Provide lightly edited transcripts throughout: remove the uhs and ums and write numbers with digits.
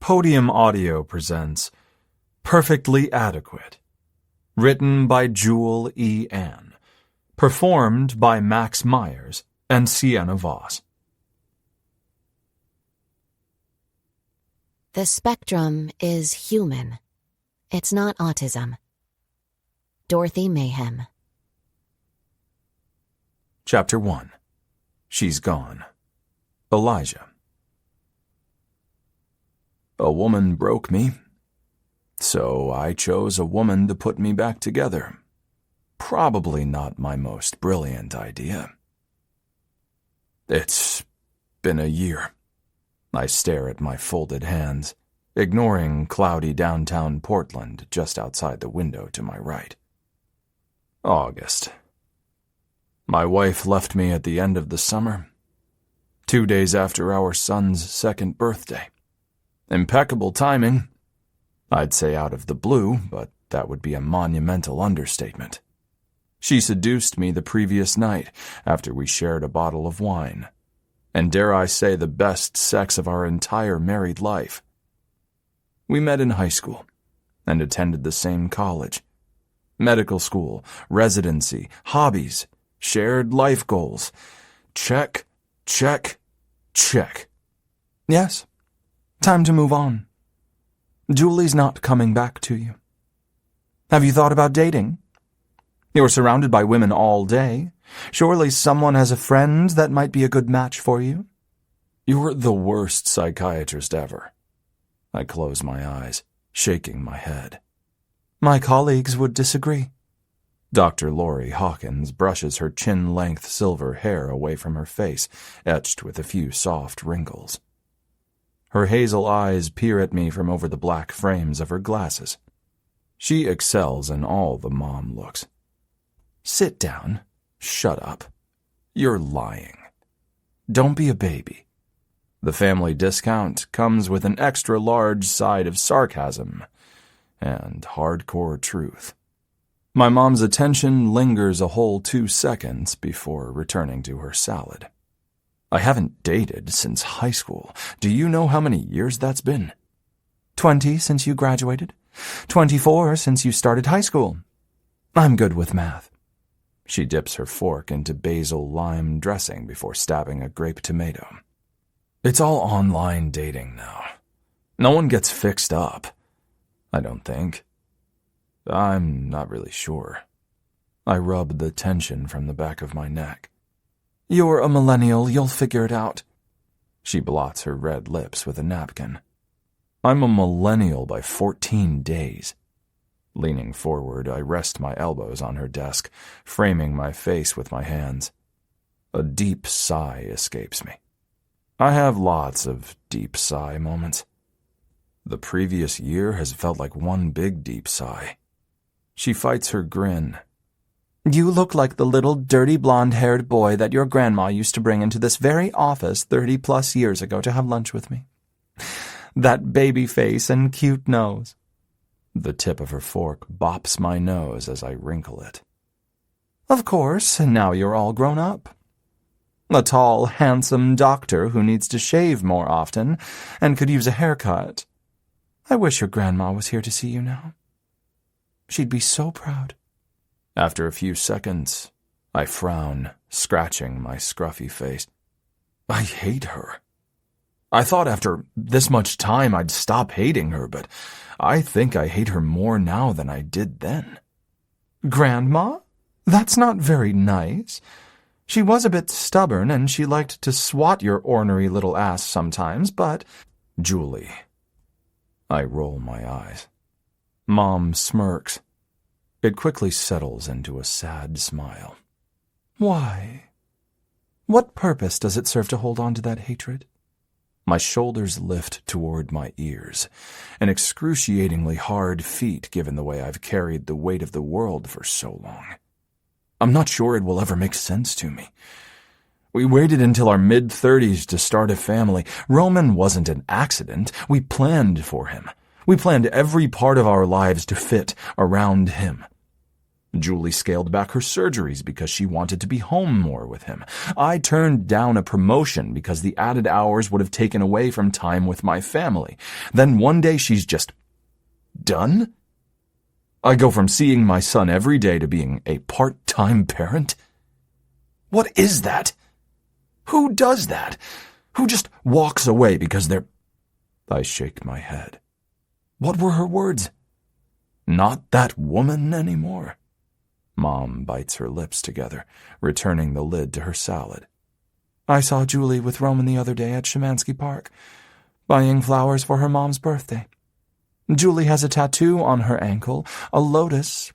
Podium Audio presents Perfectly Adequate, written by Jewel E. Ann, performed by Max Myers and Sienna Voss. The spectrum is human. It's not autism. Dorothy Mayhem. Chapter 1. She's Gone. Elijah. A woman broke me, so I chose a woman to put me back together. Probably not my most brilliant idea. It's been a year. I stare at my folded hands, ignoring cloudy downtown Portland just outside the window to my right. August. My wife left me at the end of the summer, 2 days after our son's second birthday. Impeccable timing. I'd say out of the blue, but that would be a monumental understatement. She seduced me the previous night after we shared a bottle of wine, and dare I say the best sex of our entire married life. We met in high school and attended the same college. Medical school, residency, hobbies, shared life goals. Check, check, check. Yes. Time to move on. Julie's not coming back to you. Have you thought about dating? You're surrounded by women all day. Surely someone has a friend that might be a good match for you. You're the worst psychiatrist ever. I close my eyes, shaking my head. My colleagues would disagree. Dr. Lori Hawkins brushes her chin-length silver hair away from her face, etched with a few soft wrinkles. Her hazel eyes peer at me from over the black frames of her glasses. She excels in all the mom looks. Sit down. Shut up. You're lying. Don't be a baby. The family discount comes with an extra large side of sarcasm and hardcore truth. My mom's attention lingers a whole 2 seconds before returning to her salad. I haven't dated since high school. Do you know how many years that's been? 20 since you graduated. 24 since you started high school. I'm good with math. She dips her fork into basil lime dressing before stabbing a grape tomato. It's all online dating now. No one gets fixed up. I don't think. I'm not really sure. I rub the tension from the back of my neck. You're a millennial, you'll figure it out. She blots her red lips with a napkin. I'm a millennial by 14 days. Leaning forward, I rest my elbows on her desk, framing my face with my hands. A deep sigh escapes me. I have lots of deep sigh moments. The previous year has felt like one big deep sigh. She fights her grin. You look like the little dirty blonde-haired boy that your grandma used to bring into this very office 30-plus years ago to have lunch with me. That baby face and cute nose. The tip of her fork bops my nose as I wrinkle it. Of course, now you're all grown up. A tall, handsome doctor who needs to shave more often and could use a haircut. I wish your grandma was here to see you now. She'd be so proud. After a few seconds, I frown, scratching my scruffy face. I hate her. I thought after this much time I'd stop hating her, but I think I hate her more now than I did then. Grandma? That's not very nice. She was a bit stubborn, and she liked to swat your ornery little ass sometimes, but... Julie. I roll my eyes. Mom smirks. It quickly settles into a sad smile. Why? What purpose does it serve to hold on to that hatred? My shoulders lift toward my ears, an excruciatingly hard feat given the way I've carried the weight of the world for so long. I'm not sure it will ever make sense to me. We waited until our mid-30s to start a family. Roman wasn't an accident. We planned for him. We planned every part of our lives to fit around him. Julie scaled back her surgeries because she wanted to be home more with him. I turned down a promotion because the added hours would have taken away from time with my family. Then one day she's just done? I go from seeing my son every day to being a part-time parent? What is that? Who does that? Who just walks away because they're... I shake my head. What were her words? Not that woman anymore. Mom bites her lips together, returning the lid to her salad. I saw Julie with Roman the other day at Szymanski Park, buying flowers for her mom's birthday. Julie has a tattoo on her ankle, a lotus.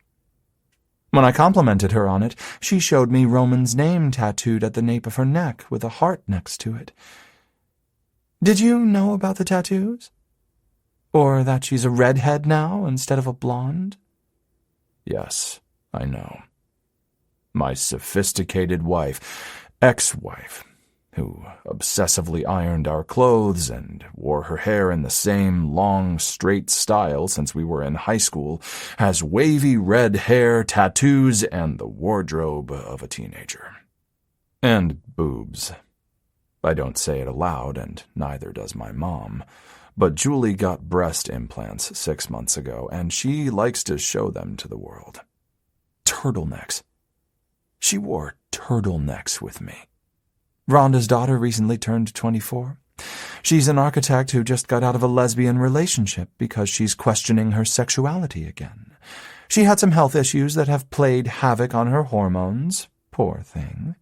When I complimented her on it, she showed me Roman's name tattooed at the nape of her neck with a heart next to it. Did you know about the tattoos? Or that she's a redhead now instead of a blonde? Yes, I know. My sophisticated wife, ex-wife, who obsessively ironed our clothes and wore her hair in the same long, straight style since we were in high school, has wavy red hair, tattoos, and the wardrobe of a teenager. And boobs. I don't say it aloud, and neither does my mom, but Julie got breast implants 6 months ago, and she likes to show them to the world. Turtlenecks. She wore turtlenecks with me. Rhonda's daughter recently turned 24. She's an architect who just got out of a lesbian relationship because she's questioning her sexuality again. She had some health issues that have played havoc on her hormones. Poor thing.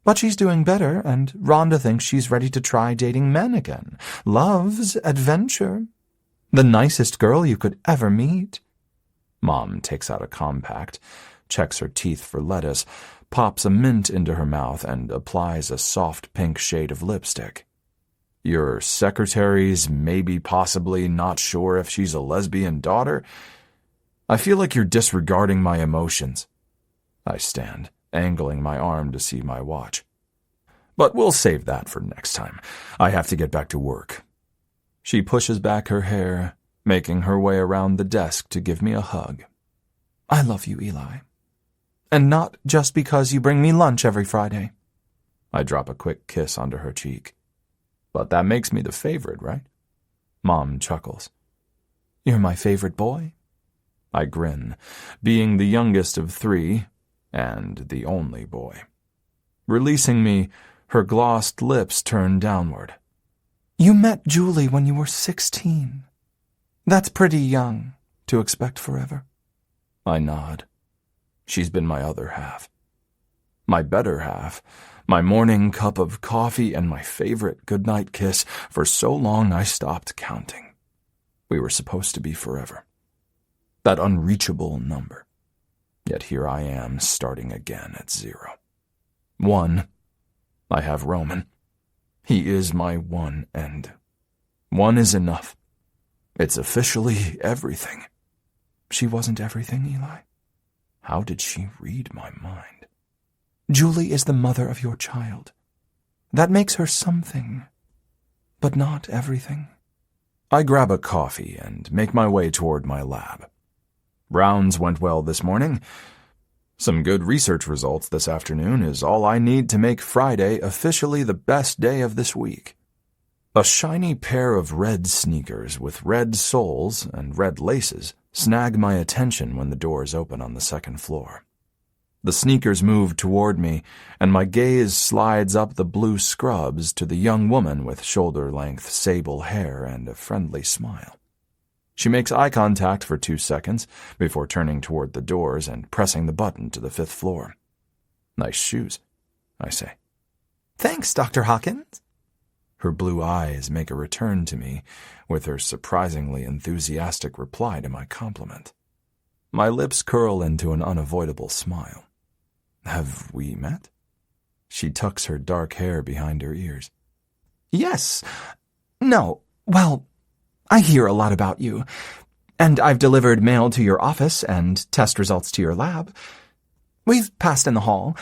But she's doing better, and Rhonda thinks she's ready to try dating men again. Loves adventure. The nicest girl you could ever meet. Mom takes out a compact, checks her teeth for lettuce, pops a mint into her mouth, and applies a soft pink shade of lipstick. Your secretary's maybe possibly not sure if she's a lesbian daughter? I feel like you're disregarding my emotions. I stand, angling my arm to see my watch. But we'll save that for next time. I have to get back to work. She pushes back her hair, making her way around the desk to give me a hug. I love you, Eli. And not just because you bring me lunch every Friday. I drop a quick kiss onto her cheek. But that makes me the favorite, right? Mom chuckles. You're my favorite boy. I grin, being the youngest of 3 and the only boy. Releasing me, her glossed lips turn downward. You met Julie when you were 16. That's pretty young to expect forever. I nod. She's been my other half. My better half. My morning cup of coffee and my favorite goodnight kiss for so long I stopped counting. We were supposed to be forever. That unreachable number. Yet here I am, starting again at 0. 1. I have Roman. He is my one, and 1 is enough. It's officially everything. She wasn't everything, Eli. How did she read my mind? Julie is the mother of your child. That makes her something, but not everything. I grab a coffee and make my way toward my lab. Rounds went well this morning. Some good research results this afternoon is all I need to make Friday officially the best day of this week. A shiny pair of red sneakers with red soles and red laces snag my attention when the doors open on the 2nd floor. The sneakers move toward me, and my gaze slides up the blue scrubs to the young woman with shoulder-length sable hair and a friendly smile. She makes eye contact for 2 seconds before turning toward the doors and pressing the button to the 5th floor. Nice shoes, I say. Thanks, Dr. Hawkins. Her blue eyes make a return to me with her surprisingly enthusiastic reply to my compliment. My lips curl into an unavoidable smile. Have we met? She tucks her dark hair behind her ears. Yes. No. Well, I hear a lot about you. And I've delivered mail to your office and test results to your lab. We've passed in the hall,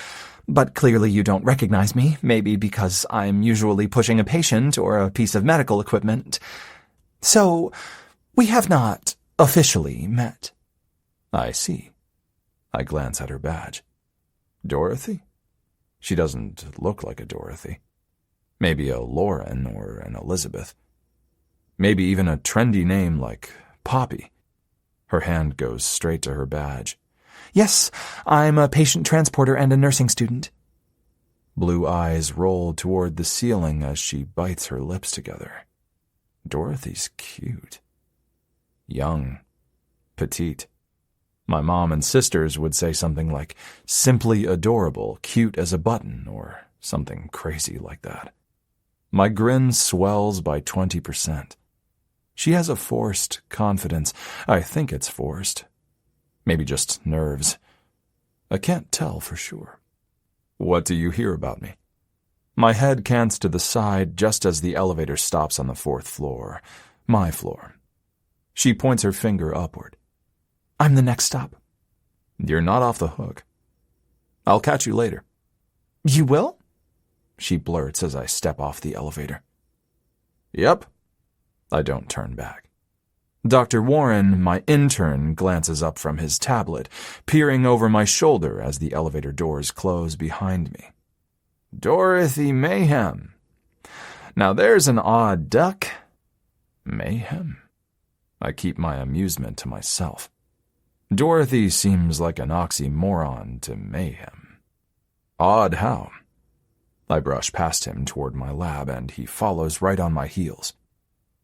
but clearly you don't recognize me, maybe because I'm usually pushing a patient or a piece of medical equipment. So, we have not officially met. I see. I glance at her badge. Dorothy? She doesn't look like a Dorothy. Maybe a Lauren or an Elizabeth. Maybe even a trendy name like Poppy. Her hand goes straight to her badge. Yes, I'm a patient transporter and a nursing student. Blue eyes roll toward the ceiling as she bites her lips together. Dorothy's cute. Young. Petite. My mom and sisters would say something like simply adorable, cute as a button, or something crazy like that. My grin swells by 20%. She has a forced confidence. I think it's forced. Maybe just nerves. I can't tell for sure. What do you hear about me? My head cants to the side just as the elevator stops on the 4th floor. My floor. She points her finger upward. I'm the next stop. You're not off the hook. I'll catch you later. You will? She blurts as I step off the elevator. Yep. I don't turn back. Dr. Warren, my intern, glances up from his tablet, peering over my shoulder as the elevator doors close behind me. Dorothy Mayhem. Now there's an odd duck. Mayhem? I keep my amusement to myself. Dorothy seems like an oxymoron to mayhem. Odd how? I brush past him toward my lab, and he follows right on my heels.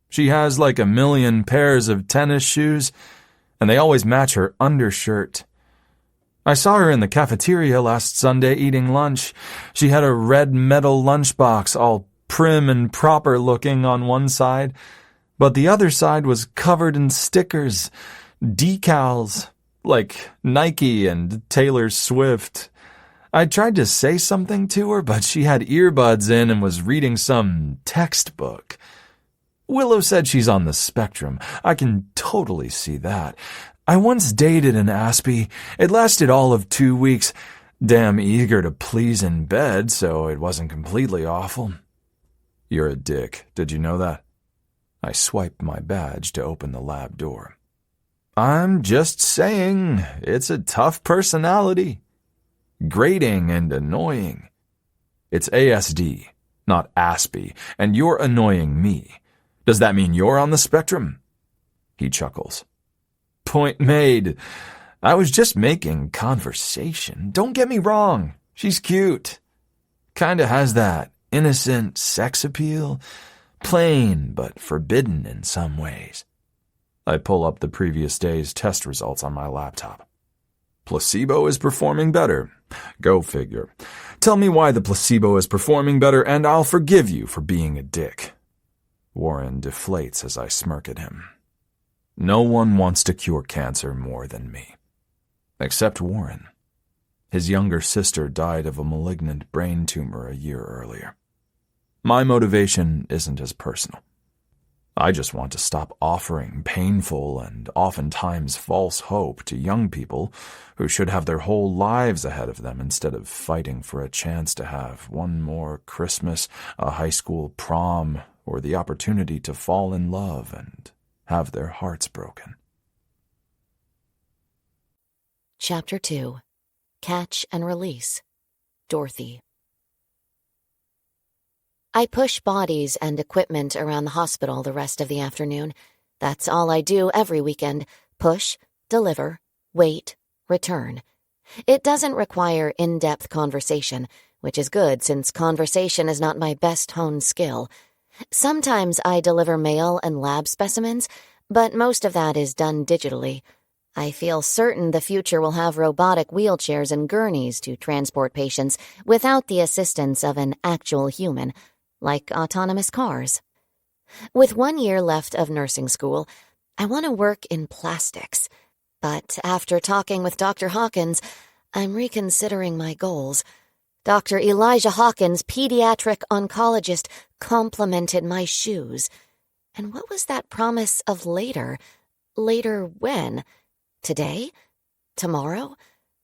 She has like a million pairs of tennis shoes, and they always match her undershirt. I saw her in the cafeteria last Sunday eating lunch. She had a red metal lunchbox, all prim and proper looking on one side, but the other side was covered in stickers, decals, like Nike and Taylor Swift. I tried to say something to her, but she had earbuds in and was reading some textbook. Willow said she's on the spectrum. I can totally see that. I once dated an Aspie. It lasted all of 2 weeks. Damn eager to please in bed, so it wasn't completely awful. You're a dick. Did you know that? I swiped my badge to open the lab door. I'm just saying, it's a tough personality. Grating and annoying. It's ASD, not Aspie, and you're annoying me. Does that mean you're on the spectrum? He chuckles. Point made. I was just making conversation. Don't get me wrong. She's cute. Kinda has that innocent sex appeal. Plain, but forbidden in some ways. I pull up the previous day's test results on my laptop. Placebo is performing better. Go figure. Tell me why the placebo is performing better, and I'll forgive you for being a dick. Warren deflates as I smirk at him. No one wants to cure cancer more than me. Except Warren. His younger sister died of a malignant brain tumor a year earlier. My motivation isn't as personal. I just want to stop offering painful and oftentimes false hope to young people who should have their whole lives ahead of them instead of fighting for a chance to have one more Christmas, a high school prom, or the opportunity to fall in love and have their hearts broken. Chapter 2. Catch and Release. Dorothy. I push bodies and equipment around the hospital the rest of the afternoon. That's all I do every weekend. Push, deliver, wait, return. It doesn't require in-depth conversation, which is good since conversation is not my best honed skill. Sometimes I deliver mail and lab specimens, but most of that is done digitally. I feel certain the future will have robotic wheelchairs and gurneys to transport patients without the assistance of an actual human, like autonomous cars. With 1 year left of nursing school, I want to work in plastics. But after talking with Dr. Hawkins, I'm reconsidering my goals. Dr. Elijah Hawkins, pediatric oncologist, complimented my shoes. And what was that promise of later? Later when? Today? Tomorrow?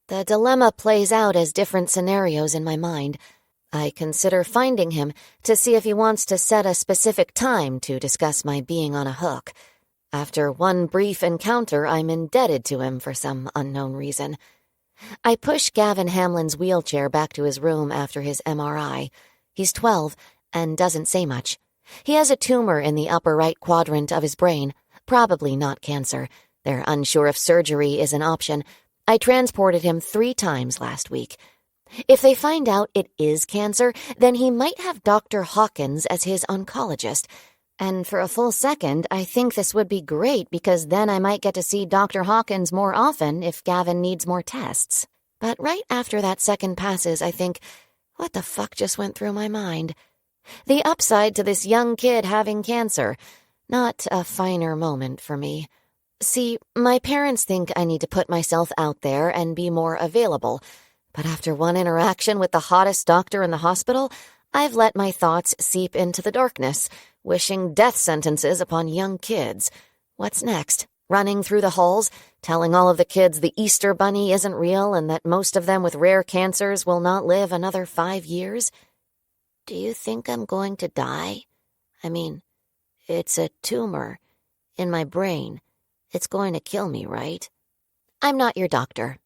The dilemma plays out as different scenarios in my mind. I consider finding him to see if he wants to set a specific time to discuss my being on a hook. After one brief encounter, I'm indebted to him for some unknown reason. I push Gavin Hamlin's wheelchair back to his room after his MRI. He's 12 and doesn't say much. He has a tumor in the upper right quadrant of his brain, probably not cancer. They're unsure if surgery is an option. I transported him 3 times last week. If they find out it is cancer, then he might have Dr. Hawkins as his oncologist. And for a full second, I think this would be great because then I might get to see Dr. Hawkins more often if Gavin needs more tests. But right after that second passes, I think, what the fuck just went through my mind? The upside to this young kid having cancer. Not a finer moment for me. See, my parents think I need to put myself out there and be more available. But after one interaction with the hottest doctor in the hospital, I've let my thoughts seep into the darkness, wishing death sentences upon young kids. What's next? Running through the halls, telling all of the kids the Easter Bunny isn't real and that most of them with rare cancers will not live another 5 years? Do you think I'm going to die? I mean, it's a tumor in my brain. It's going to kill me, right? I'm not your doctor.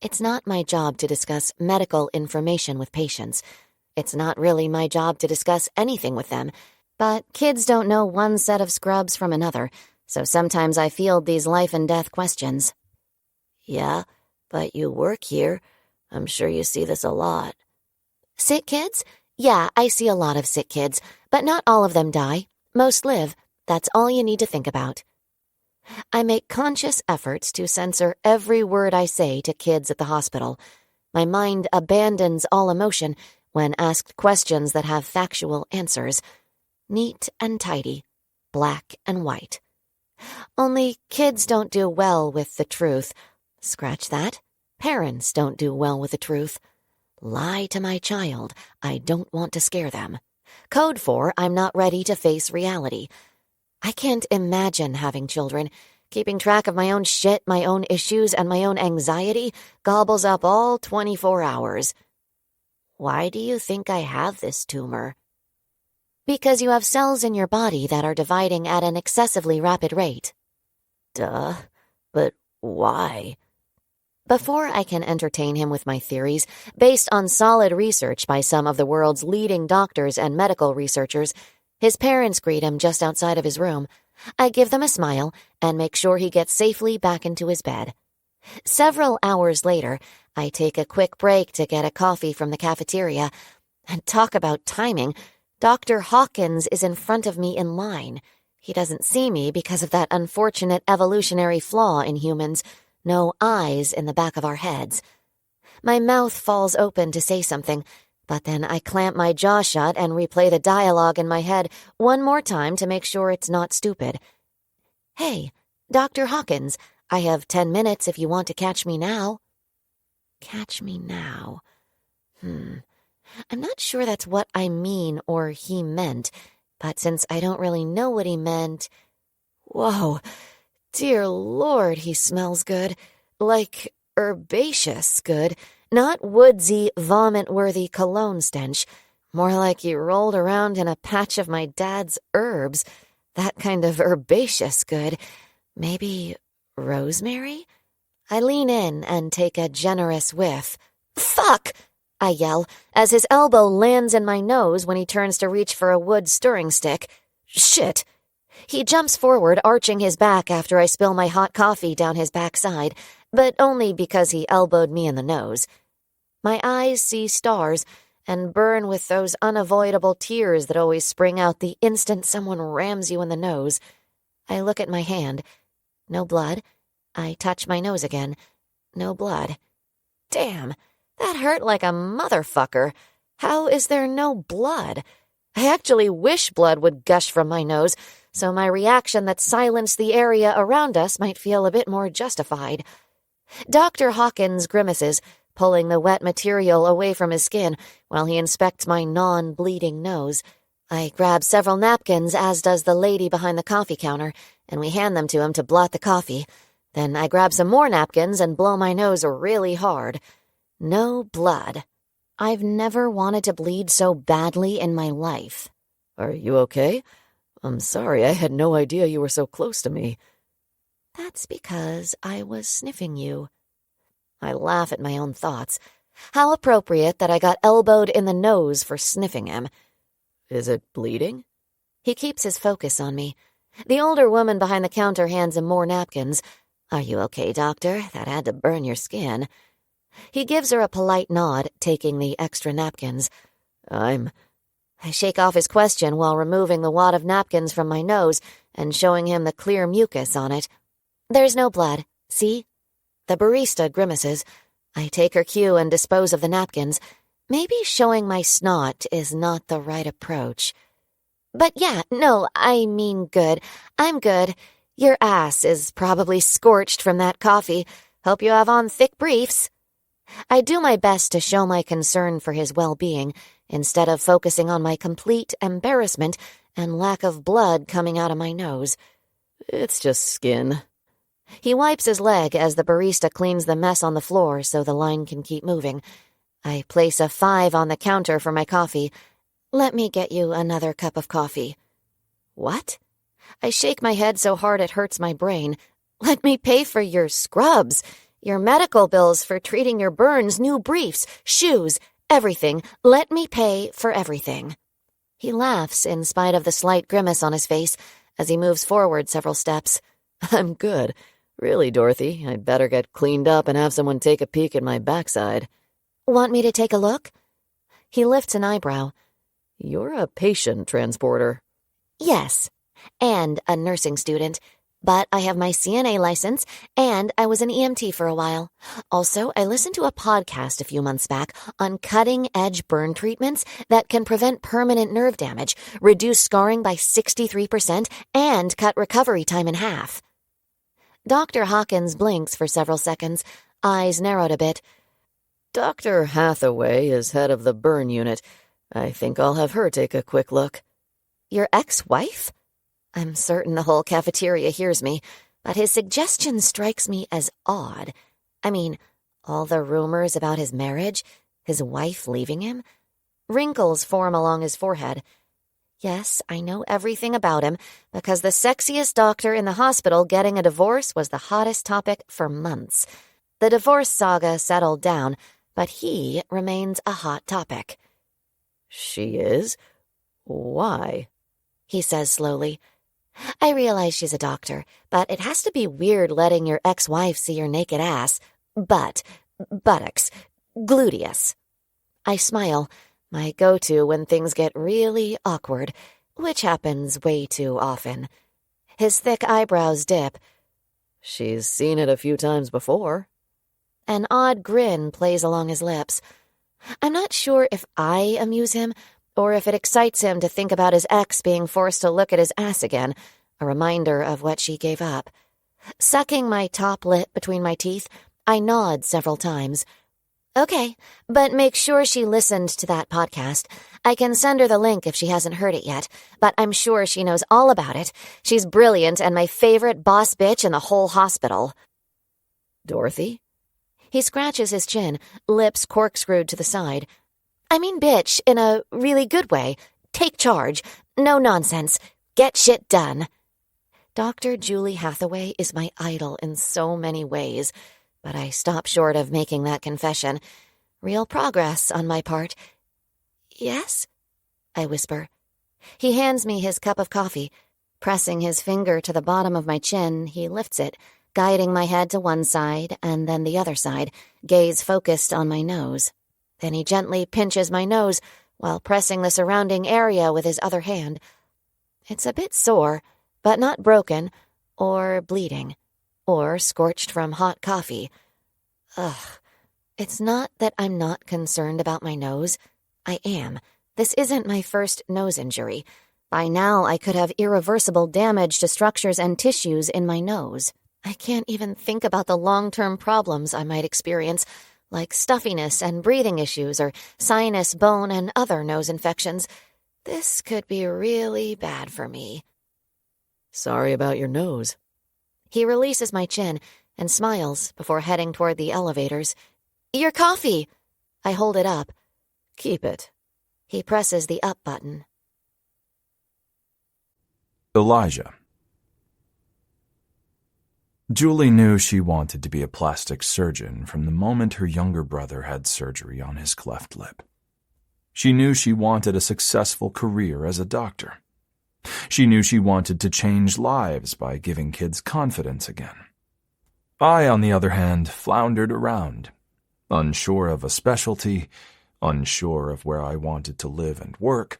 It's not my job to discuss medical information with patients. It's not really my job to discuss anything with them. But kids don't know one set of scrubs from another, so sometimes I field these life and death questions. Yeah, but you work here. I'm sure you see this a lot. Sick kids? Yeah, I see a lot of sick kids, but not all of them die. Most live. That's all you need to think about. I make conscious efforts to censor every word I say to kids at the hospital. My mind abandons all emotion when asked questions that have factual answers. Neat and tidy, black and white. Only kids don't do well with the truth. Scratch that. Parents don't do well with the truth. Lie to my child. I don't want to scare them. Code for I'm not ready to face reality. I can't imagine having children. Keeping track of my own shit, my own issues, and my own anxiety gobbles up all 24 hours. Why do you think I have this tumor? Because you have cells in your body that are dividing at an excessively rapid rate. Duh. But why? Before I can entertain him with my theories, based on solid research by some of the world's leading doctors and medical researchers, his parents greet him just outside of his room. I give them a smile and make sure he gets safely back into his bed. Several hours later, I take a quick break to get a coffee from the cafeteria. And talk about timing. Dr. Hawkins is in front of me in line. He doesn't see me because of that unfortunate evolutionary flaw in humans. No eyes in the back of our heads. My mouth falls open to say something, but then I clamp my jaw shut and replay the dialogue in my head one more time to make sure it's not stupid. Hey, Dr. Hawkins, I have 10 minutes if you want to catch me now. Catch me now. I'm not sure that's what I mean or he meant, but since I don't really know what he meant... Whoa, dear Lord, he smells good. Like herbaceous good. Not woodsy, vomit-worthy cologne stench. More like he rolled around in a patch of my dad's herbs. That kind of herbaceous good. Maybe rosemary? I lean in and take a generous whiff. Fuck! I yell, as his elbow lands in my nose when he turns to reach for a wood stirring stick. Shit! He jumps forward, arching his back after I spill my hot coffee down his backside, but only because he elbowed me in the nose. My eyes see stars and burn with those unavoidable tears that always spring out the instant someone rams you in the nose. I look at my hand. No blood. I touch my nose again. No blood. Damn, that hurt like a motherfucker. How is there no blood? I actually wish blood would gush from my nose, so my reaction that silenced the area around us might feel a bit more justified. Dr. Hawkins grimaces, pulling the wet material away from his skin while he inspects my non-bleeding nose. I grab several napkins, as does the lady behind the coffee counter, and we hand them to him to blot the coffee. Then I grab some more napkins and blow my nose really hard. No blood. I've never wanted to bleed so badly in my life. Are you okay? I'm sorry, I had no idea you were so close to me. That's because I was sniffing you. I laugh at my own thoughts. How appropriate that I got elbowed in the nose for sniffing him. Is it bleeding? He keeps his focus on me. The older woman behind the counter hands him more napkins. Are you okay, doctor? That had to burn your skin. He gives her a polite nod, taking the extra napkins. I shake off his question while removing the wad of napkins from my nose and showing him the clear mucus on it. There's no blood. See? The barista grimaces. I take her cue and dispose of the napkins. Maybe showing my snot is not the right approach. But yeah, no, I mean good. I'm good. Your ass is probably scorched from that coffee. Hope you have on thick briefs. I do my best to show my concern for his well-being, instead of focusing on my complete embarrassment and lack of blood coming out of my nose. It's just skin. He wipes his leg as the barista cleans the mess on the floor so the line can keep moving. I place a 5 on the counter for my coffee. Let me get you another cup of coffee. What? I shake my head so hard it hurts my brain. Let me pay for your scrubs, your medical bills for treating your burns, new briefs, shoes, everything. Let me pay for everything. He laughs in spite of the slight grimace on his face as he moves forward several steps. I'm good. Really, Dorothy, I'd better get cleaned up and have someone take a peek at my backside. Want me to take a look? He lifts an eyebrow. You're a patient transporter. Yes, and a nursing student. But I have my CNA license, and I was an EMT for a while. Also, I listened to a podcast a few months back on cutting-edge burn treatments that can prevent permanent nerve damage, reduce scarring by 63%, and cut recovery time in half. Dr. Hawkins blinks for several seconds, eyes narrowed a bit. Dr. Hathaway is head of the burn unit. I think I'll have her take a quick look. Your ex-wife? I'm certain the whole cafeteria hears me, but his suggestion strikes me as odd. I mean, all the rumors about his marriage, his wife leaving him. Wrinkles form along his forehead. Yes, I know everything about him, because the sexiest doctor in the hospital getting a divorce was the hottest topic for months. The divorce saga settled down, but he remains a hot topic. She is? Why? He says slowly. I realize she's a doctor, but it has to be weird letting your ex-wife see your naked ass, buttocks, gluteus. I smile, my go-to when things get really awkward, which happens way too often. His thick eyebrows dip. She's seen it a few times before. An odd grin plays along his lips. I'm not sure if I amuse him, or if it excites him to think about his ex being forced to look at his ass again, a reminder of what she gave up. Sucking my top lip between my teeth, I nod several times. Okay, but make sure she listened to that podcast. I can send her the link if she hasn't heard it yet, but I'm sure she knows all about it. She's brilliant and my favorite boss bitch in the whole hospital. Dorothy? He scratches his chin, lips corkscrewed to the side. I mean bitch in a really good way. Take charge. No nonsense. Get shit done. Dr. Julie Hathaway is my idol in so many ways, but I stop short of making that confession. Real progress on my part. Yes? I whisper. He hands me his cup of coffee. Pressing his finger to the bottom of my chin, he lifts it, guiding my head to one side and then the other side, gaze focused on my nose. Then he gently pinches my nose while pressing the surrounding area with his other hand. It's a bit sore, but not broken, or bleeding, or scorched from hot coffee. Ugh. It's not that I'm not concerned about my nose. I am. This isn't my first nose injury. By now, I could have irreversible damage to structures and tissues in my nose. I can't even think about the long-term problems I might experience, like stuffiness and breathing issues or sinus, bone, and other nose infections. This could be really bad for me. Sorry about your nose. He releases my chin and smiles before heading toward the elevators. Your coffee! I hold it up. Keep it. He presses the up button. Elijah. Julie knew she wanted to be a plastic surgeon from the moment her younger brother had surgery on his cleft lip. She knew she wanted a successful career as a doctor. She knew she wanted to change lives by giving kids confidence again. I, on the other hand, floundered around, unsure of a specialty, unsure of where I wanted to live and work,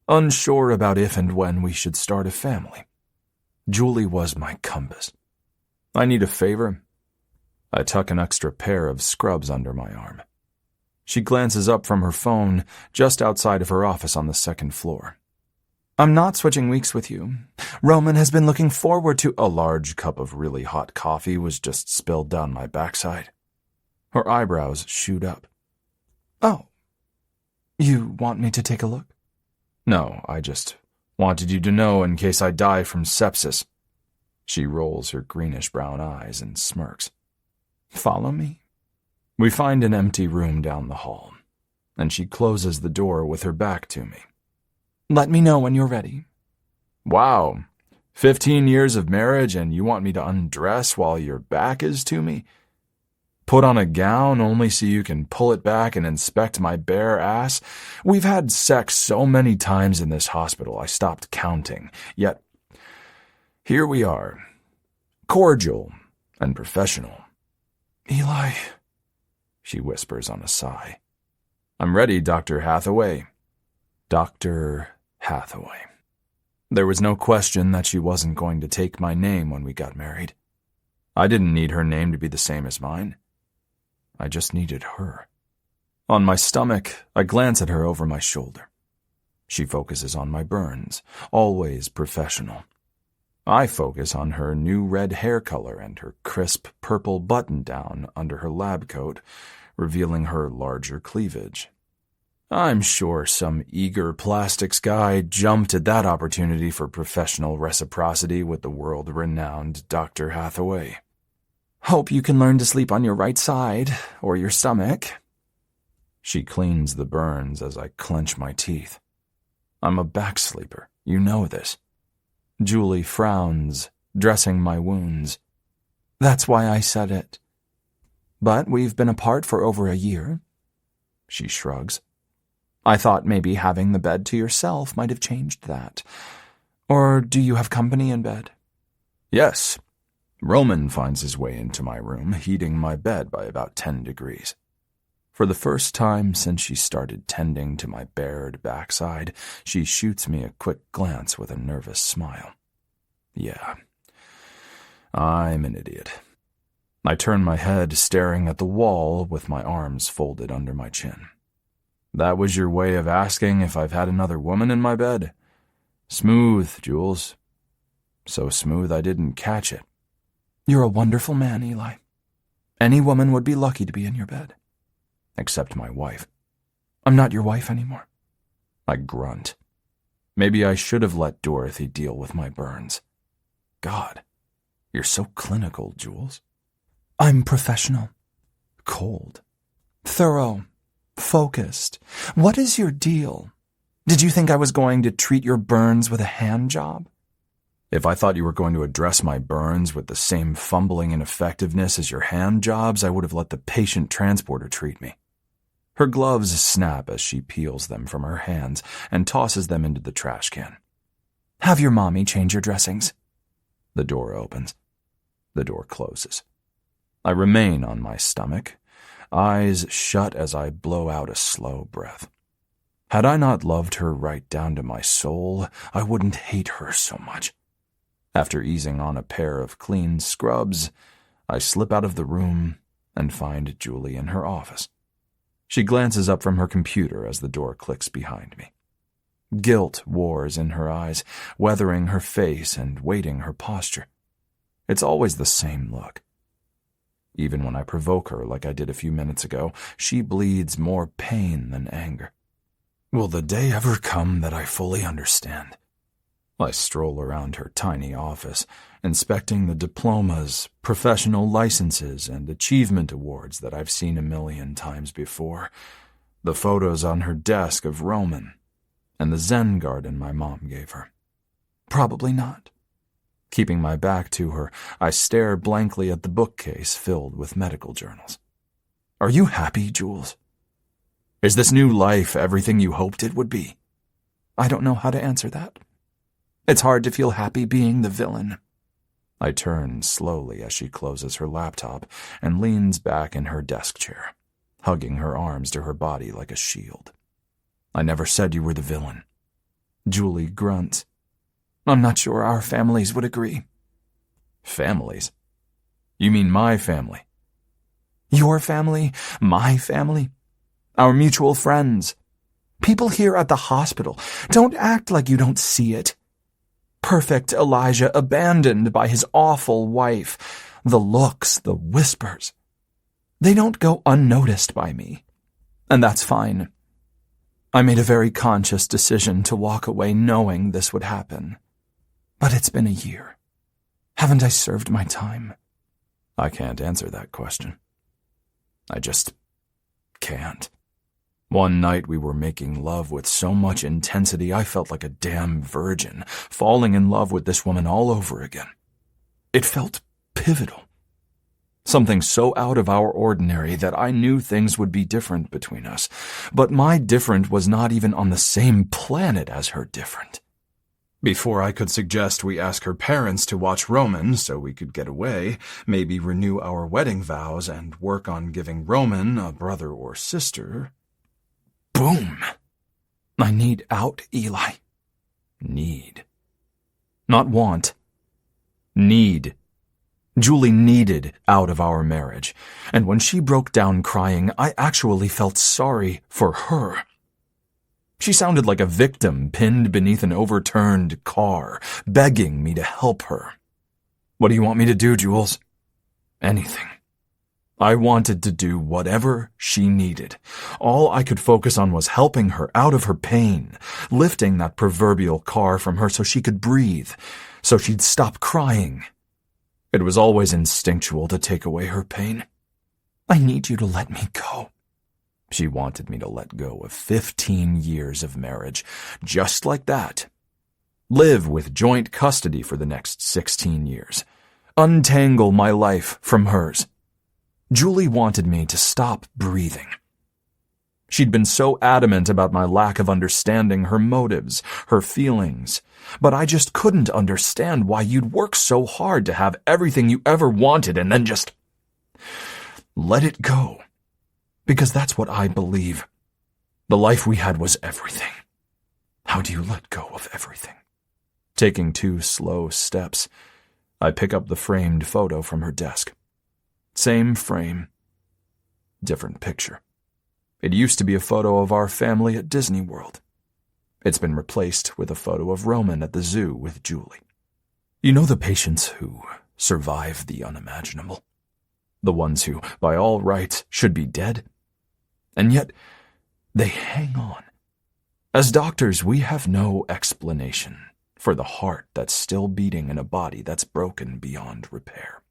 unsure about if and when we should start a family. Julie was my compass. I need a favor. I tuck an extra pair of scrubs under my arm. She glances up from her phone just outside of her office on the second floor. I'm not switching weeks with you. Roman has been looking forward to... A large cup of really hot coffee was just spilled down my backside. Her eyebrows shoot up. Oh, you want me to take a look? No, I just wanted you to know in case I die from sepsis. She rolls her greenish-brown eyes and smirks. Follow me. We find an empty room down the hall, and she closes the door with her back to me. Let me know when you're ready. Wow, 15 years of marriage and you want me to undress while your back is to me? Put on a gown only so you can pull it back and inspect my bare ass? We've had sex so many times in this hospital I stopped counting, yet here we are, cordial and professional. Eli, she whispers on a sigh. I'm ready, Dr. Hathaway. Dr. Hathaway. There was no question that she wasn't going to take my name when we got married. I didn't need her name to be the same as mine. I just needed her. On my stomach, I glance at her over my shoulder. She focuses on my burns, always professional. I focus on her new red hair color and her crisp purple button-down under her lab coat, revealing her larger cleavage. I'm sure some eager plastics guy jumped at that opportunity for professional reciprocity with the world-renowned Dr. Hathaway. Hope you can learn to sleep on your right side, or your stomach. She cleans the burns as I clench my teeth. I'm a back sleeper, you know this. Julie frowns, dressing my wounds. That's why I said it. But we've been apart for over a year. She shrugs. I thought maybe having the bed to yourself might have changed that. Or do you have company in bed? Yes. Roman finds his way into my room, heating my bed by about 10 degrees. For the first time since she started tending to my bared backside, she shoots me a quick glance with a nervous smile. Yeah, I'm an idiot. I turn my head, staring at the wall with my arms folded under my chin. That was your way of asking if I've had another woman in my bed? Smooth, Jules. So smooth I didn't catch it. You're a wonderful man, Eli. Any woman would be lucky to be in your bed. Except my wife. I'm not your wife anymore. I grunt. Maybe I should have let Dorothy deal with my burns. God, you're so clinical, Jules. I'm professional. Cold. Thorough. Focused. What is your deal? Did you think I was going to treat your burns with a hand job? If I thought you were going to address my burns with the same fumbling ineffectiveness as your hand jobs, I would have let the patient transporter treat me. Her gloves snap as she peels them from her hands and tosses them into the trash can. Have your mommy change your dressings. The door opens. The door closes. I remain on my stomach, eyes shut as I blow out a slow breath. Had I not loved her right down to my soul, I wouldn't hate her so much. After easing on a pair of clean scrubs, I slip out of the room and find Julie in her office. She glances up from her computer as the door clicks behind me. Guilt wars in her eyes, weathering her face and weighting her posture. It's always the same look. Even when I provoke her like I did a few minutes ago, she bleeds more pain than anger. Will the day ever come that I fully understand? I stroll around her tiny office, inspecting the diplomas, professional licenses, and achievement awards that I've seen a million times before, the photos on her desk of Roman, and the Zen garden my mom gave her. Probably not. Keeping my back to her, I stare blankly at the bookcase filled with medical journals. Are you happy, Jules? Is this new life everything you hoped it would be? I don't know how to answer that. It's hard to feel happy being the villain. I turn slowly as she closes her laptop and leans back in her desk chair, hugging her arms to her body like a shield. I never said you were the villain. Julie grunts. I'm not sure our families would agree. Families? You mean my family? Your family? My family? Our mutual friends? People here at the hospital. Don't act like you don't see it. Perfect Elijah abandoned by his awful wife. The looks, the whispers. They don't go unnoticed by me. And that's fine. I made a very conscious decision to walk away knowing this would happen. But it's been a year. Haven't I served my time? I can't answer that question. I just can't. One night we were making love with so much intensity I felt like a damn virgin, falling in love with this woman all over again. It felt pivotal. Something so out of our ordinary that I knew things would be different between us. But my different was not even on the same planet as her different. Before I could suggest we ask her parents to watch Roman so we could get away, maybe renew our wedding vows and work on giving Roman a brother or sister... Boom! I need out, Eli. Need. Not want. Need. Julie needed out of our marriage, and when she broke down crying, I actually felt sorry for her. She sounded like a victim pinned beneath an overturned car, begging me to help her. What do you want me to do, Jules? Anything. I wanted to do whatever she needed. All I could focus on was helping her out of her pain, lifting that proverbial car from her so she could breathe, so she'd stop crying. It was always instinctual to take away her pain. I need you to let me go. She wanted me to let go of 15 years of marriage, just like that. Live with joint custody for the next 16 years. Untangle my life from hers. Julie wanted me to stop breathing. She'd been so adamant about my lack of understanding her motives, her feelings, but I just couldn't understand why you'd work so hard to have everything you ever wanted and then just let it go. Because that's what I believe. The life we had was everything. How do you let go of everything? Taking 2 slow steps, I pick up the framed photo from her desk. Same frame, different picture. It used to be a photo of our family at Disney World. It's been replaced with a photo of Roman at the zoo with Julie. You know the patients who survive the unimaginable? The ones who, by all rights, should be dead? And yet, they hang on. As doctors, we have no explanation for the heart that's still beating in a body that's broken beyond repair.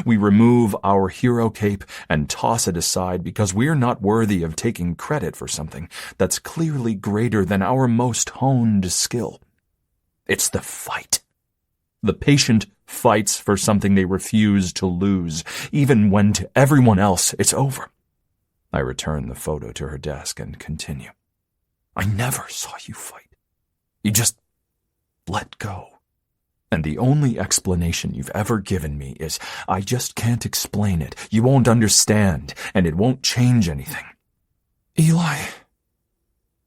We remove our hero cape and toss it aside because we're not worthy of taking credit for something that's clearly greater than our most honed skill. It's the fight. The patient fights for something they refuse to lose, even when to everyone else it's over. I return the photo to her desk and continue. I never saw you fight. You just let go. And the only explanation you've ever given me is, I just can't explain it. You won't understand, and it won't change anything. Eli.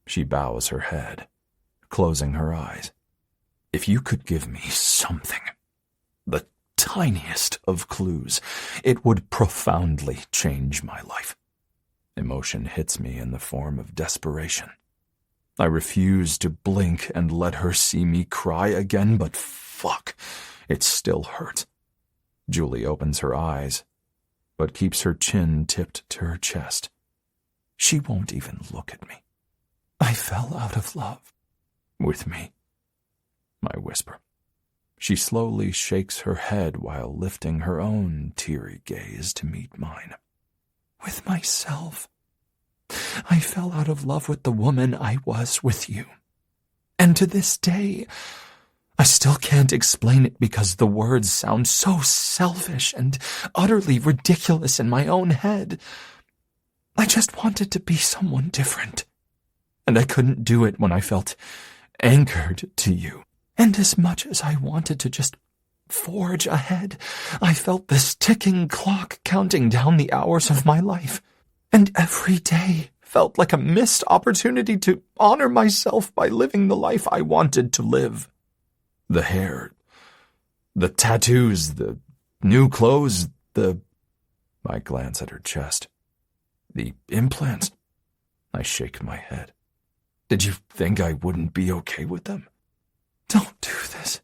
She bows her head, closing her eyes. If you could give me something, the tiniest of clues, it would profoundly change my life. Emotion hits me in the form of desperation. I refuse to blink and let her see me cry again, but fuck, it still hurts. Julie opens her eyes, but keeps her chin tipped to her chest. She won't even look at me. I fell out of love. With me? I whisper. She slowly shakes her head while lifting her own teary gaze to meet mine. With myself. I fell out of love with the woman I was with you. And to this day, I still can't explain it because the words sound so selfish and utterly ridiculous in my own head. I just wanted to be someone different, and I couldn't do it when I felt anchored to you. And as much as I wanted to just forge ahead, I felt this ticking clock counting down the hours of my life, and every day felt like a missed opportunity to honor myself by living the life I wanted to live. The hair, the tattoos, the new clothes, I glance at her chest. The implants. I shake my head. Did you think I wouldn't be okay with them? Don't do this,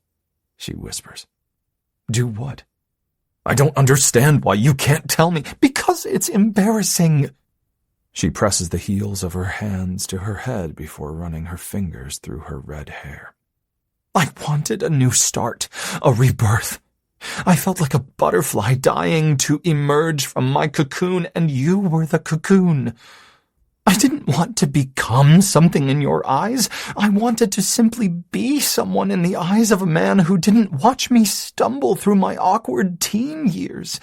she whispers. Do what? I don't understand why you can't tell me. Because it's embarrassing. She presses the heels of her hands to her head before running her fingers through her red hair. I wanted a new start, a rebirth. I felt like a butterfly dying to emerge from my cocoon, and you were the cocoon. I didn't want to become something in your eyes. I wanted to simply be someone in the eyes of a man who didn't watch me stumble through my awkward teen years,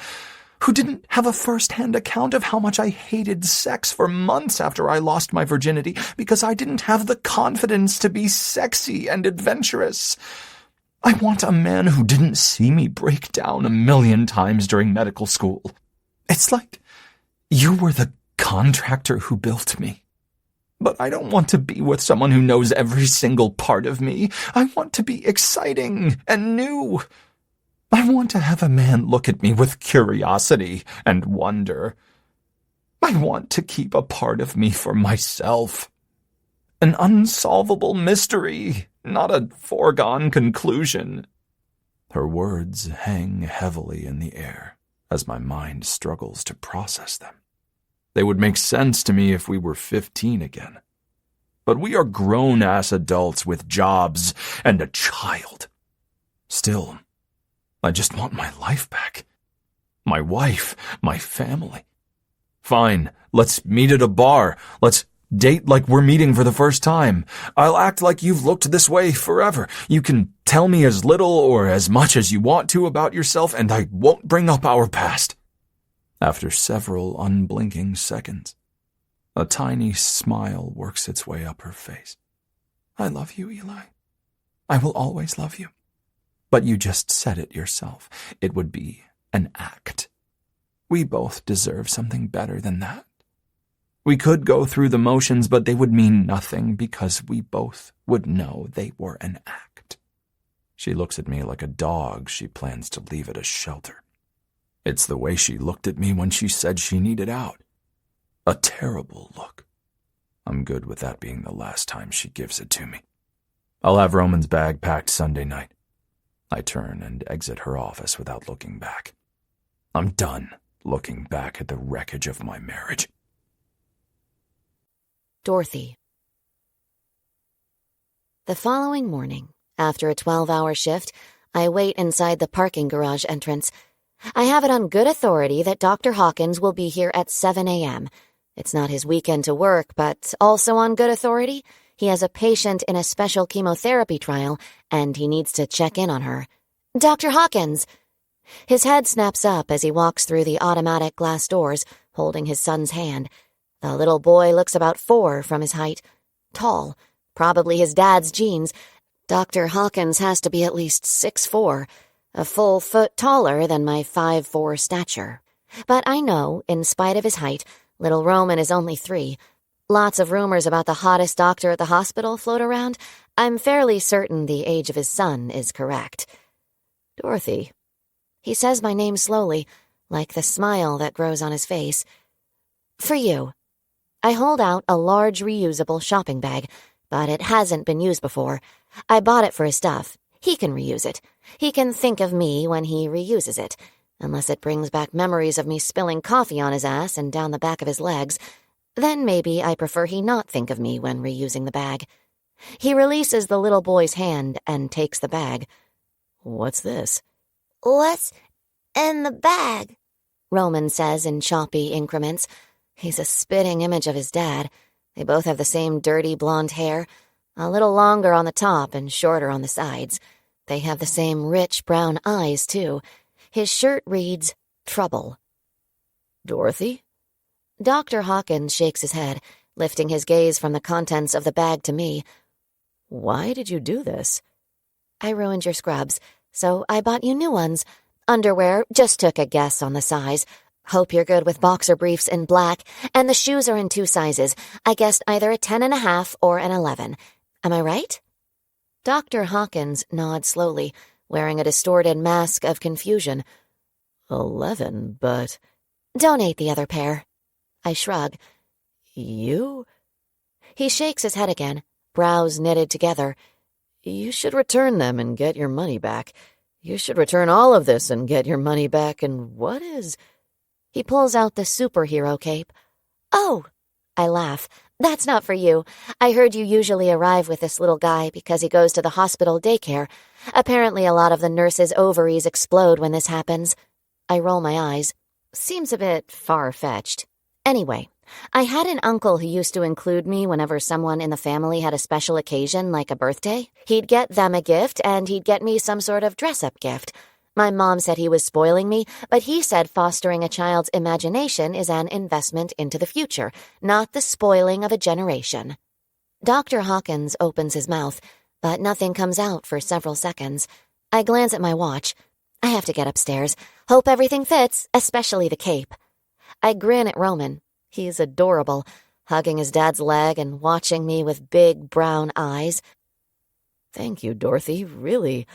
who didn't have a first-hand account of how much I hated sex for months after I lost my virginity because I didn't have the confidence to be sexy and adventurous. I want a man who didn't see me break down 1,000,000 times during medical school. It's like you were the contractor who built me. But I don't want to be with someone who knows every single part of me. I want to be exciting and new. I want to have a man look at me with curiosity and wonder. I want to keep a part of me for myself. An unsolvable mystery, not a foregone conclusion. Her words hang heavily in the air as my mind struggles to process them. They would make sense to me if we were 15 again. But we are grown-ass adults with jobs and a child. Still, I just want my life back. My wife, my family. Fine, let's meet at a bar. Let's date like we're meeting for the first time. I'll act like you've looked this way forever. You can tell me as little or as much as you want to about yourself, and I won't bring up our past. After several unblinking seconds, a tiny smile works its way up her face. I love you, Eli. I will always love you. But you just said it yourself. It would be an act. We both deserve something better than that. We could go through the motions, but they would mean nothing because we both would know they were an act. She looks at me like a dog she plans to leave at a shelter. It's the way she looked at me when she said she needed out. A terrible look. I'm good with that being the last time she gives it to me. I'll have Roman's bag packed Sunday night. I turn and exit her office without looking back. I'm done looking back at the wreckage of my marriage. Dorothy. The following morning, after a 12-hour shift, I wait inside the parking garage entrance. I have it on good authority that Dr. Hawkins will be here at 7 a.m. It's not his weekend to work, but also on good authority, he has a patient in a special chemotherapy trial, and he needs to check in on her. Dr. Hawkins! His head snaps up as he walks through the automatic glass doors, holding his son's hand. The little boy looks about 4 from his height. Tall, probably his dad's genes. Dr. Hawkins has to be at least 6'4", a full foot taller than my 5'4" stature. But I know, in spite of his height, little Roman is only 3. Lots of rumors about the hottest doctor at the hospital float around. I'm fairly certain the age of his son is correct. Dorothy. He says my name slowly, like the smile that grows on his face. For you. I hold out a large reusable shopping bag, but it hasn't been used before. I bought it for his stuff. He can reuse it. He can think of me when he reuses it, unless it brings back memories of me spilling coffee on his ass and down the back of his legs. Then maybe I prefer he not think of me when reusing the bag. He releases the little boy's hand and takes the bag. What's this? What's in the bag? Roman says in choppy increments. He's a spitting image of his dad. They both have the same dirty blonde hair, a little longer on the top and shorter on the sides. They have the same rich brown eyes, too. His shirt reads, Trouble. Dorothy? Dr. Hawkins shakes his head, lifting his gaze from the contents of the bag to me. Why did you do this? I ruined your scrubs, so I bought you new ones. Underwear, just took a guess on the size. Hope you're good with boxer briefs in black, and the shoes are in 2 sizes. I guessed either a 10.5 or an 11. Am I right? Dr. Hawkins nods slowly, wearing a distorted mask of confusion. 11, but... Donate the other pair. I shrug. You? He shakes his head again, brows knitted together. You should return them and get your money back. You should return all of this and get your money back, and what is... He pulls out the superhero cape. Oh! I laugh. That's not for you. I heard you usually arrive with this little guy because he goes to the hospital daycare. Apparently a lot of the nurses' ovaries explode when this happens. I roll my eyes. Seems a bit far-fetched. Anyway, I had an uncle who used to include me whenever someone in the family had a special occasion like a birthday. He'd get them a gift, and he'd get me some sort of dress-up gift. My mom said he was spoiling me, but he said fostering a child's imagination is an investment into the future, not the spoiling of a generation. Dr. Hawkins opens his mouth, but nothing comes out for several seconds. I glance at my watch. I have to get upstairs. Hope everything fits, especially the cape. I grin at Roman. He's adorable, hugging his dad's leg and watching me with big brown eyes. Thank you, Dorothy. Really,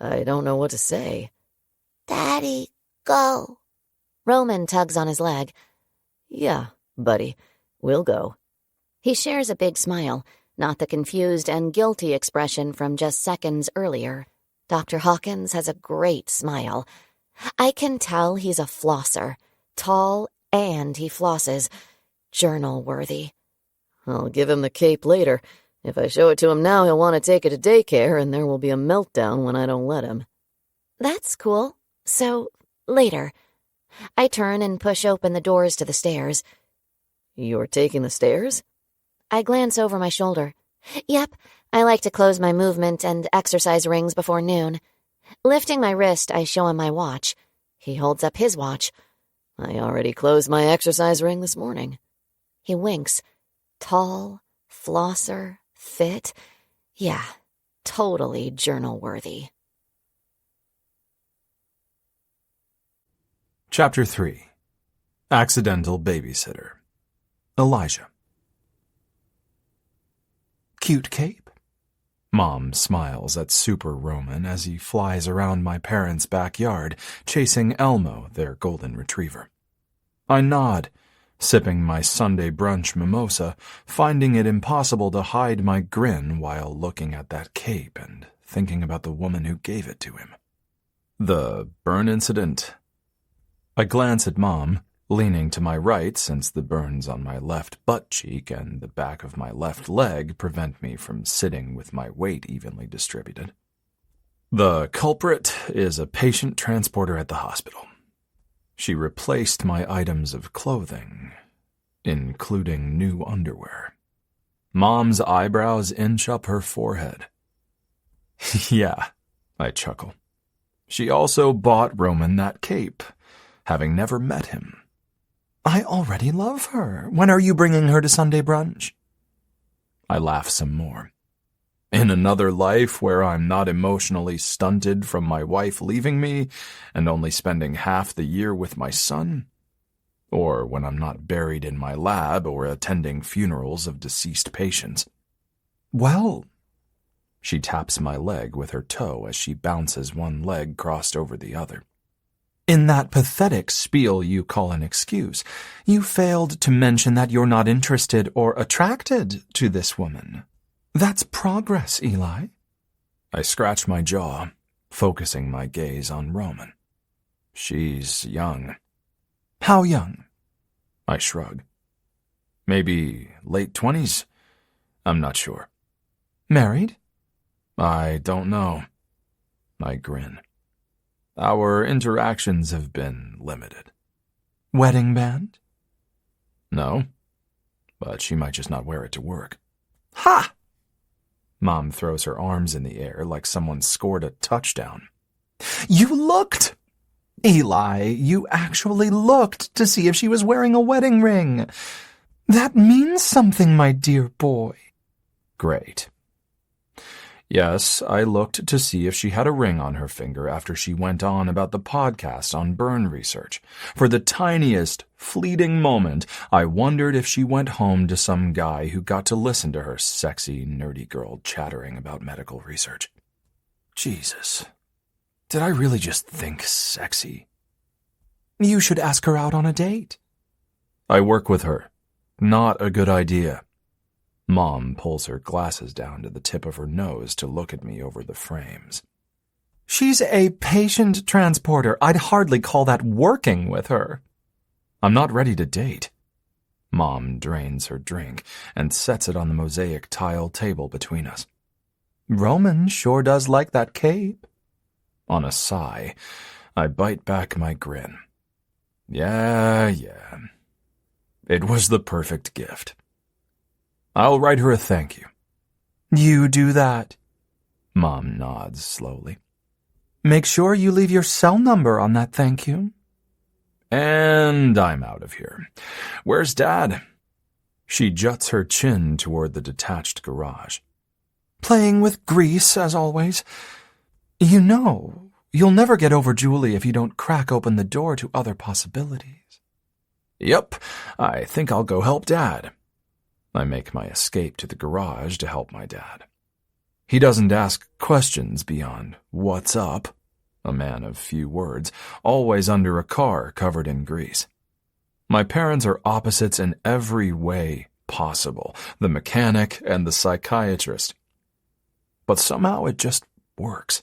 I don't know what to say. Daddy, go. Roman tugs on his leg. Yeah, buddy, we'll go. He shares a big smile, not the confused and guilty expression from just seconds earlier. Dr. Hawkins has a great smile. I can tell he's a flosser. Tall, and he flosses. Journal-worthy. I'll give him the cape later. If I show it to him now, he'll want to take it to daycare, and there will be a meltdown when I don't let him. That's cool. So, later. I turn and push open the doors to the stairs. You're taking the stairs? I glance over my shoulder. Yep, I like to close my movement and exercise rings before noon. Lifting my wrist, I show him my watch. He holds up his watch. I already closed my exercise ring this morning. He winks. Tall, flosser, fit. Yeah, totally journal-worthy. Chapter 3. Accidental Babysitter. Elijah. Cute cape? Mom smiles at Super Roman as he flies around my parents' backyard, chasing Elmo, their golden retriever. I nod, sipping my Sunday brunch mimosa, finding it impossible to hide my grin while looking at that cape and thinking about the woman who gave it to him. The burn incident. I glance at Mom, leaning to my right since the burns on my left butt cheek and the back of my left leg prevent me from sitting with my weight evenly distributed. The culprit is a patient transporter at the hospital. She replaced my items of clothing, including new underwear. Mom's eyebrows inch up her forehead. Yeah, I chuckle. She also bought Roman that cape, having never met him. I already love her. When are you bringing her to Sunday brunch? I laugh some more. In another life where I'm not emotionally stunted from my wife leaving me and only spending half the year with my son? Or when I'm not buried in my lab or attending funerals of deceased patients? Well, she taps my leg with her toe as she bounces one leg crossed over the other. In that pathetic spiel you call an excuse, you failed to mention that you're not interested or attracted to this woman. That's progress, Eli. I scratch my jaw, focusing my gaze on Roman. She's young. How young? I shrug. Maybe late 20s? I'm not sure. Married? I don't know. I grin. Our interactions have been limited. Wedding band? No, but she might just not wear it to work. Ha! Mom throws her arms in the air like someone scored a touchdown. You looked! Eli, you actually looked to see if she was wearing a wedding ring. That means something, my dear boy. Great. Yes, I looked to see if she had a ring on her finger after she went on about the podcast on burn research. For the tiniest, fleeting moment, I wondered if she went home to some guy who got to listen to her sexy, nerdy girl chattering about medical research. Jesus. Did I really just think sexy? You should ask her out on a date. I work with her. Not a good idea. Mom pulls her glasses down to the tip of her nose to look at me over the frames. She's a patient transporter. I'd hardly call that working with her. I'm not ready to date. Mom drains her drink and sets it on the mosaic tile table between us. Roman sure does like that cape. On a sigh, I bite back my grin. Yeah. It was the perfect gift. I'll write her a thank you. You do that. Mom nods slowly. Make sure you leave your cell number on that thank you. And I'm out of here. Where's Dad? She juts her chin toward the detached garage. Playing with grease, as always. You know, you'll never get over Julie if you don't crack open the door to other possibilities. Yep, I think I'll go help Dad. I make my escape to the garage to help my dad. He doesn't ask questions beyond, "What's up?" A man of few words, always under a car covered in grease. My parents are opposites in every way possible, the mechanic and the psychiatrist. But somehow it just works.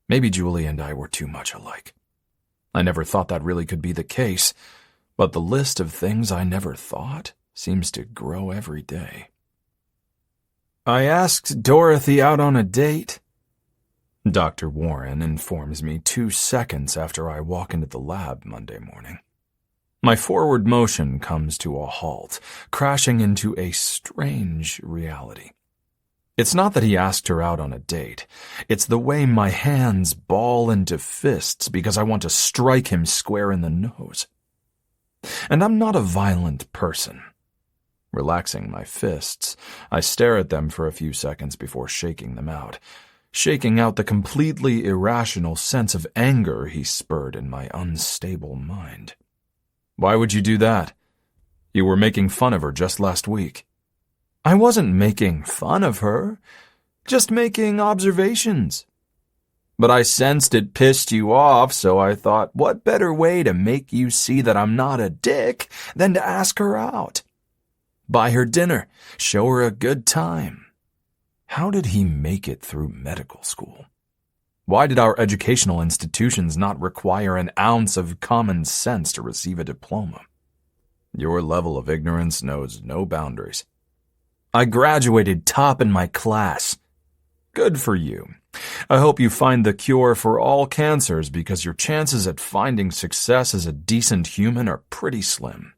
Maybe Julie and I were too much alike. I never thought that really could be the case, but the list of things I never thought seems to grow every day. I asked Dorothy out on a date. Dr. Warren informs me 2 seconds after I walk into the lab Monday morning. My forward motion comes to a halt, crashing into a strange reality. It's not that he asked her out on a date. It's the way my hands ball into fists because I want to strike him square in the nose. And I'm not a violent person. Relaxing my fists, I stare at them for a few seconds before shaking them out, shaking out the completely irrational sense of anger he spurred in my unstable mind. Why would you do that? You were making fun of her just last week. I wasn't making fun of her, just making observations. But I sensed it pissed you off, so I thought, what better way to make you see that I'm not a dick than to ask her out? Buy her dinner, show her a good time. How did he make it through medical school? Why did our educational institutions not require an ounce of common sense to receive a diploma? Your level of ignorance knows no boundaries. I graduated top in my class. Good for you. I hope you find the cure for all cancers because your chances at finding success as a decent human are pretty slim.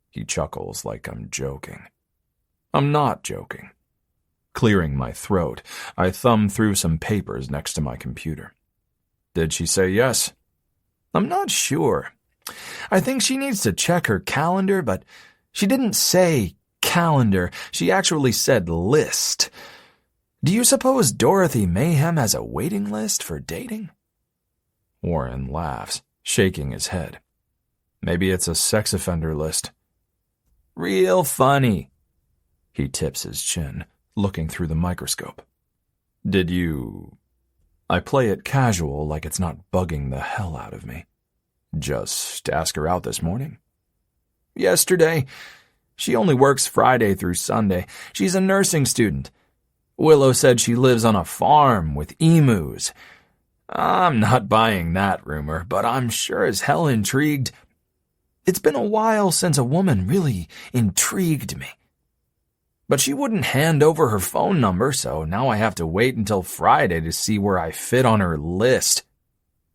He chuckles like I'm joking. I'm not joking. Clearing my throat, I thumb through some papers next to my computer. Did she say yes? I'm not sure. I think she needs to check her calendar, but she didn't say calendar. She actually said list. Do you suppose Dorothy Mayhem has a waiting list for dating? Warren laughs, shaking his head. Maybe it's a sex offender list. Real funny. He tips his chin, looking through the microscope. Did you... I play it casual like it's not bugging the hell out of me. Just ask her out this morning. Yesterday. She only works Friday through Sunday. She's a nursing student. Willow said she lives on a farm with emus. I'm not buying that rumor, but I'm sure as hell intrigued. It's been a while since a woman really intrigued me. But she wouldn't hand over her phone number, so now I have to wait until Friday to see where I fit on her list.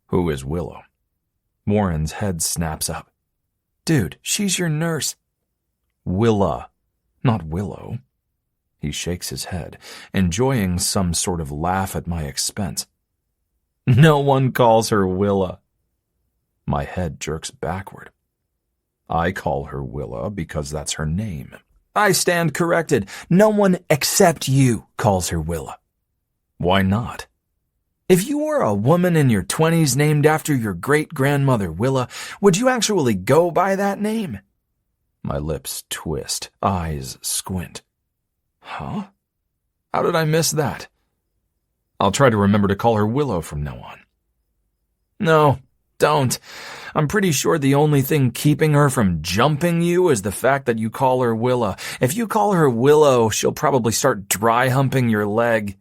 Who is Willow? Warren's head snaps up. Dude, she's your nurse. Willa, not Willow. He shakes his head, enjoying some sort of laugh at my expense. No one calls her Willa. My head jerks backward. I call her Willa because that's her name. I stand corrected. No one except you calls her Willa. Why not? If you were a woman in your 20s named after your great-grandmother Willa, would you actually go by that name? My lips twist, eyes squint. Huh? How did I miss that? I'll try to remember to call her Willow from now on. No, don't. I'm pretty sure the only thing keeping her from jumping you is the fact that you call her Willa. If you call her Willow, she'll probably start dry humping your leg.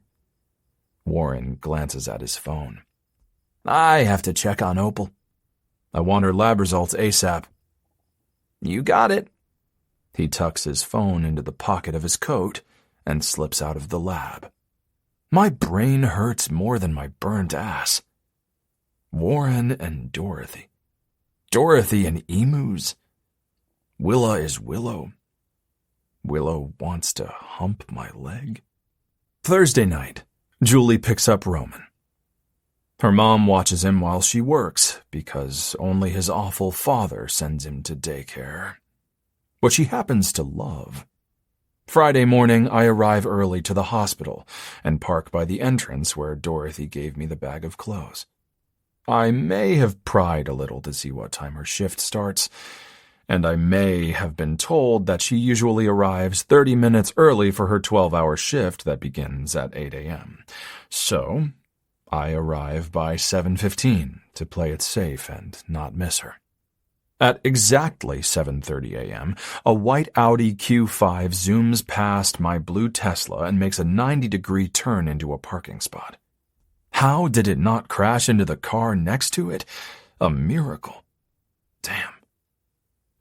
Warren glances at his phone. I have to check on Opal. I want her lab results ASAP. You got it. He tucks his phone into the pocket of his coat and slips out of the lab. My brain hurts more than my burnt ass. Warren and Dorothy. Dorothy and emus. Willa is Willow. Willow wants to hump my leg. Thursday night, Julie picks up Roman. Her mom watches him while she works because only his awful father sends him to daycare, which he happens to love. Friday morning, I arrive early to the hospital and park by the entrance where Dorothy gave me the bag of clothes. I may have pried a little to see what time her shift starts, and I may have been told that she usually arrives 30 minutes early for her 12-hour shift that begins at 8 a.m. So, I arrive by 7:15 to play it safe and not miss her. At exactly 7:30 a.m., a white Audi Q5 zooms past my blue Tesla and makes a 90-degree turn into a parking spot. How did it not crash into the car next to it? A miracle. Damn.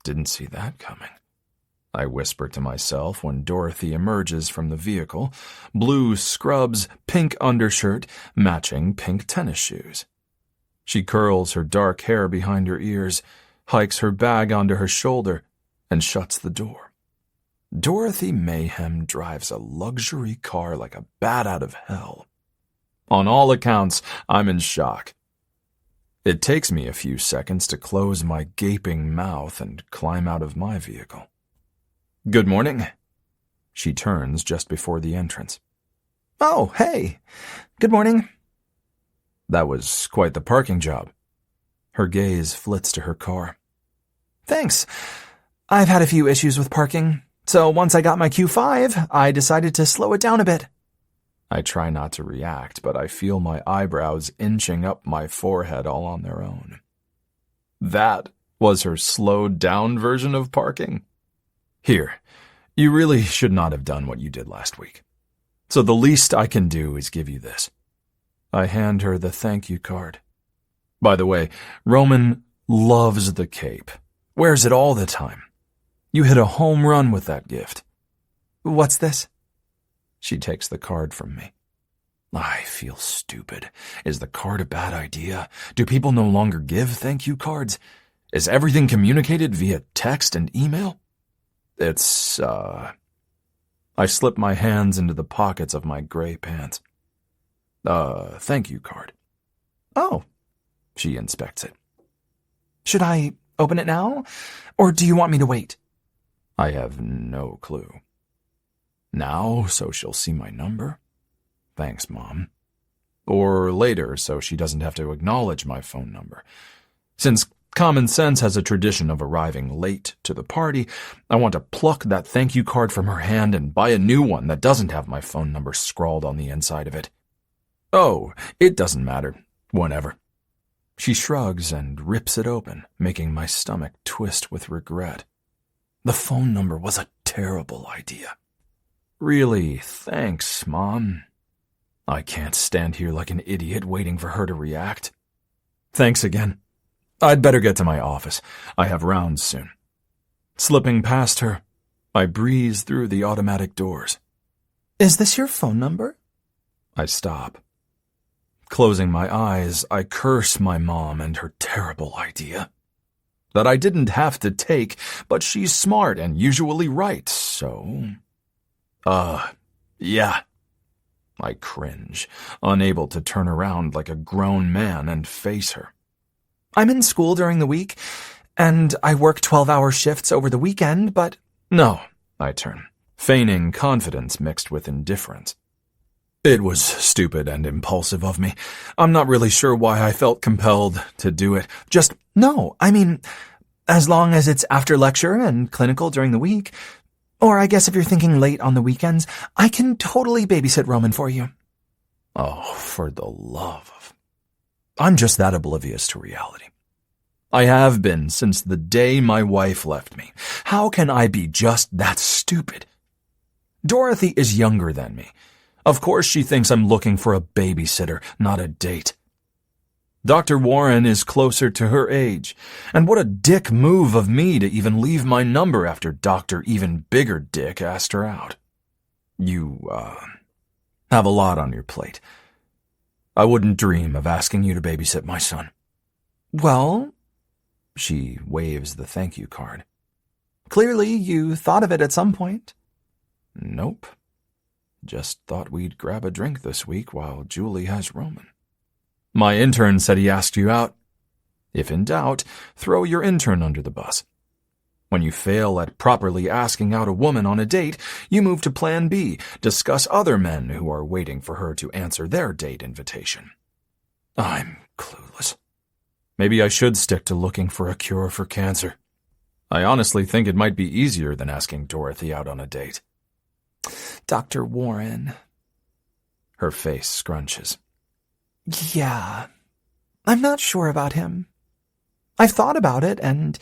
Didn't see that coming. I whisper to myself when Dorothy emerges from the vehicle, blue scrubs, pink undershirt, matching pink tennis shoes. She curls her dark hair behind her ears, hikes her bag onto her shoulder, and shuts the door. Dorothy Mayhem drives a luxury car like a bat out of hell. On all accounts, I'm in shock. It takes me a few seconds to close my gaping mouth and climb out of my vehicle. Good morning. She turns just before the entrance. Oh, hey. Good morning. That was quite the parking job. Her gaze flits to her car. Thanks. I've had a few issues with parking, so once I got my Q5, I decided to slow it down a bit. I try not to react, but I feel my eyebrows inching up my forehead all on their own. That was her slowed-down version of parking. Here, you really should not have done what you did last week. So the least I can do is give you this. I hand her the thank you card. By the way, Roman loves the cape. Wears it all the time. You hit a home run with that gift. What's this? She takes the card from me. I feel stupid. Is the card a bad idea? Do people no longer give thank you cards? Is everything communicated via text and email? I slip my hands into the pockets of my gray pants. Thank you card. Oh. She inspects it. Should I open it now, or do you want me to wait? I have no clue. Now, so she'll see my number? Thanks, Mom. Or later, so she doesn't have to acknowledge my phone number. Since common sense has a tradition of arriving late to the party, I want to pluck that thank you card from her hand and buy a new one that doesn't have my phone number scrawled on the inside of it. Oh, it doesn't matter. Whenever. She shrugs and rips it open, making my stomach twist with regret. The phone number was a terrible idea. Really, thanks, Mom. I can't stand here like an idiot waiting for her to react. Thanks again. I'd better get to my office. I have rounds soon. Slipping past her, I breeze through the automatic doors. Is this your phone number? I stop. Closing my eyes, I curse my mom and her terrible idea. That I didn't have to take, but she's smart and usually right, so... Yeah. I cringe, unable to turn around like a grown man and face her. I'm in school during the week, and I work 12-hour shifts over the weekend, but... No, I turn, feigning confidence mixed with indifference. It was stupid and impulsive of me. I'm not really sure why I felt compelled to do it. Just, No, I mean, as long as it's after lecture and clinical during the week. Or I guess if you're thinking late on the weekends, I can totally babysit Roman for you. oh, for the love of... I'm just that oblivious to reality. I have been since the day my wife left me. How can I be just that stupid? Dorothy is younger than me. Of course she thinks I'm looking for a babysitter, not a date. Dr. Warren is closer to her age, and what a dick move of me to even leave my number after Dr. Even Bigger Dick asked her out. You, have a lot on your plate. I wouldn't dream of asking you to babysit my son. Well, She waves the thank you card. clearly you thought of it at some point. Nope. Just thought we'd grab a drink this week while Julie has Roman. My intern said he asked you out. If in doubt, throw your intern under the bus. When you fail at properly asking out a woman on a date, you move to Plan B, discuss other men who are waiting for her to answer their date invitation. I'm clueless. Maybe I should stick to looking for a cure for cancer. I honestly think it might be easier than asking Dorothy out on a date. Dr. Warren. Her face scrunches. Yeah, I'm not sure about him. I've thought about it, and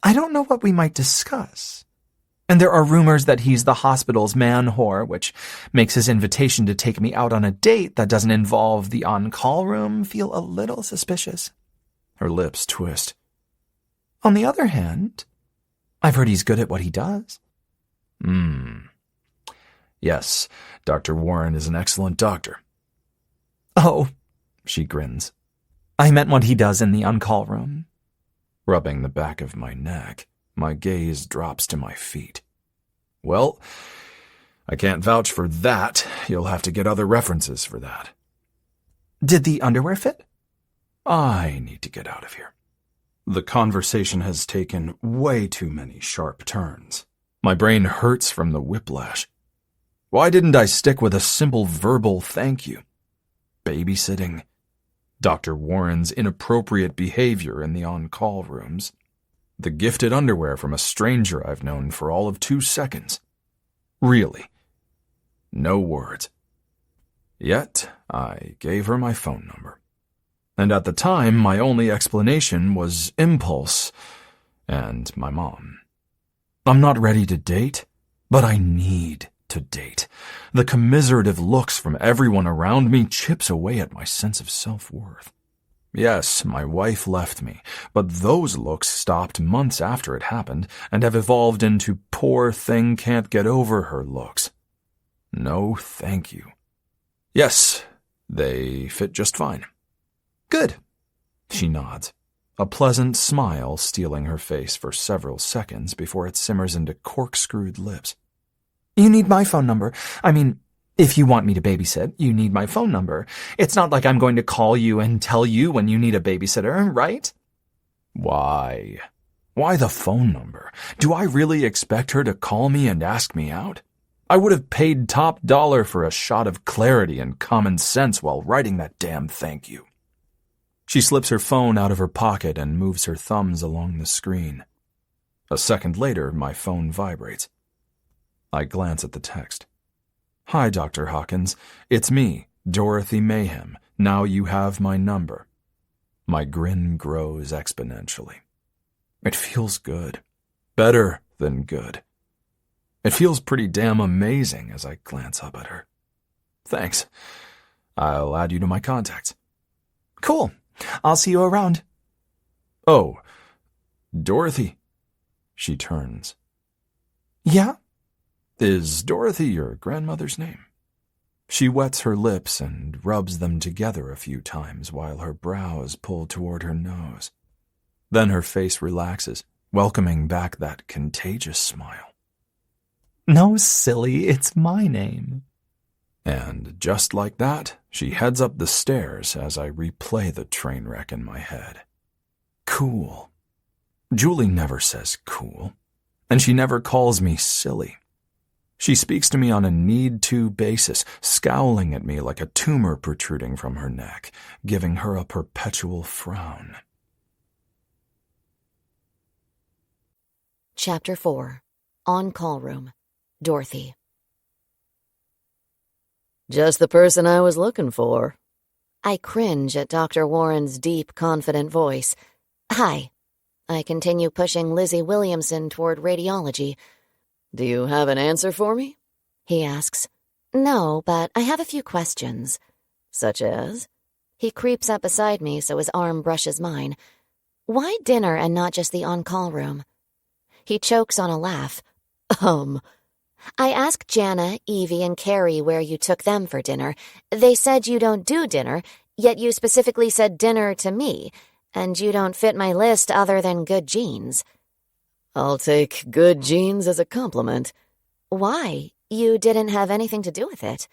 I don't know what we might discuss. And there are rumors that he's the hospital's man whore, which makes his invitation to take me out on a date that doesn't involve the on-call room feel a little suspicious. Her lips twist. On the other hand, I've heard he's good at what he does. Yes, Dr. Warren is an excellent doctor. Oh, She grins, I meant what he does in the on-call room. rubbing the back of my neck. My gaze drops to my feet. Well, I can't vouch for that. You'll have to get other references for that. Did the underwear fit? I need to get out of here. The conversation has taken way too many sharp turns. My brain hurts from the whiplash. Why didn't I stick with a simple verbal thank you? Babysitting. Dr. Warren's inappropriate behavior in the on-call rooms. The gifted underwear from a stranger I've known for all of 2 seconds. Really. No words. Yet, I gave her my phone number. And at the time, my only explanation was impulse and my mom. I'm not ready to date, but I need to date. The commiserative looks from everyone around me chips away at my sense of self-worth. Yes, my wife left me, but those looks stopped months after it happened and have evolved into poor thing can't get over her looks. No, thank you. Yes, they fit just fine. Good. She nods, a pleasant smile stealing her face for several seconds before it simmers into corkscrewed lips. You need my phone number. I mean, if you want me to babysit, you need my phone number. It's not like I'm going to call you and tell you when you need a babysitter, right? Why? Why the phone number? Do I really expect her to call me and ask me out? I would have paid top dollar for a shot of clarity and common sense while writing that damn thank you. She slips her phone out of her pocket and moves her thumbs along the screen. A second later, my phone vibrates. I glance at the text. Hi, Dr. Hawkins. It's me, Dorothy Mayhem. Now you have my number. My grin grows exponentially. It feels good. Better than good. It feels pretty damn amazing as I glance up at her. Thanks. I'll add you to my contacts. Cool. I'll see you around. Oh, Dorothy. She turns. Yeah? Is Dorothy your grandmother's name? She wets her lips and rubs them together a few times while her brows pull toward her nose. Then her face relaxes, welcoming back that contagious smile. No, silly, it's my name. And just like that, she heads up the stairs as I replay the train wreck in my head. Cool. Julie never says cool, and she never calls me silly. She speaks to me on a need-to basis, scowling at me like a tumor protruding from her neck, giving her a perpetual frown. Chapter 4. On-Call Room. Dorothy. Just the person I was looking for. I cringe at Dr. Warren's deep, confident voice. Hi. I continue pushing Lizzie Williamson toward radiology. Do you have an answer for me? He asks. No, but I have a few questions. Such as? He creeps up beside me so his arm brushes mine. Why dinner and not just the on-call room? He chokes on a laugh. I asked Jana, Evie, and Carrie where you took them for dinner. They said you don't do dinner, yet you specifically said dinner to me, and you don't fit my list other than good genes. I'll take good genes as a compliment. Why? You didn't have anything to do with it.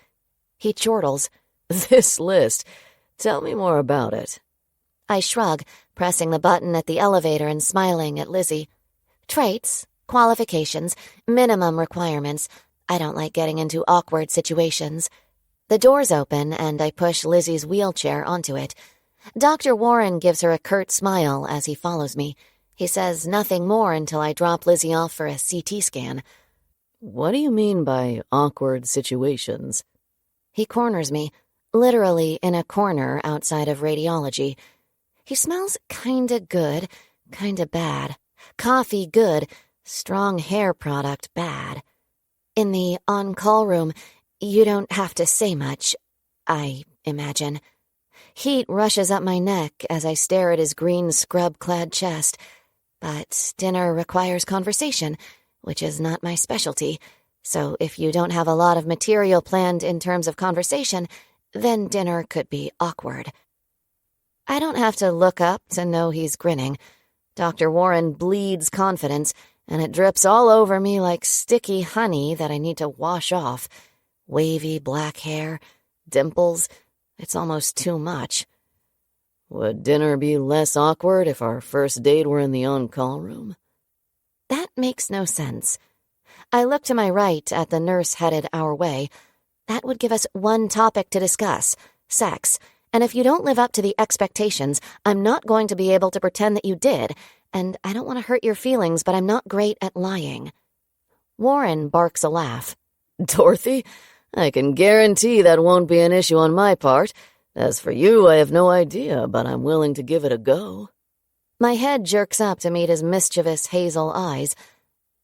He chortles. This list. Tell me more about it. I shrug, pressing the button at the elevator and smiling at Lizzie. Traits, qualifications, minimum requirements. I don't like getting into awkward situations. The doors open, and I push Lizzie's wheelchair onto it. Dr. Warren gives her a curt smile as he follows me. He says nothing more until I drop Lizzie off for a CT scan. What do you mean by awkward situations? He corners me, literally in a corner outside of radiology. He smells kinda good, kinda bad. Coffee good, strong hair product bad. In the on-call room, you don't have to say much, I imagine. Heat rushes up my neck as I stare at his green scrub-clad chest. But dinner requires conversation, which is not my specialty. So if you don't have a lot of material planned in terms of conversation, then dinner could be awkward. I don't have to look up to know he's grinning. Dr. Warren bleeds confidence, and it drips all over me like sticky honey that I need to wash off. Wavy black hair, dimples. It's almost too much. Would dinner be less awkward if our first date were in the on-call room? That makes no sense. I look to my right at the nurse headed our way. That would give us one topic to discuss, sex. And if you don't live up to the expectations, I'm not going to be able to pretend that you did, and I don't want to hurt your feelings, but I'm not great at lying. Warren barks a laugh. Dorothy, I can guarantee that won't be an issue on my part. As for you, I have no idea, but I'm willing to give it a go. My head jerks up to meet his mischievous hazel eyes.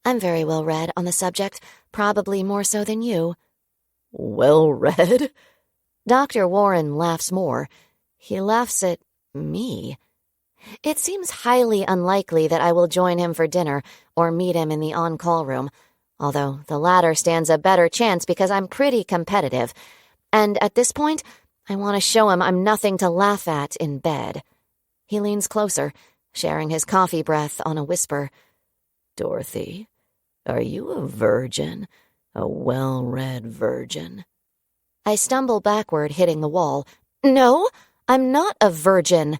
I'm very well read on the subject, probably more so than you. Well read? Dr. Warren laughs more. He laughs at me. It seems highly unlikely that I will join him for dinner or meet him in the on-call room, although the latter stands a better chance because I'm pretty competitive. And at this point, I want to show him I'm nothing to laugh at in bed. He leans closer, sharing his coffee breath on a whisper. Dorothy, are you a virgin? A well-read virgin? I stumble backward, hitting the wall. No, I'm not a virgin.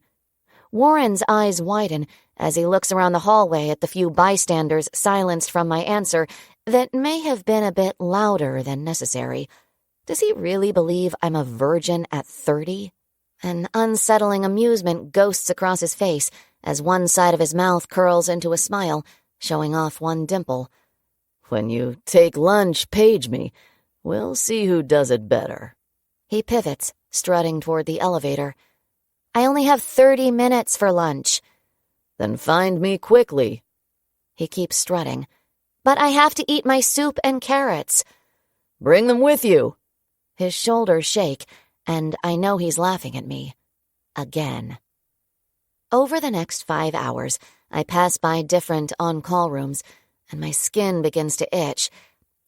Warren's eyes widen as he looks around the hallway at the few bystanders silenced from my answer that may have been a bit louder than necessary. Does he really believe I'm a virgin at 30? An unsettling amusement ghosts across his face as one side of his mouth curls into a smile, showing off one dimple. When you take lunch, page me. We'll see who does it better. He pivots, strutting toward the elevator. I only have 30 minutes for lunch. Then find me quickly. He keeps strutting. But I have to eat my soup and carrots. Bring them with you. His shoulders shake, and I know he's laughing at me. Again. Over the next 5 hours, I pass by different on-call rooms, and my skin begins to itch.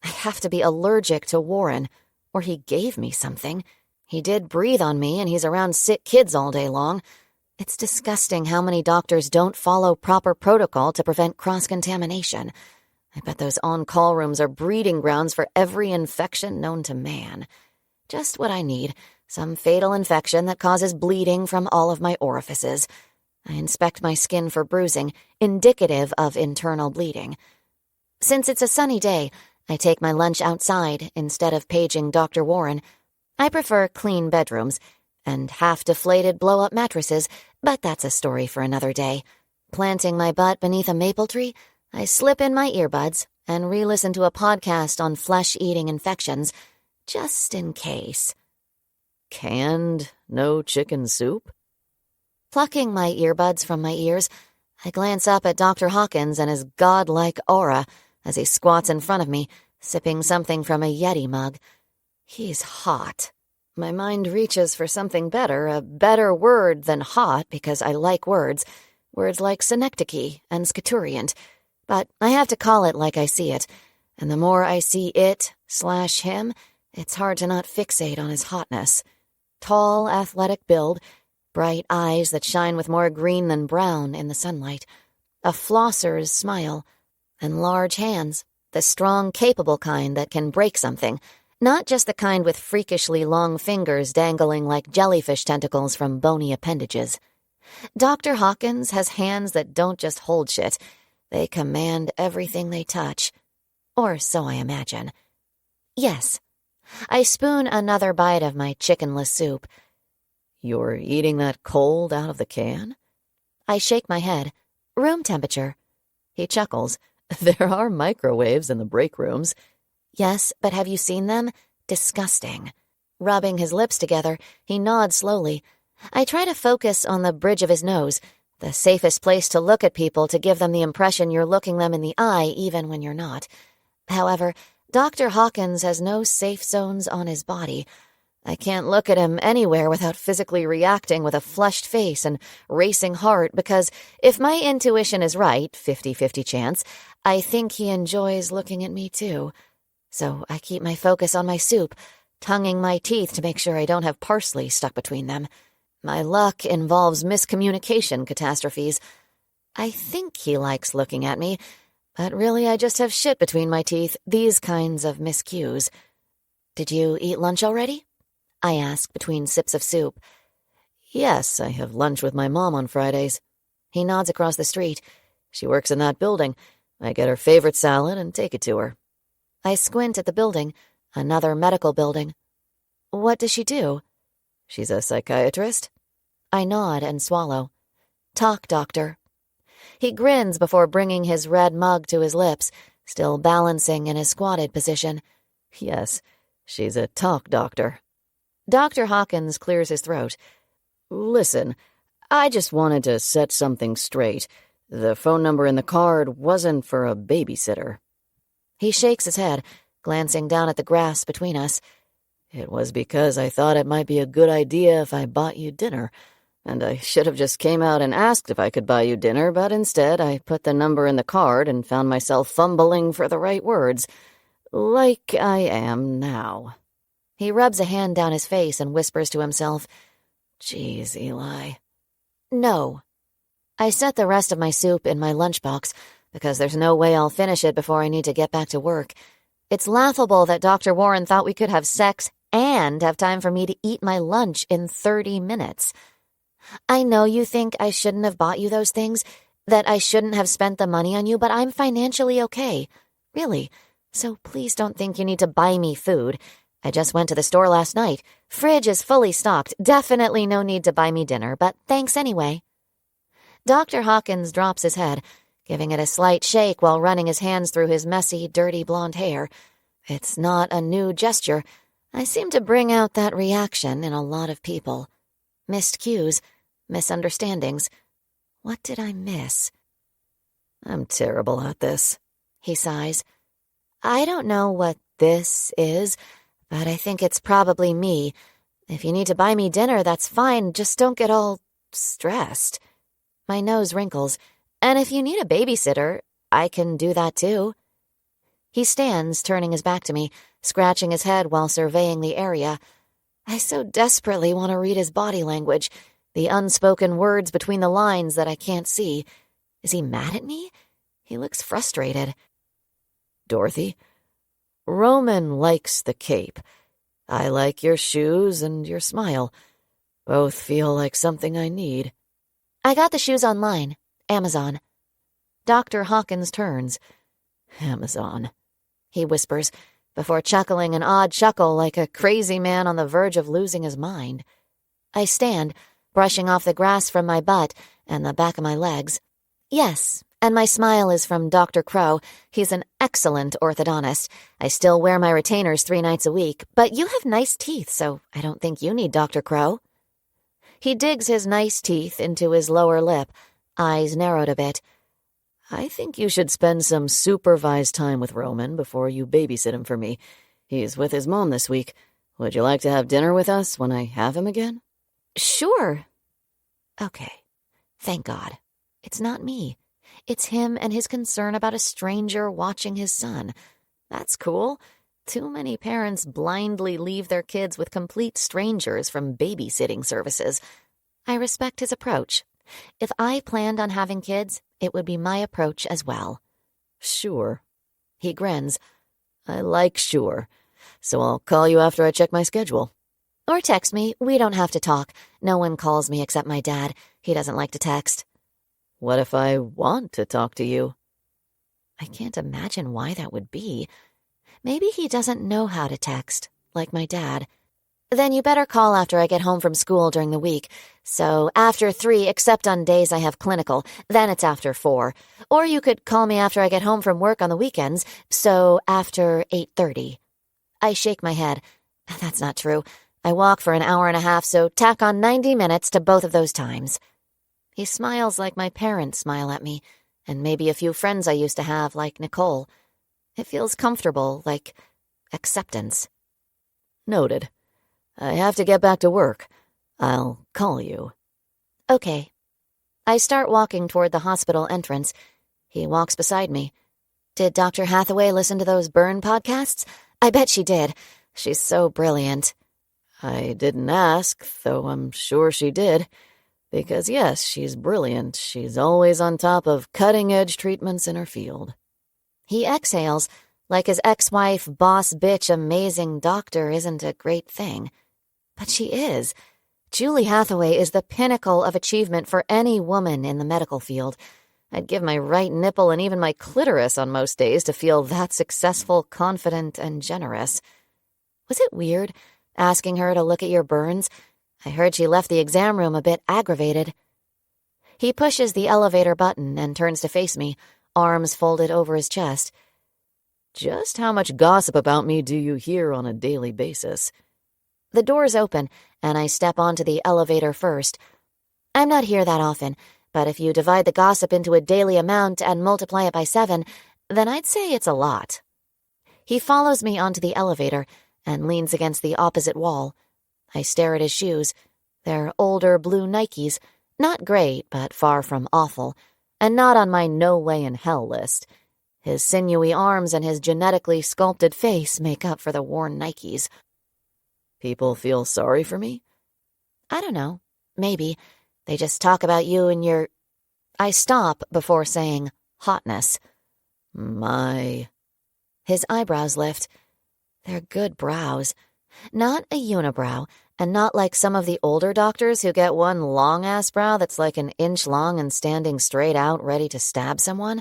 I have to be allergic to Warren, or he gave me something. He did breathe on me, and he's around sick kids all day long. It's disgusting how many doctors don't follow proper protocol to prevent cross-contamination. I bet those on-call rooms are breeding grounds for every infection known to man. Just what I need. Some fatal infection that causes bleeding from all of my orifices. I inspect my skin for bruising, indicative of internal bleeding. Since it's a sunny day, I take my lunch outside instead of paging Dr. Warren. I prefer clean bedrooms and half-deflated blow-up mattresses, but that's a story for another day. Planting my butt beneath a maple tree, I slip in my earbuds and re-listen to a podcast on flesh-eating infections, just in case. Canned, no chicken soup? Plucking my earbuds from my ears, I glance up at Dr. Hawkins and his godlike aura as he squats in front of me, sipping something from a Yeti mug. He's hot. My mind reaches for something better, a better word than hot because I like words like synecdoche and scaturient. But I have to call it like I see it, and the more I see it/him, it's hard to not fixate on his hotness. Tall, athletic build, bright eyes that shine with more green than brown in the sunlight, a flosser's smile, and large hands, the strong, capable kind that can break something, not just the kind with freakishly long fingers dangling like jellyfish tentacles from bony appendages. Dr. Hawkins has hands that don't just hold shit, they command everything they touch. Or so I imagine. Yes. I spoon another bite of my chickenless soup. You're eating that cold out of the can? I shake my head. Room temperature. He chuckles. There are microwaves in the break rooms. Yes, but have you seen them? Disgusting. Rubbing his lips together, he nods slowly. I try to focus on the bridge of his nose, the safest place to look at people to give them the impression you're looking them in the eye even when you're not. However, Dr. Hawkins has no safe zones on his body. I can't look at him anywhere without physically reacting with a flushed face and racing heart because if my intuition is right, 50-50 chance, I think he enjoys looking at me too. So I keep my focus on my soup, tonguing my teeth to make sure I don't have parsley stuck between them. My luck involves miscommunication catastrophes. I think he likes looking at me, but really I just have shit between my teeth, these kinds of miscues. Did you eat lunch already? I ask between sips of soup. Yes, I have lunch with my mom on Fridays. He nods across the street. She works in that building. I get her favorite salad and take it to her. I squint at the building, another medical building. What does she do? She's a psychiatrist. I nod and swallow. Talk, doctor. He grins before bringing his red mug to his lips, still balancing in his squatted position. Yes, she's a talk doctor. Dr. Hawkins clears his throat. Listen, I just wanted to set something straight. The phone number in the card wasn't for a babysitter. He shakes his head, glancing down at the grass between us. It was because I thought it might be a good idea if I bought you dinner, and I should have just came out and asked if I could buy you dinner, but instead I put the number in the card and found myself fumbling for the right words, like I am now. He rubs a hand down his face and whispers to himself, Geez, Eli. No. I set the rest of my soup in my lunchbox, because there's no way I'll finish it before I need to get back to work. It's laughable that Dr. Warren thought we could have sex and have time for me to eat my lunch in 30 minutes. I know you think I shouldn't have bought you those things, that I shouldn't have spent the money on you, but I'm financially okay. Really. So please don't think you need to buy me food. I just went to the store last night. Fridge is fully stocked. Definitely no need to buy me dinner, but thanks anyway. Dr. Hawkins drops his head, giving it a slight shake while running his hands through his messy, dirty blonde hair. It's not a new gesture. I seem to bring out that reaction in a lot of people. Missed cues, misunderstandings. What did I miss? I'm terrible at this, he sighs. I don't know what this is, but I think it's probably me. If you need to buy me dinner, that's fine. Just don't get all stressed. My nose wrinkles. And if you need a babysitter, I can do that too. He stands, turning his back to me, scratching his head while surveying the area. I so desperately want to read his body language, the unspoken words between the lines that I can't see. Is he mad at me? He looks frustrated. Dorothy, Roman likes the cape. I like your shoes and your smile. Both feel like something I need. I got the shoes online. Amazon. Dr. Hawkins turns. Amazon, he whispers, before chuckling an odd chuckle like a crazy man on the verge of losing his mind. I stand, brushing off the grass from my butt and the back of my legs. Yes, and my smile is from Dr. Crow. He's an excellent orthodontist. I still wear my retainers 3 nights a week, but you have nice teeth, so I don't think you need Dr. Crow. He digs his nice teeth into his lower lip, eyes narrowed a bit. I think you should spend some supervised time with Roman before you babysit him for me. He's with his mom this week. Would you like to have dinner with us when I have him again? Sure. Okay. Thank God. It's not me. It's him and his concern about a stranger watching his son. That's cool. Too many parents blindly leave their kids with complete strangers from babysitting services. I respect his approach. If I planned on having kids, it would be my approach as well. Sure. He grins. I like sure. So I'll call you after I check my schedule. Or text me. We don't have to talk. No one calls me except my dad. He doesn't like to text. What if I want to talk to you? I can't imagine why that would be. Maybe he doesn't know how to text, like my dad. Then you better call after I get home from school during the week. So after 3, except on days I have clinical, then it's after 4. Or you could call me after I get home from work on the weekends, so after 8:30. I shake my head. That's not true. I walk for an hour and a half, so tack on 90 minutes to both of those times. He smiles like my parents smile at me, and maybe a few friends I used to have, like Nicole. It feels comfortable, like acceptance. Noted. I have to get back to work. I'll call you. Okay. I start walking toward the hospital entrance. He walks beside me. Did Dr. Hathaway listen to those burn podcasts? I bet she did. She's so brilliant. I didn't ask, though I'm sure she did. Because yes, she's brilliant. She's always on top of cutting-edge treatments in her field. He exhales, like his ex-wife, boss bitch, amazing doctor isn't a great thing. But she is. Julie Hathaway is the pinnacle of achievement for any woman in the medical field. I'd give my right nipple and even my clitoris on most days to feel that successful, confident, and generous. Was it weird, asking her to look at your burns? I heard she left the exam room a bit aggravated. He pushes the elevator button and turns to face me, arms folded over his chest. Just how much gossip about me do you hear on a daily basis? The doors open, and I step onto the elevator first. I'm not here that often, but if you divide the gossip into a daily amount and multiply it by 7, then I'd say it's a lot. He follows me onto the elevator and leans against the opposite wall. I stare at his shoes. They're older blue Nikes, not great, but far from awful, and not on my no way in hell list. His sinewy arms and his genetically sculpted face make up for the worn Nikes. People feel sorry for me? I don't know. Maybe. They just talk about you and your... I stop before saying hotness. My... His eyebrows lift. They're good brows. Not a unibrow, and not like some of the older doctors who get one long-ass brow that's like an inch long and standing straight out ready to stab someone.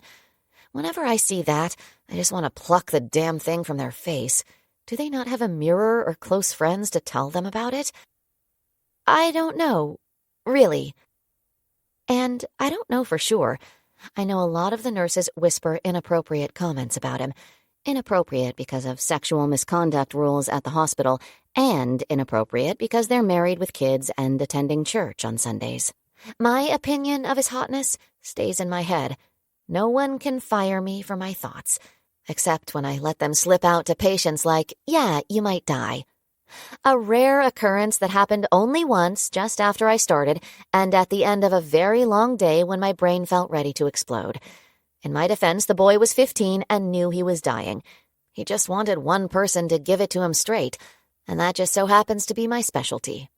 Whenever I see that, I just want to pluck the damn thing from their face. Do they not have a mirror or close friends to tell them about it? I don't know, really. And I don't know for sure. I know a lot of the nurses whisper inappropriate comments about him. Inappropriate because of sexual misconduct rules at the hospital, and inappropriate because they're married with kids and attending church on Sundays. My opinion of his hotness stays in my head. No one can fire me for my thoughts, except when I let them slip out to patients like, yeah, you might die. A rare occurrence that happened only once just after I started, and at the end of a very long day when my brain felt ready to explode. In my defense, the boy was 15 and knew he was dying. He just wanted one person to give it to him straight, and that just so happens to be my specialty.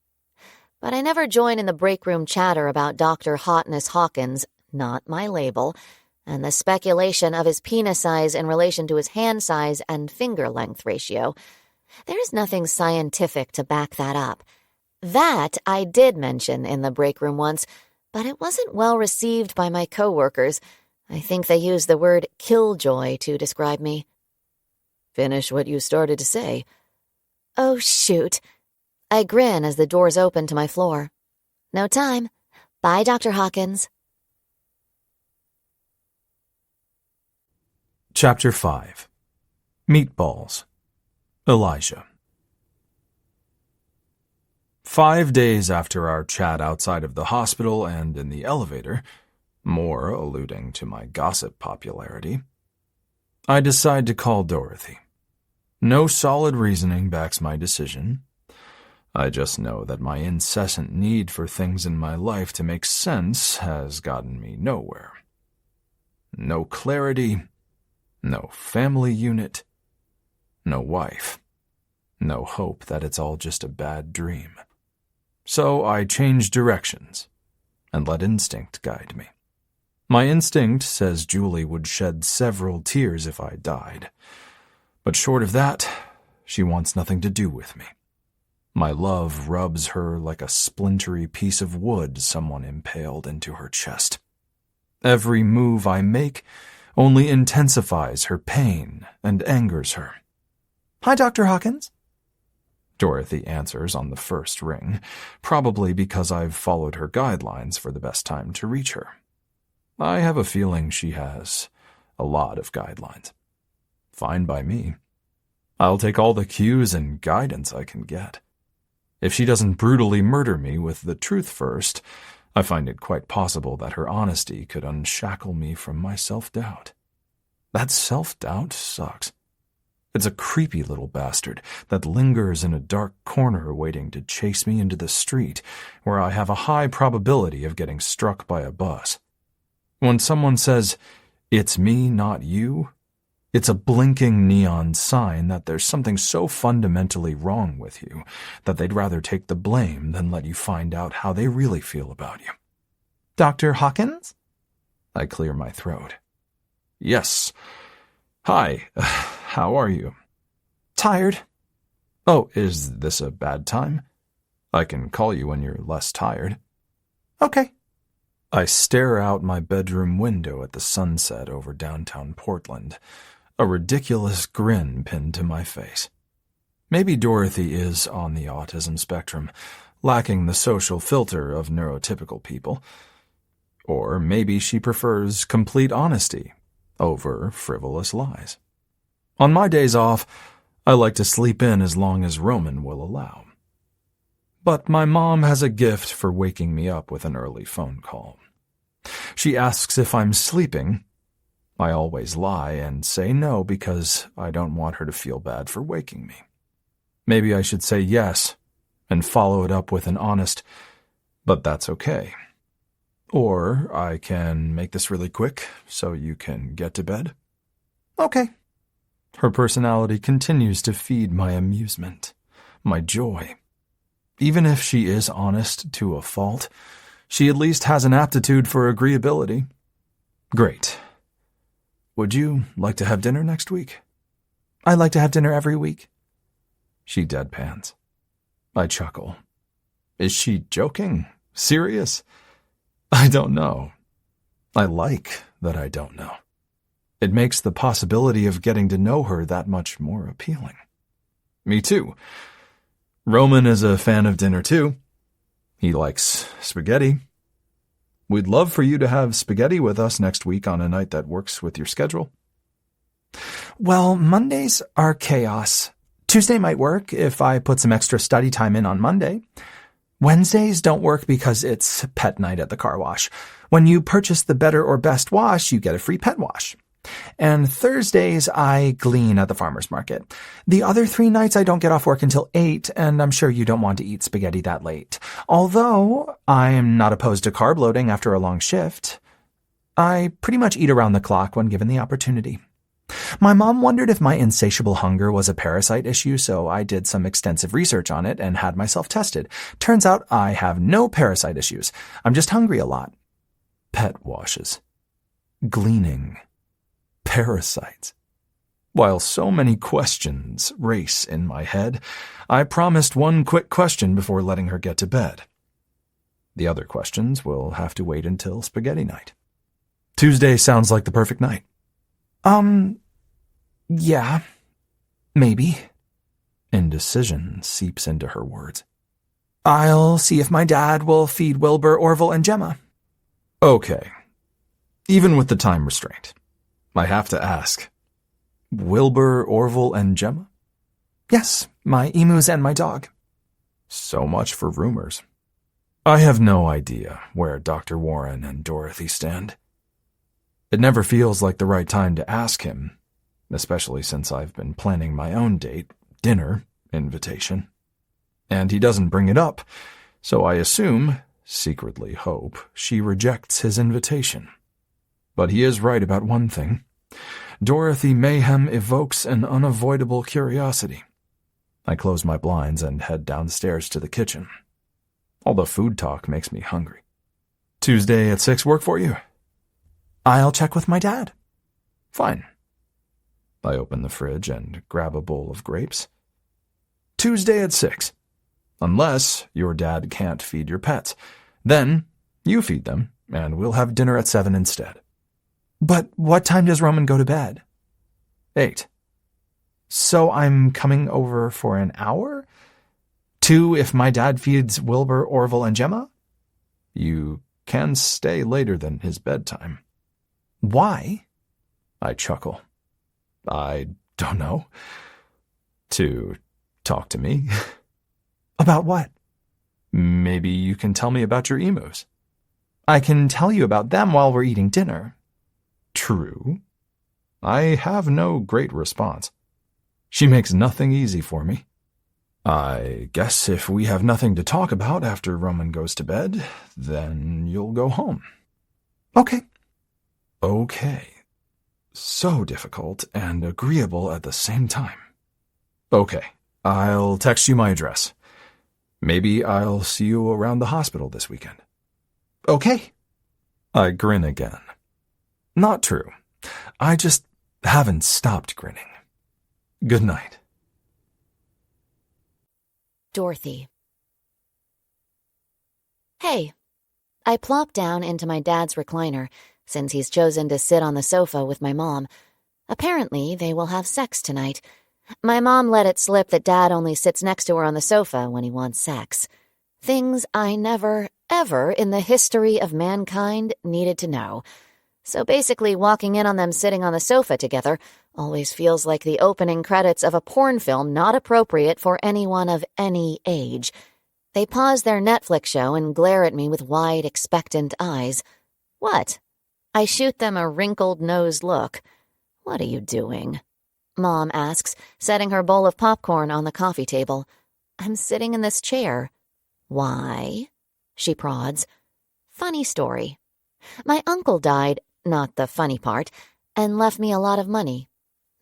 But I never join in the break room chatter about Dr. Hotness Hawkins, not my label, and the speculation of his penis size in relation to his hand size and finger length ratio. There's nothing scientific to back that up. That I did mention in the break room once, but it wasn't well received by my coworkers. I think they used the word killjoy to describe me. Finish what you started to say. Oh, shoot. I grin as the doors open to my floor. No time. Bye, Dr. Hawkins. Chapter 5. Meatballs. Elijah. 5 days after our chat outside of the hospital and in the elevator, more alluding to my gossip popularity, I decide to call Dorothy. No solid reasoning backs my decision. I just know that my incessant need for things in my life to make sense has gotten me nowhere. No clarity, no family unit, no wife, no hope that it's all just a bad dream. So I changed directions and let instinct guide me. My instinct says Julie would shed several tears if I died. But short of that, she wants nothing to do with me. My love rubs her like a splintery piece of wood someone impaled into her chest. Every move I make only intensifies her pain and angers her. Hi, Dr. Hawkins. Dorothy answers on the first ring, probably because I've followed her guidelines for the best time to reach her. I have a feeling she has a lot of guidelines. Fine by me. I'll take all the cues and guidance I can get. If she doesn't brutally murder me with the truth first, I find it quite possible that her honesty could unshackle me from my self-doubt. That self-doubt sucks. It's a creepy little bastard that lingers in a dark corner waiting to chase me into the street, where I have a high probability of getting struck by a bus. When someone says, "It's me, not you," it's a blinking neon sign that there's something so fundamentally wrong with you that they'd rather take the blame than let you find out how they really feel about you. Dr. Hawkins? I clear my throat. Yes. Hi, how are you? Tired. Oh, is this a bad time? I can call you when you're less tired. Okay. I stare out my bedroom window at the sunset over downtown Portland, a ridiculous grin pinned to my face. Maybe Dorothy is on the autism spectrum, lacking the social filter of neurotypical people. Or maybe she prefers complete honesty over frivolous lies. On my days off, I like to sleep in as long as Roman will allow. But my mom has a gift for waking me up with an early phone call. She asks if I'm sleeping. I always lie and say no because I don't want her to feel bad for waking me. Maybe I should say yes and follow it up with an honest, "But that's okay." Or I can make this really quick so you can get to bed. Okay. Her personality continues to feed my amusement, my joy. Even if she is honest to a fault, she at least has an aptitude for agreeability. Great. Would you like to have dinner next week? I like to have dinner every week. She deadpans. I chuckle. Is she joking? Serious? I don't know. I like that I don't know. It makes the possibility of getting to know her that much more appealing. Me too. Roman is a fan of dinner too. He likes spaghetti. We'd love for you to have spaghetti with us next week on a night that works with your schedule. Well, Mondays are chaos. Tuesday might work if I put some extra study time in on Monday. Wednesdays don't work because it's pet night at the car wash. When you purchase the better or best wash, you get a free pet wash. And Thursdays, I glean at the farmer's market. The other 3 nights, I don't get off work until 8, and I'm sure you don't want to eat spaghetti that late. Although, I'm not opposed to carb loading after a long shift. I pretty much eat around the clock when given the opportunity. My mom wondered if my insatiable hunger was a parasite issue, so I did some extensive research on it and had myself tested. Turns out I have no parasite issues. I'm just hungry a lot. Pet washes. Gleaning. Parasites. While so many questions race in my head, I promised one quick question before letting her get to bed. The other questions will have to wait until spaghetti night. Tuesday sounds like the perfect night. Yeah, maybe. Indecision seeps into her words. I'll see if my dad will feed Wilbur, Orville, and Gemma. Okay. Even with the time restraint, I have to ask. Wilbur, Orville, and Gemma? Yes, my emus and my dog. So much for rumors. I have no idea where Dr. Warren and Dorothy stand. It never feels like the right time to ask him, especially since I've been planning my own date, dinner, invitation. And he doesn't bring it up, so I assume, secretly hope, she rejects his invitation. But he is right about one thing. Dorothy mayhem evokes an unavoidable curiosity. I close my blinds and head downstairs to the kitchen. All the food talk makes me hungry. Tuesday at 6 work for you? I'll check with my dad. Fine. I open the fridge and grab a bowl of grapes. Tuesday at 6. Unless your dad can't feed your pets. Then you feed them, and we'll have dinner at 7 instead. But what time does Roman go to bed? 8. So I'm coming over for an hour? 2 if my dad feeds Wilbur, Orville, and Gemma? You can stay later than his bedtime. Why? I chuckle. I don't know. To talk to me. About what? Maybe you can tell me about your emus. I can tell you about them while we're eating dinner. True. I have no great response. She makes nothing easy for me. I guess if we have nothing to talk about after Roman goes to bed, then you'll go home. Okay. Okay. So difficult and agreeable at the same time. Okay, I'll text you my address. Maybe I'll see you around the hospital this weekend. Okay. I grin again. Not true. I just haven't stopped grinning. Good night. Dorothy. Hey. I plop down into my dad's recliner, since he's chosen to sit on the sofa with my mom. Apparently, they will have sex tonight. My mom let it slip that Dad only sits next to her on the sofa when he wants sex. Things I never, ever in the history of mankind needed to know. So basically, walking in on them sitting on the sofa together always feels like the opening credits of a porn film not appropriate for anyone of any age. They pause their Netflix show and glare at me with wide, expectant eyes. What? I shoot them a wrinkled-nosed look. What are you doing? Mom asks, setting her bowl of popcorn on the coffee table. I'm sitting in this chair. Why? She prods. Funny story. My uncle died, not the funny part, and left me a lot of money.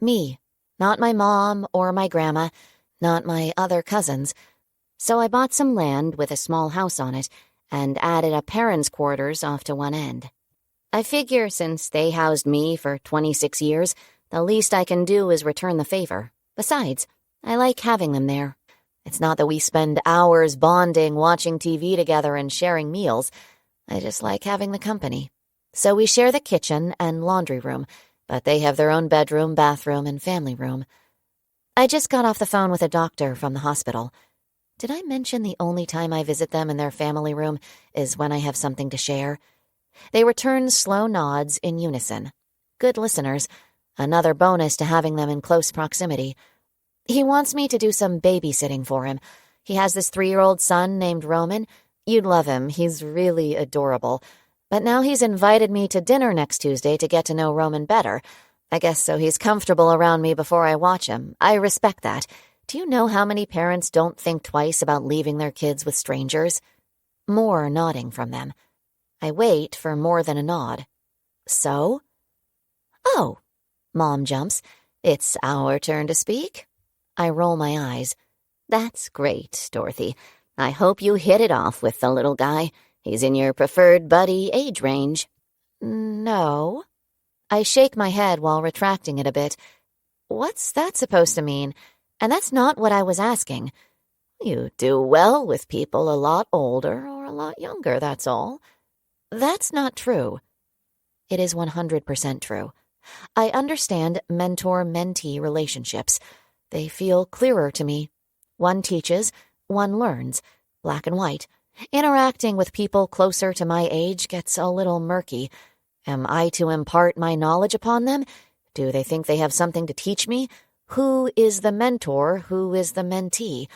Me, not my mom or my grandma, not my other cousins. So I bought some land with a small house on it and added a parents' quarters off to one end. I figure since they housed me for 26 years, the least I can do is return the favor. Besides, I like having them there. It's not that we spend hours bonding, watching TV together, and sharing meals. I just like having the company. So we share the kitchen and laundry room, but they have their own bedroom, bathroom, and family room. I just got off the phone with a doctor from the hospital. Did I mention the only time I visit them in their family room is when I have something to share? They return slow nods in unison. Good listeners. Another bonus to having them in close proximity. He wants me to do some babysitting for him. He has this 3-year-old son named Roman. You'd love him. He's really adorable. But now he's invited me to dinner next Tuesday to get to know Roman better. I guess so he's comfortable around me before I watch him. I respect that. Do you know how many parents don't think twice about leaving their kids with strangers? More nodding from them. I wait for more than a nod. So? Oh. Mom jumps. It's our turn to speak? I roll my eyes. That's great, Dorothy. I hope you hit it off with the little guy. He's in your preferred buddy age range. No. I shake my head while retracting it a bit. What's that supposed to mean? And that's not what I was asking. You do well with people a lot older or a lot younger, that's all. That's not true. It is 100% true. I understand mentor-mentee relationships. They feel clearer to me. One teaches, one learns, black and white. Interacting with people closer to my age gets a little murky. Am I to impart my knowledge upon them? Do they think they have something to teach me? Who is the mentor? Who is the mentee?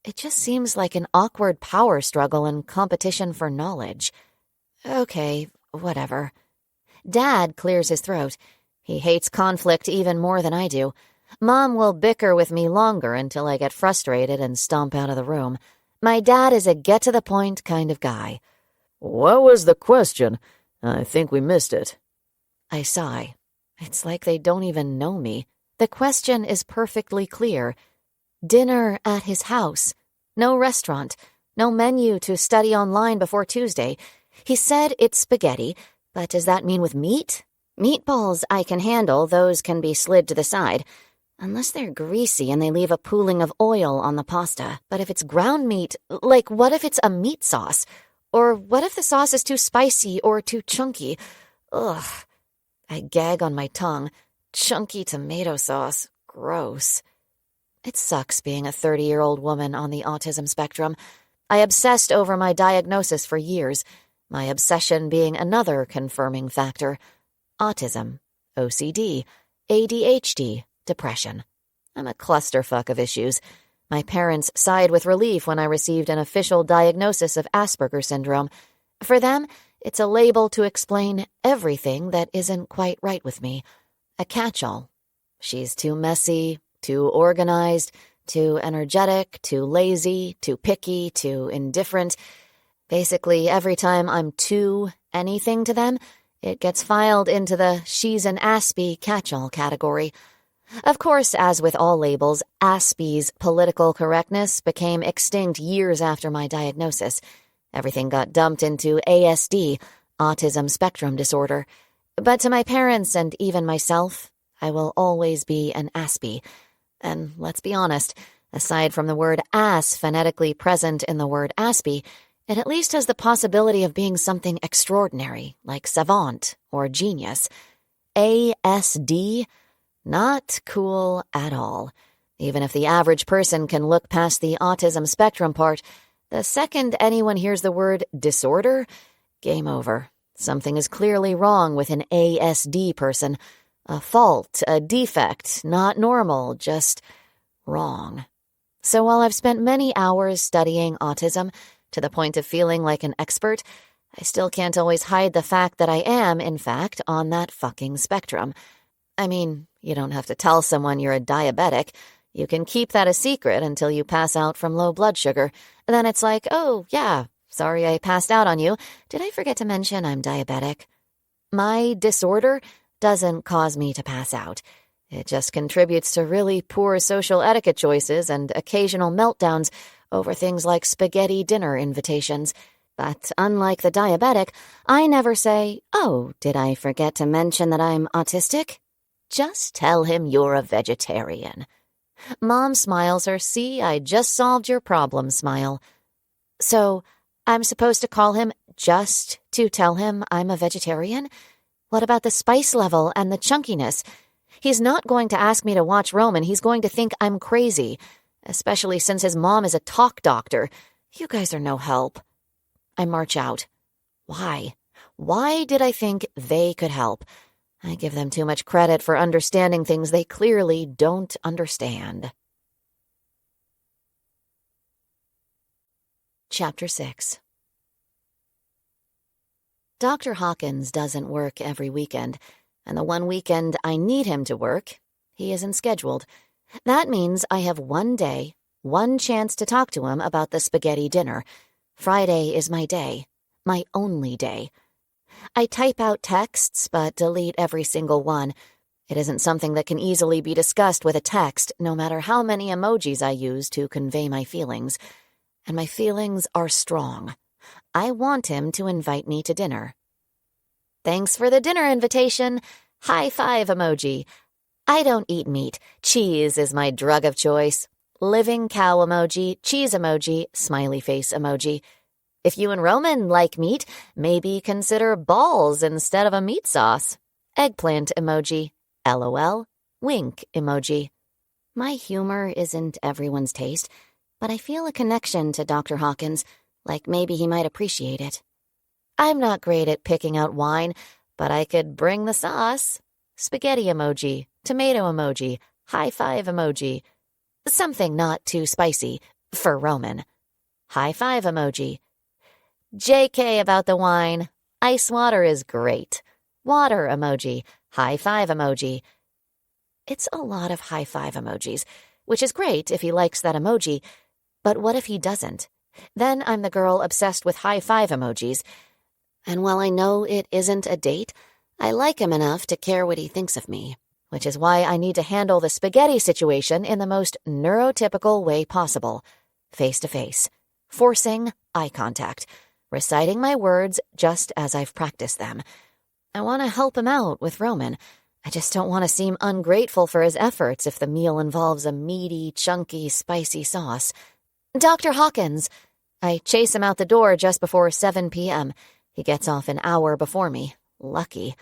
It just seems like an awkward power struggle and competition for knowledge. Okay, whatever. Dad clears his throat. He hates conflict even more than I do. Mom will bicker with me longer until I get frustrated and stomp out of the room. My dad is a get-to-the-point kind of guy. What was the question? I think we missed it. I sigh. It's like they don't even know me. The question is perfectly clear. Dinner at his house. No restaurant. No menu to study online before Tuesday. He said it's spaghetti, but does that mean with meat? Meatballs I can handle, those can be slid to the side. Unless they're greasy and they leave a pooling of oil on the pasta. But if it's ground meat, like what if it's a meat sauce? Or what if the sauce is too spicy or too chunky? Ugh. I gag on my tongue. Chunky tomato sauce. Gross. It sucks being a 30-year-old woman on the autism spectrum. I obsessed over my diagnosis for years, my obsession being another confirming factor. Autism, OCD, ADHD, depression. I'm a clusterfuck of issues. My parents sighed with relief when I received an official diagnosis of Asperger's syndrome. For them, it's a label to explain everything that isn't quite right with me. A catch-all. She's too messy, too organized, too energetic, too lazy, too picky, too indifferent. Basically, every time I'm too anything to them, it gets filed into the she's an Aspie catch-all category. Of course, as with all labels, Aspie's political correctness became extinct years after my diagnosis. Everything got dumped into ASD, autism spectrum disorder. But to my parents and even myself, I will always be an Aspie. And let's be honest, aside from the word ass phonetically present in the word Aspie, it at least has the possibility of being something extraordinary, like savant or genius. ASD? Not cool at all. Even if the average person can look past the autism spectrum part, the second anyone hears the word disorder, game over. Something is clearly wrong with an ASD person. A fault, a defect, not normal, just wrong. So while I've spent many hours studying autism, to the point of feeling like an expert, I still can't always hide the fact that I am, in fact, on that fucking spectrum. I mean, you don't have to tell someone you're a diabetic. You can keep that a secret until you pass out from low blood sugar. Then it's like, oh, yeah, sorry I passed out on you. Did I forget to mention I'm diabetic? My disorder doesn't cause me to pass out. It just contributes to really poor social etiquette choices and occasional meltdowns over things like spaghetti dinner invitations. But unlike the diabetic, I never say, oh, did I forget to mention that I'm autistic? Just tell him you're a vegetarian. Mom smiles her, see, I just solved your problem smile. So, I'm supposed to call him just to tell him I'm a vegetarian? What about the spice level and the chunkiness? He's not going to ask me to watch Roman, he's going to think I'm crazy. Especially since his mom is a talk doctor. You guys are no help. I march out. Why? Why did I think they could help? I give them too much credit for understanding things they clearly don't understand. Chapter 6. Dr. Hawkins doesn't work every weekend, and the one weekend I need him to work, he isn't scheduled. That means I have one day, one chance to talk to him about the spaghetti dinner. Friday is my day, my only day. I type out texts, but delete every single one. It isn't something that can easily be discussed with a text, no matter how many emojis I use to convey my feelings. And my feelings are strong. I want him to invite me to dinner. Thanks for the dinner invitation. High five emoji. I don't eat meat. Cheese is my drug of choice. Living cow emoji, cheese emoji, smiley face emoji. If you and Roman like meat, maybe consider balls instead of a meat sauce. Eggplant emoji, LOL, wink emoji. My humor isn't everyone's taste, but I feel a connection to Dr. Hawkins, like maybe he might appreciate it. I'm not great at picking out wine, but I could bring the sauce. Spaghetti emoji, tomato emoji, high five emoji. Something not too spicy, for Roman. High five emoji. JK about the wine. Ice water is great. Water emoji. High five emoji. It's a lot of high five emojis, which is great if he likes that emoji, but what if he doesn't? Then I'm the girl obsessed with high five emojis. And while I know it isn't a date, I like him enough to care what he thinks of me, which is why I need to handle the spaghetti situation in the most neurotypical way possible. Face to face. Forcing eye contact. Reciting my words just as I've practiced them. I want to help him out with Roman. I just don't want to seem ungrateful for his efforts if the meal involves a meaty, chunky, spicy sauce. Dr. Hawkins! I chase him out the door just before 7 p.m. He gets off an hour before me. Lucky.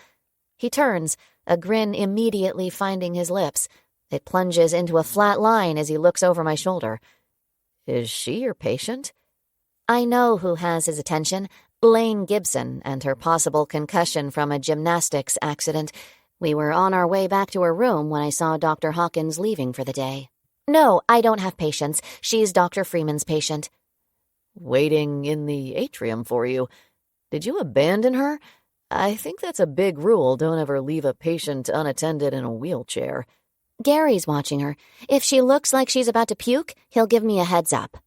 He turns, a grin immediately finding his lips. It plunges into a flat line as he looks over my shoulder. Is she your patient? I know who has his attention. Lane Gibson and her possible concussion from a gymnastics accident. We were on our way back to her room when I saw Dr. Hawkins leaving for the day. No, I don't have patients. She's Dr. Freeman's patient. Waiting in the atrium for you. Did you abandon her? I think that's a big rule. Don't ever leave a patient unattended in a wheelchair. Gary's watching her. If she looks like she's about to puke, he'll give me a heads up.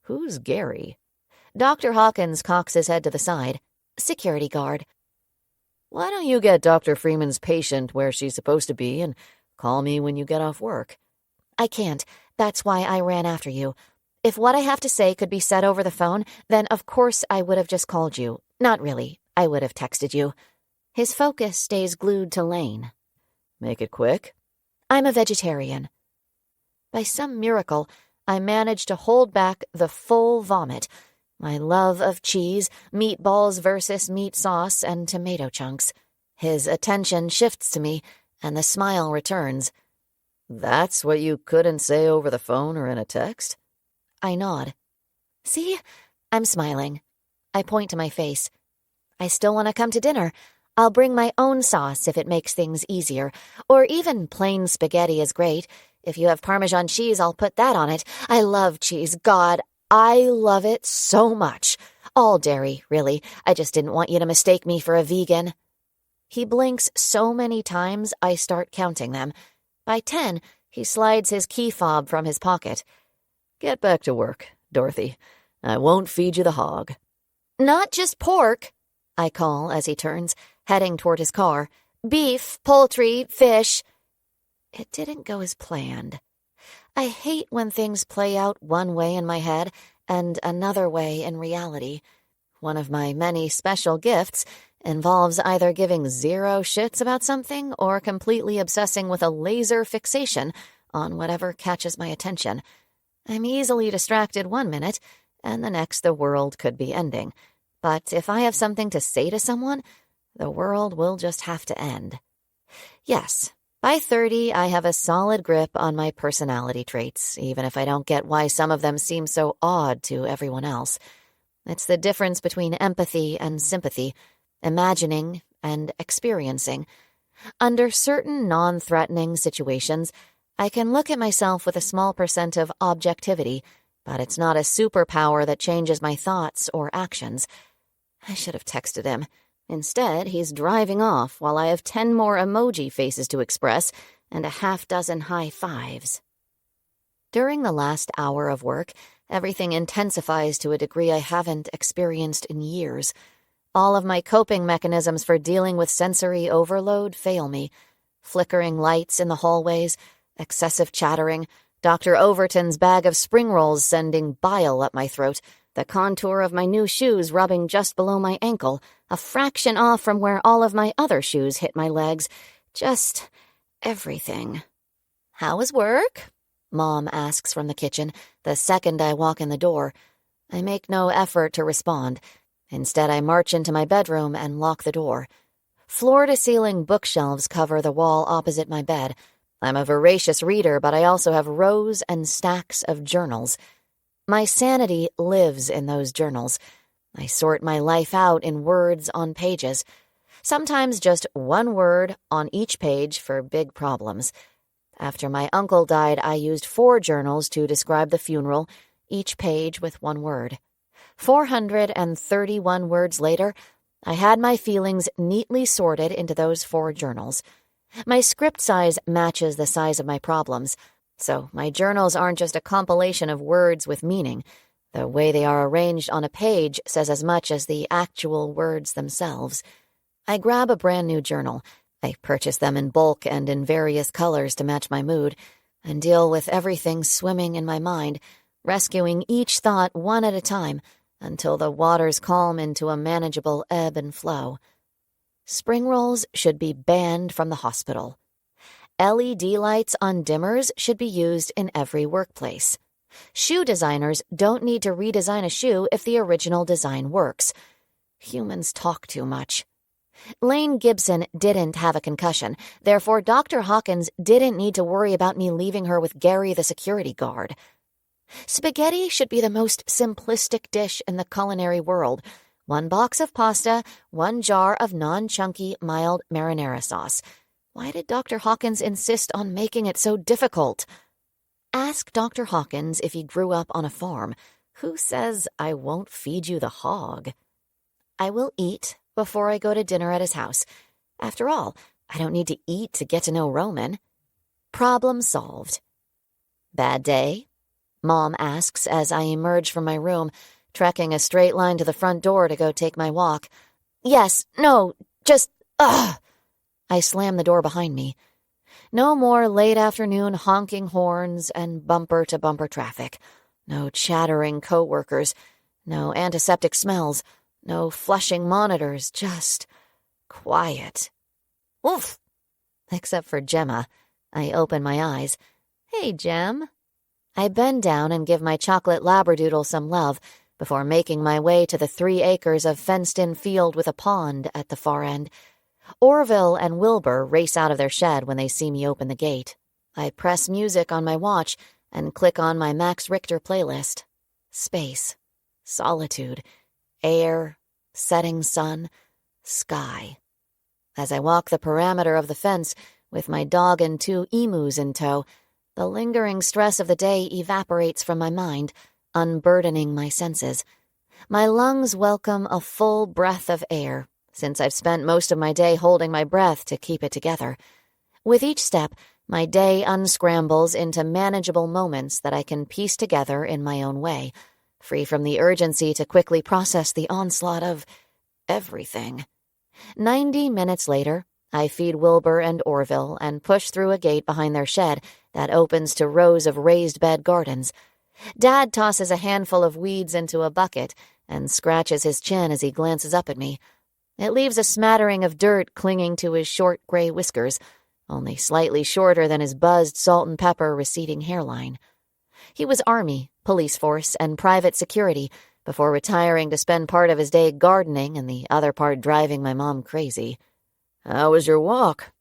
Who's Gary? Dr. Hawkins cocks his head to the side. Security guard. Why don't you get Dr. Freeman's patient where she's supposed to be and call me when you get off work? I can't. That's why I ran after you. If what I have to say could be said over the phone, then of course I would have just called you. Not really. I would have texted you. His focus stays glued to Lane. Make it quick. I'm a vegetarian. By some miracle, I managed to hold back the full vomit. My love of cheese, meatballs versus meat sauce, and tomato chunks. His attention shifts to me, and the smile returns. That's what you couldn't say over the phone or in a text? I nod. See? I'm smiling. I point to my face. I still want to come to dinner. I'll bring my own sauce if it makes things easier. Or even plain spaghetti is great. If you have Parmesan cheese, I'll put that on it. I love cheese. God, I love it so much. All dairy, really. I just didn't want you to mistake me for a vegan. He blinks so many times I start counting them. By 10, he slides his key fob from his pocket. Get back to work, Dorothy. I won't feed you the hog. Not just pork, I call as he turns, heading toward his car. Beef, poultry, fish. It didn't go as planned. I hate when things play out one way in my head and another way in reality. One of my many special gifts involves either giving zero shits about something or completely obsessing with a laser fixation on whatever catches my attention. I'm easily distracted one minute, and the next the world could be ending. But if I have something to say to someone, the world will just have to end. Yes. By 30, I have a solid grip on my personality traits, even if I don't get why some of them seem so odd to everyone else. It's the difference between empathy and sympathy, imagining and experiencing. Under certain non-threatening situations, I can look at myself with a small percent of objectivity, but it's not a superpower that changes my thoughts or actions. I should have texted him. Instead, he's driving off while I have 10 more emoji faces to express and a half-dozen high fives. During the last hour of work, everything intensifies to a degree I haven't experienced in years. All of my coping mechanisms for dealing with sensory overload fail me. Flickering lights in the hallways, excessive chattering, Dr. Overton's bag of spring rolls sending bile up my throat, the contour of my new shoes rubbing just below my ankle, a fraction off from where all of my other shoes hit my legs. Just everything. "How was work?" Mom asks from the kitchen the second I walk in the door. I make no effort to respond. Instead, I march into my bedroom and lock the door. Floor-to-ceiling bookshelves cover the wall opposite my bed. I'm a voracious reader, but I also have rows and stacks of journals. My sanity lives in those journals. I sort my life out in words on pages. Sometimes just one word on each page for big problems. After my uncle died, I used 4 journals to describe the funeral, each page with one word. 431 words later, I had my feelings neatly sorted into those 4 journals. My script size matches the size of my problems, so my journals aren't just a compilation of words with meaning. The way they are arranged on a page says as much as the actual words themselves. I grab a brand new journal. I purchase them in bulk and in various colors to match my mood, and deal with everything swimming in my mind, rescuing each thought one at a time until the waters calm into a manageable ebb and flow. Spring rolls should be banned from the hospital. LED lights on dimmers should be used in every workplace. Shoe designers don't need to redesign a shoe if the original design works. Humans talk too much. Lane Gibson didn't have a concussion, therefore Dr. Hawkins didn't need to worry about me leaving her with Gary the security guard. Spaghetti should be the most simplistic dish in the culinary world. 1 box of pasta, 1 jar of non-chunky, mild marinara sauce. Why did Dr. Hawkins insist on making it so difficult? Ask Dr. Hawkins if he grew up on a farm. Who says I won't feed you the hog? I will eat before I go to dinner at his house. After all, I don't need to eat to get to know Roman. Problem solved. Bad day? Mom asks as I emerge from my room, trekking a straight line to the front door to go take my walk. Yes, no, just, ugh. I slam the door behind me. No more late afternoon honking horns and bumper-to-bumper traffic. No chattering coworkers. No antiseptic smells. No flushing monitors. Just quiet. Oof! Except for Gemma. I open my eyes. Hey, Gem. I bend down and give my chocolate labradoodle some love before making my way to the 3 acres of fenced-in field with a pond at the far end. Orville and Wilbur race out of their shed when they see me open the gate. I press music on my watch and click on my Max Richter playlist. Space, solitude, air, setting sun, sky. As I walk the perimeter of the fence with my dog and 2 emus in tow, the lingering stress of the day evaporates from my mind, unburdening my senses. My lungs welcome a full breath of air, since I've spent most of my day holding my breath to keep it together. With each step, my day unscrambles into manageable moments that I can piece together in my own way, free from the urgency to quickly process the onslaught of everything. 90 minutes later, I feed Wilbur and Orville and push through a gate behind their shed that opens to rows of raised bed gardens. Dad tosses a handful of weeds into a bucket and scratches his chin as he glances up at me. It leaves a smattering of dirt clinging to his short gray whiskers, only slightly shorter than his buzzed salt and pepper receding hairline. He was Army, police force, and private security before retiring to spend part of his day gardening and the other part driving my mom crazy. "How was your walk?"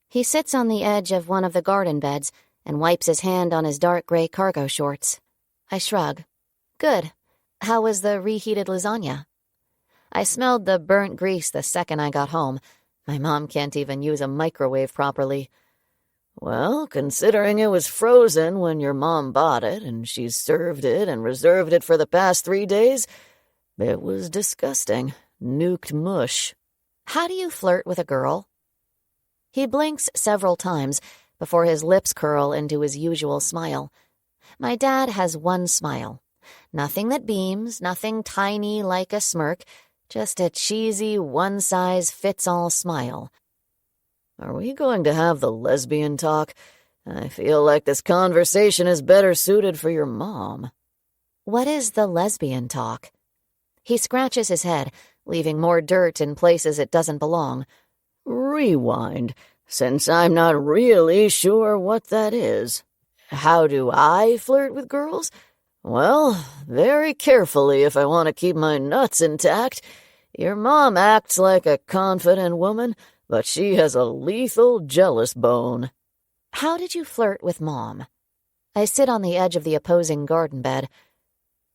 He sits on the edge of one of the garden beds and wipes his hand on his dark gray cargo shorts. I shrug. Good. How was the reheated lasagna? I smelled the burnt grease the second I got home. My mom can't even use a microwave properly. "Well, considering it was frozen when your mom bought it, and she's served it and reserved it for the past 3 days, it was disgusting. Nuked mush." How do you flirt with a girl? He blinks several times before his lips curl into his usual smile. My dad has one smile. Nothing that beams, nothing tiny like a smirk, just a cheesy, one-size-fits-all smile. "Are we going to have the lesbian talk? I feel like this conversation is better suited for your mom." What is the lesbian talk? He scratches his head, leaving more dirt in places it doesn't belong. "Rewind. since I'm not really sure what that is. How do I flirt with girls? Well, very carefully if I want to keep my nuts intact. Your mom acts like a confident woman, but she has a lethal jealous bone. How did you flirt with Mom? I sit on the edge of the opposing garden bed.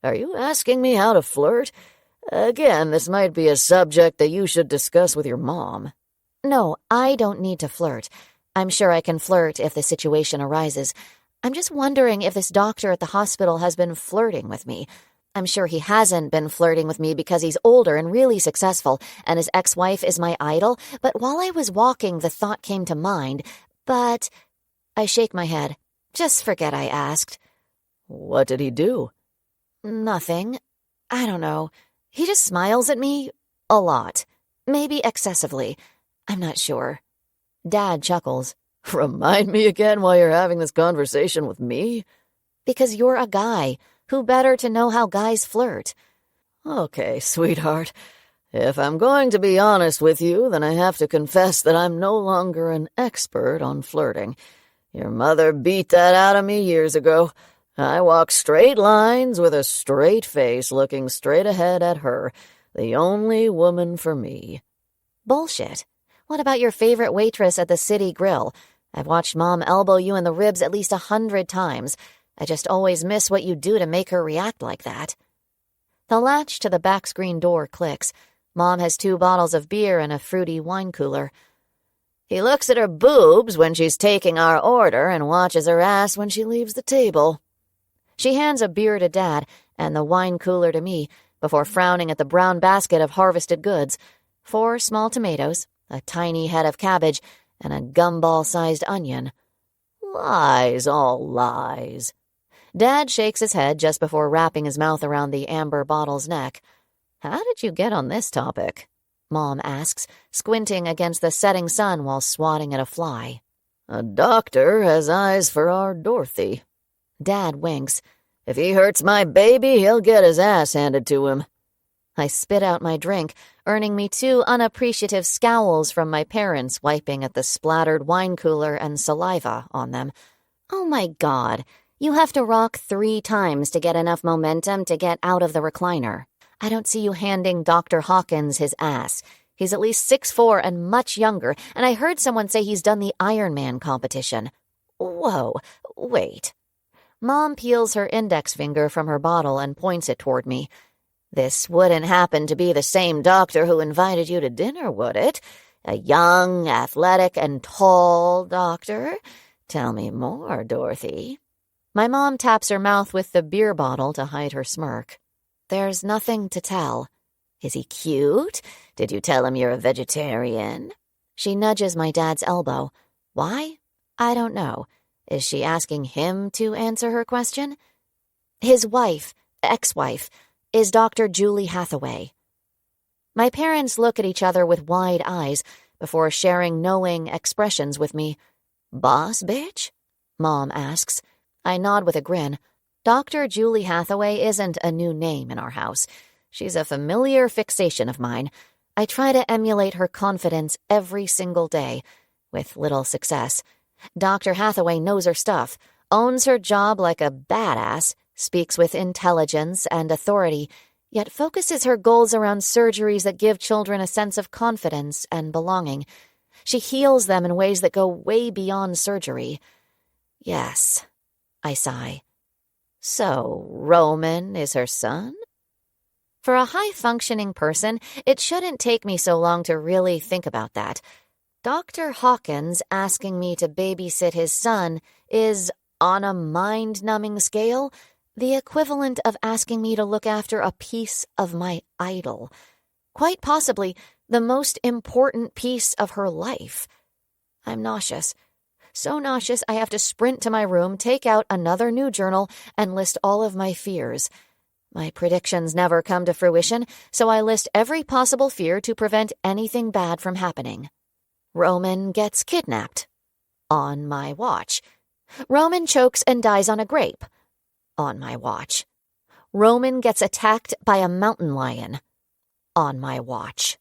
Are you asking me how to flirt? Again, this might be a subject that you should discuss with your mom. No, I don't need to flirt. I'm sure I can flirt if the situation arises. I'm just wondering if this doctor at the hospital has been flirting with me. I'm sure he hasn't been flirting with me because he's older and really successful, and his ex-wife is my idol, but while I was walking, the thought came to mind. But I shake my head. Just forget I asked. What did he do? Nothing. I don't know. He just smiles at me a lot. Maybe excessively. I'm not sure. Dad chuckles. Remind me again why you're having this conversation with me? Because you're a guy. Who better to know how guys flirt? Okay, sweetheart. If I'm going to be honest with you, then I have to confess that I'm no longer an expert on flirting. Your mother beat that out of me years ago. I walk straight lines with a straight face looking straight ahead at her, the only woman for me. Bullshit. What about your favorite waitress at the city grill? I've watched Mom elbow you in the ribs at least 100 times. I just always miss what you do to make her react like that. The latch to the back screen door clicks. Mom has 2 bottles of beer and a fruity wine cooler. He looks at her boobs when she's taking our order and watches her ass when she leaves the table. She hands a beer to Dad and the wine cooler to me before frowning at the brown basket of harvested goods. 4 small tomatoes, a tiny head of cabbage, and a gumball-sized onion. Lies, all lies. Dad shakes his head just before wrapping his mouth around the amber bottle's neck. How did you get on this topic? Mom asks, squinting against the setting sun while swatting at a fly. A doctor has eyes for our Dorothy. Dad winks. If he hurts my baby, he'll get his ass handed to him. I spit out my drink, earning me 2 unappreciative scowls from my parents wiping at the splattered wine cooler and saliva on them. Oh my God, you have to rock 3 times to get enough momentum to get out of the recliner. I don't see you handing Dr. Hawkins his ass. He's at least 6'4" and much younger, and I heard someone say he's done the Iron Man competition. Whoa, wait. Mom peels her index finger from her bottle and points it toward me. This wouldn't happen to be the same doctor who invited you to dinner, would it? A young, athletic, and tall doctor? Tell me more, Dorothy. My mom taps her mouth with the beer bottle to hide her smirk. There's nothing to tell. Is he cute? Did you tell him you're a vegetarian? She nudges my dad's elbow. Why? I don't know. Is she asking him to answer her question? His wife, ex-wife, is Dr. Julie Hathaway. My parents look at each other with wide eyes before sharing knowing expressions with me. Boss bitch? Mom asks. I nod with a grin. Dr. Julie Hathaway isn't a new name in our house. She's a familiar fixation of mine. I try to emulate her confidence every single day, with little success. Dr. Hathaway knows her stuff, owns her job like a badass, speaks with intelligence and authority, yet focuses her goals around surgeries that give children a sense of confidence and belonging. She heals them in ways that go way beyond surgery. Yes, I sigh. So, Roman is her son? For a high-functioning person, it shouldn't take me so long to really think about that. Dr. Hawkins asking me to babysit his son is, on a mind-numbing scale, the equivalent of asking me to look after a piece of my idol. Quite possibly the most important piece of her life. I'm nauseous. So nauseous I have to sprint to my room, take out another new journal, and list all of my fears. My predictions never come to fruition, so I list every possible fear to prevent anything bad from happening. Roman gets kidnapped. On my watch. Roman chokes and dies on a grape. On my watch. Roman gets attacked by a mountain lion. On my watch.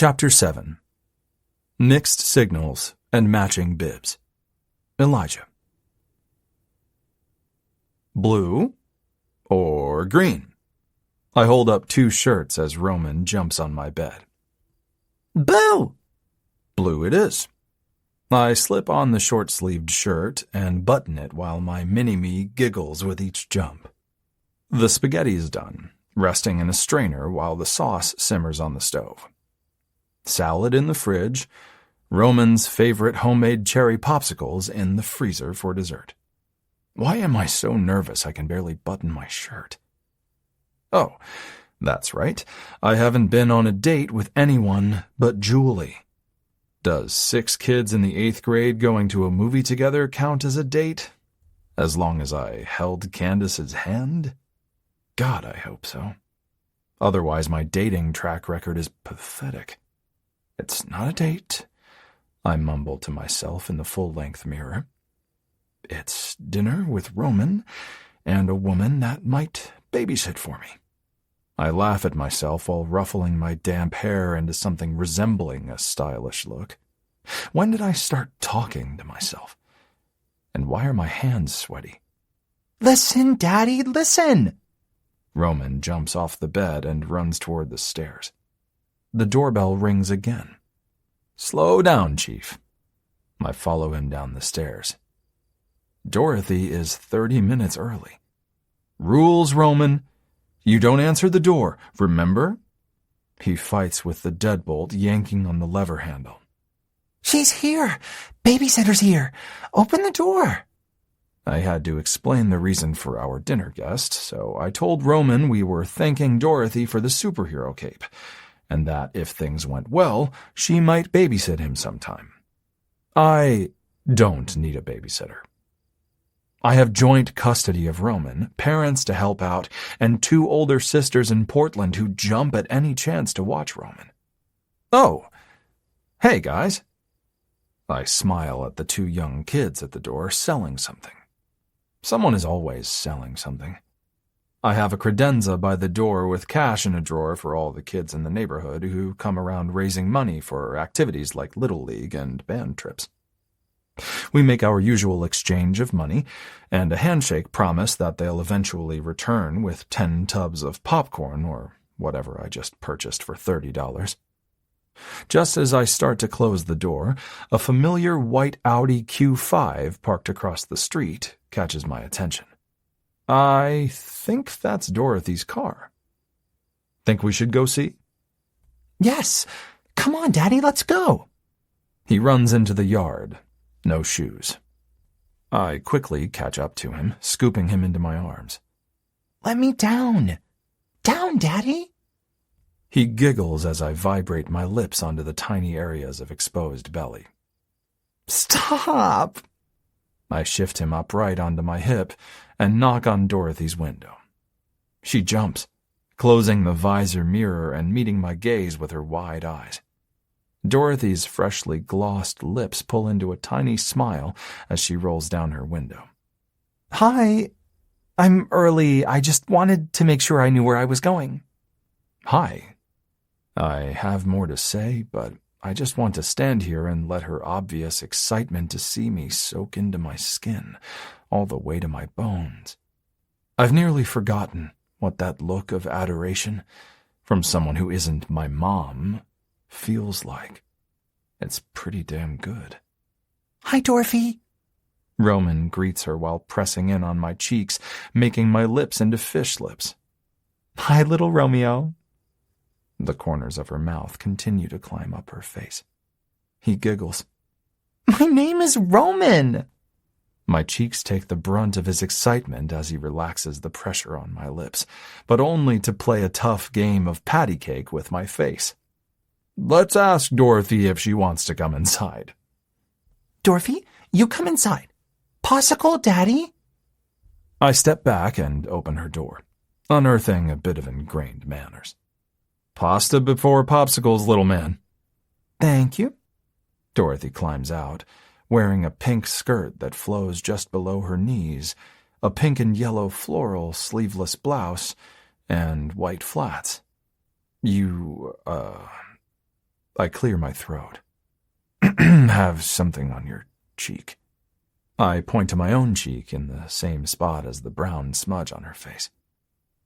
Chapter 7. Mixed Signals and Matching Bibs. Elijah. Blue or green? I hold up 2 shirts as Roman jumps on my bed. Boo! Blue it is. I slip on the short-sleeved shirt and button it while my mini-me giggles with each jump. The spaghetti is done, resting in a strainer while the sauce simmers on the stove. Salad in the fridge, Roman's favorite homemade cherry popsicles in the freezer for dessert. Why am I so nervous I can barely button my shirt? Oh, that's right. I haven't been on a date with anyone but Julie. Does 6 kids in the 8th grade going to a movie together count as a date? As long as I held Candace's hand? God, I hope so. Otherwise, my dating track record is pathetic. It's not a date, I mumble to myself in the full-length mirror. It's dinner with Roman and a woman that might babysit for me. I laugh at myself while ruffling my damp hair into something resembling a stylish look. When did I start talking to myself? And why are my hands sweaty? Listen, Daddy, listen! Roman jumps off the bed and runs toward the stairs. The doorbell rings again. Slow down, Chief. I follow him down the stairs. Dorothy is 30 minutes early. Rules, Roman. You don't answer the door, remember? He fights with the deadbolt, yanking on the lever handle. She's here! Babysitter's here! Open the door! I had to explain the reason for our dinner guest, so I told Roman we were thanking Dorothy for the superhero cape, and that if things went well, she might babysit him sometime. I don't need a babysitter. I have joint custody of Roman, parents to help out, and 2 older sisters in Portland who jump at any chance to watch Roman. Oh, hey guys. I smile at the 2 young kids at the door selling something. Someone is always selling something. I have a credenza by the door with cash in a drawer for all the kids in the neighborhood who come around raising money for activities like Little League and band trips. We make our usual exchange of money and a handshake promise that they'll eventually return with 10 tubs of popcorn or whatever I just purchased for $30. Just as I start to close the door, a familiar white Audi Q5 parked across the street catches my attention. I think that's Dorothy's car. Think we should go see? Yes! Come on, Daddy, let's go! He runs into the yard. No shoes. I quickly catch up to him, scooping him into my arms. Let me down! Down, Daddy! He giggles as I vibrate my lips onto the tiny areas of exposed belly. Stop! I shift him upright onto my hip and knock on Dorothy's window. She jumps, closing the visor mirror and meeting my gaze with her wide eyes. Dorothy's freshly glossed lips pull into a tiny smile as she rolls down her window. Hi. I'm early. I just wanted to make sure I knew where I was going. Hi. I have more to say, but I just want to stand here and let her obvious excitement to see me soak into my skin, all the way to my bones. I've nearly forgotten what that look of adoration from someone who isn't my mom feels like. It's pretty damn good. Hi, Dorothy. Roman greets her while pressing in on my cheeks, making my lips into fish lips. Hi, little Romeo. The corners of her mouth continue to climb up her face. He giggles. My name is Roman. My cheeks take the brunt of his excitement as he relaxes the pressure on my lips, but only to play a tough game of patty cake with my face. Let's ask Dorothy if she wants to come inside. Dorothy, you come inside. Popsicle, Daddy? I step back and open her door, unearthing a bit of ingrained manners. Pasta before popsicles, little man. Thank you. Dorothy climbs out, wearing a pink skirt that flows just below her knees, a pink and yellow floral sleeveless blouse, and white flats. I clear my throat. Have something on your cheek. I point to my own cheek in the same spot as the brown smudge on her face.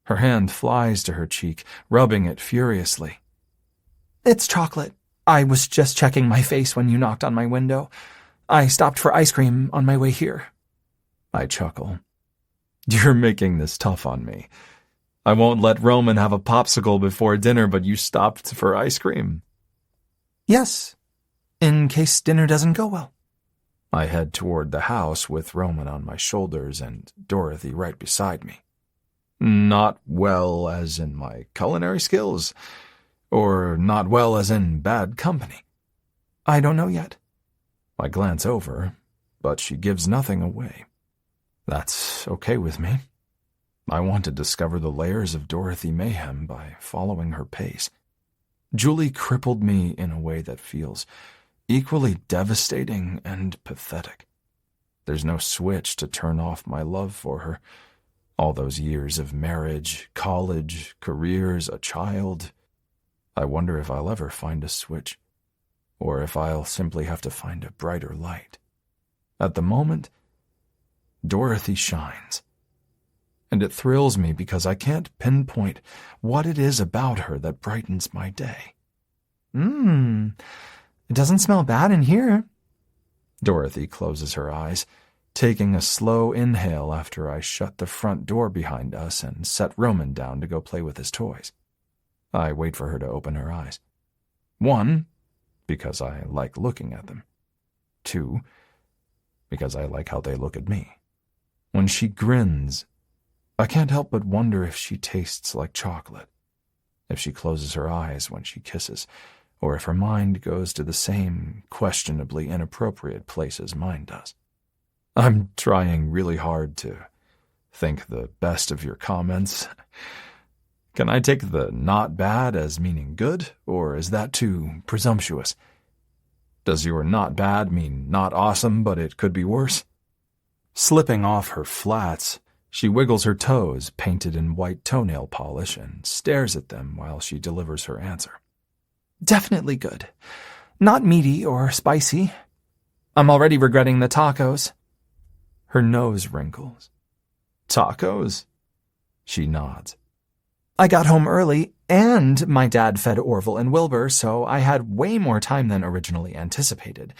Her hand flies to her cheek, rubbing it furiously. It's chocolate. I was just checking my face when you knocked on my window. I stopped for ice cream on my way here. I chuckle. You're making this tough on me. I won't let Roman have a popsicle before dinner, but you stopped for ice cream. Yes, in case dinner doesn't go well. I head toward the house with Roman on my shoulders and Dorothy right beside me. Not well as in my culinary skills, or not well as in bad company. I don't know yet. I glance over, but she gives nothing away. That's okay with me. I want to discover the layers of Dorothy mayhem by following her pace. Julie crippled me in a way that feels equally devastating and pathetic. There's no switch to turn off my love for her. All those years of marriage, college, careers, a child. I wonder if I'll ever find a switch, or if I'll simply have to find a brighter light. At the moment, Dorothy shines. And it thrills me because I can't pinpoint what it is about her that brightens my day. It doesn't smell bad in here. Dorothy closes her eyes, taking a slow inhale after I shut the front door behind us and set Roman down to go play with his toys. I wait for her to open her eyes. 1, because I like looking at them. 2, because I like how they look at me. When she grins, I can't help but wonder if she tastes like chocolate, if she closes her eyes when she kisses, or if her mind goes to the same questionably inappropriate places mine does. I'm trying really hard to think the best of your comments. Can I take the not bad as meaning good, or is that too presumptuous? Does your not bad mean not awesome, but it could be worse? Slipping off her flats, she wiggles her toes, painted in white toenail polish, and stares at them while she delivers her answer. Definitely good. Not meaty or spicy. I'm already regretting the tacos. Her nose wrinkles. Tacos? She nods. I got home early, and my dad fed Orville and Wilbur, so I had way more time than originally anticipated.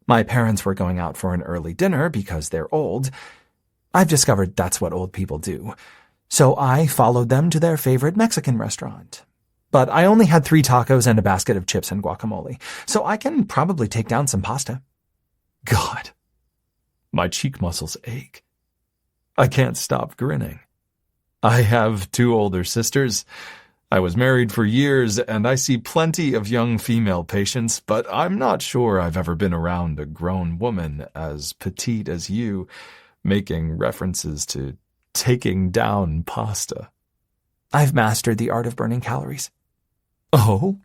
My parents were going out for an early dinner because they're old. I've discovered that's what old people do. So I followed them to their favorite Mexican restaurant. But I only had 3 tacos and a basket of chips and guacamole, so I can probably take down some pasta. God, my cheek muscles ache. I can't stop grinning. I have 2 older sisters. I was married for years, and I see plenty of young female patients, but I'm not sure I've ever been around a grown woman as petite as you, making references to taking down pasta. I've mastered the art of burning calories. Oh?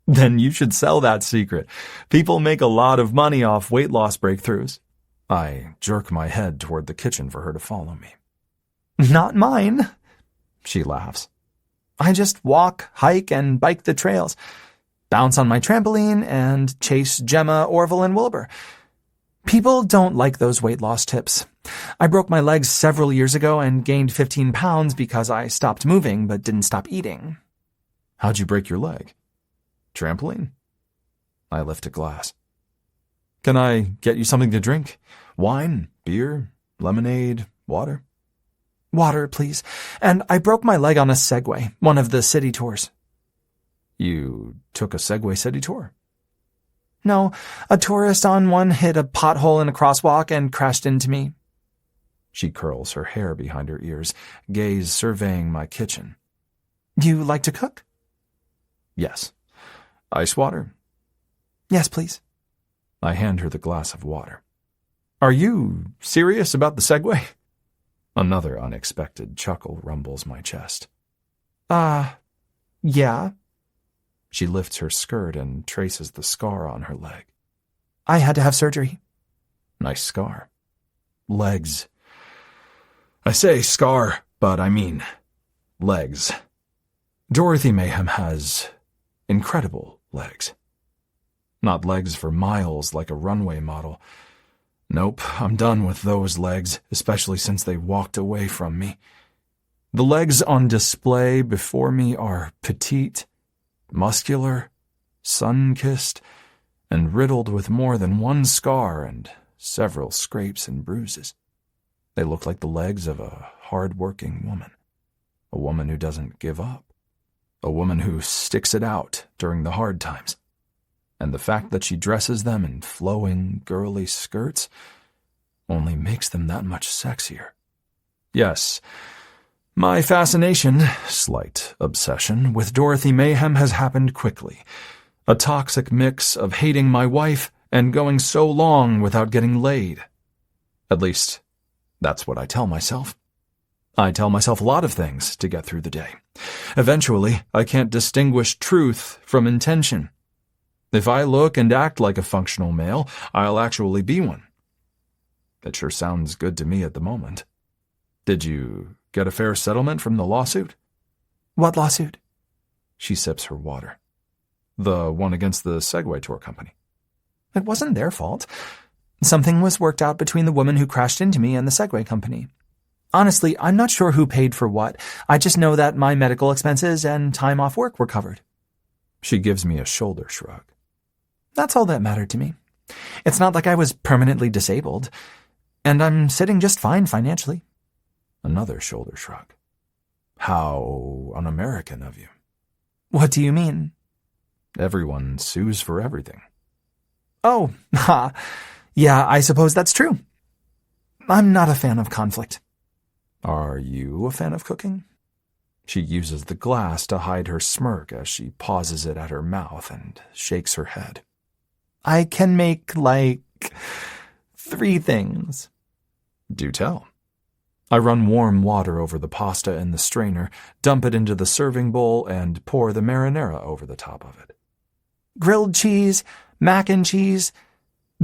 Then you should sell that secret. People make a lot of money off weight loss breakthroughs. I jerk my head toward the kitchen for her to follow me. Not mine, she laughs. I just walk, hike, and bike the trails, bounce on my trampoline, and chase Gemma, Orville, and Wilbur. People don't like those weight loss tips. I broke my legs several years ago and gained 15 pounds because I stopped moving but didn't stop eating. How'd you break your leg? Trampoline? I lift a glass. Can I get you something to drink? Wine, beer, lemonade, water? Water, please. And I broke my leg on a Segway, one of the city tours. You took a Segway city tour? No, a tourist on one hit a pothole in a crosswalk and crashed into me. She curls her hair behind her ears, gaze surveying my kitchen. You like to cook? Yes. Ice water? Yes, please. I hand her the glass of water. Are you serious about the Segway? Another unexpected chuckle rumbles my chest. Yeah. She lifts her skirt and traces the scar on her leg. I had to have surgery. Nice scar. Legs. I say scar, but I mean legs. Dorothy Mayhem has incredible legs. Not legs for miles like a runway model. Nope, I'm done with those legs, especially since they walked away from me. The legs on display before me are petite, muscular, sun-kissed, and riddled with more than one scar and several scrapes and bruises. They look like the legs of a hard-working woman. A woman who doesn't give up. A woman who sticks it out during the hard times. And the fact that she dresses them in flowing, girly skirts only makes them that much sexier. Yes, my fascination, slight obsession, with Dorothy Mayhem has happened quickly. A toxic mix of hating my wife and going so long without getting laid. At least, that's what I tell myself. I tell myself a lot of things to get through the day. Eventually, I can't distinguish truth from intention. If I look and act like a functional male, I'll actually be one. It sure sounds good to me at the moment. Did you get a fair settlement from the lawsuit? What lawsuit? She sips her water. The one against the Segway tour company. It wasn't their fault. Something was worked out between the woman who crashed into me and the Segway company. Honestly, I'm not sure who paid for what. I just know that my medical expenses and time off work were covered. She gives me a shoulder shrug. That's all that mattered to me. It's not like I was permanently disabled, and I'm sitting just fine financially. Another shoulder shrug. How un-American of you. What do you mean? Everyone sues for everything. Oh, yeah, I suppose that's true. I'm not a fan of conflict. Are you a fan of cooking? She uses the glass to hide her smirk as she pauses it at her mouth and shakes her head. I can make, 3 things. Do tell. I run warm water over the pasta in the strainer, dump it into the serving bowl, and pour the marinara over the top of it. Grilled cheese, mac and cheese,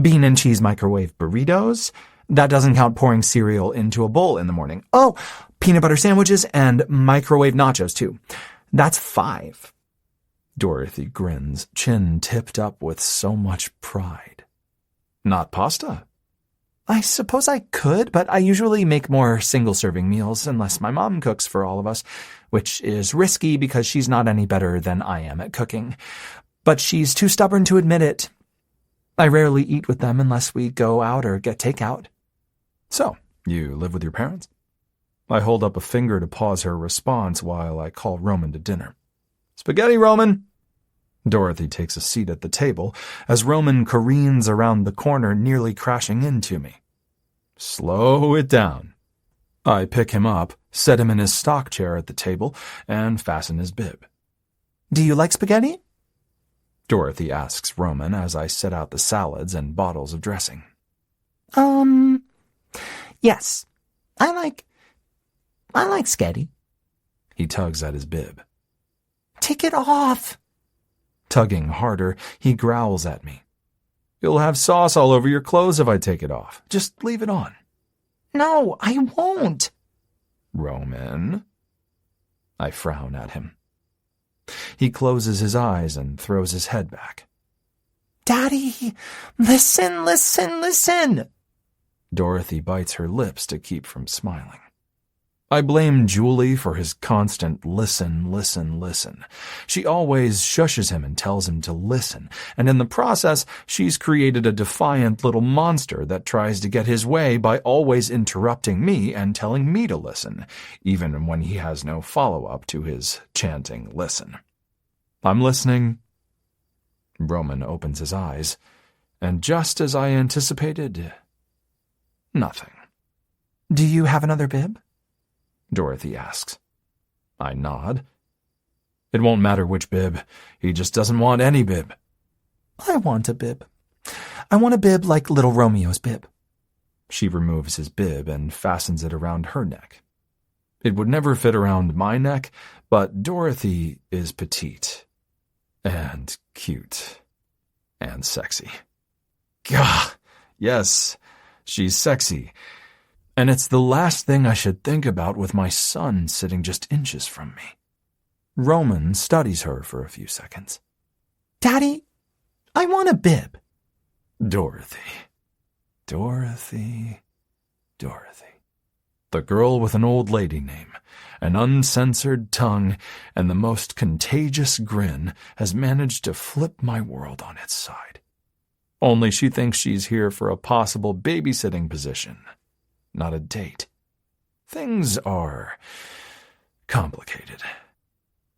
bean and cheese microwave burritos. That doesn't count pouring cereal into a bowl in the morning. Oh, peanut butter sandwiches and microwave nachos, too. That's 5. Dorothy grins, chin tipped up with so much pride. Not pasta? I suppose I could, but I usually make more single-serving meals unless my mom cooks for all of us, which is risky because she's not any better than I am at cooking. But she's too stubborn to admit it. I rarely eat with them unless we go out or get takeout. So, you live with your parents? I hold up a finger to pause her response while I call Roman to dinner. Spaghetti, Roman! Dorothy takes a seat at the table as Roman careens around the corner, nearly crashing into me. Slow it down. I pick him up, set him in his stock chair at the table, and fasten his bib. Do you like spaghetti? Dorothy asks Roman as I set out the salads and bottles of dressing. Yes. I like spaghetti. He tugs at his bib. Take it off. Tugging harder, he growls at me. You'll have sauce all over your clothes if I take it off. Just leave it on. No, I won't. Roman? I frown at him. He closes his eyes and throws his head back. Daddy, listen. Dorothy bites her lips to keep from smiling. I blame Julie for his constant listen. She always shushes him and tells him to listen, and in the process, she's created a defiant little monster that tries to get his way by always interrupting me and telling me to listen, even when he has no follow-up to his chanting listen. I'm listening. Roman opens his eyes, and just as I anticipated, nothing. Do you have another bib? Dorothy asks. I nod. It won't matter which bib. He just doesn't want any bib. I want a bib. I want a bib like little Romeo's bib. She removes his bib and fastens it around her neck. It would never fit around my neck, but Dorothy is petite and cute and sexy. Gah! Yes, she's sexy. And it's the last thing I should think about with my son sitting just inches from me. Roman studies her for a few seconds. Daddy, I want a bib. Dorothy. Dorothy. Dorothy. The girl with an old lady name, an uncensored tongue, and the most contagious grin has managed to flip my world on its side. Only she thinks she's here for a possible babysitting position, not a date. Things are complicated.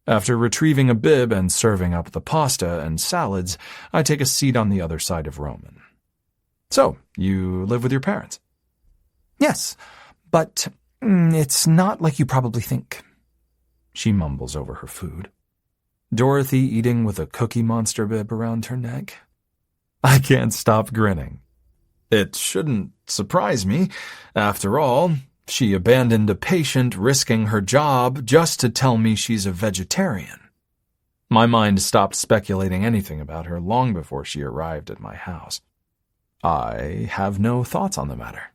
After retrieving a bib and serving up the pasta and salads, I take a seat on the other side of Roman. So, you live with your parents? Yes, but it's not like you probably think. She mumbles over her food. Dorothy eating with a Cookie Monster bib around her neck. I can't stop grinning. It shouldn't surprise me. After all, she abandoned a patient risking her job just to tell me she's a vegetarian. My mind stopped speculating anything about her long before she arrived at my house. I have no thoughts on the matter.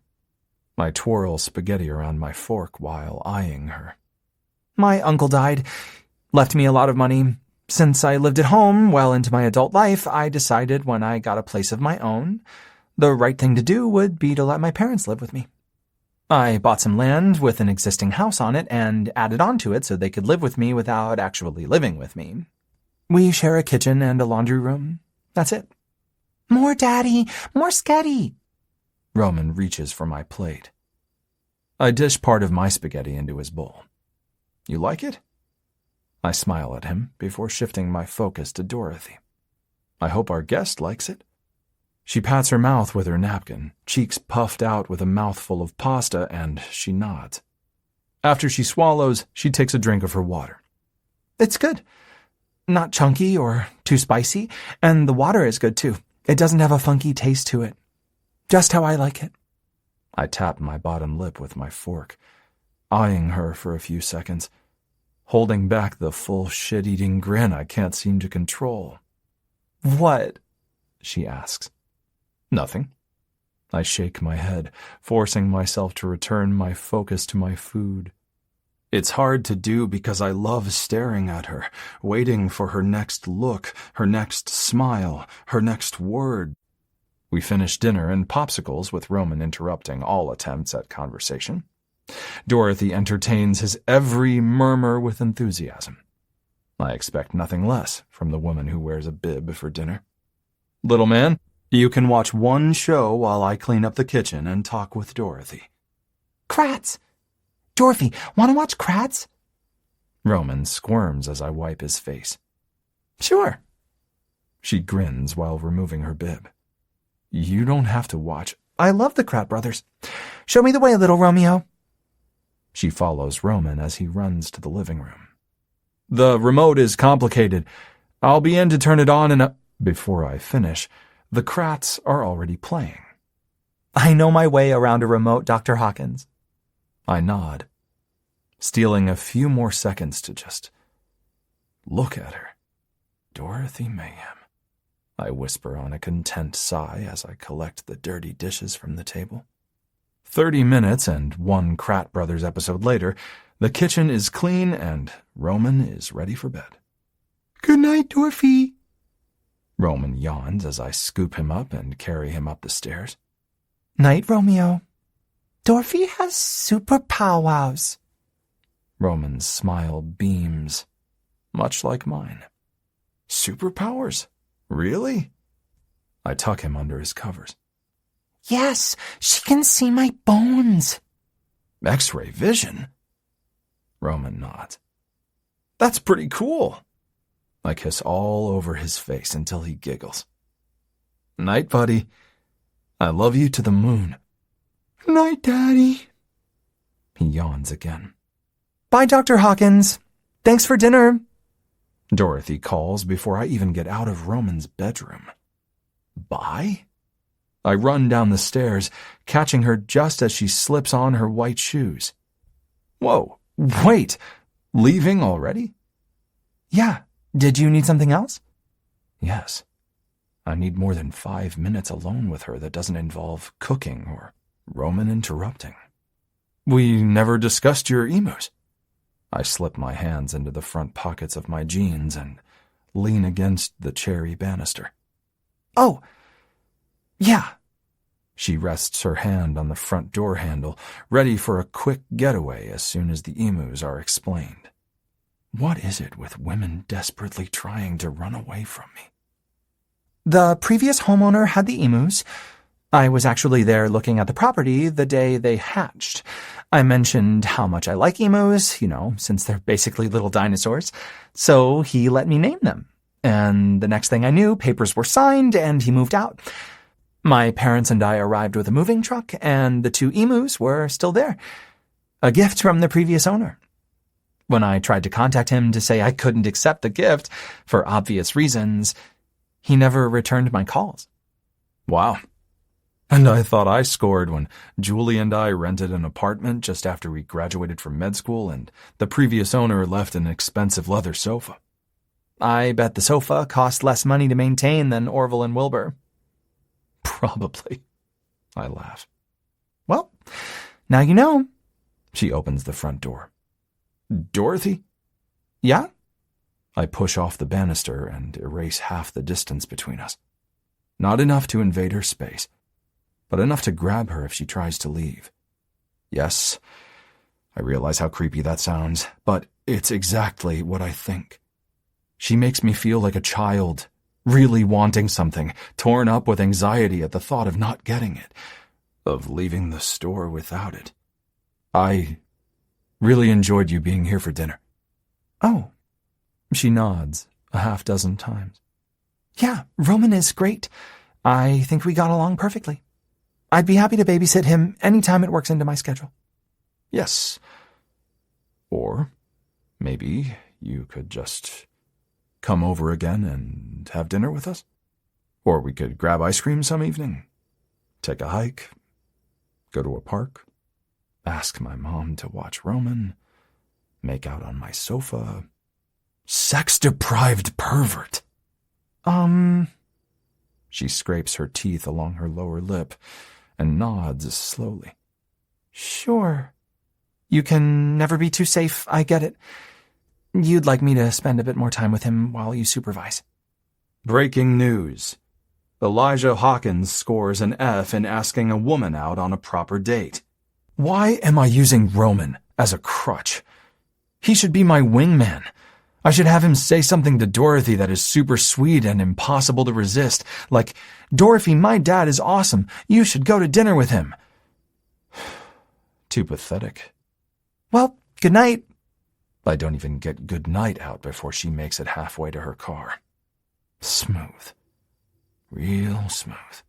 I twirl spaghetti around my fork while eyeing her. My uncle died, left me a lot of money. Since I lived at home well into my adult life, I decided when I got a place of my own, the right thing to do would be to let my parents live with me. I bought some land with an existing house on it and added on to it so they could live with me without actually living with me. We share a kitchen and a laundry room. That's it. More, Daddy! More sketty! Roman reaches for my plate. I dish part of my spaghetti into his bowl. You like it? I smile at him before shifting my focus to Dorothy. I hope our guest likes it. She pats her mouth with her napkin, cheeks puffed out with a mouthful of pasta, and she nods. After she swallows, she takes a drink of her water. It's good. Not chunky or too spicy, and the water is good too. It doesn't have a funky taste to it. Just how I like it. I tap my bottom lip with my fork, eyeing her for a few seconds, holding back the full shit-eating grin I can't seem to control. What? She asks. Nothing. I shake my head, forcing myself to return my focus to my food. It's hard to do because I love staring at her, waiting for her next look, her next smile, her next word. We finish dinner and popsicles with Roman interrupting all attempts at conversation. Dorothy entertains his every murmur with enthusiasm. I expect nothing less from the woman who wears a bib for dinner. Little man, you can watch one show while I clean up the kitchen and talk with Dorothy. Kratz! Dorothy, want to watch Kratz? Roman squirms as I wipe his face. Sure. She grins while removing her bib. You don't have to watch. I love the Kratz brothers. Show me the way, little Romeo. She follows Roman as he runs to the living room. The remote is complicated. I'll be in to turn it on and Before I finish, the Kratz are already playing. I know my way around a remote, Dr. Hawkins. I nod, stealing a few more seconds to just look at her. Dorothy Mayhem. I whisper on a content sigh as I collect the dirty dishes from the table. 30 minutes and one Kratz Brothers episode later, the kitchen is clean and Roman is ready for bed. Good night, Dorothy. Roman yawns as I scoop him up and carry him up the stairs. Night, Romeo. Dorothy has superpowers. Roman's smile beams, much like mine. Superpowers? Really? I tuck him under his covers. Yes, she can see my bones. X-ray vision? Roman nods. That's pretty cool. I kiss all over his face until he giggles. Night, buddy. I love you to the moon. Night, Daddy. He yawns again. Bye, Dr. Hawkins. Thanks for dinner. Dorothy calls before I even get out of Roman's bedroom. Bye? I run down the stairs, catching her just as she slips on her white shoes. Whoa, wait, leaving already? Yeah, did you need something else? Yes. I need more than 5 minutes alone with her that doesn't involve cooking or Roman interrupting. We never discussed your emus. I slip my hands into the front pockets of my jeans and lean against the cherry banister. Oh, yeah. She rests her hand on the front door handle, ready for a quick getaway as soon as the emus are explained. What is it with women desperately trying to run away from me? The previous homeowner had the emus. I was actually there looking at the property the day they hatched. I mentioned how much I like emus, since they're basically little dinosaurs, so he let me name them. And the next thing I knew, papers were signed and he moved out. My parents and I arrived with a moving truck, and the 2 emus were still there. A gift from the previous owner. When I tried to contact him to say I couldn't accept the gift, for obvious reasons, he never returned my calls. Wow. And I thought I scored when Julie and I rented an apartment just after we graduated from med school and the previous owner left an expensive leather sofa. I bet the sofa cost less money to maintain than Orville and Wilbur. Probably. I laugh. Well, now you know. She opens the front door. Dorothy? Yeah? I push off the banister and erase half the distance between us. Not enough to invade her space, but enough to grab her if she tries to leave. Yes, I realize how creepy that sounds, but it's exactly what I think. She makes me feel like a child, really wanting something, torn up with anxiety at the thought of not getting it, of leaving the store without it. I really enjoyed you being here for dinner. Oh. She nods a half dozen times. Yeah, Roman is great. I think we got along perfectly. I'd be happy to babysit him anytime it works into my schedule. Yes. Or maybe you could just come over again and have dinner with us. Or we could grab ice cream some evening, take a hike, go to a park, ask my mom to watch Roman, make out on my sofa. Sex-deprived pervert. She scrapes her teeth along her lower lip and nods slowly. Sure. You can never be too safe, I get it. You'd like me to spend a bit more time with him while you supervise. Breaking news. Elijah Hawkins scores an F in asking a woman out on a proper date. Why am I using Roman as a crutch? He should be my wingman. I should have him say something to Dorothy that is super sweet and impossible to resist, like, "Dorothy, my dad is awesome. You should go to dinner with him." Too pathetic. Well, good night. I don't even get good night out before she makes it halfway to her car. Smooth. Real smooth.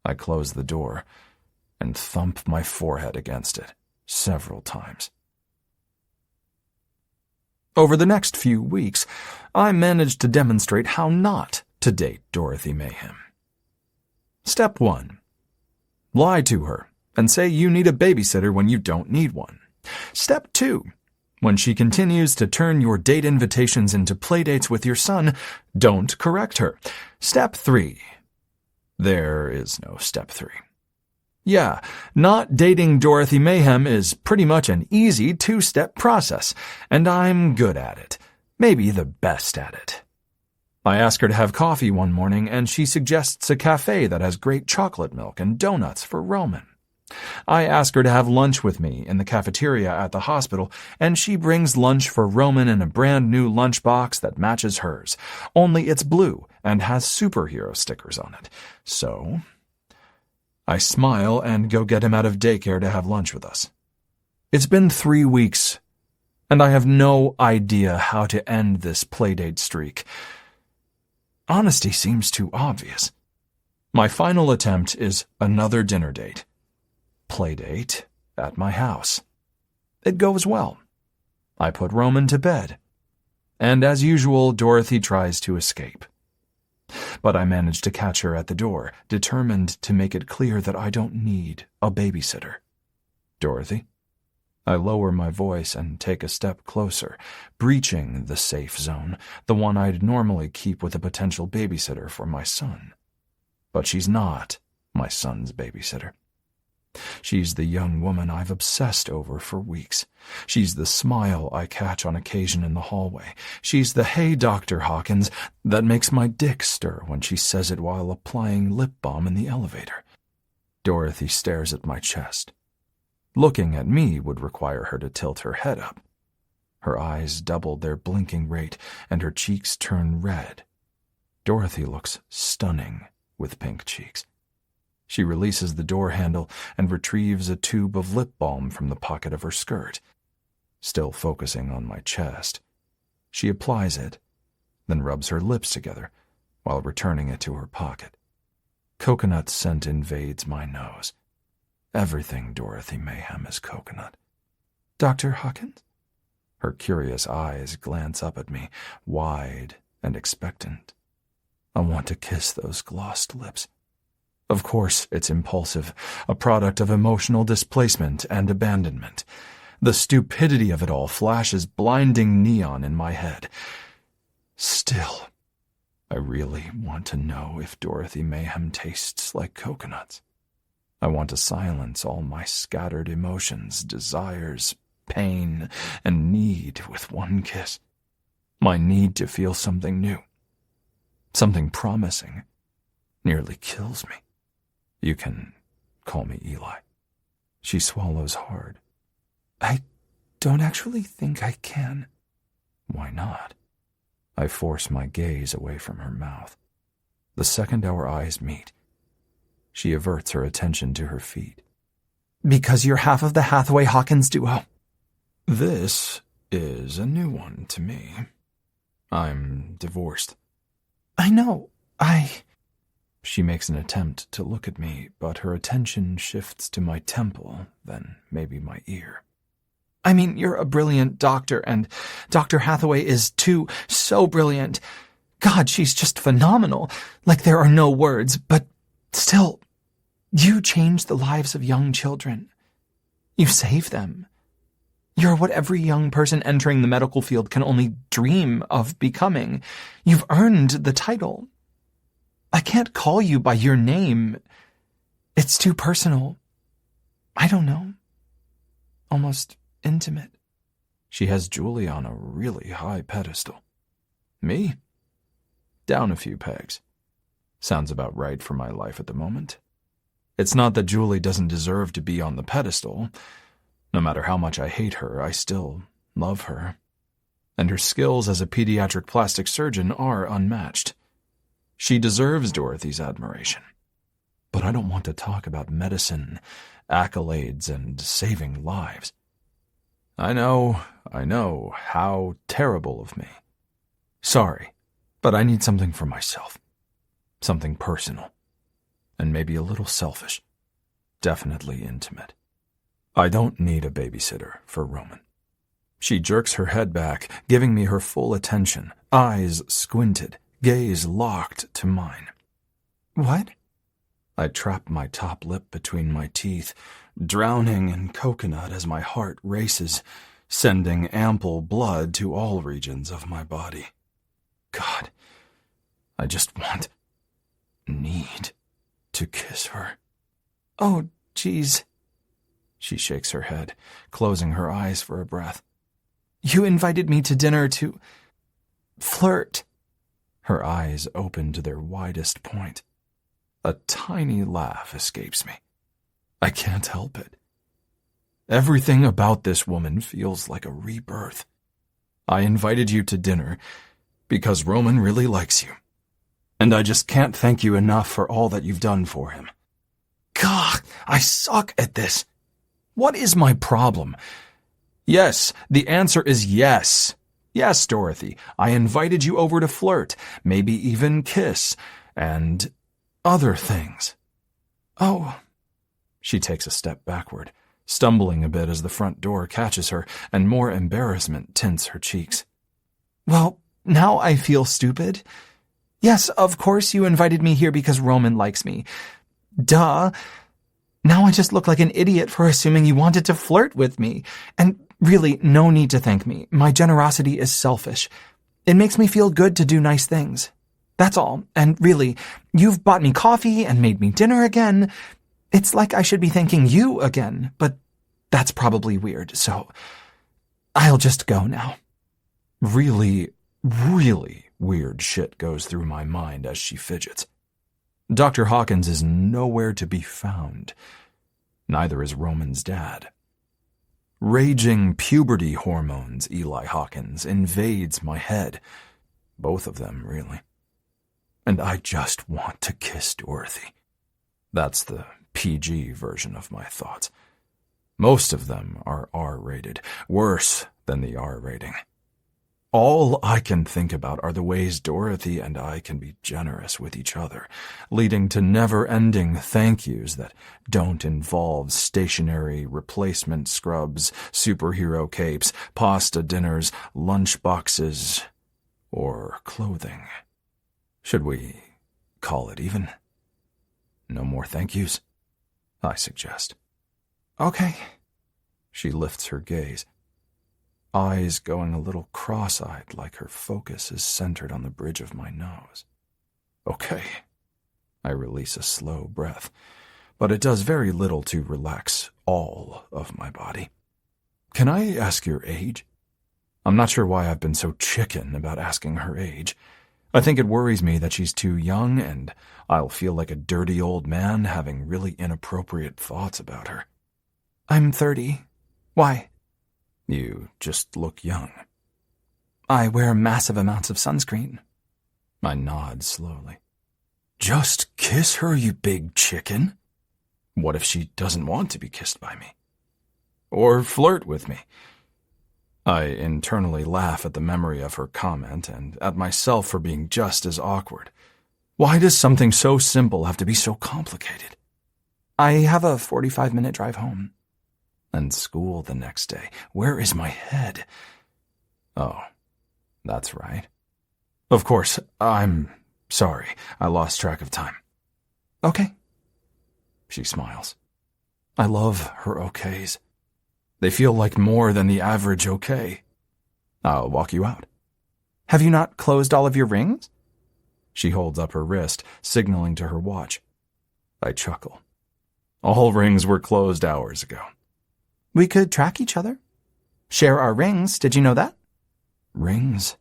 I close the door and thump my forehead against it several times. Over the next few weeks, I managed to demonstrate how not to date Dorothy Mayhem. Step 1. Lie to her and say you need a babysitter when you don't need one. Step 2. When she continues to turn your date invitations into playdates with your son, don't correct her. Step 3. There is no step 3. Yeah, not dating Dorothy Mayhem is pretty much an easy 2-step process, and I'm good at it. Maybe the best at it. I ask her to have coffee one morning, and she suggests a cafe that has great chocolate milk and donuts for Roman. I ask her to have lunch with me in the cafeteria at the hospital, and she brings lunch for Roman in a brand new lunchbox that matches hers, only it's blue and has superhero stickers on it. So I smile and go get him out of daycare to have lunch with us. It's been 3 weeks, and I have no idea how to end this playdate streak. Honesty seems too obvious. My final attempt is another dinner date. Playdate at my house. It goes well. I put Roman to bed. And as usual, Dorothy tries to escape. But I manage to catch her at the door, determined to make it clear that I don't need a babysitter. Dorothy? I lower my voice and take a step closer, breaching the safe zone, the one I'd normally keep with a potential babysitter for my son. But she's not my son's babysitter. She's the young woman I've obsessed over for weeks. She's the smile I catch on occasion in the hallway. She's the "Hey, Dr. Hawkins" that makes my dick stir when she says it while applying lip balm in the elevator. Dorothy stares at my chest. Looking at me would require her to tilt her head up. Her eyes doubled their blinking rate, and her cheeks turn red. Dorothy looks stunning with pink cheeks. She releases the door handle and retrieves a tube of lip balm from the pocket of her skirt. Still focusing on my chest, she applies it, then rubs her lips together while returning it to her pocket. Coconut scent invades my nose. Everything Dorothy Mayhem is coconut. "Dr. Hawkins?" Her curious eyes glance up at me, wide and expectant. I want to kiss those glossed lips. Of course, it's impulsive, a product of emotional displacement and abandonment. The stupidity of it all flashes blinding neon in my head. Still, I really want to know if Dorothy Mayhem tastes like coconuts. I want to silence all my scattered emotions, desires, pain, and need with one kiss. My need to feel something new, something promising, nearly kills me. You can call me Eli. She swallows hard. "I don't actually think I can." "Why not?" I force my gaze away from her mouth. The second our eyes meet, she averts her attention to her feet. "Because you're half of the Hathaway-Hawkins duo." This is a new one to me. I'm divorced. "I know. She makes an attempt to look at me, but her attention shifts to my temple, then maybe my ear. "I mean, you're a brilliant doctor, and Dr. Hathaway is too, so brilliant. God, she's just phenomenal. Like there are no words, but still, you change the lives of young children. You save them. You're what every young person entering the medical field can only dream of becoming. You've earned the title. I can't call you by your name. It's too personal. I don't know. Almost intimate." She has Julie on a really high pedestal. Me? Down a few pegs. Sounds about right for my life at the moment. It's not that Julie doesn't deserve to be on the pedestal. No matter how much I hate her, I still love her. And her skills as a pediatric plastic surgeon are unmatched. She deserves Dorothy's admiration. But I don't want to talk about medicine, accolades, and saving lives. I know, how terrible of me. Sorry, but I need something for myself. Something personal. And maybe a little selfish. Definitely intimate. I don't need a babysitter for Roman. She jerks her head back, giving me her full attention, eyes squinted, gaze locked to mine. "What?" I trap my top lip between my teeth, drowning in coconut as my heart races, sending ample blood to all regions of my body. God, I just need to kiss her. "Oh, geez." She shakes her head, closing her eyes for a breath. "You invited me to dinner to flirt." Her eyes open to their widest point. A tiny laugh escapes me. I can't help it. Everything about this woman feels like a rebirth. I invited you to dinner because Roman really likes you. And I just can't thank you enough for all that you've done for him. God, I suck at this. What is my problem? Yes, the answer is yes. Yes, Dorothy, I invited you over to flirt, maybe even kiss, and other things. Oh. She takes a step backward, stumbling a bit as the front door catches her, and more embarrassment tints her cheeks. "Well, now I feel stupid. Yes, of course you invited me here because Roman likes me. Duh. Now I just look like an idiot for assuming you wanted to flirt with me. And really, no need to thank me. My generosity is selfish. It makes me feel good to do nice things. That's all. And really, you've bought me coffee and made me dinner again. It's like I should be thanking you again, but that's probably weird, so I'll just go now. Really, really weird shit goes through my mind as she fidgets. Dr. Hawkins is nowhere to be found. Neither is Roman's dad. Raging puberty hormones, Eli Hawkins, invades my head. Both of them, really. And I just want to kiss Dorothy. That's the PG version of my thoughts. Most of them are R-rated, worse than the R rating. All I can think about are the ways Dorothy and I can be generous with each other, leading to never-ending thank yous that don't involve stationary replacement scrubs, superhero capes, pasta dinners, lunch boxes, or clothing. Should we call it even? No more thank yous? I suggest. Okay. She lifts her gaze, eyes going a little cross-eyed like her focus is centered on the bridge of my nose. Okay. I release a slow breath, but it does very little to relax all of my body. Can I ask your age? I'm not sure why I've been so chicken about asking her age. I think it worries me that she's too young, and I'll feel like a dirty old man having really inappropriate thoughts about her. I'm 30. Why? You just look young. I wear massive amounts of sunscreen. I nod slowly. Just kiss her, you big chicken. What if she doesn't want to be kissed by me? Or flirt with me? I internally laugh at the memory of her comment and at myself for being just as awkward. Why does something so simple have to be so complicated? I have a 45-minute drive home. And school the next day. Where is my head? Oh, that's right. Of course, I'm sorry. I lost track of time. Okay. She smiles. I love her okays. They feel like more than the average okay. I'll walk you out. Have you not closed all of your rings? She holds up her wrist, signaling to her watch. I chuckle. All rings were closed hours ago. We could track each other. Share our rings, did you know that? Rings?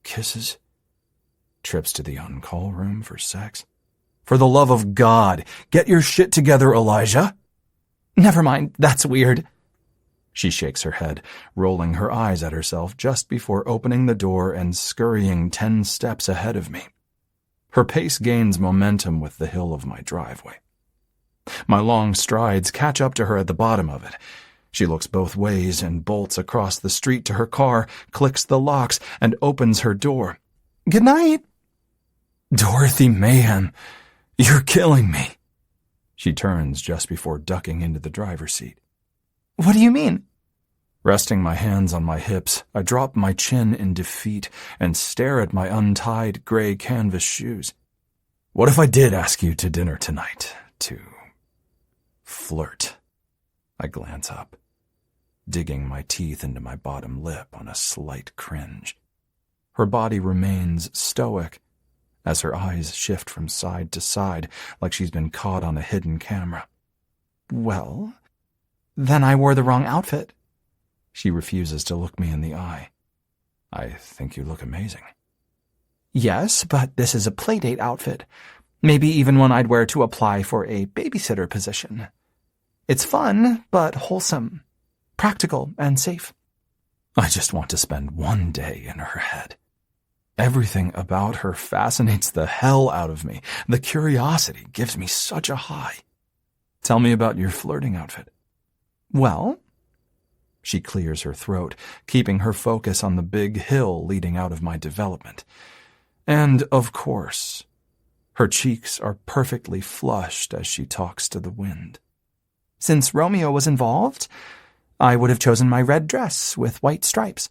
Kisses? Trips to the on-call room for sex? For the love of God, get your shit together, Elijah. Never mind, that's weird. She shakes her head, rolling her eyes at herself just before opening the door and scurrying 10 steps ahead of me. Her pace gains momentum with the hill of my driveway. My long strides catch up to her at the bottom of it. She looks both ways and bolts across the street to her car, clicks the locks, and opens her door. Good night. Dorothy Mayhem, you're killing me. She turns just before ducking into the driver's seat. What do you mean? Resting my hands on my hips, I drop my chin in defeat and stare at my untied gray canvas shoes. What if I did ask you to dinner tonight? To flirt? I glance up, digging my teeth into my bottom lip on a slight cringe. Her body remains stoic as her eyes shift from side to side like she's been caught on a hidden camera. Well, then I wore the wrong outfit. She refuses to look me in the eye. I think you look amazing. Yes, but this is a playdate outfit. Maybe even one I'd wear to apply for a babysitter position. It's fun, but wholesome, practical, and safe. I just want to spend one day in her head. Everything about her fascinates the hell out of me. The curiosity gives me such a high. Tell me about your flirting outfit. Well, she clears her throat, keeping her focus on the big hill leading out of my development. And, of course, her cheeks are perfectly flushed as she talks to the wind. Since Romeo was involved, I would have chosen my red dress with white stripes.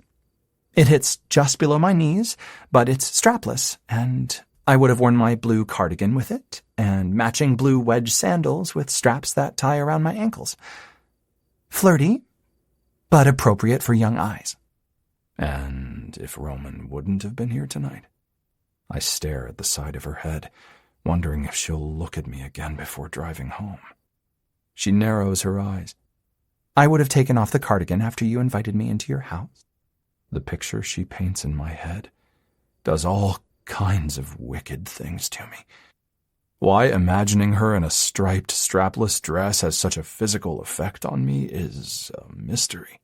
It hits just below my knees, but it's strapless, and I would have worn my blue cardigan with it, and matching blue wedge sandals with straps that tie around my ankles. Flirty, but appropriate for young eyes. And if Roman wouldn't have been here tonight? I stare at the side of her head, wondering if she'll look at me again before driving home. She narrows her eyes. I would have taken off the cardigan after you invited me into your house. The picture she paints in my head does all kinds of wicked things to me. Why imagining her in a striped, strapless dress has such a physical effect on me is a mystery.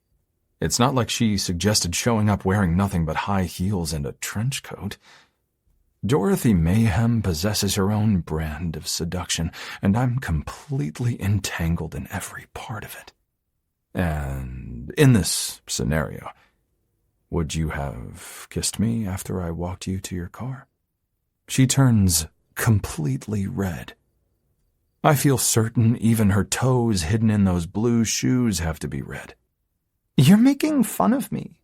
It's not like she suggested showing up wearing nothing but high heels and a trench coat. Dorothy Mayhem possesses her own brand of seduction, and I'm completely entangled in every part of it. And in this scenario, would you have kissed me after I walked you to your car? She turns completely red. I feel certain even her toes hidden in those blue shoes have to be red. You're making fun of me.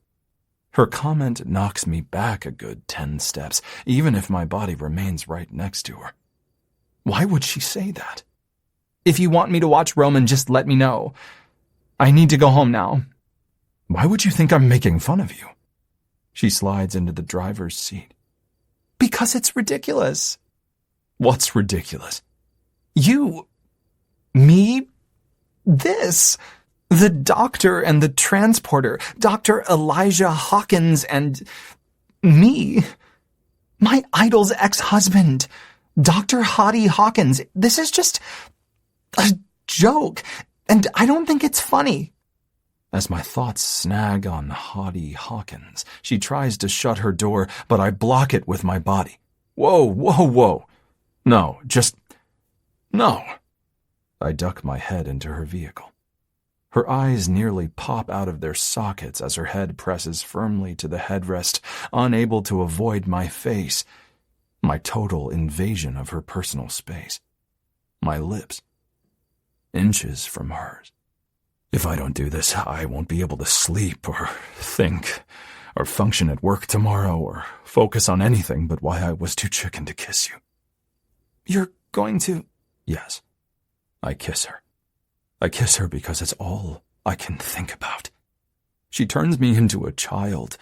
Her comment knocks me back a good 10 steps, even if my body remains right next to her. Why would she say that? If you want me to watch Roman, just let me know. I need to go home now. Why would you think I'm making fun of you? She slides into the driver's seat. Because it's ridiculous. What's ridiculous? You, me, this, the doctor and the transporter, Dr. Elijah Hawkins and me, my idol's ex-husband, Dr. Hottie Hawkins. This is just a joke, and I don't think it's funny. As my thoughts snag on Hottie Hawkins, she tries to shut her door, but I block it with my body. Whoa, whoa, whoa. No, just no. I duck my head into her vehicle. Her eyes nearly pop out of their sockets as her head presses firmly to the headrest, unable to avoid my face, my total invasion of her personal space, my lips, inches from hers. If I don't do this, I won't be able to sleep or think or function at work tomorrow or focus on anything but why I was too chicken to kiss you. You're going to... Yes, I kiss her. I kiss her because it's all I can think about. She turns me into a child,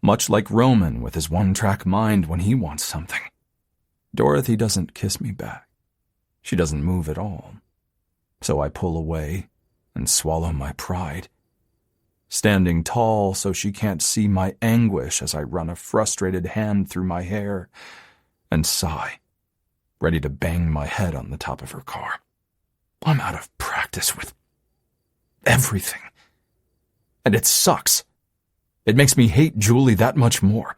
much like Roman with his one-track mind when he wants something. Dorothy doesn't kiss me back. She doesn't move at all. So I pull away and swallow my pride, standing tall so she can't see my anguish as I run a frustrated hand through my hair and sigh, ready to bang my head on the top of her car. I'm out of practice with everything. And it sucks. It makes me hate Julie that much more.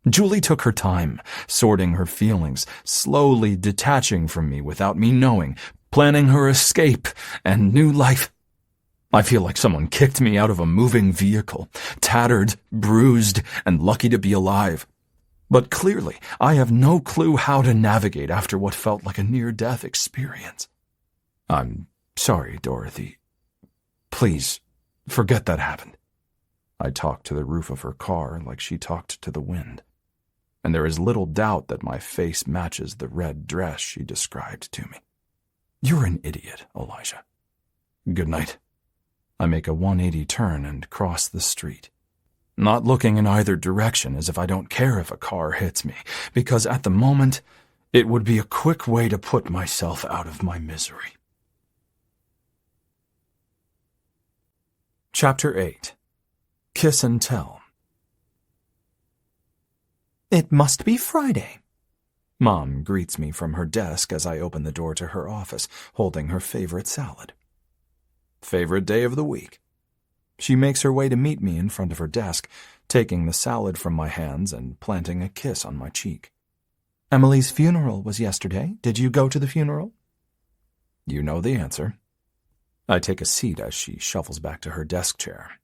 Julie took her time, sorting her feelings, slowly detaching from me without me knowing, planning her escape and new life. I feel like someone kicked me out of a moving vehicle, tattered, bruised, and lucky to be alive. But clearly, I have no clue how to navigate after what felt like a near-death experience. I'm sorry, Dorothy. Please, forget that happened. I talked to the roof of her car like she talked to the wind, and there is little doubt that my face matches the red dress she described to me. You're an idiot, Elijah. Good night. I make a 180 turn and cross the street, not looking in either direction as if I don't care if a car hits me, because at the moment, it would be a quick way to put myself out of my misery. Chapter 8. Kiss and Tell. It must be Friday. Mom greets me from her desk as I open the door to her office, holding her favorite salad. Favorite day of the week. She makes her way to meet me in front of her desk, taking the salad from my hands and planting a kiss on my cheek. Emily's funeral was yesterday. Did you go to the funeral? You know the answer. I take a seat as she shuffles back to her desk chair.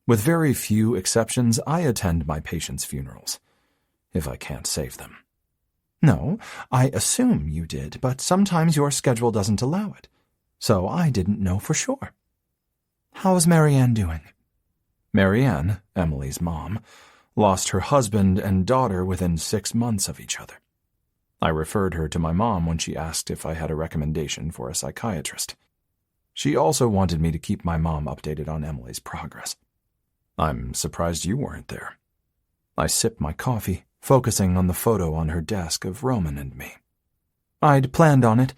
With very few exceptions, I attend my patients' funerals, if I can't save them. No, I assume you did, but sometimes your schedule doesn't allow it, so I didn't know for sure. How's Marianne doing? Marianne, Emily's mom, lost her husband and daughter within 6 months of each other. I referred her to my mom when she asked if I had a recommendation for a psychiatrist. She also wanted me to keep my mom updated on Emily's progress. I'm surprised you weren't there. I sip my coffee, focusing on the photo on her desk of Roman and me. I'd planned on it,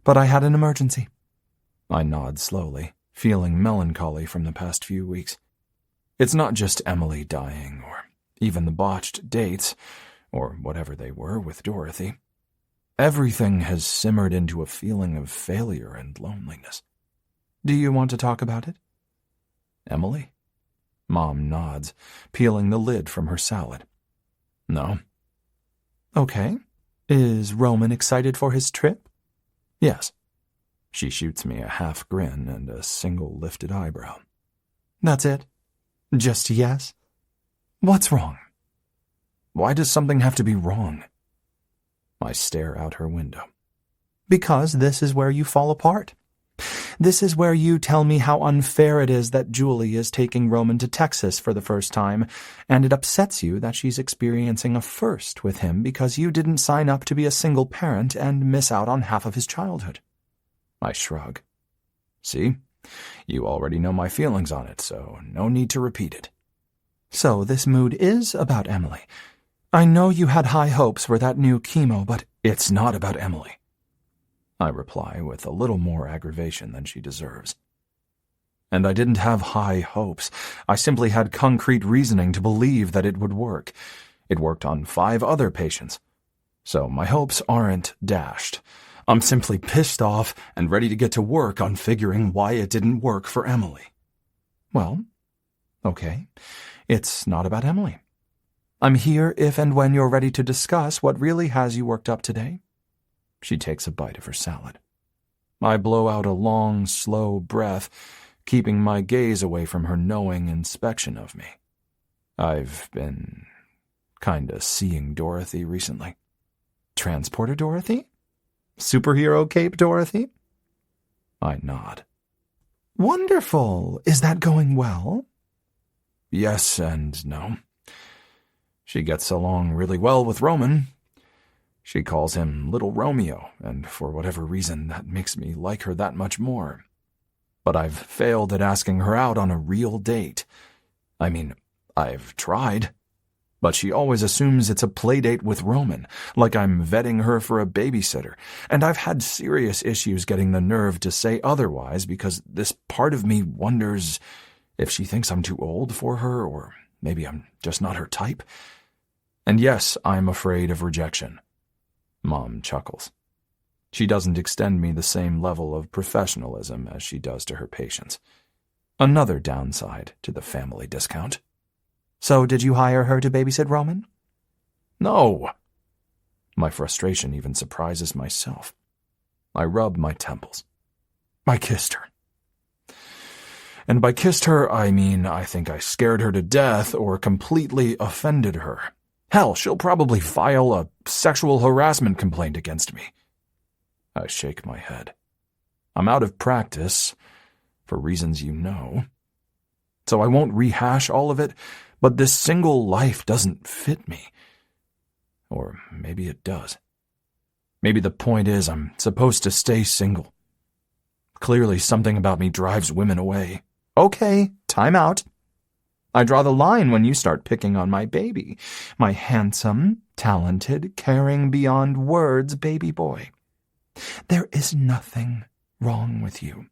but I had an emergency. I nod slowly, feeling melancholy from the past few weeks. It's not just Emily dying, or even the botched dates, or whatever they were with Dorothy. Everything has simmered into a feeling of failure and loneliness. Do you want to talk about it? Emily? Mom nods, peeling the lid from her salad. No. Okay. Is Roman excited for his trip? Yes. She shoots me a half grin and a single lifted eyebrow. That's it? Just yes? What's wrong? Why does something have to be wrong? I stare out her window. Because this is where you fall apart. This is where you tell me how unfair it is that Julie is taking Roman to Texas for the first time, and it upsets you that she's experiencing a first with him because you didn't sign up to be a single parent and miss out on half of his childhood. I shrug. See? You already know my feelings on it, so no need to repeat it. So this mood is about Emily. I know you had high hopes for that new chemo, but it's not about Emily, I reply with a little more aggravation than she deserves. And I didn't have high hopes. I simply had concrete reasoning to believe that it would work. It worked on 5 other patients. So my hopes aren't dashed. I'm simply pissed off and ready to get to work on figuring why it didn't work for Emily. Well, okay. It's not about Emily. I'm here if and when you're ready to discuss what really has you worked up today. She takes a bite of her salad. I blow out a long, slow breath, keeping my gaze away from her knowing inspection of me. I've been kinda seeing Dorothy recently. Transporter Dorothy? Superhero cape Dorothy? I nod. Wonderful. Is that going well? Yes and no. She gets along really well with Roman. She calls him Little Romeo, and for whatever reason that makes me like her that much more. But I've failed at asking her out on a real date. I mean, I've tried. But she always assumes it's a playdate with Roman, like I'm vetting her for a babysitter, and I've had serious issues getting the nerve to say otherwise because this part of me wonders if she thinks I'm too old for her, or maybe I'm just not her type. And yes, I'm afraid of rejection. Mom chuckles. She doesn't extend me the same level of professionalism as she does to her patients. Another downside to the family discount. So did you hire her to babysit Roman? No. My frustration even surprises myself. I rub my temples. I kissed her. And by kissed her, I mean I think I scared her to death or completely offended her. Hell, she'll probably file a sexual harassment complaint against me. I shake my head. I'm out of practice, for reasons you know. So I won't rehash all of it, but this single life doesn't fit me. Or maybe it does. Maybe the point is I'm supposed to stay single. Clearly something about me drives women away. Okay, time out. I draw the line when you start picking on my baby, my handsome, talented, caring beyond words baby boy. There is nothing wrong with you.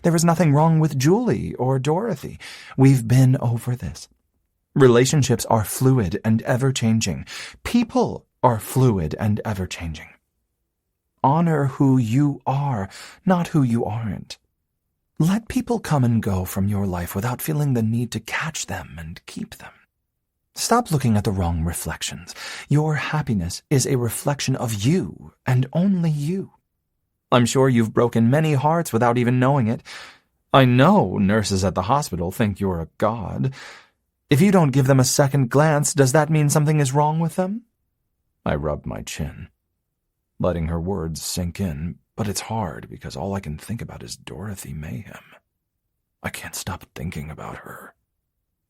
There is nothing wrong with Julie or Dorothy. We've been over this. Relationships are fluid and ever-changing. People are fluid and ever-changing. Honor who you are, not who you aren't. Let people come and go from your life without feeling the need to catch them and keep them. Stop looking at the wrong reflections. Your happiness is a reflection of you and only you. I'm sure you've broken many hearts without even knowing it. I know nurses at the hospital think you're a god. If you don't give them a second glance, does that mean something is wrong with them? I rub my chin, letting her words sink in, but it's hard because all I can think about is Dorothy Mayhem. I can't stop thinking about her,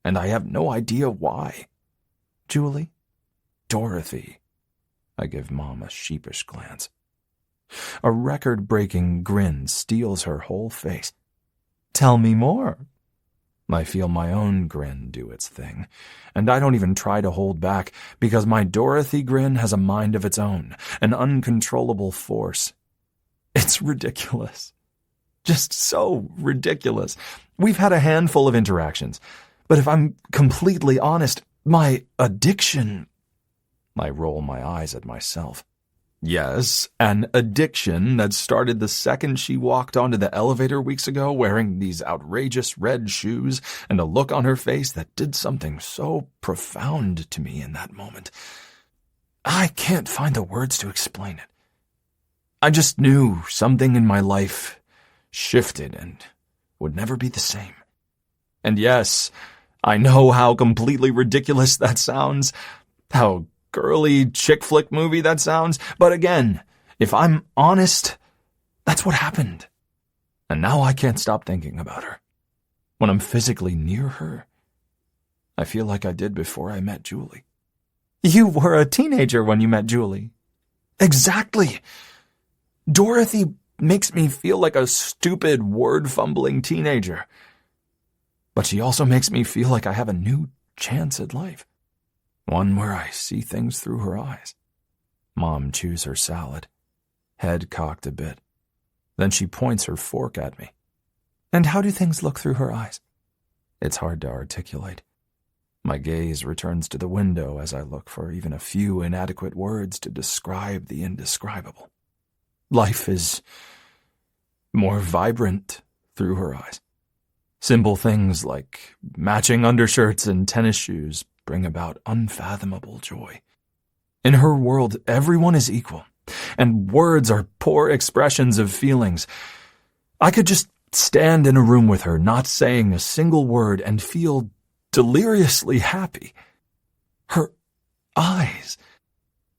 and I have no idea why. Julie? Dorothy. I give Mom a sheepish glance. A record-breaking grin steals her whole face. Tell me more. I feel my own grin do its thing, and I don't even try to hold back because my Dorothy grin has a mind of its own, an uncontrollable force. It's ridiculous. Just so ridiculous. We've had a handful of interactions, but if I'm completely honest, my addiction... I roll my eyes at myself. Yes, an addiction that started the second she walked onto the elevator weeks ago wearing these outrageous red shoes and a look on her face that did something so profound to me in that moment. I can't find the words to explain it. I just knew something in my life shifted and would never be the same. And yes, I know how completely ridiculous that sounds, how girly chick flick movie that sounds, but again, if I'm honest, that's what happened. And now I can't stop thinking about her. When I'm physically near her, I feel like I did before I met Julie. You were a teenager when you met Julie. Exactly. Dorothy makes me feel like a stupid, word-fumbling teenager. But she also makes me feel like I have a new chance at life. One where I see things through her eyes. Mom chews her salad, head cocked a bit. Then she points her fork at me. And how do things look through her eyes? It's hard to articulate. My gaze returns to the window as I look for even a few inadequate words to describe the indescribable. Life is more vibrant through her eyes. Simple things like matching undershirts and tennis shoes bring about unfathomable joy. In her world, everyone is equal, and words are poor expressions of feelings. I could just stand in a room with her, not saying a single word, and feel deliriously happy. Her eyes.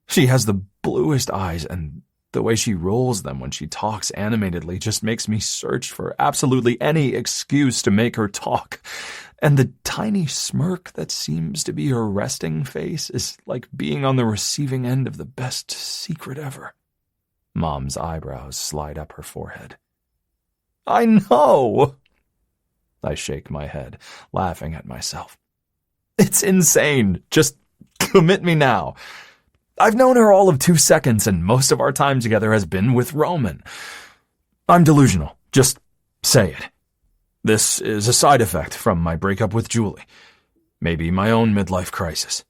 She has the bluest eyes, and the way she rolls them when she talks animatedly just makes me search for absolutely any excuse to make her talk. And the tiny smirk that seems to be her resting face is like being on the receiving end of the best secret ever. Mom's eyebrows slide up her forehead. I know! I shake my head, laughing at myself. It's insane. Just commit me now. I've known her all of 2 seconds, and most of our time together has been with Roman. I'm delusional. Just say it. This is a side effect from my breakup with Julie. Maybe my own midlife crisis.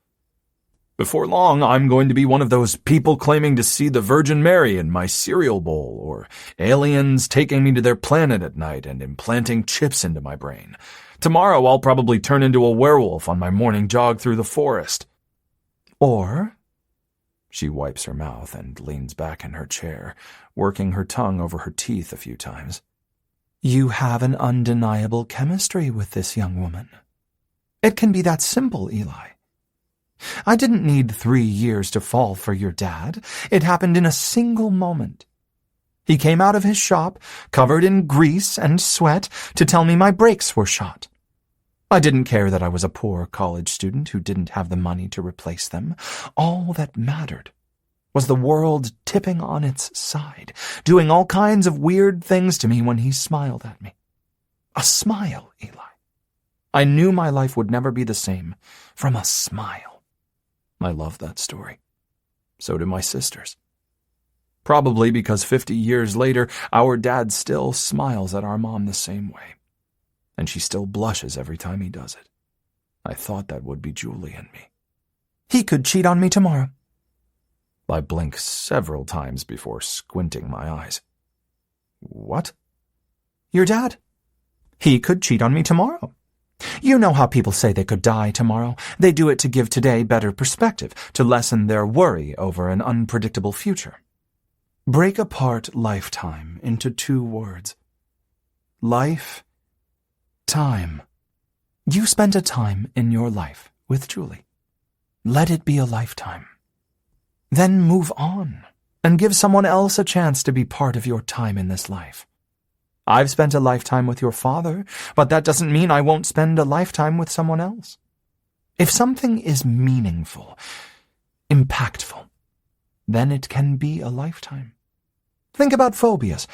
Before long, I'm going to be one of those people claiming to see the Virgin Mary in my cereal bowl, or aliens taking me to their planet at night and implanting chips into my brain. Tomorrow, I'll probably turn into a werewolf on my morning jog through the forest. Or... She wipes her mouth and leans back in her chair, working her tongue over her teeth a few times. You have an undeniable chemistry with this young woman. It can be that simple, Eli. I didn't need 3 years to fall for your dad. It happened in a single moment. He came out of his shop, covered in grease and sweat, to tell me my brakes were shot. I didn't care that I was a poor college student who didn't have the money to replace them. All that mattered was the world tipping on its side, doing all kinds of weird things to me when he smiled at me. A smile, Eli. I knew my life would never be the same from a smile. I love that story. So do my sisters. Probably because 50 years later, our dad still smiles at our mom the same way. And she still blushes every time he does it. I thought that would be Julie and me. He could cheat on me tomorrow. I blink several times before squinting my eyes. What? Your dad. He could cheat on me tomorrow. You know how people say they could die tomorrow. They do it to give today better perspective, to lessen their worry over an unpredictable future. Break apart lifetime into 2 words. Life, time. You spent a time in your life with Julie. Let it be a lifetime. Then move on and give someone else a chance to be part of your time in this life. I've spent a lifetime with your father, but that doesn't mean I won't spend a lifetime with someone else. If something is meaningful, impactful, then it can be a lifetime. Think about phobias.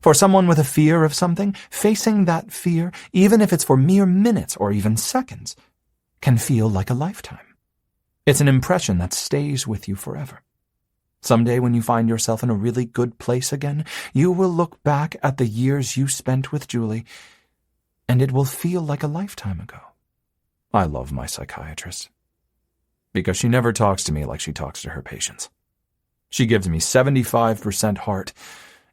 For someone with a fear of something, facing that fear, even if it's for mere minutes or even seconds, can feel like a lifetime. It's an impression that stays with you forever. Someday when you find yourself in a really good place again, you will look back at the years you spent with Julie, and it will feel like a lifetime ago. I love my psychiatrist, because she never talks to me like she talks to her patients. She gives me 75% heart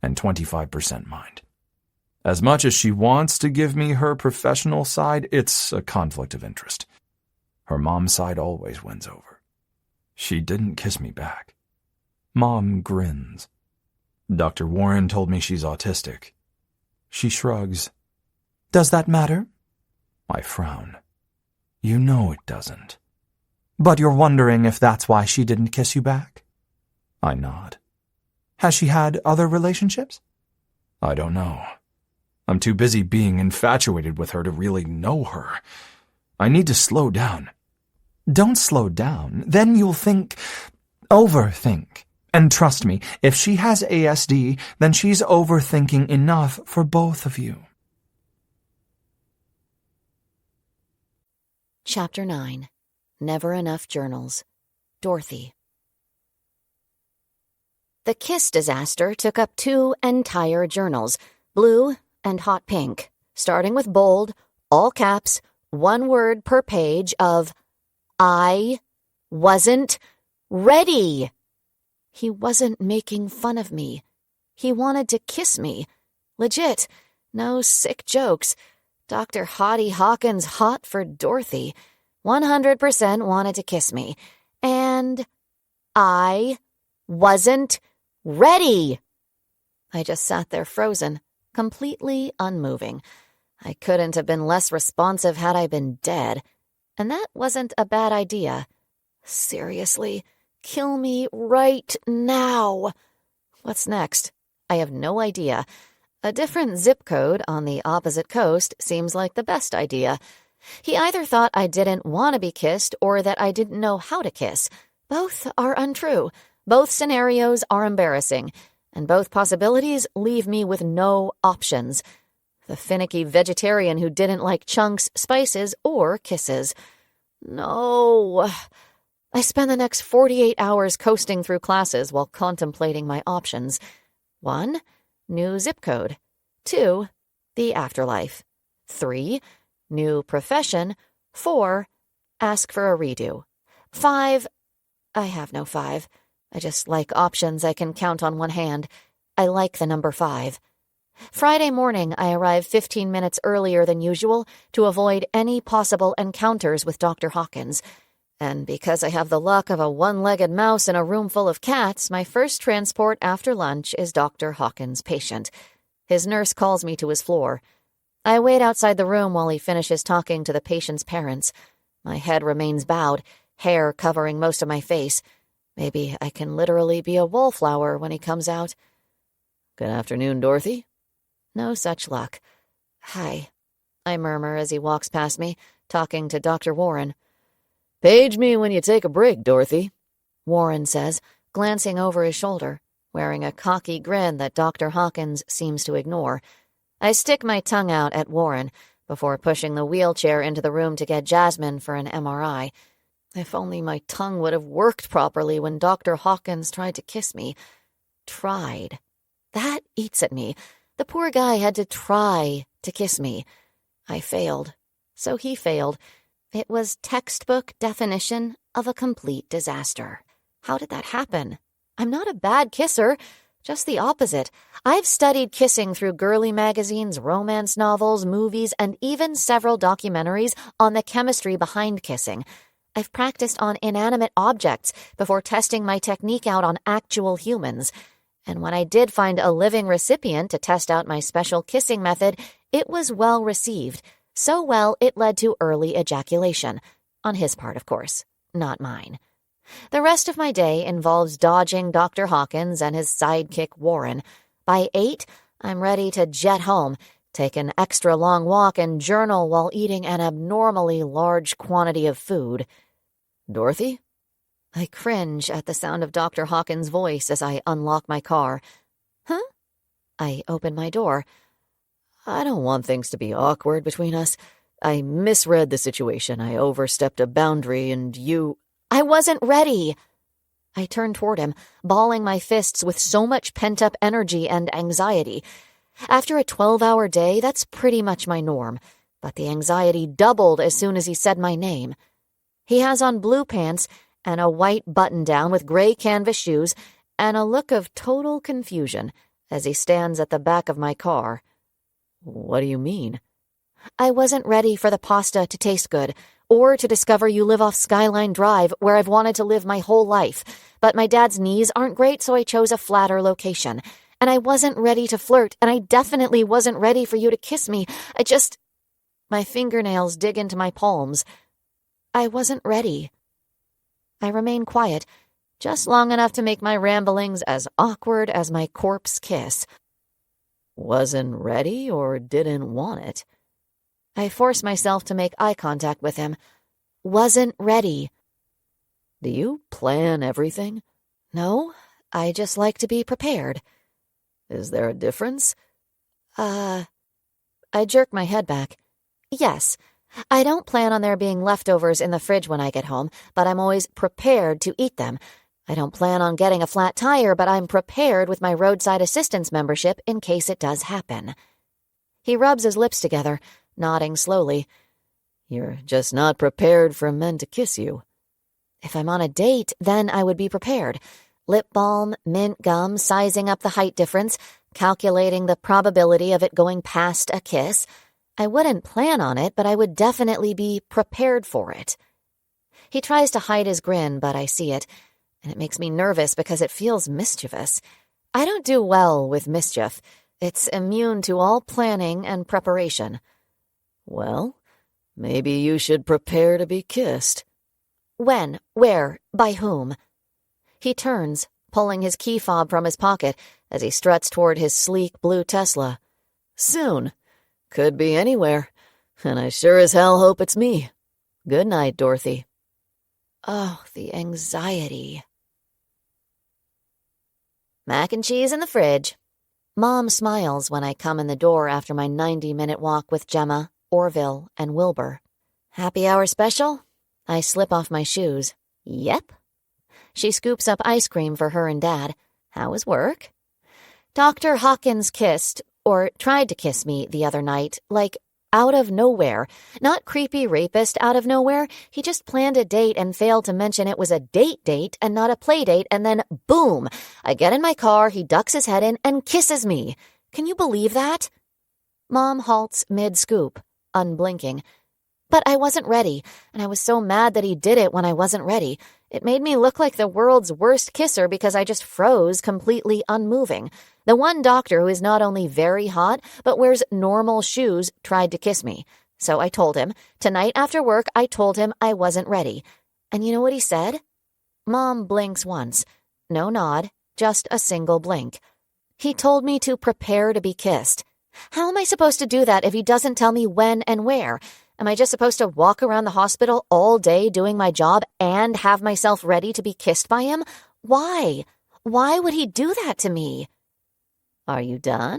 and 25% mind. As much as she wants to give me her professional side, it's a conflict of interest. Her mom's side always wins over. She didn't kiss me back. Mom grins. Dr. Warren told me she's autistic. She shrugs. Does that matter? I frown. You know it doesn't. But you're wondering if that's why she didn't kiss you back? I nod. Has she had other relationships? I don't know. I'm too busy being infatuated with her to really know her. I need to slow down. Don't slow down. Then you'll overthink. And trust me, if she has ASD, then she's overthinking enough for both of you. Chapter 9. Never Enough Journals. Dorothy. The kiss disaster took up 2 entire journals, blue and hot pink, starting with bold, all caps, 1 word per page of, I wasn't ready. He wasn't making fun of me. He wanted to kiss me. Legit. No sick jokes. Dr. Hottie Hawkins hot for Dorothy. 100% wanted to kiss me. And I wasn't ready. I just sat there frozen, completely unmoving. I couldn't have been less responsive had I been dead. And that wasn't a bad idea. Seriously, kill me right now. What's next? I have no idea. A different zip code on the opposite coast seems like the best idea. He either thought I didn't want to be kissed or that I didn't know how to kiss. Both are untrue. Both scenarios are embarrassing. And both possibilities leave me with no options. The finicky vegetarian who didn't like chunks, spices, or kisses. No. I spend the next 48 hours coasting through classes while contemplating my options. 1. New zip code. 2. The afterlife. 3. New profession. 4. Ask for a redo. 5. I have no 5. I just like options I can count on one hand. I like the number 5. Friday morning, I arrived 15 minutes earlier than usual to avoid any possible encounters with Dr. Hawkins. And because I have the luck of a one-legged mouse in a room full of cats, my first transport after lunch is Dr. Hawkins' patient. His nurse calls me to his floor. I wait outside the room while he finishes talking to the patient's parents. My head remains bowed, hair covering most of my face. Maybe I can literally be a wallflower when he comes out. Good afternoon, Dorothy. No such luck. Hi, I murmur as he walks past me, talking to Dr. Warren. Page me when you take a break, Dorothy, Warren says, glancing over his shoulder, wearing a cocky grin that Dr. Hawkins seems to ignore. I stick my tongue out at Warren before pushing the wheelchair into the room to get Jasmine for an MRI. If only my tongue would have worked properly when Dr. Hawkins tried to kiss me. Tried. That eats at me. The poor guy had to try to kiss me. I failed. So he failed. It was textbook definition of a complete disaster. How did that happen? I'm not a bad kisser, just the opposite. I've studied kissing through girly magazines, romance novels, movies, and even several documentaries on the chemistry behind kissing. I've practiced on inanimate objects before testing my technique out on actual humans. And when I did find a living recipient to test out my special kissing method, it was well received. So well, it led to early ejaculation. On his part, of course, not mine. The rest of my day involves dodging Dr. Hawkins and his sidekick Warren. By 8, I'm ready to jet home, take an extra long walk, and journal while eating an abnormally large quantity of food. Dorothy? I cringe at the sound of Dr. Hawkins' voice as I unlock my car. Huh? I open my door. I don't want things to be awkward between us. I misread the situation. I overstepped a boundary and you... I wasn't ready. I turn toward him, balling my fists with so much pent-up energy and anxiety. After a 12-hour day, that's pretty much my norm, but the anxiety doubled as soon as he said my name. He has on blue pants and a white button-down with gray canvas shoes and a look of total confusion as he stands at the back of my car. What do you mean? I wasn't ready for the pasta to taste good, or to discover you live off Skyline Drive, where I've wanted to live my whole life. But my dad's knees aren't great, so I chose a flatter location. And I wasn't ready to flirt, and I definitely wasn't ready for you to kiss me. My fingernails dig into my palms. I wasn't ready. I remain quiet, just long enough to make my ramblings as awkward as my corpse kiss. Wasn't ready or didn't want it? I force myself to make eye contact with him. Wasn't ready. Do you plan everything? No, I just like to be prepared. Is there a difference? I jerk my head back. Yes, I don't plan on there being leftovers in the fridge when I get home, but I'm always prepared to eat them. I don't plan on getting a flat tire, but I'm prepared with my roadside assistance membership in case it does happen. He rubs his lips together, nodding slowly. You're just not prepared for men to kiss you. If I'm on a date, then I would be prepared. Lip balm, mint gum, sizing up the height difference, calculating the probability of it going past a kiss. I wouldn't plan on it, but I would definitely be prepared for it. He tries to hide his grin, but I see it, and it makes me nervous because it feels mischievous. I don't do well with mischief. It's immune to all planning and preparation. Well, maybe you should prepare to be kissed. When? Where? By whom? He turns, pulling his key fob from his pocket as he struts toward his sleek blue Tesla. Soon. Could be anywhere. And I sure as hell hope it's me. Good night, Dorothy. Oh, the anxiety. Mac and cheese in the fridge. Mom smiles when I come in the door after my 90-minute walk with Gemma, Orville, and Wilbur. Happy hour special? I slip off my shoes. Yep. She scoops up ice cream for her and Dad. How was work? Dr. Hawkins kissed, or tried to kiss me the other night, like out of nowhere. Not creepy rapist out of nowhere. He just planned a date and failed to mention it was a date and not a play date, and then boom! I get in my car, he ducks his head in and kisses me. Can you believe that? Mom halts mid-scoop, unblinking. But I wasn't ready, and I was so mad that he did it when I wasn't ready. It made me look like the world's worst kisser because I just froze, completely unmoving. The one doctor who is not only very hot, but wears normal shoes, tried to kiss me. So I told him. Tonight after work, I told him I wasn't ready. And you know what he said? Mom blinks once. No nod, just a single blink. He told me to prepare to be kissed. How am I supposed to do that if he doesn't tell me when and where? Am I just supposed to walk around the hospital all day doing my job and have myself ready to be kissed by him? Why? Why would he do that to me? Are you done?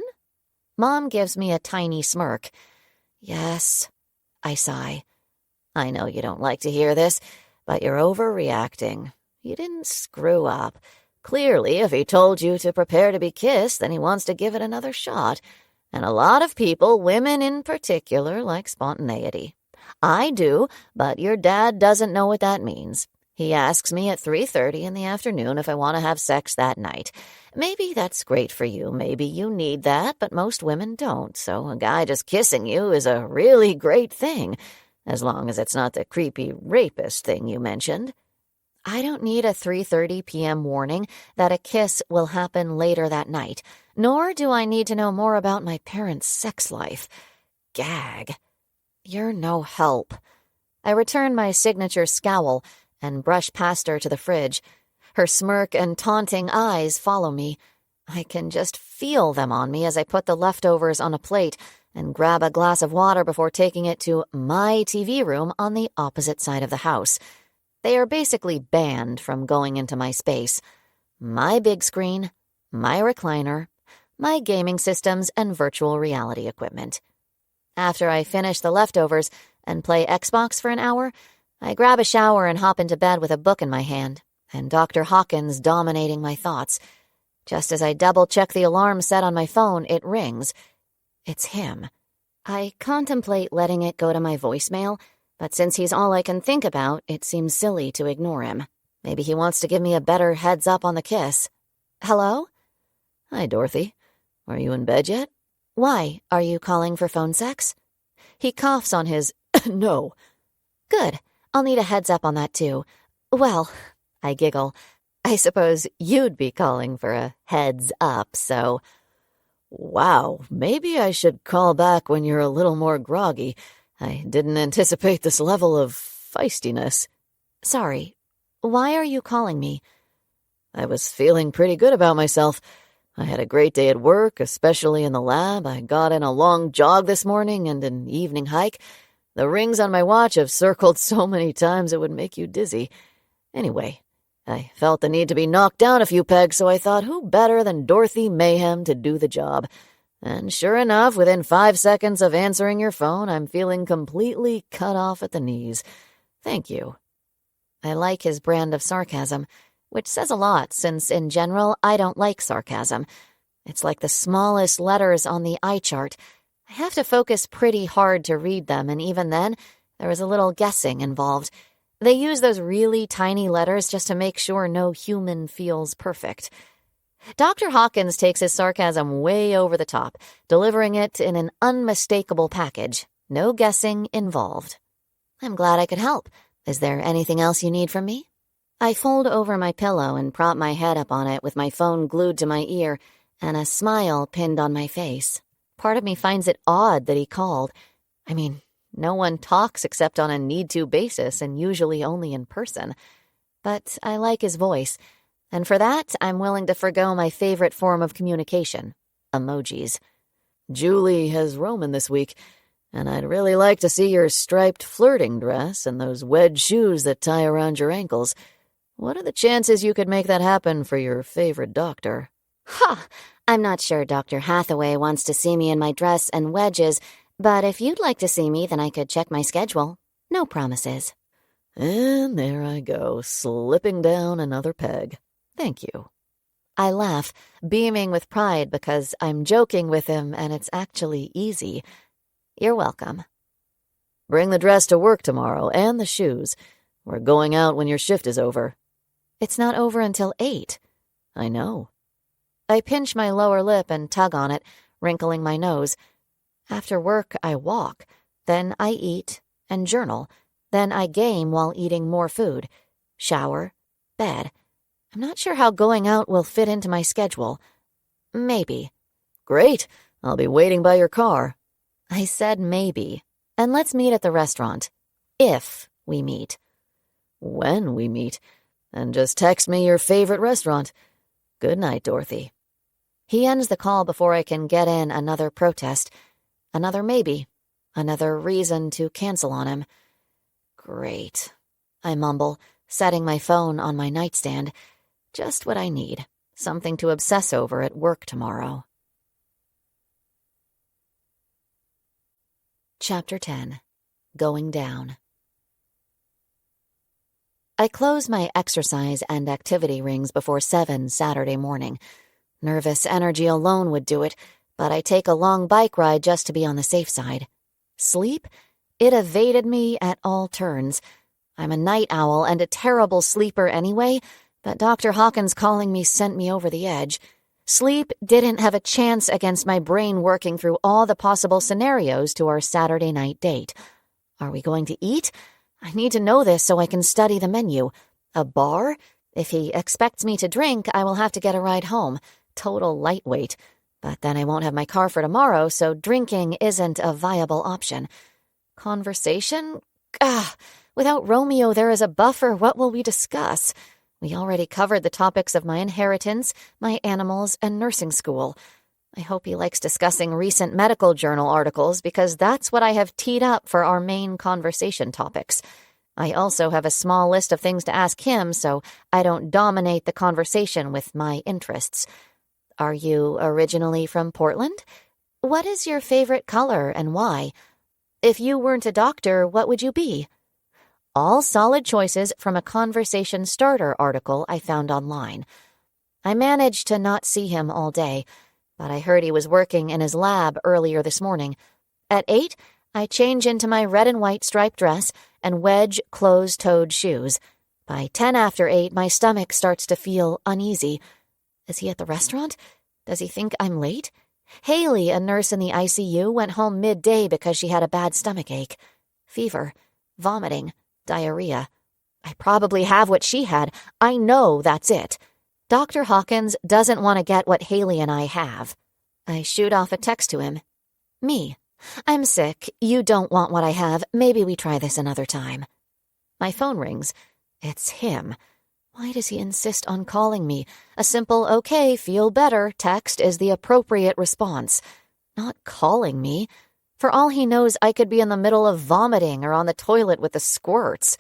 Mom gives me a tiny smirk. Yes, I sigh. I know you don't like to hear this, but you're overreacting. You didn't screw up. Clearly, if he told you to prepare to be kissed, then he wants to give it another shot. And a lot of people, women in particular, like spontaneity. I do, but your dad doesn't know what that means. He asks me at 3:30 in the afternoon if I want to have sex that night. Maybe that's great for you, maybe you need that, but most women don't, so a guy just kissing you is a really great thing, as long as it's not the creepy rapist thing you mentioned. I don't need a 3:30 p.m. warning that a kiss will happen later that night, nor do I need to know more about my parents' sex life. Gag. You're no help. I return my signature scowl and brush past her to the fridge. Her smirk and taunting eyes follow me. I can just feel them on me as I put the leftovers on a plate and grab a glass of water before taking it to my TV room on the opposite side of the house. They are basically banned from going into my space. My big screen, my recliner, my gaming systems, and virtual reality equipment. After I finish the leftovers and play Xbox for an hour, I grab a shower and hop into bed with a book in my hand. and Dr. Hawkins dominating my thoughts. Just as I double-check the alarm set on my phone, it rings. It's him. I contemplate letting it go to my voicemail, but since he's all I can think about, it seems silly to ignore him. Maybe he wants to give me a better heads up on the kiss. Hello? Hi, Dorothy. Are you in bed yet? Why? Are you calling for phone sex? He coughs on his no. Good. I'll need a heads up on that, too. Well, I giggle. I suppose you'd be calling for a heads up, so... Wow, maybe I should call back when you're a little more groggy. I didn't anticipate this level of feistiness. Sorry. Why are you calling me? I was feeling pretty good about myself. I had a great day at work, especially in the lab. I got in a long jog this morning and an evening hike. The rings on my watch have circled so many times it would make you dizzy. Anyway, I felt the need to be knocked down a few pegs, so I thought, who better than Dorothy Mayhem to do the job? And sure enough, within 5 seconds of answering your phone, I'm feeling completely cut off at the knees. Thank you. I like his brand of sarcasm, which says a lot, since in general, I don't like sarcasm. It's like the smallest letters on the eye chart. I have to focus pretty hard to read them, and even then, there is a little guessing involved. They use those really tiny letters just to make sure no human feels perfect. Dr. Hawkins takes his sarcasm way over the top, delivering it in an unmistakable package. No guessing involved. I'm glad I could help. Is there anything else you need from me? I fold over my pillow and prop my head up on it with my phone glued to my ear and a smile pinned on my face. Part of me finds it odd that he called. I mean, no one talks except on a need-to basis and usually only in person. But I like his voice, and for that, I'm willing to forgo my favorite form of communication, emojis. Julie has Roman this week, and I'd really like to see your striped flirting dress and those wedge shoes that tie around your ankles. What are the chances you could make that happen for your favorite doctor? Ha! I'm not sure Dr. Hathaway wants to see me in my dress and wedges, but if you'd like to see me, then I could check my schedule. No promises. And there I go, slipping down another peg. Thank you. I laugh, beaming with pride because I'm joking with him and it's actually easy. You're welcome. Bring the dress to work tomorrow and the shoes. We're going out when your shift is over. It's not over until 8. I know. I pinch my lower lip and tug on it, wrinkling my nose. After work, I walk. Then I eat and journal. Then I game while eating more food. Shower. Bed. I'm not sure how going out will fit into my schedule. Maybe. Great. I'll be waiting by your car. I said maybe. And let's meet at the restaurant. If we meet. When we meet. And just text me your favorite restaurant. Good night, Dorothy. He ends the call before I can get in another protest. Another maybe. Another reason to cancel on him. Great. I mumble, setting my phone on my nightstand. Just what I need. Something to obsess over at work tomorrow. Chapter 10. Going Down. I close my exercise and activity rings before 7 Saturday morning. Nervous energy alone would do it, but I take a long bike ride just to be on the safe side. Sleep? It evaded me at all turns. I'm a night owl and a terrible sleeper anyway, but Dr. Hawkins calling me sent me over the edge. Sleep didn't have a chance against my brain working through all the possible scenarios to our Saturday night date. Are we going to eat? I need to know this so I can study the menu. A bar? If he expects me to drink, I will have to get a ride home. Total lightweight. But then I won't have my car for tomorrow, so drinking isn't a viable option. Conversation? Without Romeo there is a buffer. What will we discuss? We already covered the topics of my inheritance, my animals, and nursing school. I hope he likes discussing recent medical journal articles because that's what I have teed up for our main conversation topics. I also have a small list of things to ask him so I don't dominate the conversation with my interests. Are you originally from Portland? What is your favorite color and why? If you weren't a doctor, what would you be? All solid choices from a conversation starter article I found online. I managed to not see him all day, but I heard he was working in his lab earlier this morning. At 8, I change into my red and white striped dress and wedge closed-toed shoes. By 10 after 8, my stomach starts to feel uneasy. Is he at the restaurant? Does he think I'm late? Haley, a nurse in the ICU, went home midday because she had a bad stomachache. Fever, vomiting, diarrhea. I probably have what she had. I know that's it. Dr. Hawkins doesn't want to get what Haley and I have. I shoot off a text to him. Me. I'm sick. You don't want what I have. Maybe we try this another time. My phone rings. It's him. Why does he insist on calling me? A simple, okay, feel better text is the appropriate response. Not calling me. For all he knows, I could be in the middle of vomiting or on the toilet with the squirts.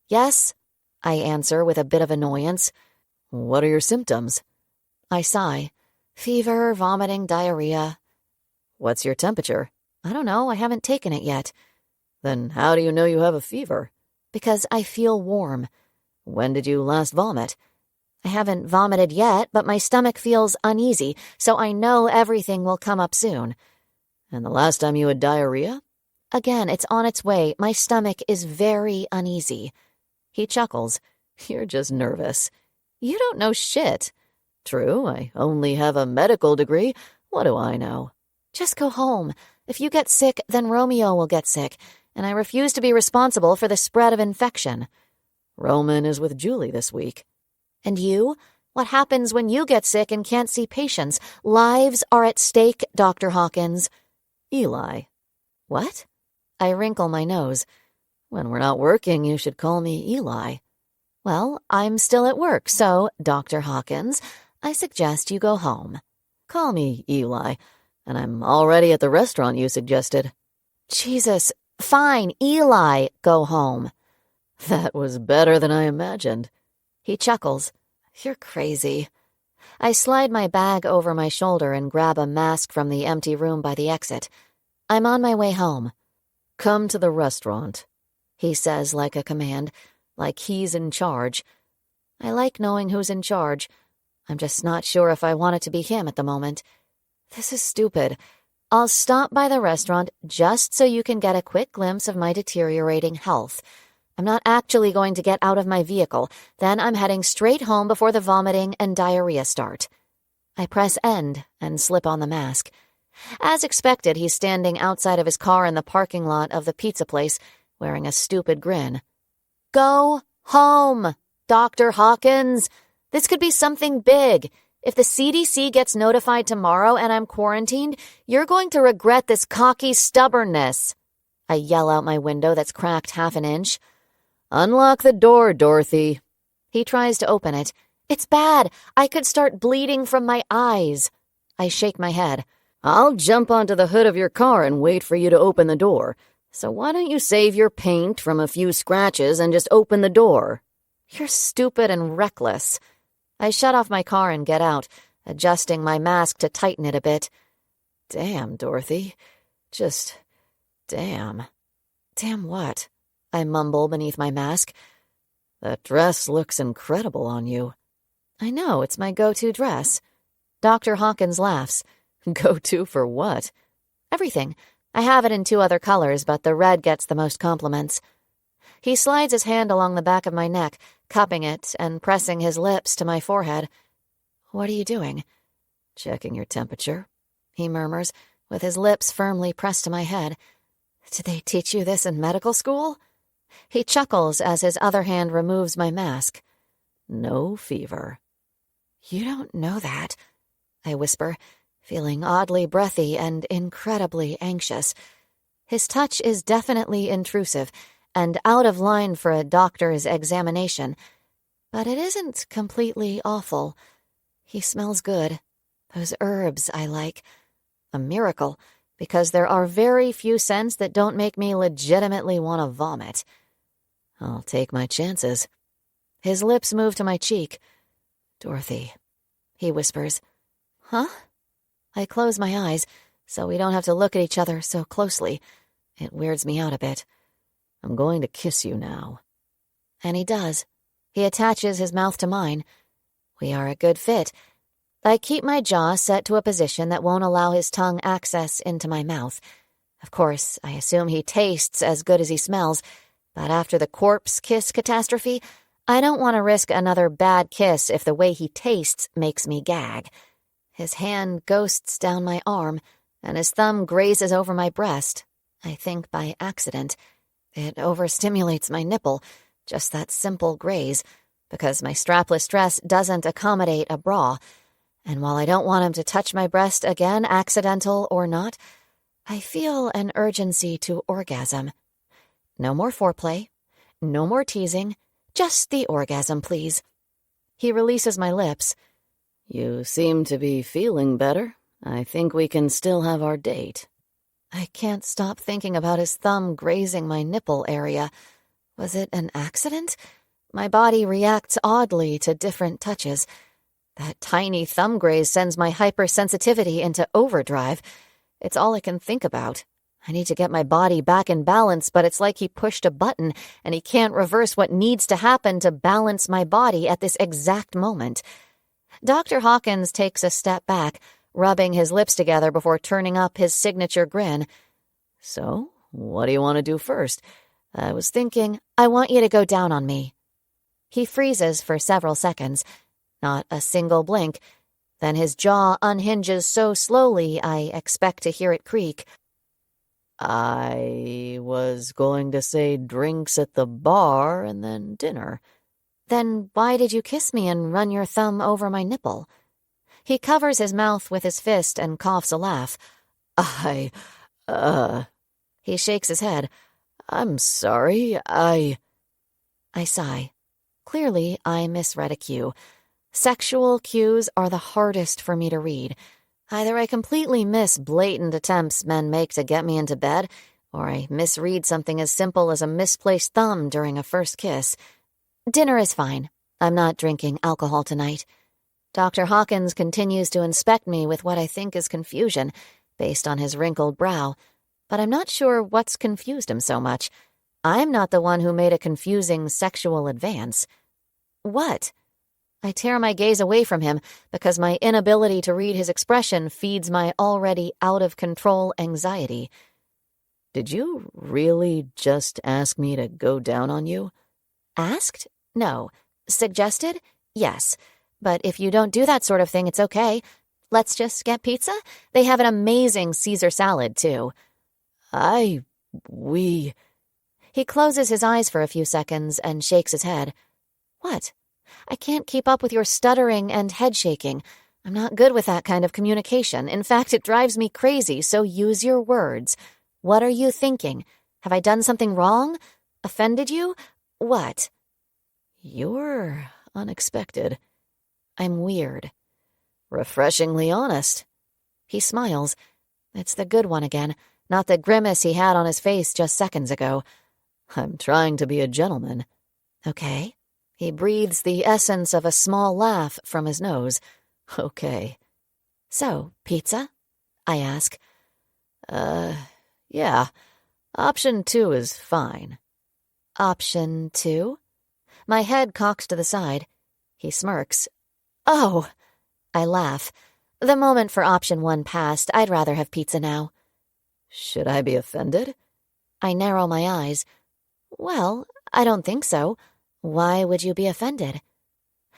Yes, I answer with a bit of annoyance. What are your symptoms? I sigh. Fever, vomiting, diarrhea. What's your temperature? I don't know. I haven't taken it yet. Then how do you know you have a fever? Because I feel warm. When did you last vomit? I haven't vomited yet, but my stomach feels uneasy, so I know everything will come up soon. And the last time you had diarrhea? Again, it's on its way. My stomach is very uneasy. He chuckles. You're just nervous. You don't know shit. True, I only have a medical degree. What do I know? Just go home. If you get sick, then Romeo will get sick, and I refuse to be responsible for the spread of infection. Roman is with Julie this week. And you? What happens when you get sick and can't see patients? Lives are at stake, Dr. Hawkins. Eli. What? I wrinkle my nose. When we're not working, you should call me Eli. Well, I'm still at work, so, Dr. Hawkins, I suggest you go home. Call me Eli, and I'm already at the restaurant you suggested. Jesus, fine, Eli, go home. That was better than I imagined. He chuckles. You're crazy. I slide my bag over my shoulder and grab a mask from the empty room by the exit. I'm on my way home. Come to the restaurant, he says like a command, like he's in charge. I like knowing who's in charge. I'm just not sure if I want it to be him at the moment. This is stupid. I'll stop by the restaurant just so you can get a quick glimpse of my deteriorating health. I'm not actually going to get out of my vehicle. Then I'm heading straight home before the vomiting and diarrhea start. I press end and slip on the mask. As expected, he's standing outside of his car in the parking lot of the pizza place, wearing a stupid grin. Go home, Dr. Hawkins. This could be something big. If the CDC gets notified tomorrow and I'm quarantined, you're going to regret this cocky stubbornness. I yell out my window that's cracked half an inch. Unlock the door, Dorothy. He tries to open it. It's bad. I could start bleeding from my eyes. I shake my head. I'll jump onto the hood of your car and wait for you to open the door. So why don't you save your paint from a few scratches and just open the door? You're stupid and reckless. I shut off my car and get out, adjusting my mask to tighten it a bit. Damn, Dorothy. Just damn. Damn what? I mumble beneath my mask. That dress looks incredible on you. I know, it's my go-to dress. Dr. Hawkins laughs. Go-to for what? Everything. I have it in 2 other colors, but the red gets the most compliments. He slides his hand along the back of my neck, cupping it and pressing his lips to my forehead. What are you doing? Checking your temperature, he murmurs, with his lips firmly pressed to my head. Did they teach you this in medical school? He chuckles as his other hand removes my mask. No fever. You don't know that, I whisper, feeling oddly breathy and incredibly anxious. His touch is definitely intrusive and out of line for a doctor's examination, but it isn't completely awful. He smells good. Those herbs I like. A miracle, because there are very few scents that don't make me legitimately want to vomit. I'll take my chances. His lips move to my cheek. Dorothy, he whispers. Huh? I close my eyes, so we don't have to look at each other so closely. It weirds me out a bit. I'm going to kiss you now. And he does. He attaches his mouth to mine. We are a good fit. I keep my jaw set to a position that won't allow his tongue access into my mouth. Of course, I assume he tastes as good as he smells, but after the corpse kiss catastrophe, I don't want to risk another bad kiss if the way he tastes makes me gag. His hand ghosts down my arm, and his thumb grazes over my breast. I think by accident. It overstimulates my nipple, just that simple graze, because my strapless dress doesn't accommodate a bra. And while I don't want him to touch my breast again, accidental or not, I feel an urgency to orgasm. No more foreplay, no more teasing, just the orgasm, please. He releases my lips. You seem to be feeling better. I think we can still have our date. I can't stop thinking about his thumb grazing my nipple area. Was it an accident? My body reacts oddly to different touches. That tiny thumb graze sends my hypersensitivity into overdrive. It's all I can think about. I need to get my body back in balance, but it's like he pushed a button and he can't reverse what needs to happen to balance my body at this exact moment. Dr. Hawkins takes a step back, rubbing his lips together before turning up his signature grin. So, what do you want to do first? I was thinking, I want you to go down on me. He freezes for several seconds, not a single blink. Then his jaw unhinges so slowly I expect to hear it creak. I was going to say drinks at the bar and then dinner. Then why did you kiss me and run your thumb over my nipple? He covers his mouth with his fist and coughs a laugh. He shakes his head. I'm sorry, I sigh. Clearly, I misread a cue. Sexual cues are the hardest for me to read. Either I completely miss blatant attempts men make to get me into bed, or I misread something as simple as a misplaced thumb during a first kiss. Dinner is fine. I'm not drinking alcohol tonight. Dr. Hawkins continues to inspect me with what I think is confusion, based on his wrinkled brow, but I'm not sure what's confused him so much. I'm not the one who made a confusing sexual advance. What? I tear my gaze away from him because my inability to read his expression feeds my already out-of-control anxiety. Did you really just ask me to go down on you? Asked? No. Suggested? Yes. But if you don't do that sort of thing, it's okay. Let's just get pizza? They have an amazing Caesar salad, too. We... He closes his eyes for a few seconds and shakes his head. What? I can't keep up with your stuttering and head shaking. I'm not good with that kind of communication. In fact, it drives me crazy, so use your words. What are you thinking? Have I done something wrong? Offended you? What? You're unexpected. I'm weird. Refreshingly honest. He smiles. It's the good one again, not the grimace he had on his face just seconds ago. I'm trying to be a gentleman. Okay. He breathes the essence of a small laugh from his nose. Okay. So, pizza? I ask. Yeah. Option 2 is fine. Option 2? My head cocks to the side. He smirks. Oh! I laugh. The moment for option 1 passed. I'd rather have pizza now. Should I be offended? I narrow my eyes. Well, I don't think so. Why would you be offended?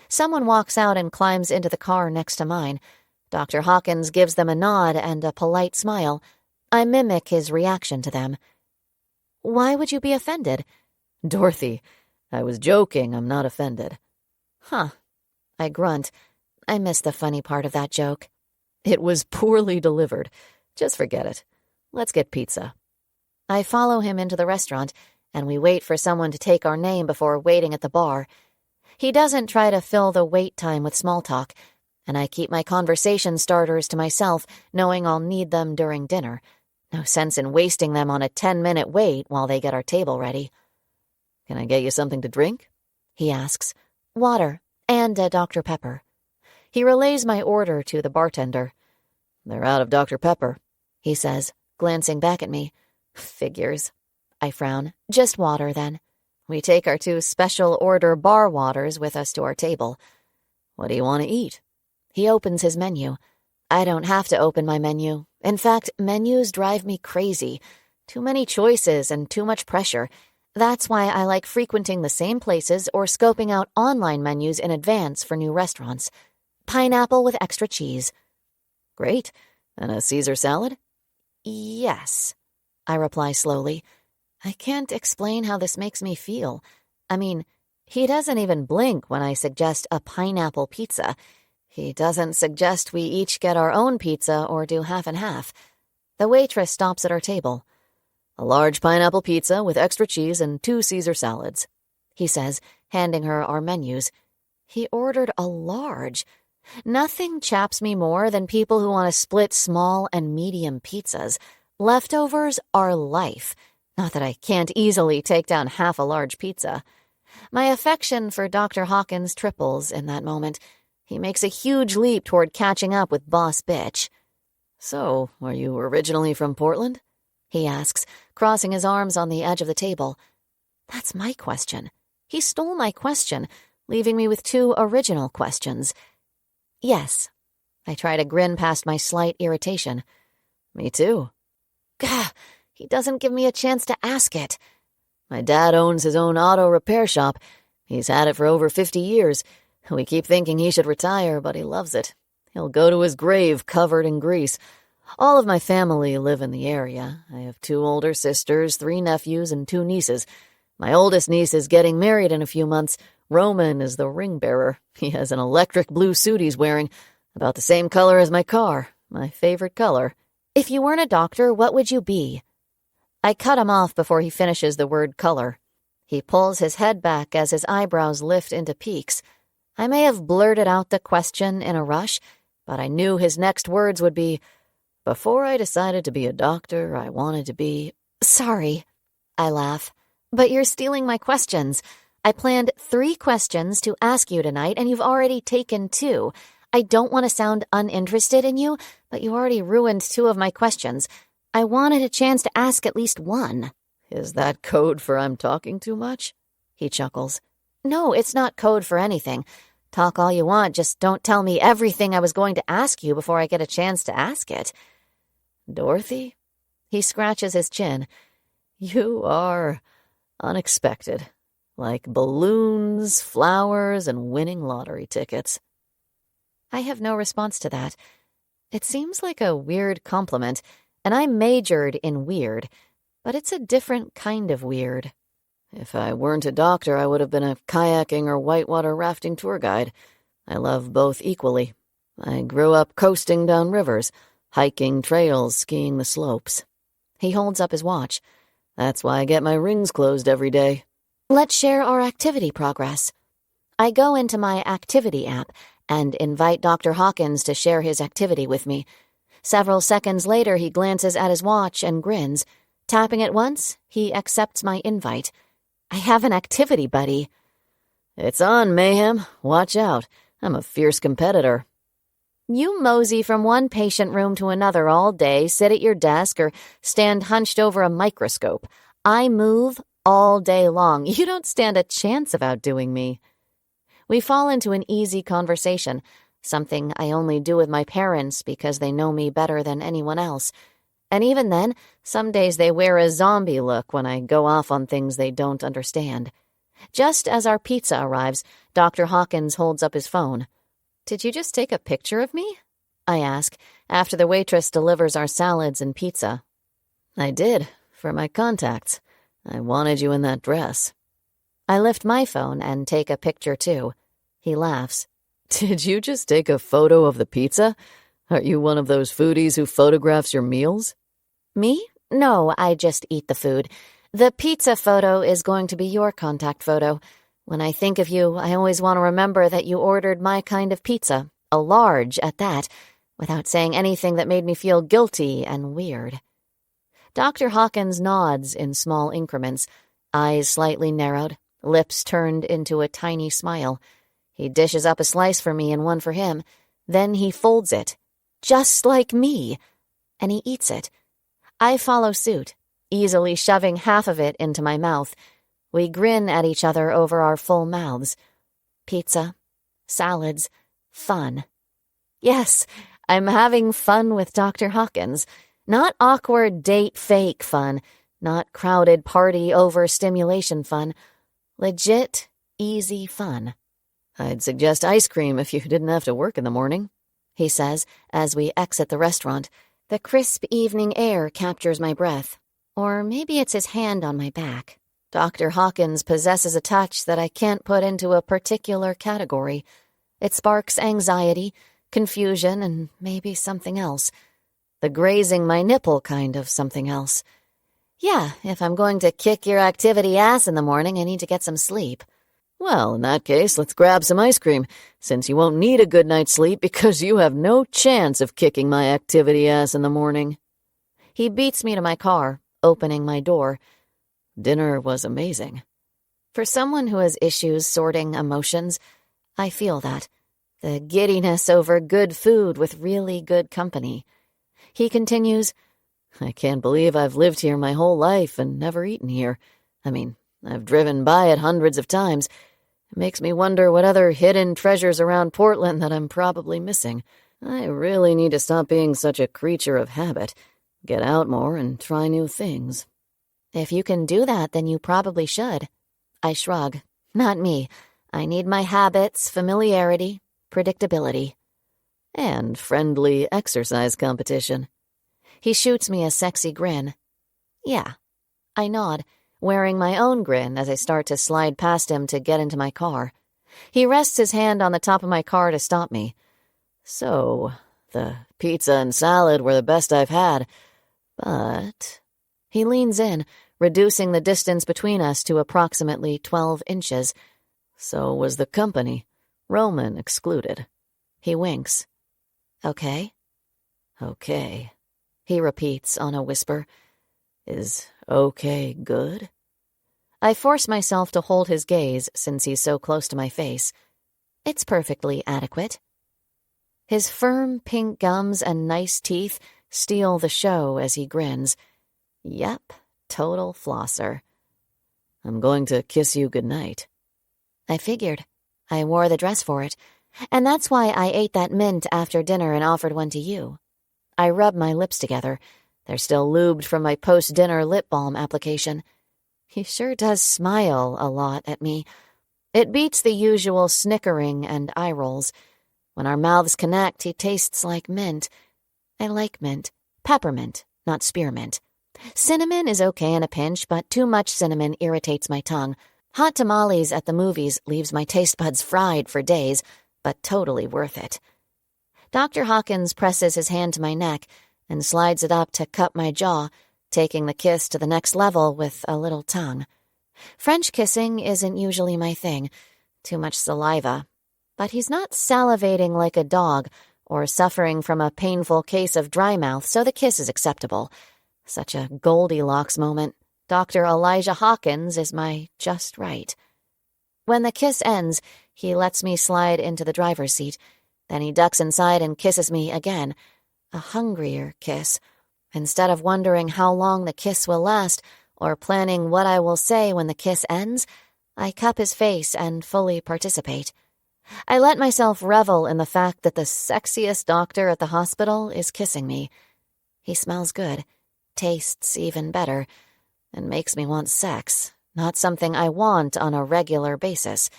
Someone walks out and climbs into the car next to mine. Dr. Hawkins gives them a nod and a polite smile. I mimic his reaction to them. Why would you be offended? Dorothy, I was joking. I'm not offended. Huh. I grunt. I missed the funny part of that joke. It was poorly delivered. Just forget it. Let's get pizza. I follow him into the restaurant, and we wait for someone to take our name before waiting at the bar. He doesn't try to fill the wait time with small talk, and I keep my conversation starters to myself, knowing I'll need them during dinner. No sense in wasting them on a 10-minute wait while they get our table ready. Can I get you something to drink? He asks. Water, and a Dr. Pepper. He relays my order to the bartender. They're out of Dr. Pepper, he says, glancing back at me. Figures. I frown. Just water, then. We take our 2 special order bar waters with us to our table. What do you want to eat? He opens his menu. I don't have to open my menu. In fact, menus drive me crazy. Too many choices and too much pressure. That's why I like frequenting the same places or scoping out online menus in advance for new restaurants. Pineapple with extra cheese. Great. And a Caesar salad? Yes, I reply slowly. I can't explain how this makes me feel. I mean, he doesn't even blink when I suggest a pineapple pizza. He doesn't suggest we each get our own pizza or do half and half. The waitress stops at our table. A large pineapple pizza with extra cheese and 2 Caesar salads, he says, handing her our menus. He ordered a large. Nothing chaps me more than people who want to split small and medium pizzas. Leftovers are life. Not that I can't easily take down half a large pizza. My affection for Dr. Hawkins triples in that moment. He makes a huge leap toward catching up with Boss Bitch. So, are you originally from Portland? He asks, crossing his arms on the edge of the table. That's my question. He stole my question, leaving me with 2 original questions. Yes. I try to grin past my slight irritation. Me too. Gah, he doesn't give me a chance to ask it. My dad owns his own auto repair shop. He's had it for over 50 years. We keep thinking he should retire, but he loves it. He'll go to his grave covered in grease. All of my family live in the area. I have 2 older sisters, 3 nephews, and 2 nieces. My oldest niece is getting married in a few months. Roman is the ring bearer. He has an electric blue suit he's wearing, about the same color as my car, my favorite color. If you weren't a doctor, what would you be? I cut him off before he finishes the word color. He pulls his head back as his eyebrows lift into peaks. I may have blurted out the question in a rush, but I knew his next words would be, before I decided to be a doctor, I wanted to be... Sorry, I laugh, but you're stealing my questions. I planned 3 questions to ask you tonight, and you've already taken 2. I don't want to sound uninterested in you, but you already ruined 2 of my questions. I wanted a chance to ask at least 1. Is that code for I'm talking too much? He chuckles. No, it's not code for anything. Talk all you want, just don't tell me everything I was going to ask you before I get a chance to ask it. Dorothy? He scratches his chin. You are unexpected. Like balloons, flowers, and winning lottery tickets. I have no response to that. It seems like a weird compliment, and I majored in weird, but it's a different kind of weird. If I weren't a doctor, I would have been a kayaking or whitewater rafting tour guide. I love both equally. I grew up coasting down rivers, hiking trails, skiing the slopes. He holds up his watch. That's why I get my rings closed every day. Let's share our activity progress. I go into my activity app and invite Dr. Hawkins to share his activity with me. Several seconds later, he glances at his watch and grins. Tapping it once, he accepts my invite. I have an activity buddy. It's on, Mayhem. Watch out. I'm a fierce competitor. You mosey from one patient room to another all day, sit at your desk, or stand hunched over a microscope. I move all day long. You don't stand a chance of outdoing me. We fall into an easy conversation, something I only do with my parents because they know me better than anyone else. And even then, some days they wear a zombie look when I go off on things they don't understand. Just as our pizza arrives, Dr. Hawkins holds up his phone. Did you just take a picture of me? I ask, after the waitress delivers our salads and pizza. I did, for my contacts. I wanted you in that dress. I lift my phone and take a picture, too. He laughs. Did you just take a photo of the pizza? Are you one of those foodies who photographs your meals? Me? No, I just eat the food. The pizza photo is going to be your contact photo. When I think of you, I always want to remember that you ordered my kind of pizza, a large at that, without saying anything that made me feel guilty and weird. Dr. Hawkins nods in small increments, eyes slightly narrowed, lips turned into a tiny smile. He dishes up a slice for me and one for him. Then he folds it, just like me, and he eats it. I follow suit, easily shoving half of it into my mouth. We grin at each other over our full mouths. Pizza, salads, fun. Yes, I'm having fun with Dr. Hawkins. Not awkward date fake fun, not crowded party overstimulation fun. Legit, easy fun. I'd suggest ice cream if you didn't have to work in the morning, he says as we exit the restaurant. The crisp evening air captures my breath. Or maybe it's his hand on my back. Dr. Hawkins possesses a touch that I can't put into a particular category. It sparks anxiety, confusion, and maybe something else. The grazing my nipple kind of something else. Yeah, if I'm going to kick your activity ass in the morning, I need to get some sleep. Well, in that case, let's grab some ice cream, since you won't need a good night's sleep because you have no chance of kicking my activity ass in the morning. He beats me to my car, opening my door. Dinner was amazing. For someone who has issues sorting emotions, I feel that. The giddiness over good food with really good company. He continues, I can't believe I've lived here my whole life and never eaten here. I mean, I've driven by it hundreds of times. It makes me wonder what other hidden treasures around Portland that I'm probably missing. I really need to stop being such a creature of habit, get out more and try new things. If you can do that, then you probably should. I shrug. Not me. I need my habits, familiarity, predictability. And friendly exercise competition. He shoots me a sexy grin. Yeah. I nod, wearing my own grin as I start to slide past him to get into my car. He rests his hand on the top of my car to stop me. So, the pizza and salad were the best I've had, but... He leans in, reducing the distance between us to approximately 12 inches. So was the company, Roman excluded. He winks. Okay. Okay. He repeats on a whisper. Is okay good? I force myself to hold his gaze since he's so close to my face. It's perfectly adequate. His firm pink gums and nice teeth steal the show as he grins. Yep, total flosser. I'm going to kiss you goodnight. I figured. I wore the dress for it. And that's why I ate that mint after dinner and offered one to you. I rub my lips together. They're still lubed from my post-dinner lip balm application. He sure does smile a lot at me. It beats the usual snickering and eye rolls. When our mouths connect, he tastes like mint. I like mint. Peppermint, not spearmint. Cinnamon is okay in a pinch, but too much cinnamon irritates my tongue. Hot tamales at the movies leaves my taste buds fried for days, but totally worth it. Dr. Hawkins presses his hand to my neck and slides it up to cup my jaw, taking the kiss to the next level with a little tongue. French kissing isn't usually my thing, too much saliva. But he's not salivating like a dog or suffering from a painful case of dry mouth, so the kiss is acceptable. Such a Goldilocks moment. Dr. Elijah Hawkins is my just right. When the kiss ends, he lets me slide into the driver's seat. Then he ducks inside and kisses me again. A hungrier kiss. Instead of wondering how long the kiss will last or planning what I will say when the kiss ends, I cup his face and fully participate. I let myself revel in the fact that the sexiest doctor at the hospital is kissing me. He smells good, tastes even better, and makes me want sex, not something I want on a regular basis.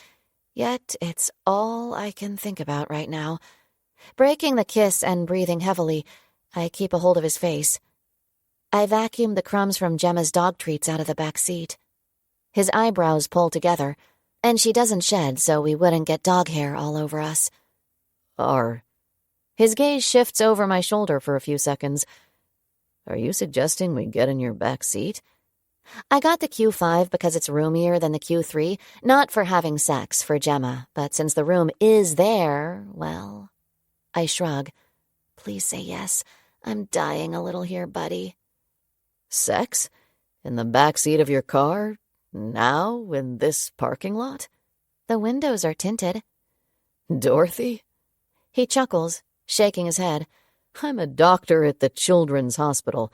Yet it's all I can think about right now. Breaking the kiss and breathing heavily, I keep a hold of his face. I vacuum the crumbs from Gemma's dog treats out of the back seat. His eyebrows pull together, and she doesn't shed so we wouldn't get dog hair all over us. His gaze shifts over my shoulder for a few seconds. Are you suggesting we get in your back seat? I got the Q5 because it's roomier than the Q3, not for having sex for Gemma, but since the room is there, well... I shrug. Please say yes. I'm dying a little here, buddy. Sex? In the back seat of your car? Now, in this parking lot? The windows are tinted. Dorothy? He chuckles, shaking his head. I'm a doctor at the Children's Hospital.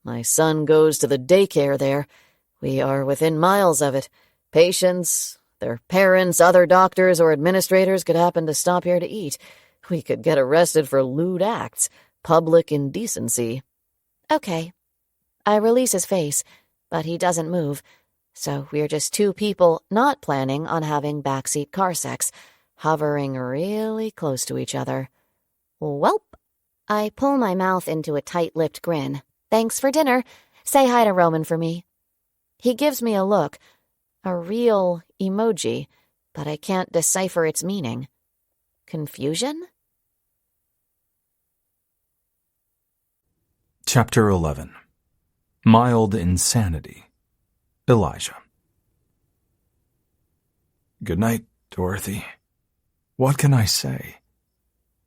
My son goes to the daycare there. We are within miles of it. Patients, their parents, other doctors or administrators could happen to stop here to eat. We could get arrested for lewd acts, public indecency. Okay. I release his face, but he doesn't move. So we're just two people not planning on having backseat car sex, hovering really close to each other. Welp. I pull my mouth into a tight-lipped grin. Thanks for dinner. Say hi to Roman for me. He gives me a look, a real emoji, but I can't decipher its meaning. Confusion? Chapter 11. Mild Insanity. Elijah. Good night, Dorothy. What can I say?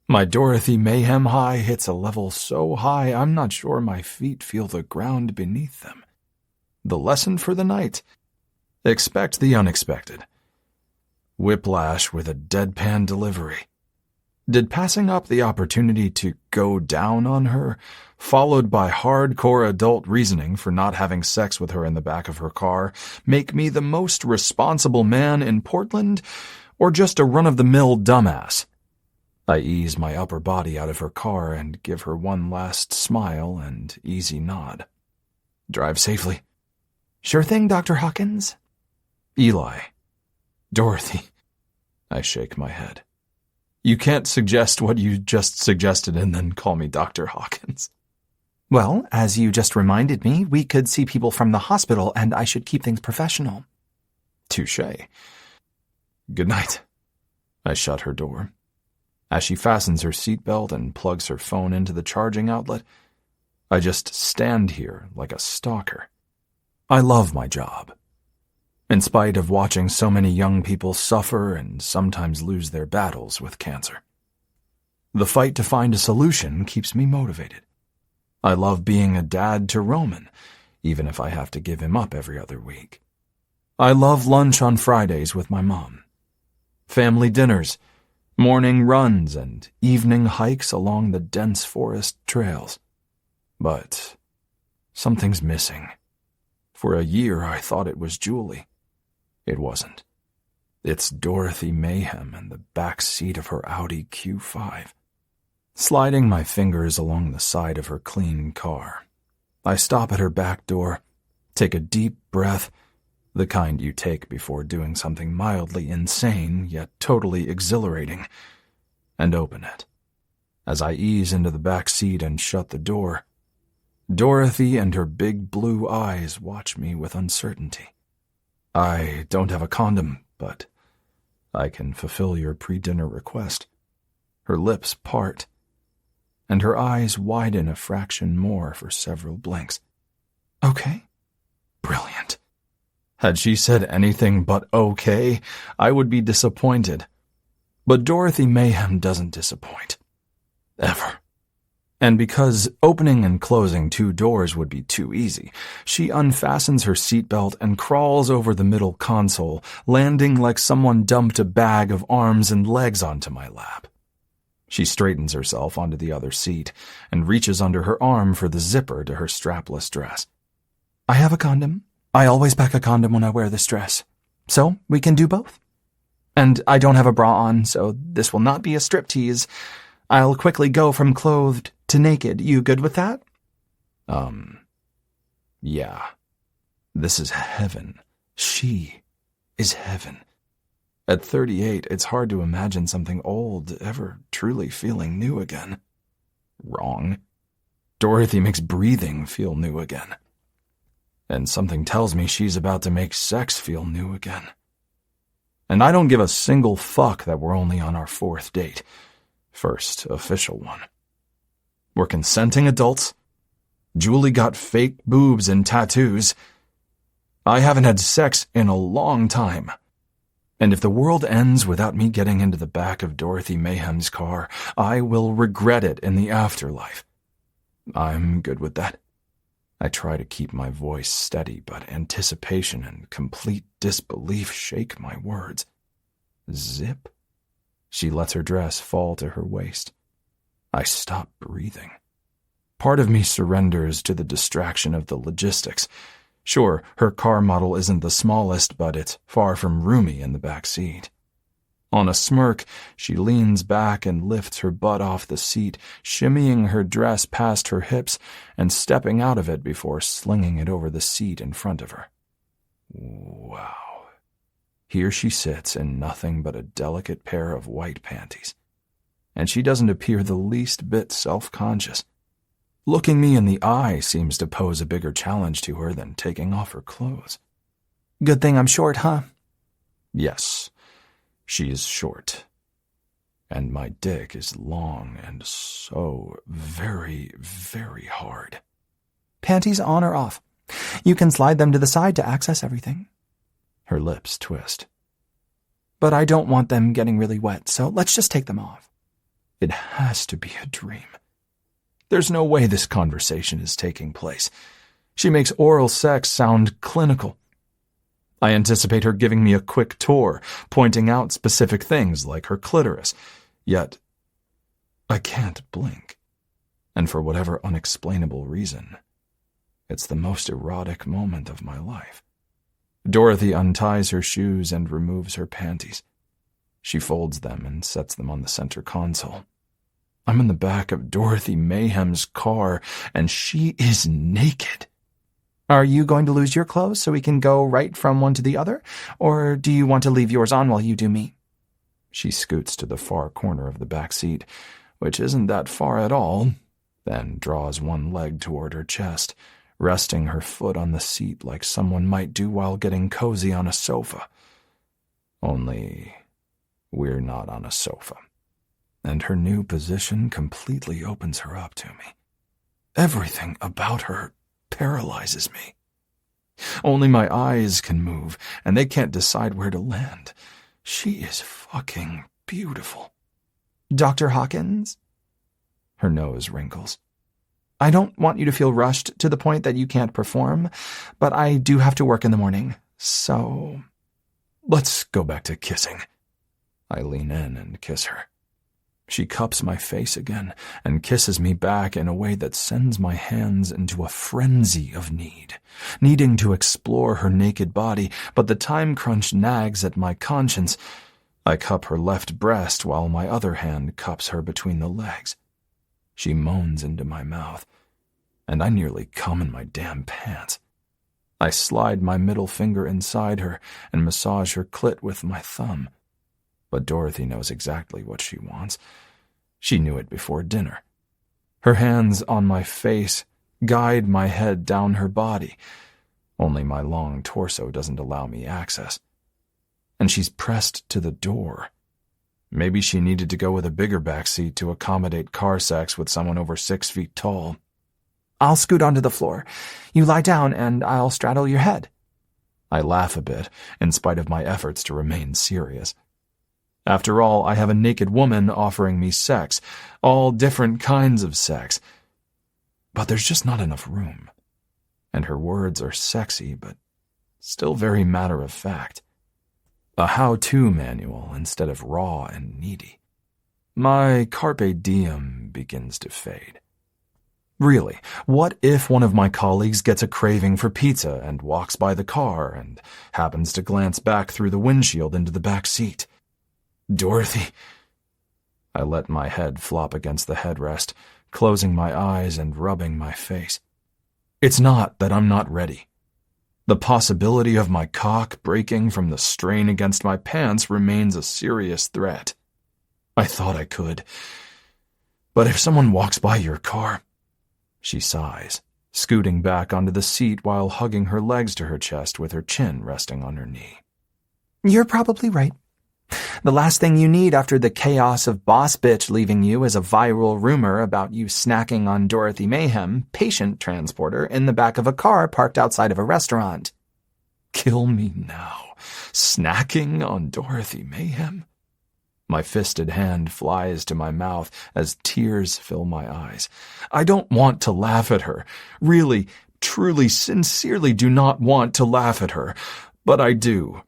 My Dorothy Mayhem high hits a level so high I'm not sure my feet feel the ground beneath them. The lesson for the night: expect the unexpected. Whiplash with a deadpan delivery. Did passing up the opportunity to go down on her, followed by hardcore adult reasoning for not having sex with her in the back of her car, make me the most responsible man in Portland, or just a run-of-the-mill dumbass? I ease my upper body out of her car and give her one last smile and easy nod. Drive safely. Sure thing, Dr. Hawkins. Eli. Dorothy. I shake my head. You can't suggest what you just suggested and then call me Dr. Hawkins. Well, as you just reminded me, we could see people from the hospital and I should keep things professional. Touché. Good night. I shut her door. As she fastens her seatbelt and plugs her phone into the charging outlet, I just stand here like a stalker. I love my job. In spite of watching so many young people suffer and sometimes lose their battles with cancer. The fight to find a solution keeps me motivated. I love being a dad to Roman, even if I have to give him up every other week. I love lunch on Fridays with my mom. Family dinners, morning runs, and evening hikes along the dense forest trails. But something's missing. For a year I thought it was Julie. It wasn't. It's Dorothy Mayhem in the back seat of her Audi Q5. Sliding my fingers along the side of her clean car, I stop at her back door, take a deep breath, the kind you take before doing something mildly insane yet totally exhilarating, and open it. As I ease into the back seat and shut the door, Dorothy and her big blue eyes watch me with uncertainty. I don't have a condom, but I can fulfill your pre-dinner request. Her lips part, and her eyes widen a fraction more for several blinks. Okay. Brilliant. Had she said anything but okay, I would be disappointed. But Dorothy Mayhem doesn't disappoint. Ever. And because opening and closing two doors would be too easy, she unfastens her seatbelt and crawls over the middle console, landing like someone dumped a bag of arms and legs onto my lap. She straightens herself onto the other seat and reaches under her arm for the zipper to her strapless dress. I have a condom. I always pack a condom when I wear this dress. So we can do both. And I don't have a bra on, so this will not be a striptease. I'll quickly go from clothed to naked. You good with that? Yeah. This is heaven. She is heaven. At 38, it's hard to imagine something old ever truly feeling new again. Wrong. Dorothy makes breathing feel new again. And something tells me she's about to make sex feel new again. And I don't give a single fuck that we're only on our fourth date. First official one. We're consenting adults. Julie got fake boobs and tattoos. I haven't had sex in a long time. And if the world ends without me getting into the back of Dorothy Mayhem's car, I will regret it in the afterlife. I'm good with that. I try to keep my voice steady, but anticipation and complete disbelief shake my words. Zip. She lets her dress fall to her waist. I stop breathing. Part of me surrenders to the distraction of the logistics. Sure, her car model isn't the smallest, but it's far from roomy in the back seat. On a smirk, she leans back and lifts her butt off the seat, shimmying her dress past her hips and stepping out of it before slinging it over the seat in front of her. Wow. Here she sits in nothing but a delicate pair of white panties. And she doesn't appear the least bit self-conscious. Looking me in the eye seems to pose a bigger challenge to her than taking off her clothes. Good thing I'm short, huh? Yes, she is short. And my dick is long and so very, very hard. Panties on or off? You can slide them to the side to access everything. Her lips twist. But I don't want them getting really wet, so let's just take them off. It has to be a dream. There's no way this conversation is taking place. She makes oral sex sound clinical. I anticipate her giving me a quick tour, pointing out specific things like her clitoris. Yet, I can't blink. And for whatever unexplainable reason, it's the most erotic moment of my life. Dorothy unties her shoes and removes her panties. She folds them and sets them on the center console. I'm in the back of Dorothy Mayhem's car, and she is naked. Are you going to lose your clothes so we can go right from one to the other, or do you want to leave yours on while you do me? She scoots to the far corner of the back seat, which isn't that far at all, then draws one leg toward her chest, resting her foot on the seat like someone might do while getting cozy on a sofa. Only we're not on a sofa. And her new position completely opens her up to me. Everything about her paralyzes me. Only my eyes can move, and they can't decide where to land. She is fucking beautiful. Dr. Hawkins? Her nose wrinkles. I don't want you to feel rushed to the point that you can't perform, but I do have to work in the morning, so... Let's go back to kissing. I lean in and kiss her. She cups my face again and kisses me back in a way that sends my hands into a frenzy of need, needing to explore her naked body, but the time crunch nags at my conscience. I cup her left breast while my other hand cups her between the legs. She moans into my mouth, and I nearly come in my damn pants. I slide my middle finger inside her and massage her clit with my thumb. But Dorothy knows exactly what she wants. She knew it before dinner. Her hands on my face guide my head down her body. Only my long torso doesn't allow me access. And she's pressed to the door. Maybe she needed to go with a bigger backseat to accommodate car sex with someone over 6 feet tall. I'll scoot onto the floor. You lie down and I'll straddle your head. I laugh a bit, in spite of my efforts to remain serious. After all, I have a naked woman offering me sex, all different kinds of sex. But there's just not enough room. And her words are sexy, but still very matter-of-fact. A how-to manual instead of raw and needy. My carpe diem begins to fade. Really, what if one of my colleagues gets a craving for pizza and walks by the car and happens to glance back through the windshield into the back seat? Dorothy. I let my head flop against the headrest, closing my eyes and rubbing my face. It's not that I'm not ready. The possibility of my cock breaking from the strain against my pants remains a serious threat. I thought I could. But if someone walks by your car... She sighs, scooting back onto the seat while hugging her legs to her chest with her chin resting on her knee. You're probably right. The last thing you need after the chaos of Boss Bitch leaving you is a viral rumor about you snacking on Dorothy Mayhem, patient transporter, in the back of a car parked outside of a restaurant. Kill me now. Snacking on Dorothy Mayhem? My fisted hand flies to my mouth as tears fill my eyes. I don't want to laugh at her. Really, truly, sincerely do not want to laugh at her. But I do.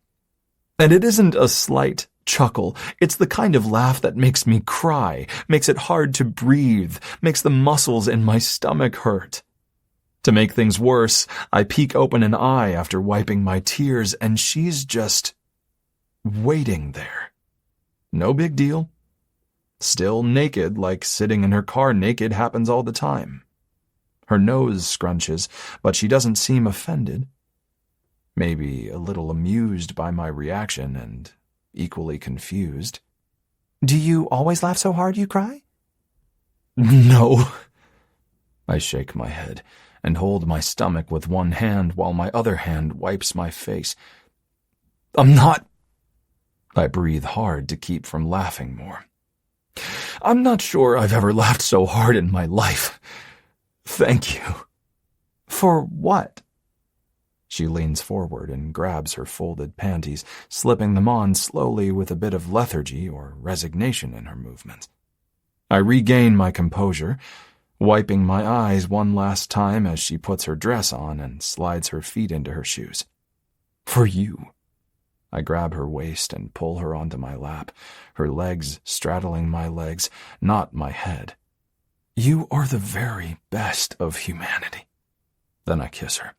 And it isn't a slight chuckle. It's the kind of laugh that makes me cry, makes it hard to breathe, makes the muscles in my stomach hurt. To make things worse, I peek open an eye after wiping my tears, and she's just waiting there. No big deal. Still naked, like sitting in her car naked happens all the time. Her nose scrunches, but she doesn't seem offended. Maybe a little amused by my reaction and equally confused. Do you always laugh so hard you cry? No. I shake my head and hold my stomach with one hand while my other hand wipes my face. I'm not... I breathe hard to keep from laughing more. I'm not sure I've ever laughed so hard in my life. Thank you. For what? She leans forward and grabs her folded panties, slipping them on slowly with a bit of lethargy or resignation in her movements. I regain my composure, wiping my eyes one last time as she puts her dress on and slides her feet into her shoes. For you. I grab her waist and pull her onto my lap, her legs straddling my legs, not my head. You are the very best of humanity. Then I kiss her,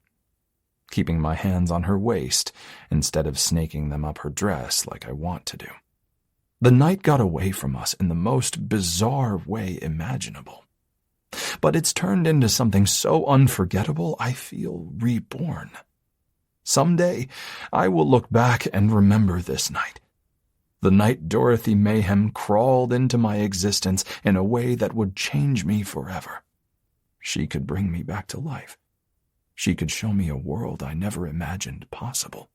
keeping my hands on her waist instead of snaking them up her dress like I want to do. The night got away from us in the most bizarre way imaginable. But it's turned into something so unforgettable I feel reborn. Someday, I will look back and remember this night. The night Dorothy Mayhem crawled into my existence in a way that would change me forever. She could bring me back to life. She could show me a world I never imagined possible.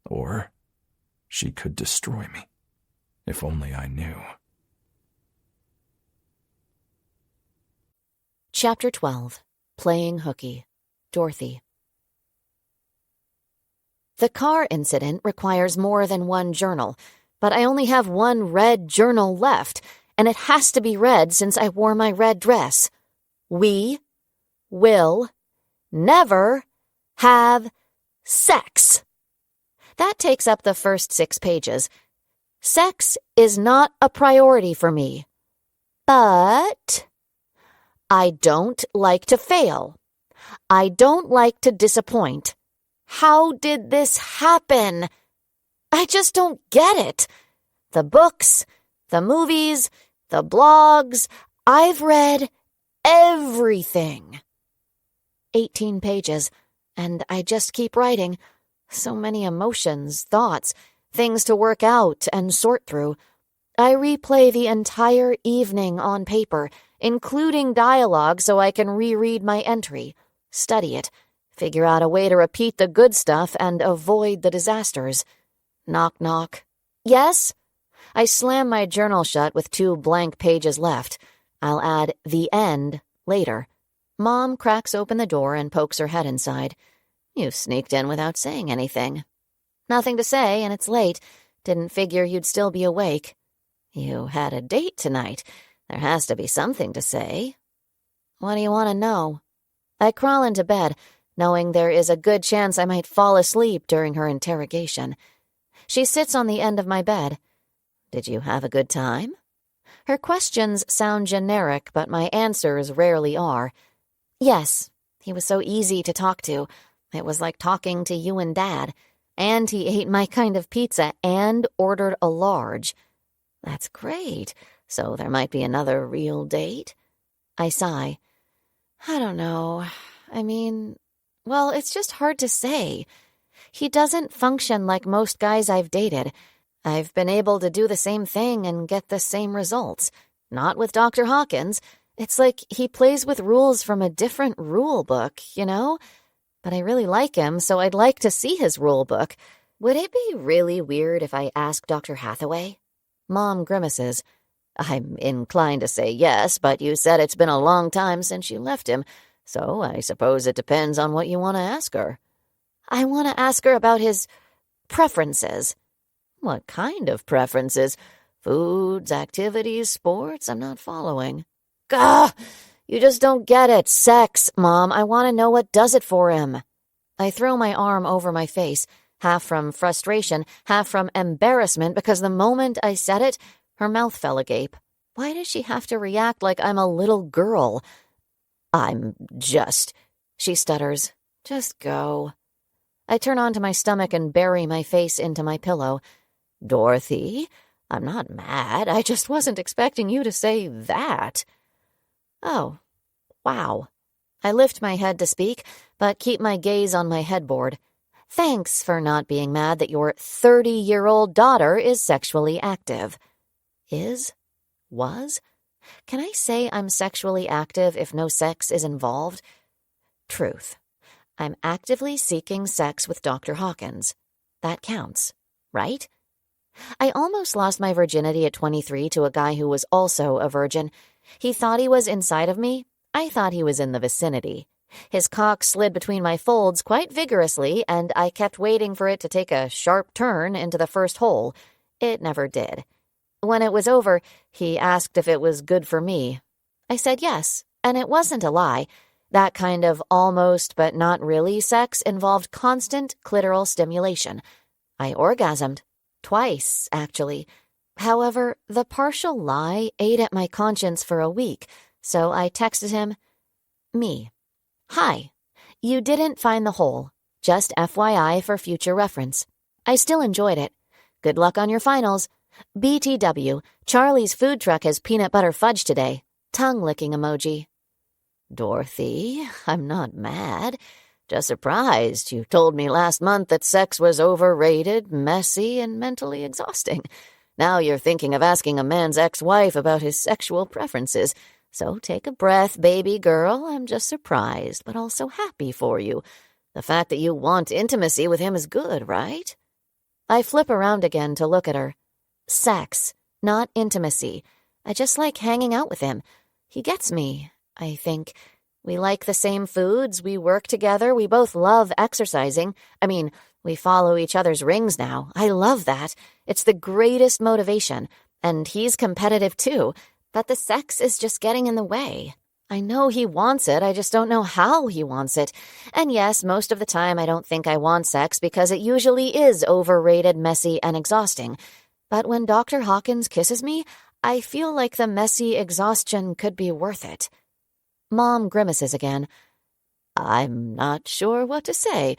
Or she could destroy me, if only I knew. Chapter 12. Playing Hooky. Dorothy. The car incident requires more than one journal, but I only have one red journal left, and it has to be red since I wore my red dress. We will never have sex. That takes up the first 6 pages. Sex is not a priority for me. But I don't like to fail. I don't like to disappoint. How did this happen? I just don't get it. The books, the movies, the blogs, I've read everything. 18 pages, and I just keep writing. So many emotions, thoughts, things to work out and sort through. I replay the entire evening on paper, including dialogue so I can reread my entry, study it, figure out a way to repeat the good stuff and avoid the disasters. Knock, knock. Yes? I slam my journal shut with 2 blank pages left. I'll add the end later. Mom cracks open the door and pokes her head inside. You sneaked in without saying anything. Nothing to say, and it's late. Didn't figure you'd still be awake. You had a date tonight. There has to be something to say. What do you want to know? I crawl into bed, knowing there is a good chance I might fall asleep during her interrogation. She sits on the end of my bed. Did you have a good time? Her questions sound generic, but my answers rarely are. Yes, he was so easy to talk to. It was like talking to you and Dad. And he ate my kind of pizza and ordered a large. That's great. So there might be another real date? I sigh. I don't know. I mean, well, it's just hard to say. He doesn't function like most guys I've dated. I've been able to do the same thing and get the same results. Not with Dr. Hawkins. It's like he plays with rules from a different rule book, you know? But I really like him, so I'd like to see his rule book. Would it be really weird if I asked Dr. Hathaway? Mom grimaces. I'm inclined to say yes, but you said it's been a long time since you left him, so I suppose it depends on what you want to ask her. I want to ask her about his preferences. What kind of preferences? Foods, activities, sports? I'm not following. Gah! You just don't get it. Sex, Mom. I want to know what does it for him. I throw my arm over my face. half from frustration, half from embarrassment, because the moment I said it, her mouth fell agape. Why does she have to react like I'm a little girl? She stutters. Just go. I turn onto my stomach and bury my face into my pillow. Dorothy, I'm not mad. I just wasn't expecting you to say that. Oh, wow. I lift my head to speak, but keep my gaze on my headboard. Thanks for not being mad that your 30-year-old daughter is sexually active. Is? Was? Can I say I'm sexually active if no sex is involved? Truth. I'm actively seeking sex with Dr. Hawkins. That counts, right? I almost lost my virginity at 23 to a guy who was also a virgin. He thought he was inside of me. I thought he was in the vicinity. His cock slid between my folds quite vigorously, and I kept waiting for it to take a sharp turn into the first hole. It never did. When it was over, he asked if it was good for me. I said yes, and it wasn't a lie. That kind of almost but not really sex involved constant clitoral stimulation. I orgasmed. Twice, actually. However, the partial lie ate at my conscience for a week, so I texted him, Me. Hi. You didn't find the hole. Just FYI for future reference. I still enjoyed it. Good luck on your finals. BTW, Charlie's food truck has peanut butter fudge today. Tongue-licking emoji. Dorothy, I'm not mad. Just surprised. You told me last month that sex was overrated, messy, and mentally exhausting. Now you're thinking of asking a man's ex-wife about his sexual preferences. So take a breath, baby girl. I'm just surprised, but also happy for you. The fact that you want intimacy with him is good, right? I flip around again to look at her. Sex, not intimacy. I just like hanging out with him. He gets me, I think. We like the same foods, we work together, we both love exercising. I mean, we follow each other's rings now. I love that. It's the greatest motivation. And he's competitive too, but the sex is just getting in the way. I know he wants it, I just don't know how he wants it. And yes, most of the time I don't think I want sex because it usually is overrated, messy, and exhausting. But when Dr. Hawkins kisses me, I feel like the messy exhaustion could be worth it. Mom grimaces again. I'm not sure what to say.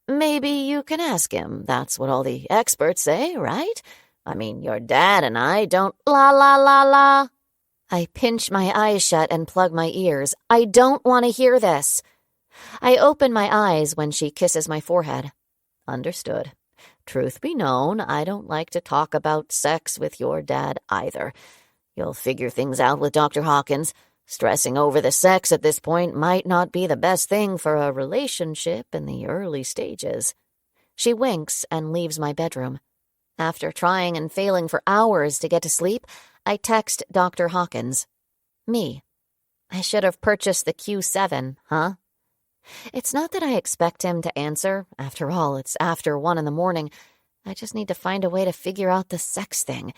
Maybe you can ask him. That's what all the experts say, right? I mean, your dad and I don't la la la la. I pinch my eyes shut and plug my ears. I don't want to hear this. I open my eyes when she kisses my forehead. Understood. Truth be known, I don't like to talk about sex with your dad either. You'll figure things out with Dr. Hawkins. Stressing over the sex at this point might not be the best thing for a relationship in the early stages. She winks and leaves my bedroom. After trying and failing for hours to get to sleep, I text Dr. Hawkins. Me. I should have purchased the Q7, huh? It's not that I expect him to answer. After all, it's after 1 a.m. I just need to find a way to figure out the sex thing.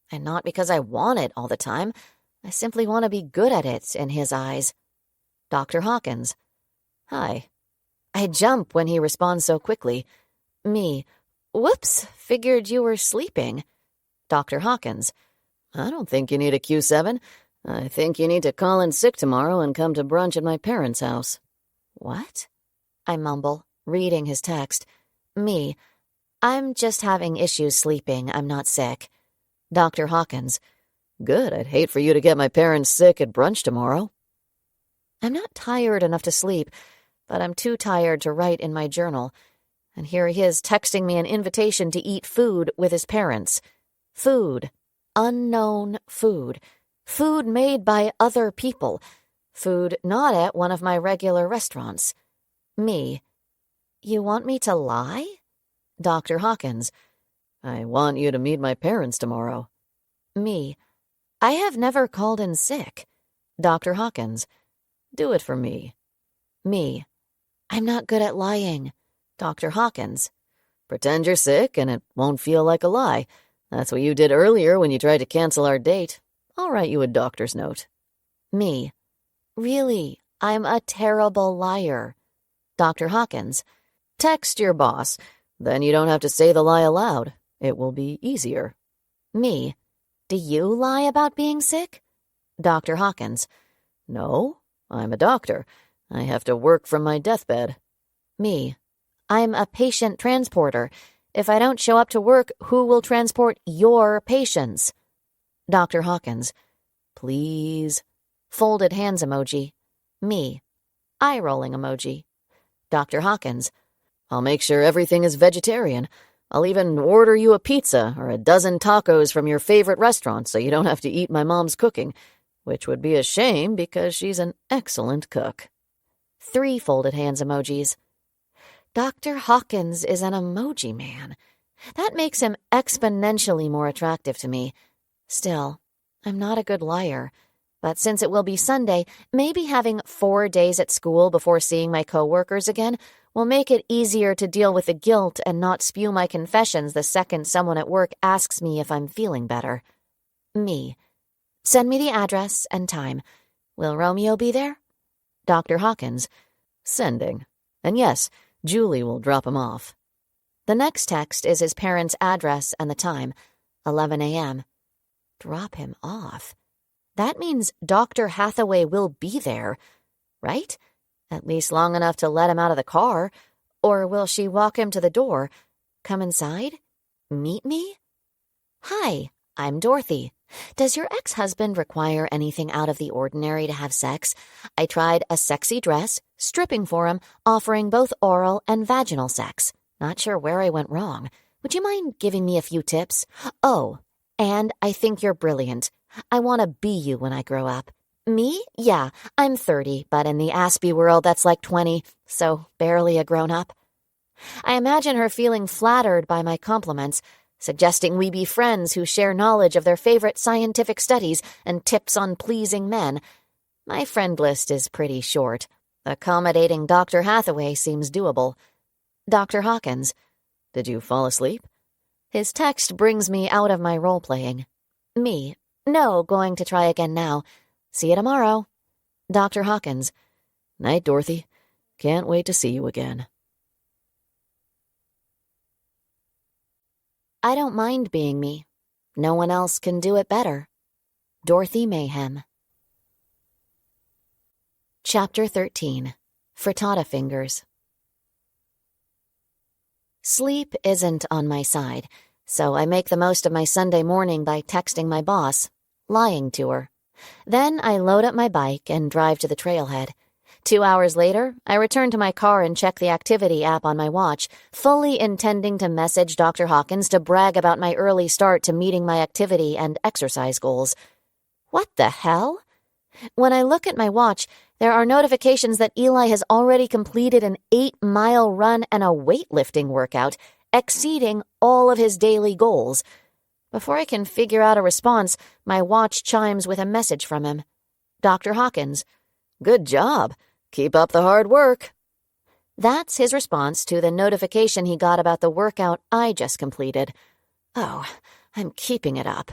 And not because I want it all the time. I simply want to be good at it in his eyes. Dr. Hawkins. Hi. I jump when he responds so quickly. Me. Whoops, figured you were sleeping. Dr. Hawkins. I don't think you need a Q7. I think you need to call in sick tomorrow and come to brunch at my parents' house. What? I mumble, reading his text. Me. I'm just having issues sleeping. I'm not sick. Dr. Hawkins. Good, I'd hate for you to get my parents sick at brunch tomorrow. I'm not tired enough to sleep, but I'm too tired to write in my journal. And here he is texting me an invitation to eat food with his parents. Food. Unknown food. Food made by other people. Food not at one of my regular restaurants. Me. You want me to lie? Dr. Hawkins. I want you to meet my parents tomorrow. Me. I have never called in sick. Dr. Hawkins. Do it for me. Me. I'm not good at lying. Dr. Hawkins. Pretend you're sick and it won't feel like a lie. That's what you did earlier when you tried to cancel our date. I'll write you a doctor's note. Me. Really, I'm a terrible liar. Dr. Hawkins. Text your boss. Then you don't have to say the lie aloud. It will be easier. Me. Do you lie about being sick? Dr. Hawkins. No, I'm a doctor. I have to work from my deathbed. Me. I'm a patient transporter. If I don't show up to work, who will transport your patients? Dr. Hawkins. Please. Folded hands emoji. Me. Eye-rolling emoji. Dr. Hawkins. I'll make sure everything is vegetarian. I'll even order you a pizza or a dozen tacos from your favorite restaurant so you don't have to eat my mom's cooking, which would be a shame because she's an excellent cook. 3 folded hands emojis. Dr. Hawkins is an emoji man. That makes him exponentially more attractive to me. Still, I'm not a good liar. But since it will be Sunday, maybe having 4 days at school before seeing my coworkers again will make it easier to deal with the guilt and not spew my confessions the second someone at work asks me if I'm feeling better. Me. Send me the address and time. Will Romeo be there? Dr. Hawkins. Sending. And yes, Julie will drop him off. The next text is his parents' address and the time, 11 a.m. Drop him off. That means Dr. Hathaway will be there, right? At least long enough to let him out of the car. Or will she walk him to the door? Come inside? Meet me? Hi, I'm Dorothy. Does your ex-husband require anything out of the ordinary to have sex? I tried a sexy dress, stripping for him, offering both oral and vaginal sex. Not sure where I went wrong. Would you mind giving me a few tips? Oh, and I think you're brilliant. I want to be you when I grow up. Me? Yeah, I'm 30, but in the Aspie world that's like 20, so barely a grown-up. I imagine her feeling flattered by my compliments, suggesting we be friends who share knowledge of their favorite scientific studies and tips on pleasing men. My friend list is pretty short. Accommodating Dr. Hathaway seems doable. Dr. Hawkins. Did you fall asleep? His text brings me out of my role-playing. Me. No, going to try again now. See you tomorrow. Dr. Hawkins. Night, Dorothy. Can't wait to see you again. I don't mind being me. No one else can do it better. Dorothy Mayhem. Chapter 13. Frittata Fingers. Sleep isn't on my side, so I make the most of my Sunday morning by texting my boss, lying to her. Then I load up my bike and drive to the trailhead. 2 hours later, I return to my car and check the activity app on my watch, fully intending to message Dr. Hawkins to brag about my early start to meeting my activity and exercise goals. What the hell? When I look at my watch, there are notifications that Eli has already completed an 8-mile run and a weightlifting workout, exceeding all of his daily goals. Before I can figure out a response, my watch chimes with a message from him. Dr. Hawkins. Good job. Keep up the hard work. That's his response to the notification he got about the workout I just completed. Oh, I'm keeping it up.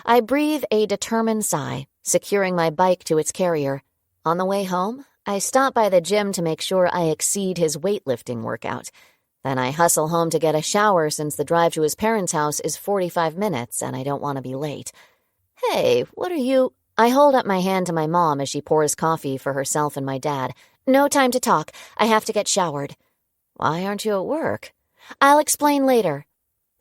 I breathe a determined sigh, securing my bike to its carrier. On the way home, I stop by the gym to make sure I exceed his weightlifting workout. Then I hustle home to get a shower since the drive to his parents' house is 45 minutes and I don't want to be late. Hey, what are you... I hold up my hand to my mom as she pours coffee for herself and my dad. No time to talk. I have to get showered. Why aren't you at work? I'll explain later.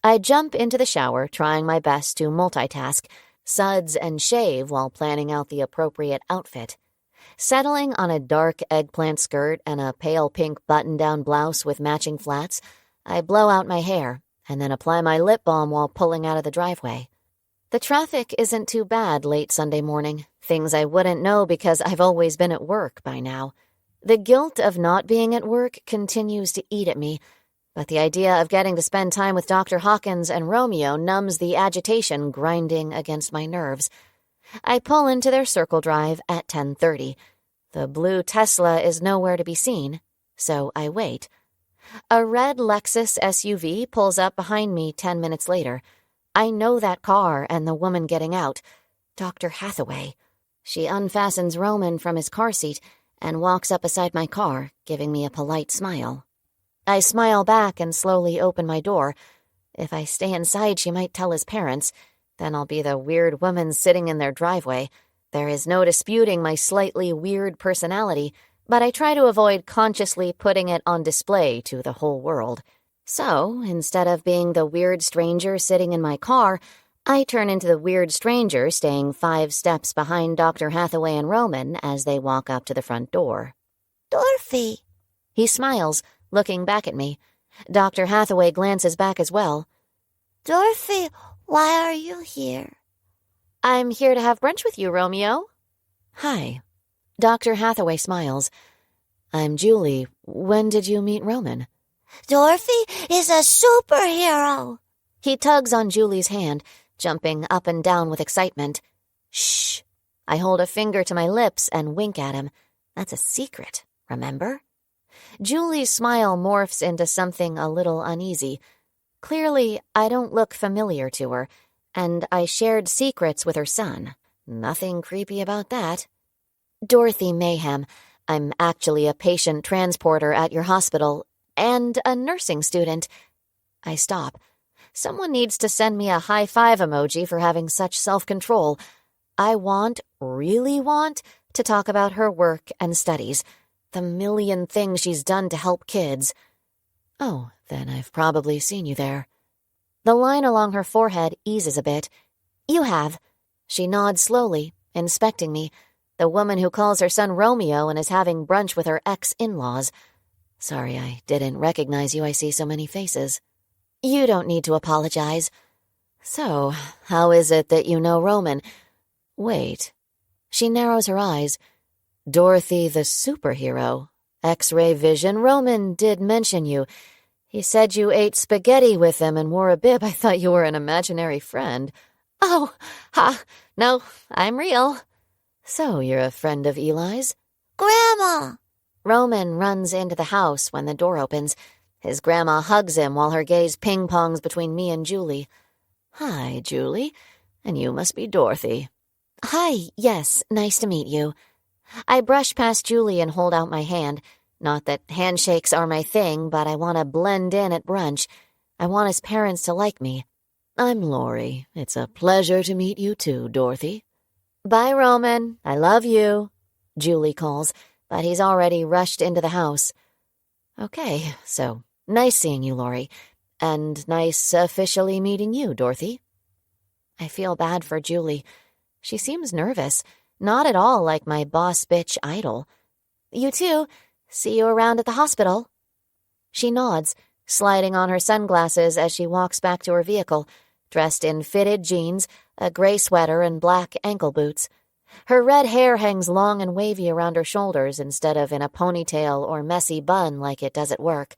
I jump into the shower, trying my best to multitask, suds and shave while planning out the appropriate outfit. Settling on a dark eggplant skirt and a pale pink button-down blouse with matching flats, I blow out my hair and then apply my lip balm while pulling out of the driveway. The traffic isn't too bad late Sunday morning, things I wouldn't know because I've always been at work by now. The guilt of not being at work continues to eat at me, but the idea of getting to spend time with Dr. Hawkins and Romeo numbs the agitation grinding against my nerves. I pull into their circle drive at 10:30. The blue Tesla is nowhere to be seen, so I wait. A red Lexus SUV pulls up behind me 10 minutes later. I know that car and the woman getting out, Dr. Hathaway. She unfastens Roman from his car seat and walks up beside my car, giving me a polite smile. I smile back and slowly open my door. If I stay inside, she might tell his parents. Then I'll be the weird woman sitting in their driveway. There is no disputing my slightly weird personality, but I try to avoid consciously putting it on display to the whole world. So, instead of being the weird stranger sitting in my car, I turn into the weird stranger staying 5 steps behind Dr. Hathaway and Roman as they walk up to the front door. Dorothy. He smiles, looking back at me. Dr. Hathaway glances back as well. Dorothy, why are you here? I'm here to have brunch with you, Romeo. Hi. Dr. Hathaway smiles. I'm Julie. When did you meet Roman? Dorothy is a superhero. He tugs on Julie's hand, jumping up and down with excitement. Shh. I hold a finger to my lips and wink at him. That's a secret, remember? Julie's smile morphs into something a little uneasy. Clearly, I don't look familiar to her, and I shared secrets with her son. Nothing creepy about that. Dorothy Mayhem. I'm actually a patient transporter at your hospital and a nursing student. I stop. Someone needs to send me a high-five emoji for having such self-control. I really want, to talk about her work and studies, the million things she's done to help kids. Oh, then I've probably seen you there. The line along her forehead eases a bit. You have. She nods slowly, inspecting me, the woman who calls her son Romeo and is having brunch with her ex-in-laws. Sorry, I didn't recognize you. I see so many faces. You don't need to apologize. So, how is it that you know Roman? Wait. She narrows her eyes. Dorothy the superhero. X-ray vision. Roman did mention you. He said you ate spaghetti with him and wore a bib. I thought you were an imaginary friend. Oh, no, I'm real. So you're a friend of Eli's? Grandma! Roman runs into the house when the door opens. His grandma hugs him while her gaze ping-pongs between me and Julie. Hi, Julie. And you must be Dorothy. Hi, yes, nice to meet you. I brush past Julie and hold out my hand. Not that handshakes are my thing, but I want to blend in at brunch. I want his parents to like me. I'm Lori. It's a pleasure to meet you too, Dorothy. Bye, Roman. I love you, Julie calls, but he's already rushed into the house. Okay, so nice seeing you, Lori, and nice officially meeting you, Dorothy. I feel bad for Julie. She seems nervous, not at all like my boss bitch idol. You too. See you around at the hospital. She nods, sliding on her sunglasses as she walks back to her vehicle, dressed in fitted jeans, a gray sweater, and black ankle boots. Her red hair hangs long and wavy around her shoulders instead of in a ponytail or messy bun like it does at work.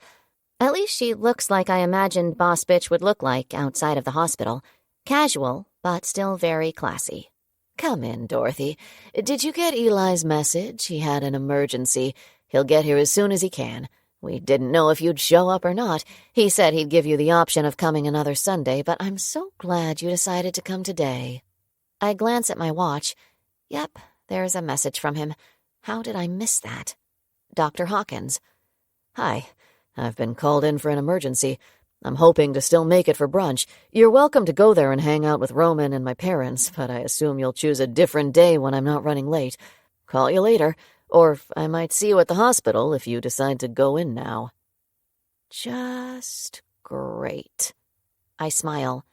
At least she looks like I imagined Boss Bitch would look like outside of the hospital. Casual, but still very classy. Come in, Dorothy. Did you get Eli's message? He had an emergency. He'll get here as soon as he can. We didn't know if you'd show up or not. He said he'd give you the option of coming another Sunday, but I'm so glad you decided to come today. I glance at my watch. Yep, there's a message from him. How did I miss that? Dr. Hawkins. Hi, I've been called in for an emergency. I'm hoping to still make it for brunch. You're welcome to go there and hang out with Roman and my parents, but I assume you'll choose a different day when I'm not running late. Call you later. Or I might see you at the hospital if you decide to go in now. Just great. I smile.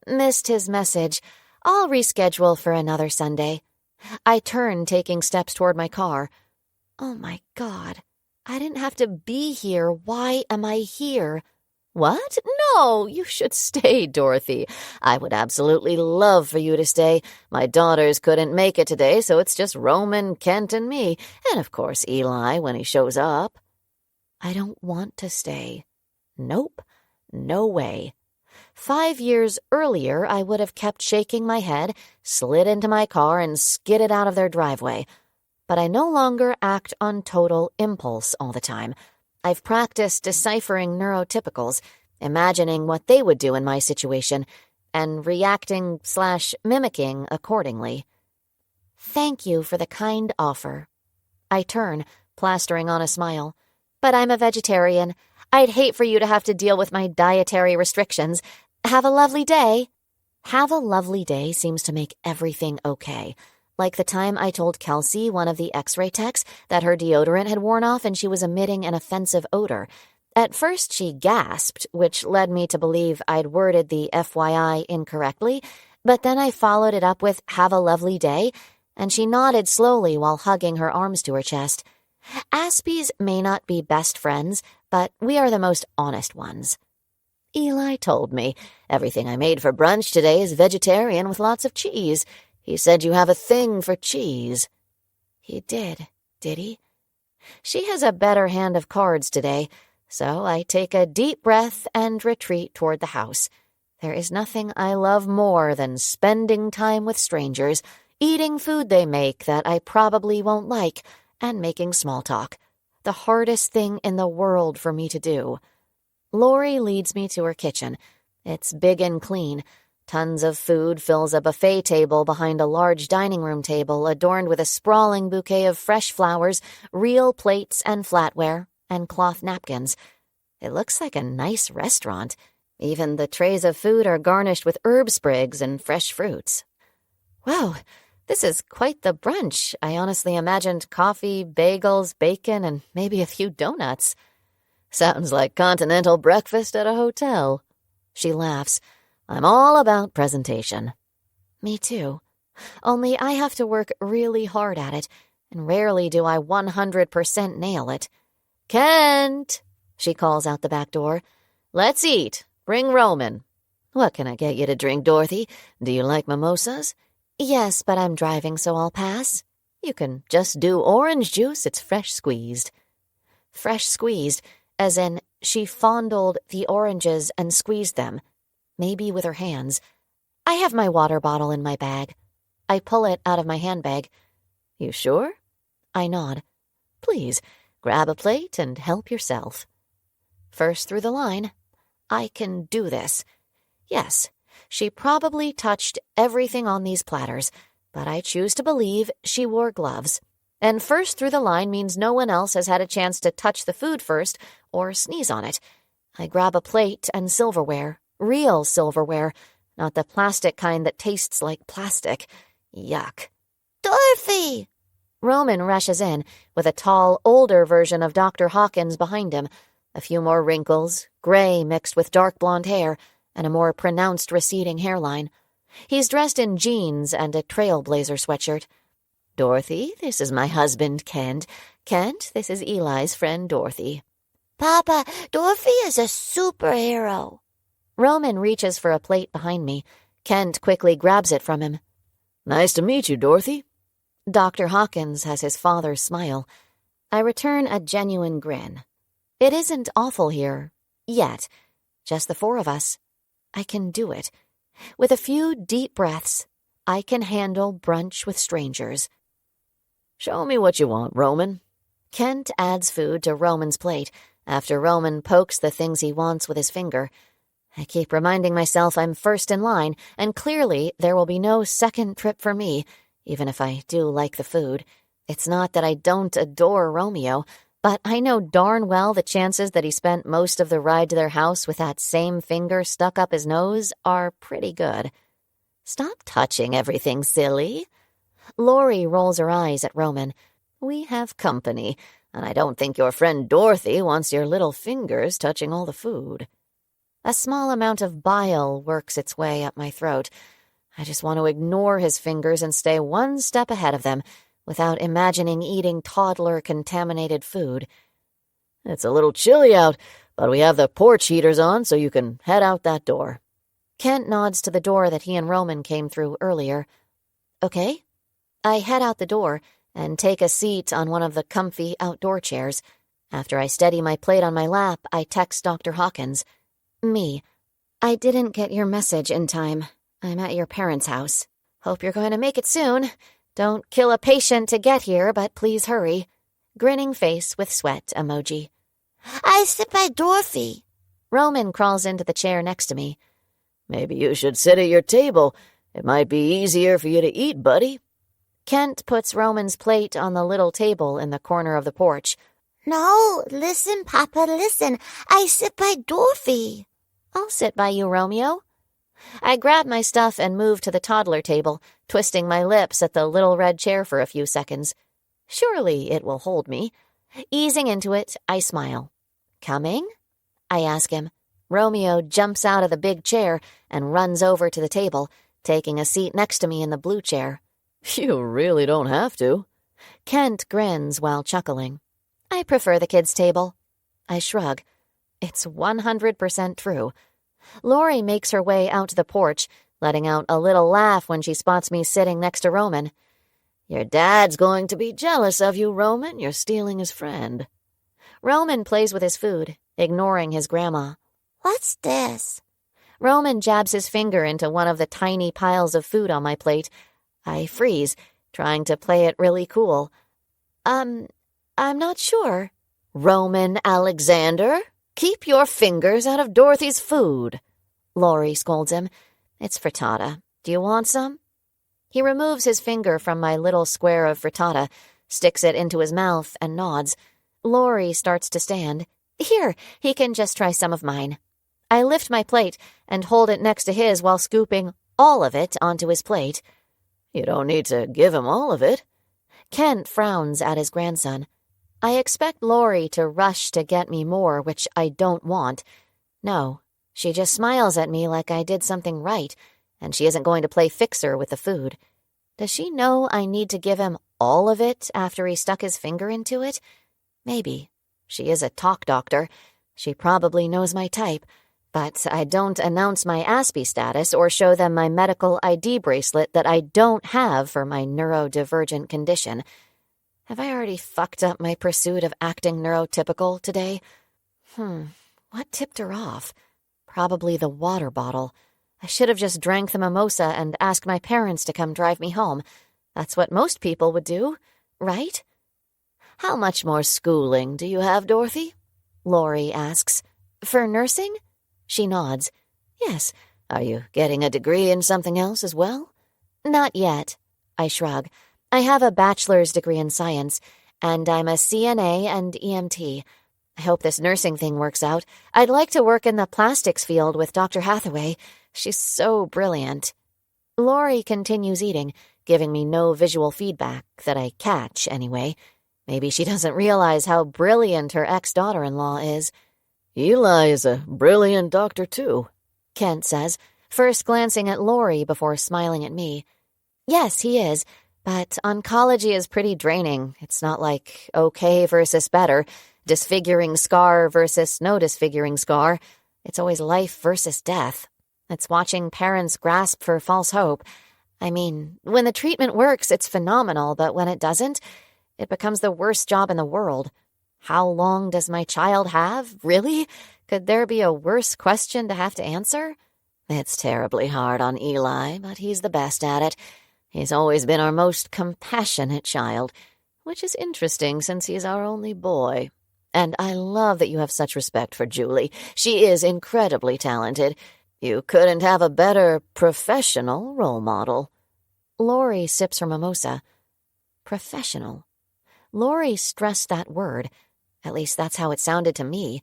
Missed his message. I'll reschedule for another Sunday. I turn, taking steps toward my car. Oh my God. I didn't have to be here. Why am I here? What? No, you should stay, Dorothy. I would absolutely love for you to stay. My daughters couldn't make it today, so it's just Roman, Kent, and me. And, of course, Eli when he shows up. I don't want to stay. Nope. No way. 5 years earlier, I would have kept shaking my head, slid into my car, and skidded out of their driveway. But I no longer act on total impulse all the time. I've practiced deciphering neurotypicals, imagining what they would do in my situation, and reacting/mimicking accordingly. Thank you for the kind offer. I turn, plastering on a smile. But I'm a vegetarian. I'd hate for you to have to deal with my dietary restrictions. Have a lovely day. Have a lovely day seems to make everything okay. Like the time I told Kelsey, one of the X-ray techs, that her deodorant had worn off and she was emitting an offensive odor. At first she gasped, which led me to believe I'd worded the FYI incorrectly, but then I followed it up with "have a lovely day," and she nodded slowly while hugging her arms to her chest. Aspies may not be best friends, but we are the most honest ones. Eli told me, everything I made for brunch today is vegetarian with lots of cheese. He said you have a thing for cheese. He did he? She has a better hand of cards today, so I take a deep breath and retreat toward the house. There is nothing I love more than spending time with strangers, eating food they make that I probably won't like, and making small talk. The hardest thing in the world for me to do. Lori leads me to her kitchen. It's big and clean. Tons of food fills a buffet table behind a large dining room table adorned with a sprawling bouquet of fresh flowers, real plates and flatware, and cloth napkins. It looks like a nice restaurant. Even the trays of food are garnished with herb sprigs and fresh fruits. Wow, this is quite the brunch. I honestly imagined coffee, bagels, bacon, and maybe a few donuts. Sounds like continental breakfast at a hotel. She laughs. I'm all about presentation. Me too. Only I have to work really hard at it, and rarely do I 100% nail it. Kent, she calls out the back door. Let's eat. Bring Roman. What can I get you to drink, Dorothy? Do you like mimosas? Yes, but I'm driving, so I'll pass. You can just do orange juice. It's fresh squeezed. Fresh squeezed, as in she fondled the oranges and squeezed them, maybe with her hands. I have my water bottle in my bag. I pull it out of my handbag. You sure? I nod. Please, grab a plate and help yourself. First through the line. I can do this. Yes, she probably touched everything on these platters, but I choose to believe she wore gloves. And first through the line means no one else has had a chance to touch the food first or sneeze on it. I grab a plate and silverware, real silverware, not the plastic kind that tastes like plastic. Yuck. Dorothy! Roman rushes in, with a tall, older version of Dr. Hawkins behind him. A few more wrinkles, gray mixed with dark blonde hair, and a more pronounced receding hairline. He's dressed in jeans and a trailblazer sweatshirt. Dorothy, this is my husband, Kent. Kent, this is Eli's friend, Dorothy. Papa, Dorothy is a superhero. Roman reaches for a plate behind me. Kent quickly grabs it from him. Nice to meet you, Dorothy. Dr. Hawkins has his father's smile. I return a genuine grin. It isn't awful here. Yet. Just the four of us. I can do it. With a few deep breaths, I can handle brunch with strangers. Show me what you want, Roman. Kent adds food to Roman's plate after Roman pokes the things he wants with his finger. I keep reminding myself I'm first in line, and clearly there will be no second trip for me, even if I do like the food. It's not that I don't adore Romeo, but I know darn well the chances that he spent most of the ride to their house with that same finger stuck up his nose are pretty good. Stop touching everything, silly. Lori rolls her eyes at Roman. We have company, and I don't think your friend Dorothy wants your little fingers touching all the food. A small amount of bile works its way up my throat. I just want to ignore his fingers and stay one step ahead of them, without imagining eating toddler-contaminated food. It's a little chilly out, but we have the porch heaters on, so you can head out that door. Kent nods to the door that he and Roman came through earlier. Okay. I head out the door and take a seat on one of the comfy outdoor chairs. After I steady my plate on my lap, I text Dr. Hawkins. Me. I didn't get your message in time. I'm at your parents' house. Hope you're going to make it soon. Don't kill a patient to get here, but please hurry. Grinning face with sweat emoji. I sit by Dorothy. Roman crawls into the chair next to me. Maybe you should sit at your table. It might be easier for you to eat, buddy. Kent puts Roman's plate on the little table in the corner of the porch. No, listen, Papa, listen. I sit by Dorothy. I'll sit by you, Romeo. I grab my stuff and move to the toddler table, twisting my lips at the little red chair for a few seconds. Surely it will hold me. Easing into it, I smile. Coming? I ask him. Romeo jumps out of the big chair and runs over to the table, taking a seat next to me in the blue chair. You really don't have to. Kent grins while chuckling. I prefer the kids' table. I shrug. It's 100% true. Lori makes her way out to the porch, letting out a little laugh when she spots me sitting next to Roman. Your dad's going to be jealous of you, Roman. You're stealing his friend. Roman plays with his food, ignoring his grandma. What's this? Roman jabs his finger into one of the tiny piles of food on my plate. I freeze, trying to play it really cool. I'm not sure. Roman Alexander, keep your fingers out of Dorothy's food. Lori scolds him. It's frittata. Do you want some? He removes his finger from my little square of frittata, sticks it into his mouth, and nods. Lori starts to stand. Here, he can just try some of mine. I lift my plate and hold it next to his while scooping all of it onto his plate. You don't need to give him all of it. Kent frowns at his grandson. I expect Lori to rush to get me more, which I don't want. No, she just smiles at me like I did something right, and she isn't going to play fixer with the food. Does she know I need to give him all of it after he stuck his finger into it? Maybe. She is a talk doctor. She probably knows my type. But I don't announce my Aspie status or show them my medical ID bracelet that I don't have for my neurodivergent condition. Have I already fucked up my pursuit of acting neurotypical today? What tipped her off? Probably the water bottle. I should have just drank the mimosa and asked my parents to come drive me home. That's what most people would do, right? How much more schooling do you have, Dorothy? Lori asks. For nursing? She nods. Yes. Are you getting a degree in something else as well? Not yet. I shrug. I have a bachelor's degree in science, and I'm a CNA and EMT. I hope this nursing thing works out. I'd like to work in the plastics field with Dr. Hathaway. She's so brilliant. Lori continues eating, giving me no visual feedback that I catch, anyway. Maybe she doesn't realize how brilliant her ex-daughter-in-law is. Eli is a brilliant doctor, too, Kent says, first glancing at Lori before smiling at me. Yes, he is, but oncology is pretty draining. It's not like okay versus better, disfiguring scar versus no disfiguring scar. It's always life versus death. It's watching parents grasp for false hope. I mean, when the treatment works, it's phenomenal, but when it doesn't, it becomes the worst job in the world. How long does my child have? Really? Could there be a worse question to have to answer? It's terribly hard on Eli, but he's the best at it. He's always been our most compassionate child, which is interesting since he's our only boy. And I love that you have such respect for Julie. She is incredibly talented. You couldn't have a better professional role model. Lori sips her mimosa. Professional. Lori stressed that word. At least that's how it sounded to me.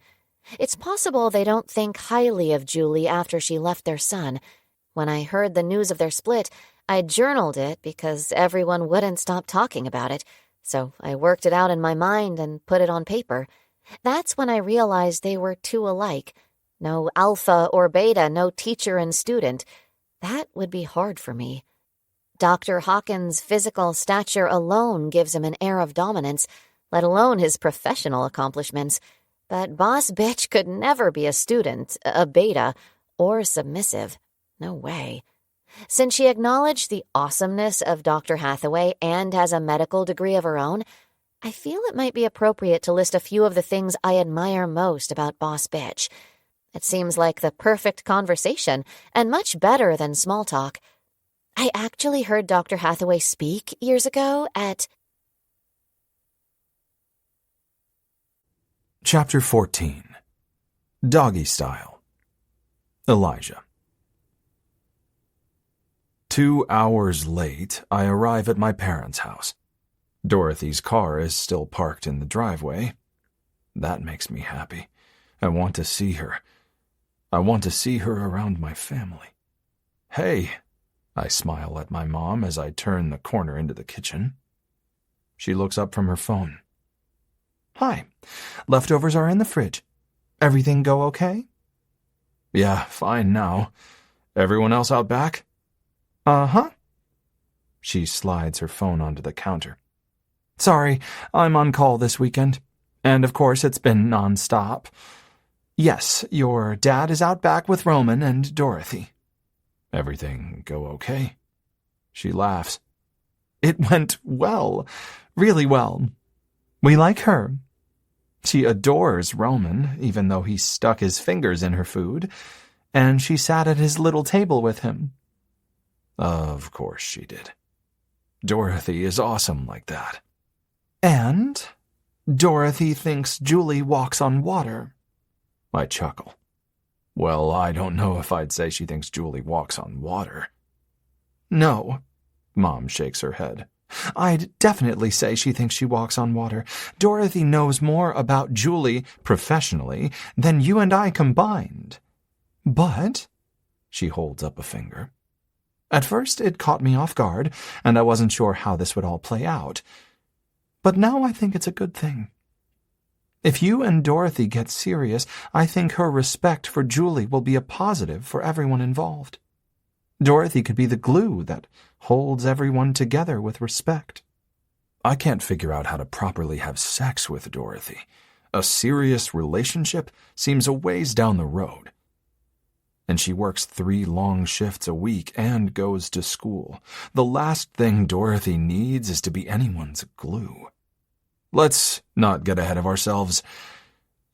It's possible they don't think highly of Julie after she left their son. When I heard the news of their split, I journaled it because everyone wouldn't stop talking about it. So I worked it out in my mind and put it on paper. That's when I realized they were two alike. No alpha or beta, no teacher and student. That would be hard for me. Dr. Hawkins' physical stature alone gives him an air of dominance, let alone his professional accomplishments. But Boss Bitch could never be a student, a beta, or submissive. No way. Since she acknowledged the awesomeness of Dr. Hathaway and has a medical degree of her own, I feel it might be appropriate to list a few of the things I admire most about Boss Bitch. It seems like the perfect conversation, and much better than small talk. I actually heard Dr. Hathaway speak years ago at... Chapter 14. Doggy Style. Elijah. 2 hours late, I arrive at my parents' house. Dorothy's car is still parked in the driveway. That makes me happy. I want to see her. I want to see her around my family. Hey, I smile at my mom as I turn the corner into the kitchen. She looks up from her phone. Hi. Leftovers are in the fridge. Everything go okay? Yeah, fine now. Everyone else out back? Uh-huh. She slides her phone onto the counter. Sorry, I'm on call this weekend. And of course it's been non-stop. Yes, your dad is out back with Roman and Dorothy. Everything go okay? She laughs. It went well. Really well. We like her. She adores Roman, even though he stuck his fingers in her food, and she sat at his little table with him. Of course she did. Dorothy is awesome like that. And Dorothy thinks Julie walks on water. I chuckle. Well, I don't know if I'd say she thinks Julie walks on water. No. Mom shakes her head. I'd definitely say she thinks she walks on water. Dorothy knows more about Julie professionally than you and I combined. But, she holds up a finger. At first it caught me off guard, and I wasn't sure how this would all play out. But now I think it's a good thing. If you and Dorothy get serious, I think her respect for Julie will be a positive for everyone involved. Dorothy could be the glue that holds everyone together with respect. I can't figure out how to properly have sex with Dorothy. A serious relationship seems a ways down the road. And she works 3 long shifts a week and goes to school. The last thing Dorothy needs is to be anyone's glue. Let's not get ahead of ourselves.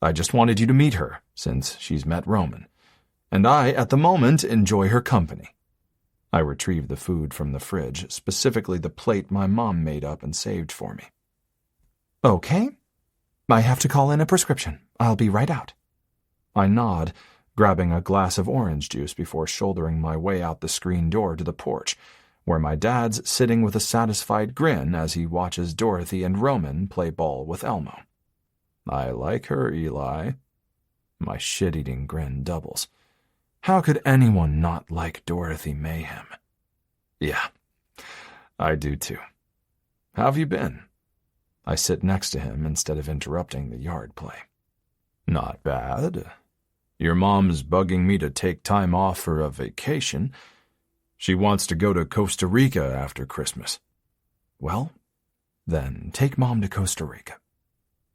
I just wanted you to meet her, since she's met Roman. And I, at the moment, enjoy her company. I retrieve the food from the fridge, specifically the plate my mom made up and saved for me. Okay. I have to call in a prescription. I'll be right out. I nod, grabbing a glass of orange juice before shouldering my way out the screen door to the porch, where my dad's sitting with a satisfied grin as he watches Dorothy and Roman play ball with Elmo. I like her, Eli. My shit-eating grin doubles. How could anyone not like Dorothy Mayhem? Yeah, I do too. How have you been? I sit next to him instead of interrupting the yard play. Not bad. Your mom's bugging me to take time off for a vacation. She wants to go to Costa Rica after Christmas. Well, then take Mom to Costa Rica.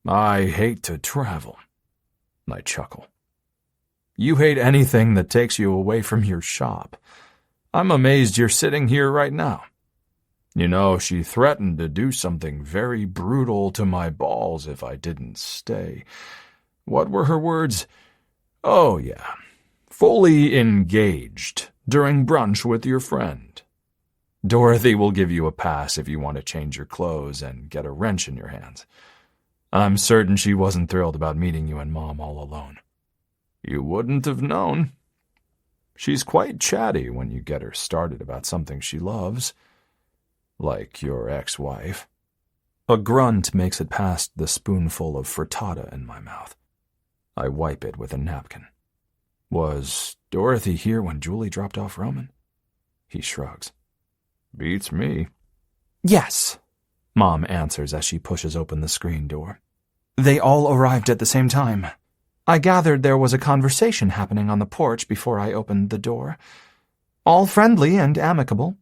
I hate to travel. I chuckle. You hate anything that takes you away from your shop. I'm amazed you're sitting here right now. You know, she threatened to do something very brutal to my balls if I didn't stay. What were her words? Oh, yeah. Fully engaged during brunch with your friend. Dorothy will give you a pass if you want to change your clothes and get a wrench in your hands. I'm certain she wasn't thrilled about meeting you and Mom all alone. You wouldn't have known. She's quite chatty when you get her started about something she loves. Like your ex-wife. A grunt makes it past the spoonful of frittata in my mouth. I wipe it with a napkin. Was Dorothy here when Julie dropped off Roman? He shrugs. Beats me. Yes, Mom answers as she pushes open the screen door. They all arrived at the same time. I gathered there was a conversation happening on the porch before I opened the door. All friendly and amicable.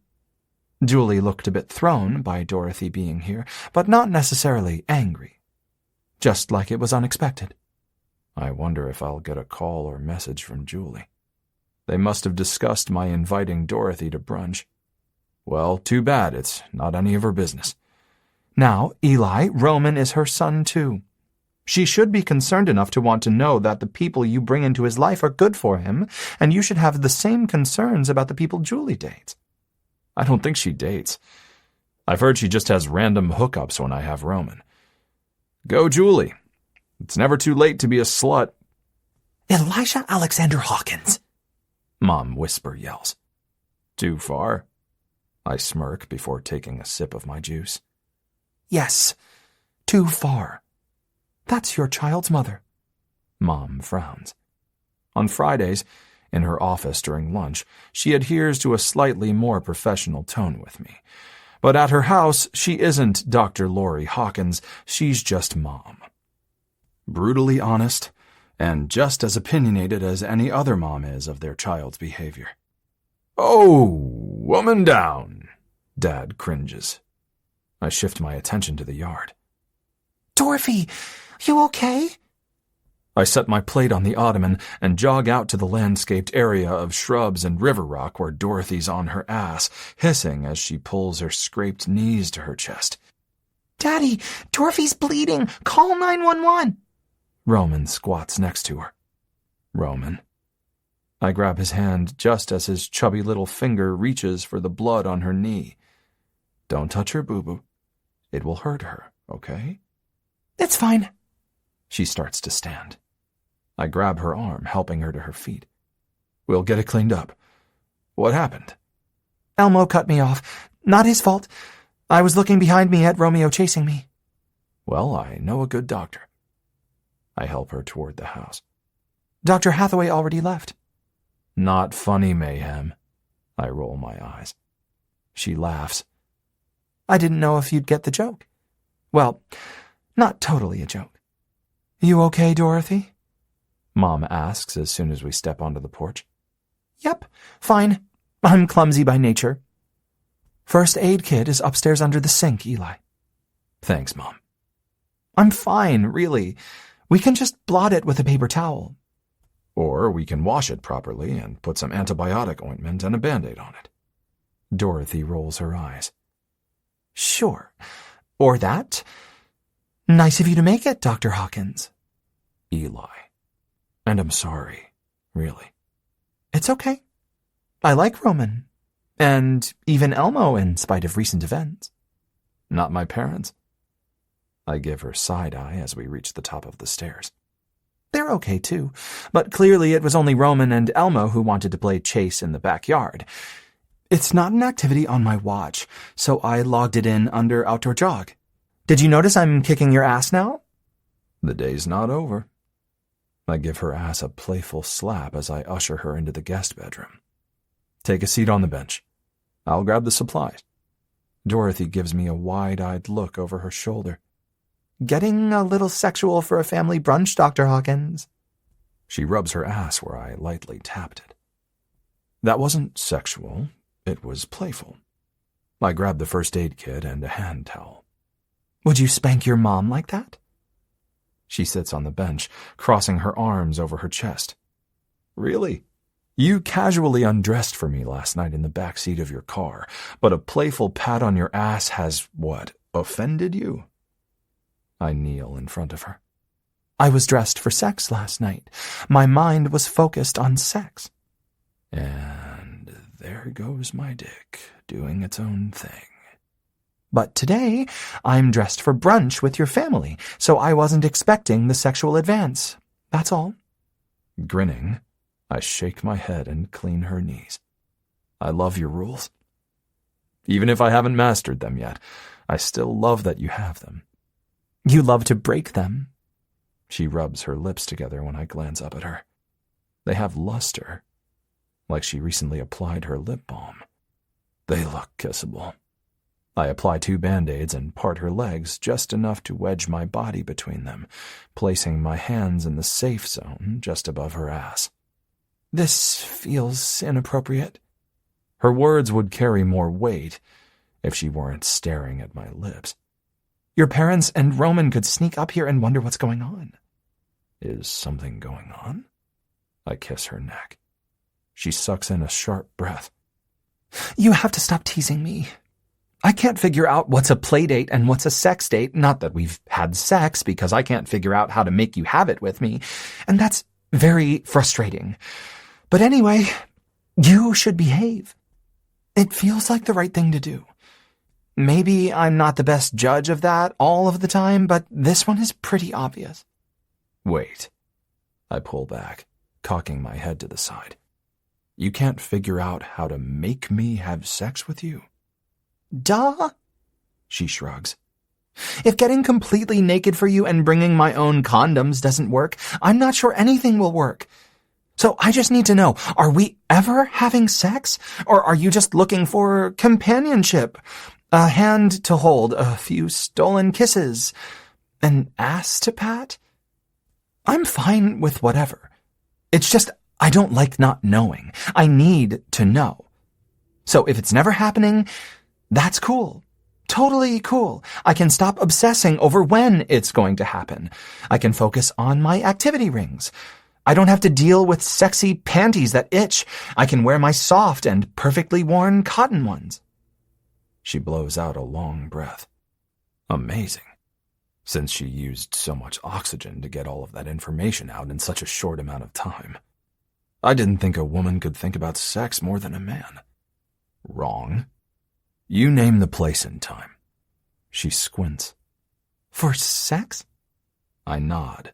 Julie looked a bit thrown by Dorothy being here, but not necessarily angry. Just like it was unexpected. I wonder if I'll get a call or message from Julie. They must have discussed my inviting Dorothy to brunch. Well, too bad it's not any of her business. Now, Eli, Roman is her son too. She should be concerned enough to want to know that the people you bring into his life are good for him, and you should have the same concerns about the people Julie dates. I don't think she dates. I've heard she just has random hookups when I have Roman. Go, Julie. It's never too late to be a slut. Elijah Alexander Hawkins, Mom whisper yells. Too far? I smirk before taking a sip of my juice. Yes, too far. That's your child's mother. Mom frowns. On Fridays, in her office during lunch, she adheres to a slightly more professional tone with me. But at her house, she isn't Dr. Lori Hawkins, she's just Mom. Brutally honest, and just as opinionated as any other mom is of their child's behavior. "Oh, woman down," Dad cringes. I shift my attention to the yard. Dorothy, you okay? I set my plate on the ottoman and jog out to the landscaped area of shrubs and river rock where Dorothy's on her ass, hissing as she pulls her scraped knees to her chest. Daddy, Dorothy's bleeding. Call 911. Roman squats next to her. Roman. I grab his hand just as his chubby little finger reaches for the blood on her knee. Don't touch her, boo-boo. It will hurt her, okay? It's fine. She starts to stand. I grab her arm, helping her to her feet. We'll get it cleaned up. What happened? Elmo cut me off. Not his fault. I was looking behind me at Romeo chasing me. Well, I know a good doctor. I help her toward the house. Dr. Hathaway already left. Not funny, Mayhem. I roll my eyes. She laughs. I didn't know if you'd get the joke. Well, not totally a joke. You okay, Dorothy? Mom asks as soon as we step onto the porch. Yep, fine. I'm clumsy by nature. First aid kit is upstairs under the sink, Eli. Thanks, Mom. I'm fine, really. We can just blot it with a paper towel. Or we can wash it properly and put some antibiotic ointment and a Band-Aid on it. Dorothy rolls her eyes. Sure. Or that. Nice of you to make it, Dr. Hawkins. Eli. And I'm sorry, really. It's okay. I like Roman. And even Elmo, in spite of recent events. Not my parents. I give her side-eye as we reach the top of the stairs. They're okay, too. But clearly it was only Roman and Elmo who wanted to play chase in the backyard. It's not an activity on my watch, so I logged it in under outdoor jog. Did you notice I'm kicking your ass now? The day's not over. I give her ass a playful slap as I usher her into the guest bedroom. Take a seat on the bench. I'll grab the supplies. Dorothy gives me a wide-eyed look over her shoulder. Getting a little sexual for a family brunch, Dr. Hawkins. She rubs her ass where I lightly tapped it. That wasn't sexual. It was playful. I grabbed the first aid kit and a hand towel. Would you spank your mom like that? She sits on the bench, crossing her arms over her chest. Really? You casually undressed for me last night in the back seat of your car, but a playful pat on your ass has, what, offended you? I kneel in front of her. I was dressed for sex last night. My mind was focused on sex. And there goes my dick, doing its own thing. But today, I'm dressed for brunch with your family, so I wasn't expecting the sexual advance. That's all. Grinning, I shake my head and clean her knees. I love your rules. Even if I haven't mastered them yet, I still love that you have them. You love to break them. She rubs her lips together when I glance up at her. They have luster, like she recently applied her lip balm. They look kissable. I apply 2 Band-Aids and part her legs just enough to wedge my body between them, placing my hands in the safe zone just above her ass. This feels inappropriate. Her words would carry more weight if she weren't staring at my lips. Your parents and Roman could sneak up here and wonder what's going on. Is something going on? I kiss her neck. She sucks in a sharp breath. You have to stop teasing me. I can't figure out what's a play date and what's a sex date. Not that we've had sex, because I can't figure out how to make you have it with me. And that's very frustrating. But anyway, you should behave. It feels like the right thing to do. Maybe I'm not the best judge of that all of the time, but this one is pretty obvious. Wait. I pull back, cocking my head to the side. You can't figure out how to make me have sex with you? Duh. She shrugs. If getting completely naked for you and bringing my own condoms doesn't work, I'm not sure anything will work. So I just need to know, are we ever having sex? Or are you just looking for companionship? A hand to hold, a few stolen kisses, an ass to pat? I'm fine with whatever. It's just I don't like not knowing. I need to know. So if it's never happening, that's cool. Totally cool. I can stop obsessing over when it's going to happen. I can focus on my activity rings. I don't have to deal with sexy panties that itch. I can wear my soft and perfectly worn cotton ones. She blows out a long breath. Amazing. Since she used so much oxygen to get all of that information out in such a short amount of time. I didn't think a woman could think about sex more than a man. Wrong. You name the place and time. She squints. For sex? I nod,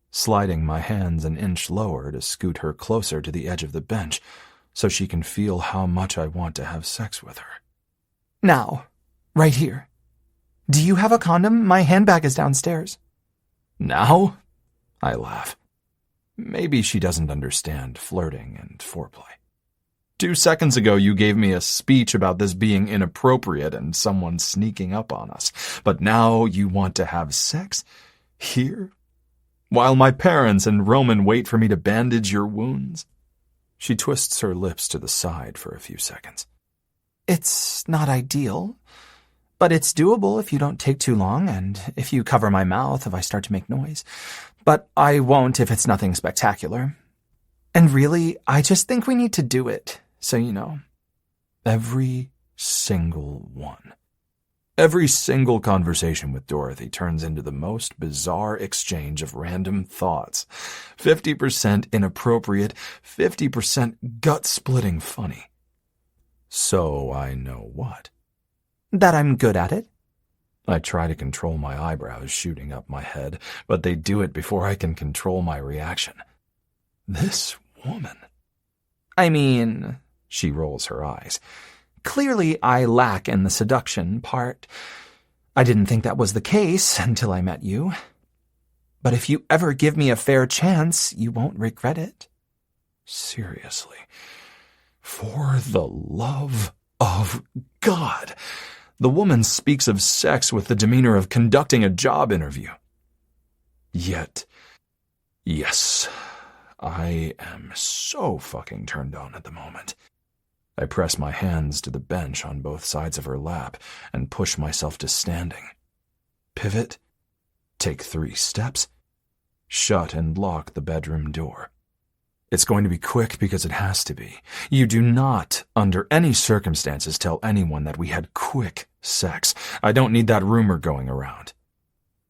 sliding my hands an inch lower to scoot her closer to the edge of the bench so she can feel how much I want to have sex with her. Now, right here. Do you have a condom? My handbag is downstairs. Now? I laugh. Maybe she doesn't understand flirting and foreplay. 2 seconds ago, you gave me a speech about this being inappropriate and someone sneaking up on us. But now you want to have sex? Here? While my parents and Roman wait for me to bandage your wounds? She twists her lips to the side for a few seconds. It's not ideal, but it's doable if you don't take too long and if you cover my mouth if I start to make noise. But I won't if it's nothing spectacular. And really, I just think we need to do it. So you know. Every single one. Every single conversation with Dorothy turns into the most bizarre exchange of random thoughts. 50% inappropriate, 50% gut-splitting funny. So I know what? That I'm good at it. I try to control my eyebrows shooting up my head, but they do it before I can control my reaction. This woman. I mean, she rolls her eyes. Clearly, I lack in the seduction part. I didn't think that was the case until I met you. But if you ever give me a fair chance, you won't regret it. Seriously. For the love of God. The woman speaks of sex with the demeanor of conducting a job interview. Yet, yes, I am so fucking turned on at the moment. I press my hands to the bench on both sides of her lap and push myself to standing. Pivot, take 3 steps, shut and lock the bedroom door. It's going to be quick because it has to be. You do not, under any circumstances, tell anyone that we had quick sex. I don't need that rumor going around.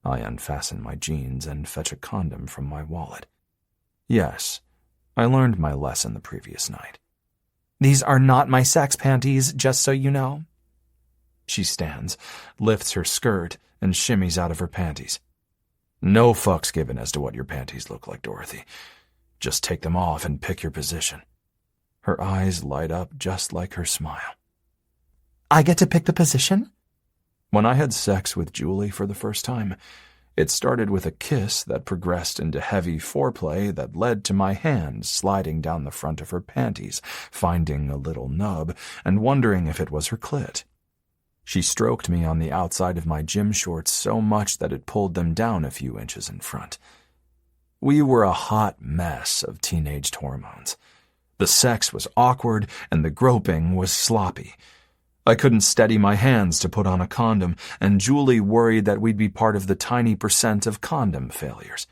I unfasten my jeans and fetch a condom from my wallet. Yes, I learned my lesson the previous night. These are not my sex panties, just so you know. She stands, lifts her skirt, and shimmies out of her panties. No fucks given as to what your panties look like, Dorothy. Just take them off and pick your position. Her eyes light up just like her smile. I get to pick the position? When I had sex with Julie for the first time, it started with a kiss that progressed into heavy foreplay that led to my hand sliding down the front of her panties, finding a little nub and wondering if it was her clit. She stroked me on the outside of my gym shorts so much that it pulled them down a few inches in front. We were a hot mess of teenaged hormones. The sex was awkward and the groping was sloppy. I couldn't steady my hands to put on a condom, and Julie worried that we'd be part of the tiny % of condom failures.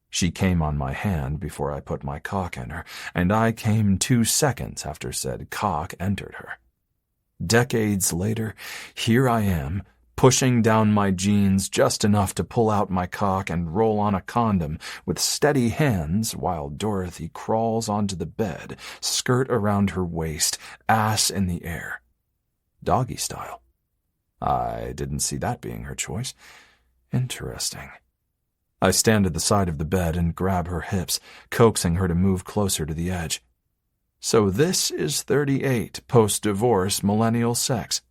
She came on my hand before I put my cock in her, and I came 2 seconds after said cock entered her. Decades later, here I am, pushing down my jeans just enough to pull out my cock and roll on a condom with steady hands while Dorothy crawls onto the bed, skirt around her waist, ass in the air. Doggy style. I didn't see that being her choice. Interesting. I stand at the side of the bed and grab her hips, coaxing her to move closer to the edge. So this is 38 post-divorce millennial sex.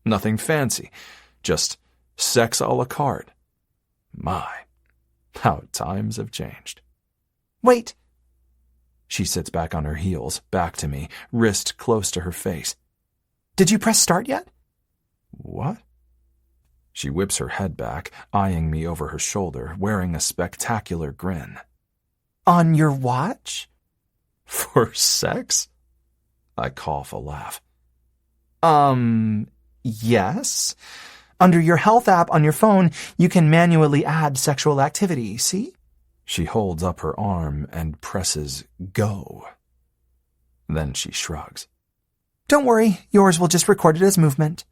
Nothing fancy, just Sex a la carte. My, how times have changed. Wait. She sits back on her heels, back to me, wrist close to her face. Did you press start yet? What? She whips her head back, eyeing me over her shoulder, wearing a spectacular grin. On your watch? For sex? I cough a laugh. Yes. Under your health app on your phone, you can manually add sexual activity, see? She holds up her arm and presses go. Then she shrugs. Don't worry, yours will just record it as movement.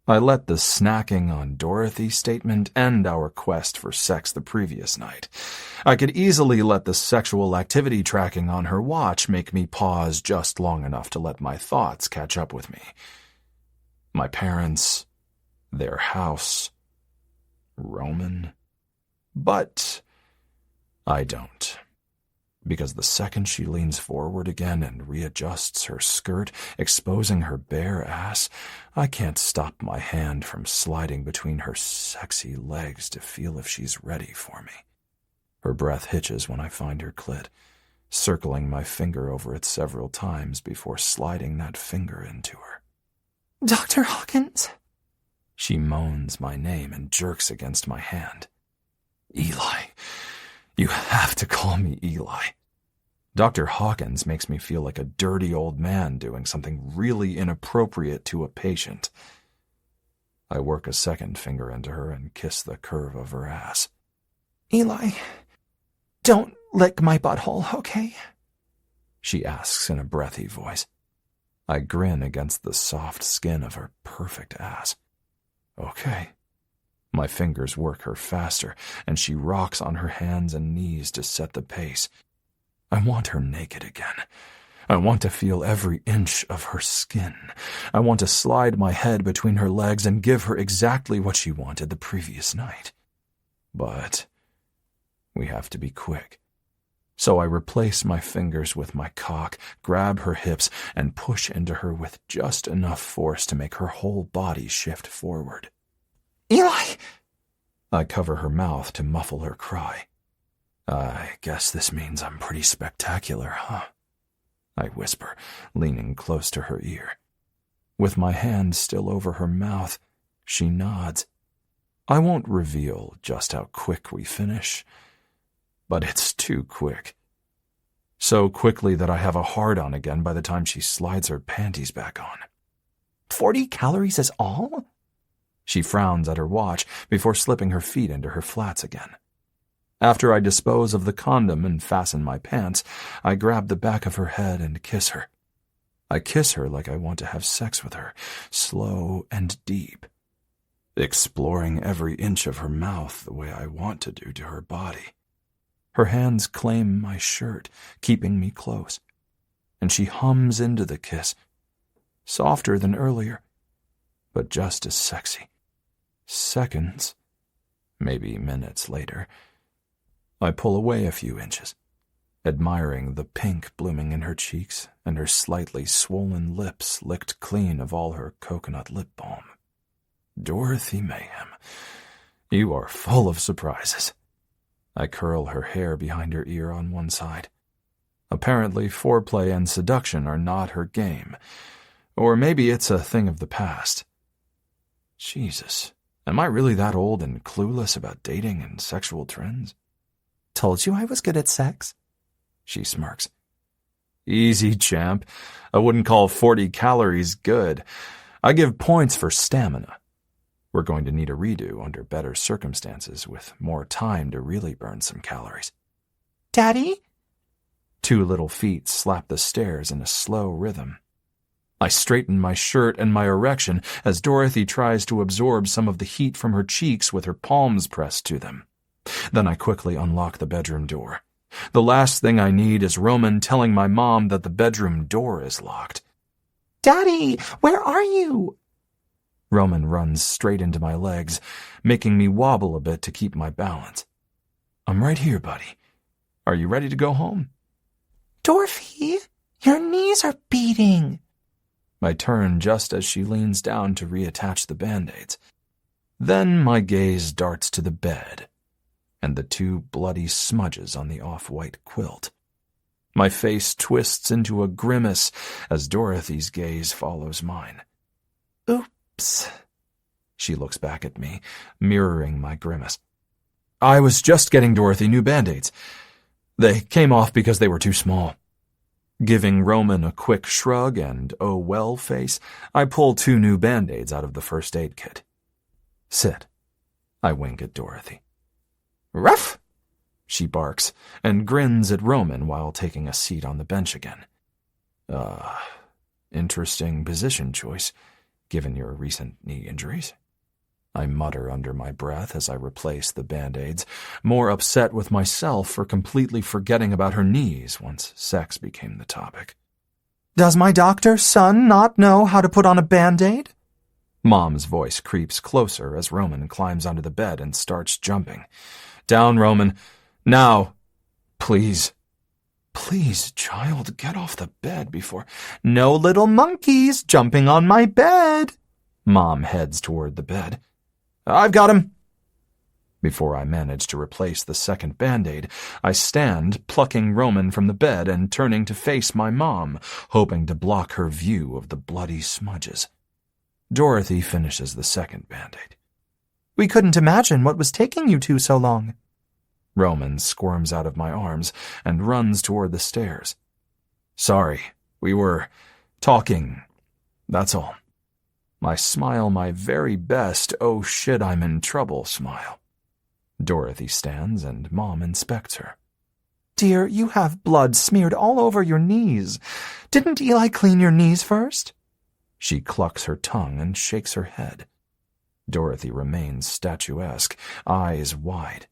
I let the snacking on Dorothy statement end our quest for sex the previous night. I could easily let the sexual activity tracking on her watch make me pause just long enough to let my thoughts catch up with me. My parents, their house, Roman. But I don't. Because the second she leans forward again and readjusts her skirt, exposing her bare ass, I can't stop my hand from sliding between her sexy legs to feel if she's ready for me. Her breath hitches when I find her clit, circling my finger over it several times before sliding that finger into her. Dr. Hawkins? She moans my name and jerks against my hand. Eli. You have to call me Eli. Dr. Hawkins makes me feel like a dirty old man doing something really inappropriate to a patient. I work a second finger into her and kiss the curve of her ass. Eli, don't lick my butthole, okay? She asks in a breathy voice. I grin against the soft skin of her perfect ass. Okay. My fingers work her faster, and she rocks on her hands and knees to set the pace. I want her naked again. I want to feel every inch of her skin. I want to slide my head between her legs and give her exactly what she wanted the previous night. But we have to be quick. So I replace my fingers with my cock, grab her hips, and push into her with just enough force to make her whole body shift forward. Eli! I cover her mouth to muffle her cry. I guess this means I'm pretty spectacular, huh? I whisper, leaning close to her ear. With my hand still over her mouth, she nods. I won't reveal just how quick we finish, but it's too quick. So quickly that I have a hard-on again by the time she slides her panties back on. 40 calories is all? She frowns at her watch before slipping her feet into her flats again. After I dispose of the condom and fasten my pants, I grab the back of her head and kiss her. I kiss her like I want to have sex with her, slow and deep, exploring every inch of her mouth the way I want to do to her body. Her hands claim my shirt, keeping me close, and she hums into the kiss, softer than earlier, but just as sexy. Seconds, maybe minutes later, I pull away a few inches, admiring the pink blooming in her cheeks and her slightly swollen lips licked clean of all her coconut lip balm. Dorothy Mayhem, you are full of surprises. I curl her hair behind her ear on one side. Apparently, foreplay and seduction are not her game. Or maybe it's a thing of the past. Jesus, am I really that old and clueless about dating and sexual trends? Told you I was good at sex. She smirks. Easy, champ. I wouldn't call 40 calories good. I give points for stamina. We're going to need a redo under better circumstances with more time to really burn some calories. Daddy? 2 little feet slap the stairs in a slow rhythm. I straighten my shirt and my erection as Dorothy tries to absorb some of the heat from her cheeks with her palms pressed to them. Then I quickly unlock the bedroom door. The last thing I need is Roman telling my mom that the bedroom door is locked. Daddy, where are you? Roman runs straight into my legs, making me wobble a bit to keep my balance. I'm right here, buddy. Are you ready to go home? Dorothy, your knees are beating. I turn just as she leans down to reattach the band-aids. Then my gaze darts to the bed and the 2 bloody smudges on the off-white quilt. My face twists into a grimace as Dorothy's gaze follows mine. Oops. She looks back at me, mirroring my grimace. I was just getting Dorothy new Band-Aids. They came off because they were too small. Giving Roman a quick shrug and oh well face, I pull 2 new Band-Aids out of the first aid kit. Sit. I wink at Dorothy. Ruff! She barks and grins at Roman while taking a seat on the bench again. Interesting position choice, given your recent knee injuries. I mutter under my breath as I replace the Band-Aids, more upset with myself for completely forgetting about her knees once sex became the topic. Does my doctor's son not know how to put on a Band-Aid? Mom's voice creeps closer as Roman climbs onto the bed and starts jumping. Down, Roman. Now. Please. Please, child, get off the bed before— No little monkeys jumping on my bed. Mom heads toward the bed. I've got him. Before I manage to replace the second Band-Aid, I stand, plucking Roman from the bed and turning to face my mom, hoping to block her view of the bloody smudges. Dorothy finishes the second Band-Aid. We couldn't imagine what was taking you 2 so long. Roman squirms out of my arms and runs toward the stairs. Sorry, we were talking. That's all. I smile my very best, oh shit, I'm in trouble smile. Dorothy stands and Mom inspects her. Dear, you have blood smeared all over your knees. Didn't Eli clean your knees first? She clucks her tongue and shakes her head. Dorothy remains statuesque, eyes wide.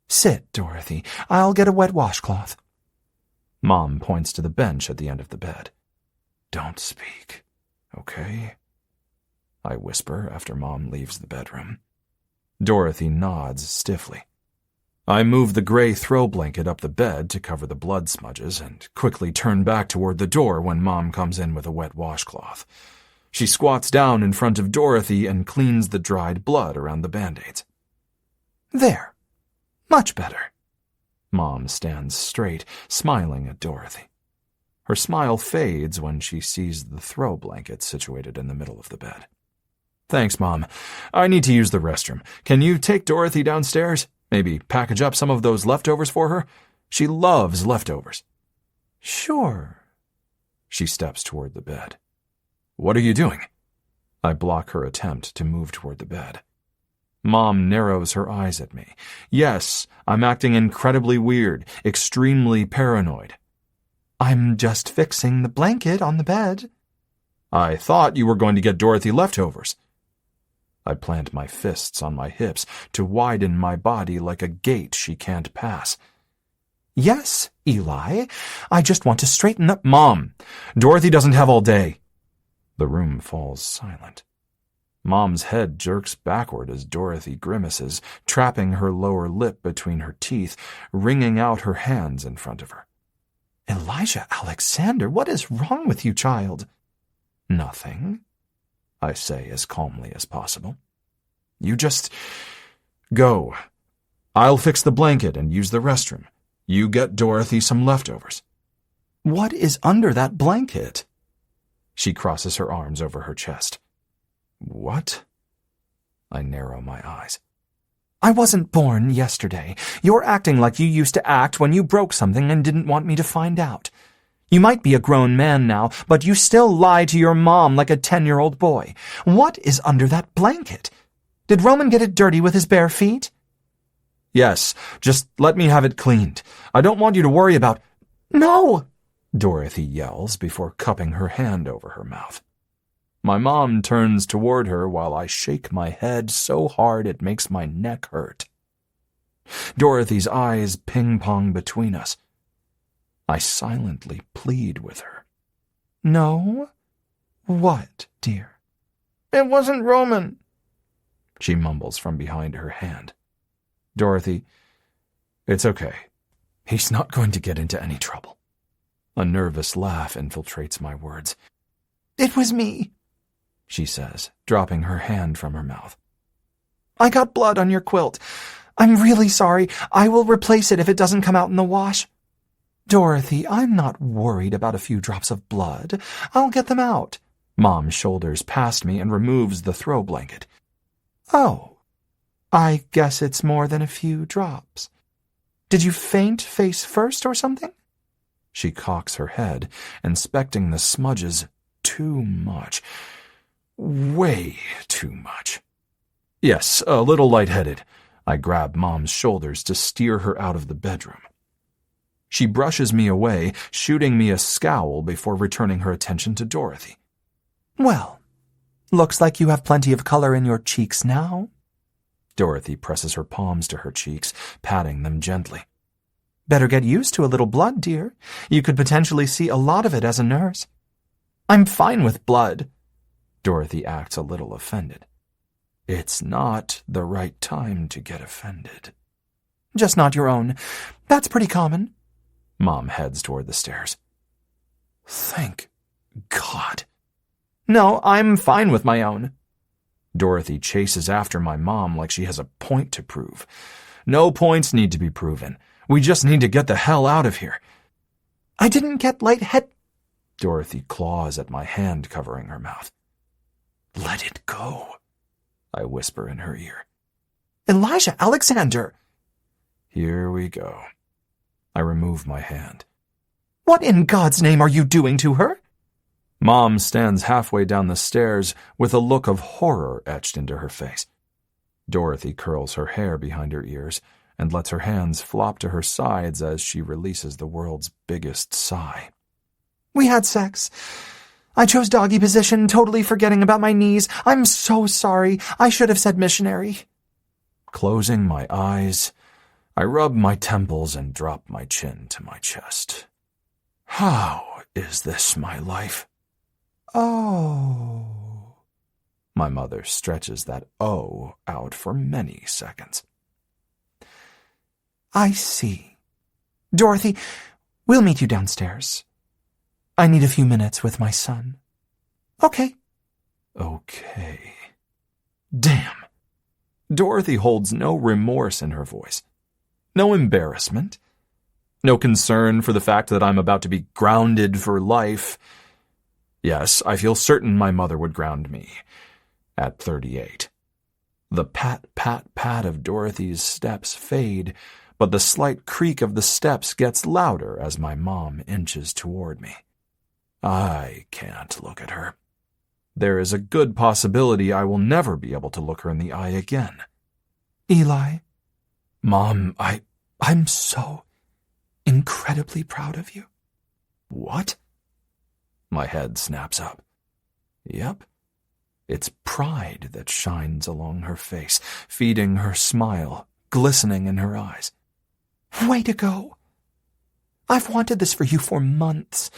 Sit, Dorothy. I'll get a wet washcloth. Mom points to the bench at the end of the bed. Don't speak, okay? I whisper after Mom leaves the bedroom. Dorothy nods stiffly. I move the gray throw blanket up the bed to cover the blood smudges and quickly turn back toward the door when Mom comes in with a wet washcloth. She squats down in front of Dorothy and cleans the dried blood around the Band-Aids. There. Much better. Mom stands straight, smiling at Dorothy. Her smile fades when she sees the throw blanket situated in the middle of the bed. Thanks, Mom. I need to use the restroom. Can you take Dorothy downstairs? Maybe package up some of those leftovers for her? She loves leftovers. Sure. She steps toward the bed. What are you doing? I block her attempt to move toward the bed. Mom narrows her eyes at me. Yes, I'm acting incredibly weird, extremely paranoid. I'm just fixing the blanket on the bed. I thought you were going to get Dorothy leftovers. I plant my fists on my hips to widen my body like a gate she can't pass. Yes, Eli. I just want to straighten up— Mom, Dorothy doesn't have all day. The room falls silent. Mom's head jerks backward as Dorothy grimaces, trapping her lower lip between her teeth, wringing out her hands in front of her. Elijah Alexander, what is wrong with you, child? Nothing, I say as calmly as possible. You just go. I'll fix the blanket and use the restroom. You get Dorothy some leftovers. What is under that blanket? She crosses her arms over her chest. What? I narrow my eyes. I wasn't born yesterday. You're acting like you used to act when you broke something and didn't want me to find out. You might be a grown man now, but you still lie to your mom like a 10-year-old boy. What is under that blanket? Did Roman get it dirty with his bare feet? Yes, just let me have it cleaned. I don't want you to worry about— No! Dorothy yells before cupping her hand over her mouth. My mom turns toward her while I shake my head so hard it makes my neck hurt. Dorothy's eyes ping-pong between us. I silently plead with her. No? What, dear? It wasn't Roman, she mumbles from behind her hand. Dorothy, it's okay. He's not going to get into any trouble. A nervous laugh infiltrates my words. It was me, she says, dropping her hand from her mouth. I got blood on your quilt. I'm really sorry. I will replace it if it doesn't come out in the wash. Dorothy, I'm not worried about a few drops of blood. I'll get them out. Mom shoulders past me and removes the throw blanket. Oh, I guess it's more than a few drops. Did you faint face first or something? She cocks her head, inspecting the smudges. Too much. Way too much. Yes, a little lightheaded. I grab Mom's shoulders to steer her out of the bedroom. She brushes me away, shooting me a scowl before returning her attention to Dorothy. Well, looks like you have plenty of color in your cheeks now. Dorothy presses her palms to her cheeks, patting them gently. Better get used to a little blood, dear. You could potentially see a lot of it as a nurse. I'm fine with blood. Dorothy acts a little offended. It's not the right time to get offended. Just not your own. That's pretty common. Mom heads toward the stairs. Thank God. No, I'm fine with my own. Dorothy chases after my mom like she has a point to prove. No points need to be proven. We just need to get the hell out of here. I didn't get lightheaded. Dorothy claws at my hand covering her mouth. Let it go, I whisper in her ear. Elijah Alexander! Here we go. I remove my hand. What in God's name are you doing to her? Mom stands halfway down the stairs with a look of horror etched into her face. Dorothy curls her hair behind her ears and lets her hands flop to her sides as she releases the world's biggest sigh. We had sex. I chose doggy position, totally forgetting about my knees. I'm so sorry. I should have said missionary. Closing my eyes, I rub my temples and drop my chin to my chest. How is this my life? Oh. My mother stretches that "oh" out for many seconds. I see. Dorothy, we'll meet you downstairs. I need a few minutes with my son. Okay. Okay. Damn. Dorothy holds no remorse in her voice. No embarrassment. No concern for the fact that I'm about to be grounded for life. Yes, I feel certain my mother would ground me. At 38. The pat, pat, pat of Dorothy's steps fade, but the slight creak of the steps gets louder as my mom inches toward me. I can't look at her. There is a good possibility I will never be able to look her in the eye again. Eli, Mom, I'm so incredibly proud of you. What? My head snaps up. Yep. It's pride that shines along her face, feeding her smile, glistening in her eyes. Way to go. I've wanted this for you for months.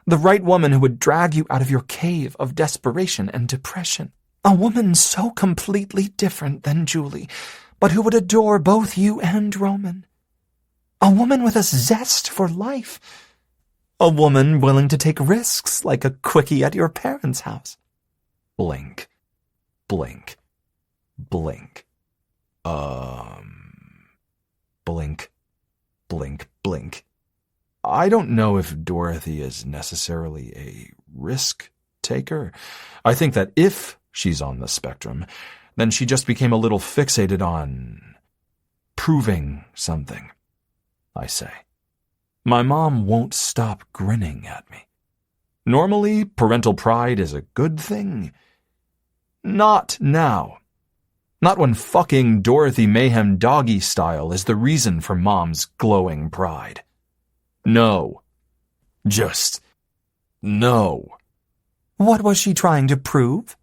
The right woman who would drag you out of your cave of desperation and depression. A woman so completely different than Julie, but who would adore both you and Roman. A woman with a zest for life. A woman willing to take risks like a quickie at your parents' house. Blink. Blink. Blink. Blink. Blink. Blink. I don't know if Dorothy is necessarily a risk taker. I think that if she's on the spectrum, then she just became a little fixated on proving something, I say. My mom won't stop grinning at me. Normally, parental pride is a good thing. Not now. Not when fucking Dorothy Mayhem doggy style is the reason for Mom's glowing pride. No. Just no. What was she trying to prove?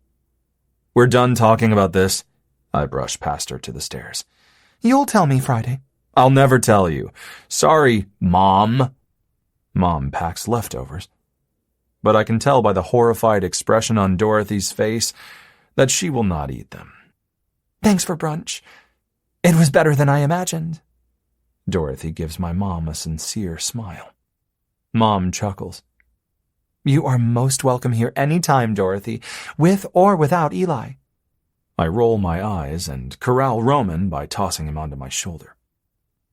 We're done talking about this. I brush past her to the stairs. You'll tell me Friday. I'll never tell you. Sorry, Mom. Mom packs leftovers. But I can tell by the horrified expression on Dorothy's face that she will not eat them. Thanks for brunch. It was better than I imagined. Dorothy gives my mom a sincere smile. Mom chuckles. You are most welcome here any time, Dorothy, with or without Eli. I roll my eyes and corral Roman by tossing him onto my shoulder.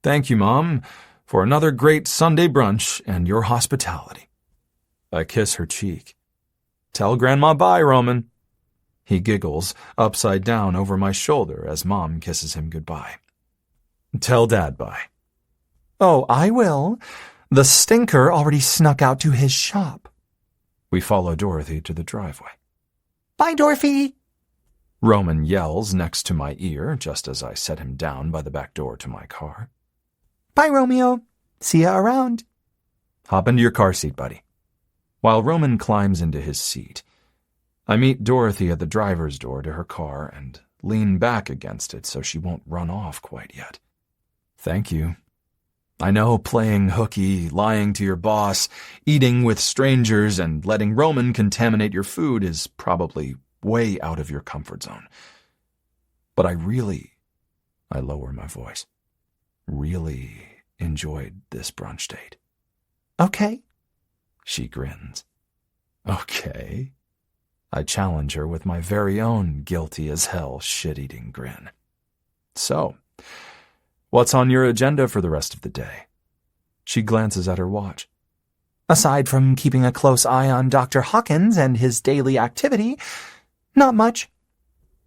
Thank you, Mom, for another great Sunday brunch and your hospitality. I kiss her cheek. Tell Grandma bye, Roman. He giggles, upside down over my shoulder as Mom kisses him goodbye. Tell Dad bye. Oh, I will. The stinker already snuck out to his shop. We follow Dorothy to the driveway. Bye, Dorothy. Roman yells next to my ear just as I set him down by the back door to my car. Bye, Romeo. See ya around. Hop into your car seat, buddy. While Roman climbs into his seat, I meet Dorothy at the driver's door to her car and lean back against it so she won't run off quite yet. Thank you. I know playing hooky, lying to your boss, eating with strangers, and letting Roman contaminate your food is probably way out of your comfort zone. But I lower my voice, really enjoyed this brunch date. Okay. She grins. Okay. I challenge her with my very own guilty-as-hell shit-eating grin. So, what's on your agenda for the rest of the day? She glances at her watch. Aside from keeping a close eye on Dr. Hawkins and his daily activity, not much.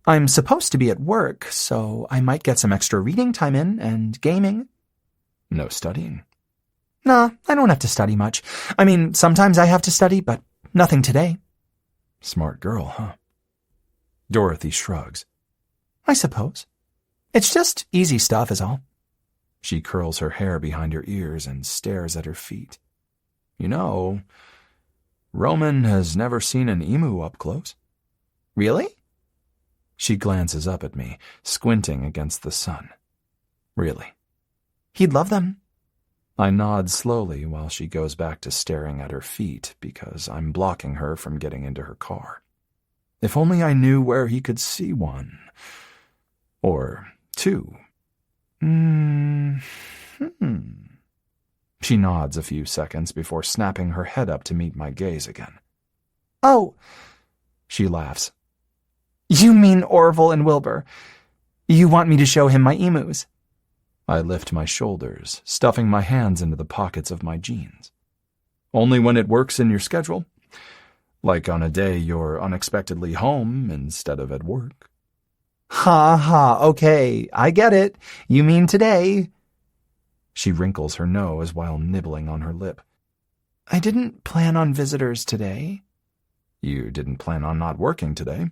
I'm supposed to be at work, so I might get some extra reading time in and gaming. No studying? Nah, I don't have to study much. I mean, sometimes I have to study, but nothing today. Smart girl, huh? Dorothy shrugs. I suppose. It's just easy stuff is all. She curls her hair behind her ears and stares at her feet. You know, Roman has never seen an emu up close. Really? She glances up at me, squinting against the sun. Really? He'd love them. I nod slowly while she goes back to staring at her feet because I'm blocking her from getting into her car. If only I knew where he could see one. Or two. She nods a few seconds before snapping her head up to meet my gaze again. Oh. She laughs. You mean Orville and Wilbur. You want me to show him my emus? I lift my shoulders, stuffing my hands into the pockets of my jeans. Only when it works in your schedule. Like on a day you're unexpectedly home instead of at work. Ha ha, okay, I get it. You mean today. She wrinkles her nose while nibbling on her lip. I didn't plan on visitors today. You didn't plan on not working today.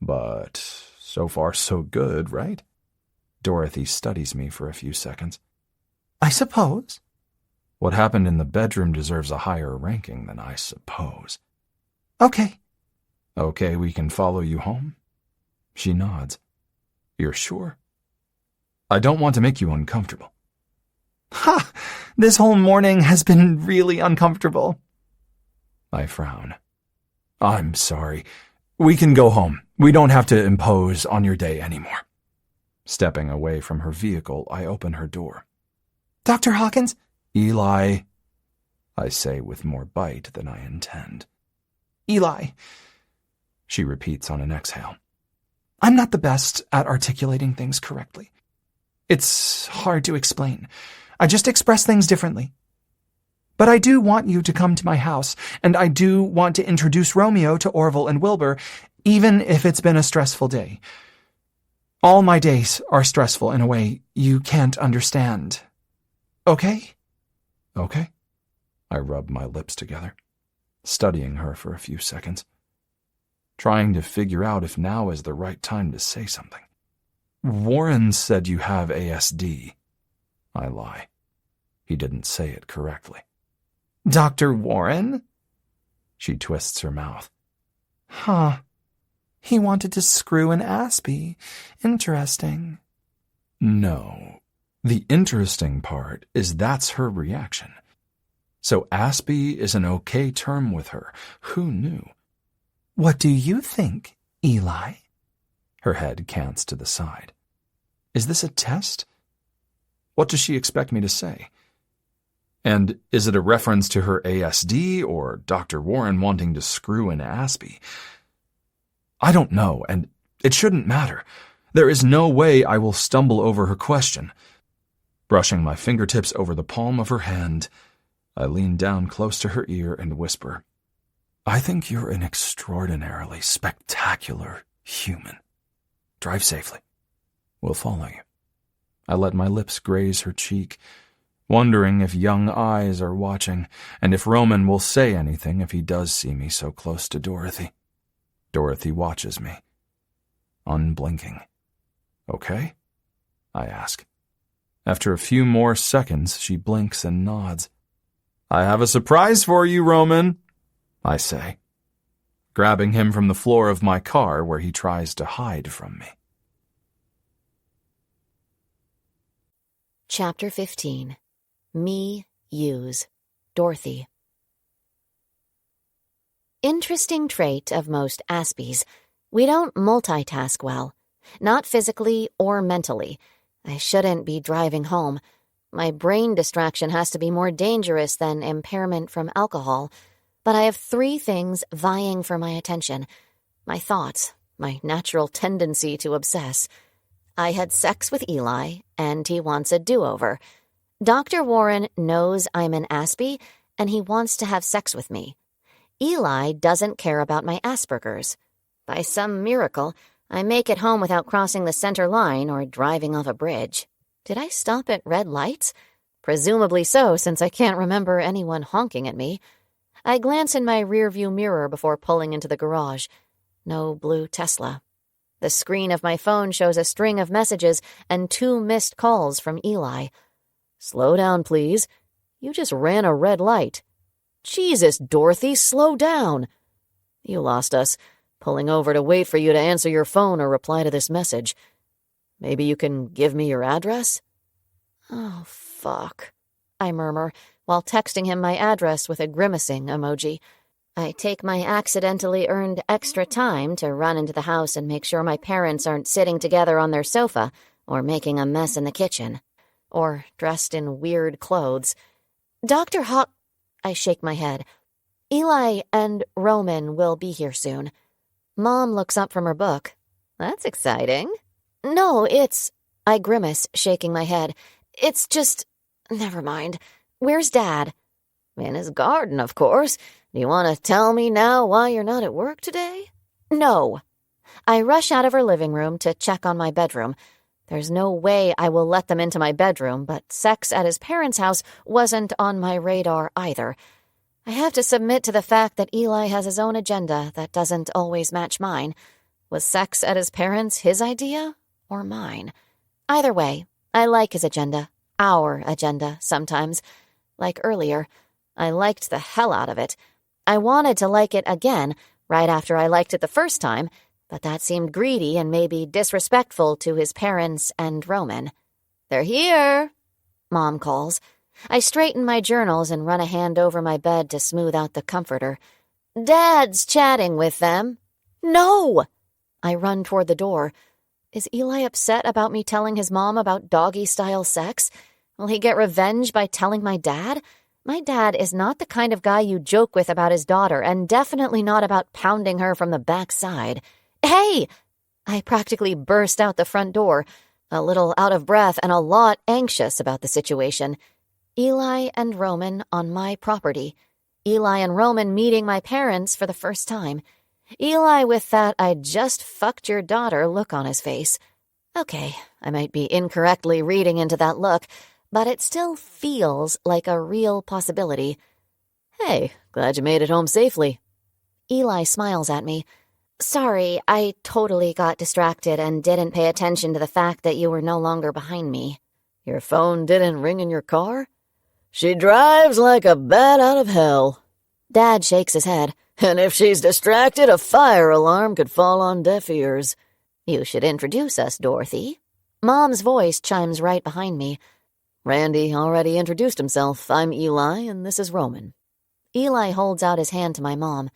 But so far so good, right? Dorothy studies me for a few seconds. I suppose. What happened in the bedroom deserves a higher ranking than I suppose. Okay. Okay, we can follow you home? She nods. You're sure? I don't want to make you uncomfortable. Ha! This whole morning has been really uncomfortable. I frown. I'm sorry. We can go home. We don't have to impose on your day anymore. Stepping away from her vehicle, I open her door. Dr. Hawkins? Eli, I say with more bite than I intend. Eli. She repeats on an exhale. I'm not the best at articulating things correctly. It's hard to explain. I just express things differently. But I do want you to come to my house, and I do want to introduce Romeo to Orville and Wilbur, even if it's been a stressful day. All my days are stressful in a way you can't understand. Okay? Okay. I rub my lips together, studying her for a few seconds, trying to figure out if now is the right time to say something. Warren said you have ASD. I lie. He didn't say it correctly. Dr. Warren? She twists her mouth. Huh. He wanted to screw an Aspie. Interesting. No. The interesting part is that's her reaction. So Aspie is an okay term with her. Who knew? What do you think, Eli? Her head cants to the side. Is this a test? What does she expect me to say? And is it a reference to her ASD or Dr. Warren wanting to screw an Aspie? I don't know, and It shouldn't matter. There is no way I will stumble over her question. Brushing my fingertips over the palm of her hand, I lean down close to her ear and whisper, I think you're an extraordinarily spectacular human. Drive safely. We'll follow you. I let my lips graze her cheek, wondering if young eyes are watching, and if Roman will say anything if he does see me so close to Dorothy. Dorothy watches me, unblinking. Okay? I ask. After a few more seconds, she blinks and nods. I have a surprise for you, Roman, I say, grabbing him from the floor of my car where he tries to hide from me. Chapter 15. Me, Use, Dorothy. Interesting trait of most Aspies. We don't multitask well. Not physically or mentally. I shouldn't be driving home. My brain distraction has to be more dangerous than impairment from alcohol. But I have 3 things vying for my attention. My thoughts, my natural tendency to obsess. I had sex with Eli, and he wants a do-over. Dr. Warren knows I'm an Aspie, and he wants to have sex with me. Eli doesn't care about my Asperger's. By some miracle, I make it home without crossing the center line or driving off a bridge. Did I stop at red lights? Presumably so, since I can't remember anyone honking at me. I glance in my rearview mirror before pulling into the garage. No blue Tesla. The screen of my phone shows a string of messages and 2 missed calls from Eli. Slow down, please. You just ran a red light. Jesus, Dorothy, slow down. You lost us. Pulling over to wait for you to answer your phone or reply to this message. Maybe you can give me your address? Oh, fuck, I murmur, while texting him my address with a grimacing emoji. I take my accidentally earned extra time to run into the house and make sure my parents aren't sitting together on their sofa or making a mess in the kitchen. Or dressed in weird clothes. Dr. I shake my head. Eli and Roman will be here soon. Mom looks up from her book. That's exciting. No, I grimace, shaking my head. It's just... Never mind. Where's Dad? In his garden, of course. Do you want to tell me now why you're not at work today? No. I rush out of her living room to check on my bedroom. There's no way I will let them into my bedroom, but sex at his parents' house wasn't on my radar either. I have to submit to the fact that Eli has his own agenda that doesn't always match mine. Was sex at his parents his idea or mine? Either way, I like his agenda. Our agenda, sometimes. Like earlier, I liked the hell out of it. I wanted to like it again, right after I liked it the first time, but that seemed greedy and maybe disrespectful to his parents and Roman. They're here, Mom calls. I straighten my journals and run a hand over my bed to smooth out the comforter. Dad's chatting with them. No! I run toward the door. Is Eli upset about me telling his mom about doggy-style sex? Will he get revenge by telling my dad? My dad is not the kind of guy you joke with about his daughter, and definitely not about pounding her from the backside. Hey! I practically burst out the front door, a little out of breath and a lot anxious about the situation. Eli and Roman on my property. Eli and Roman meeting my parents for the first time. Eli with that "I just fucked your daughter" look on his face. Okay, I might be incorrectly reading into that look, but it still feels like a real possibility. Hey, glad you made it home safely. Eli smiles at me. Sorry, I totally got distracted and didn't pay attention to the fact that you were no longer behind me. Your phone didn't ring in your car? She drives like a bat out of hell. Dad shakes his head. And if she's distracted, a fire alarm could fall on deaf ears. You should introduce us, Dorothy. Mom's voice chimes right behind me. Randy already introduced himself. I'm Eli, and this is Roman. Eli holds out his hand to my mom.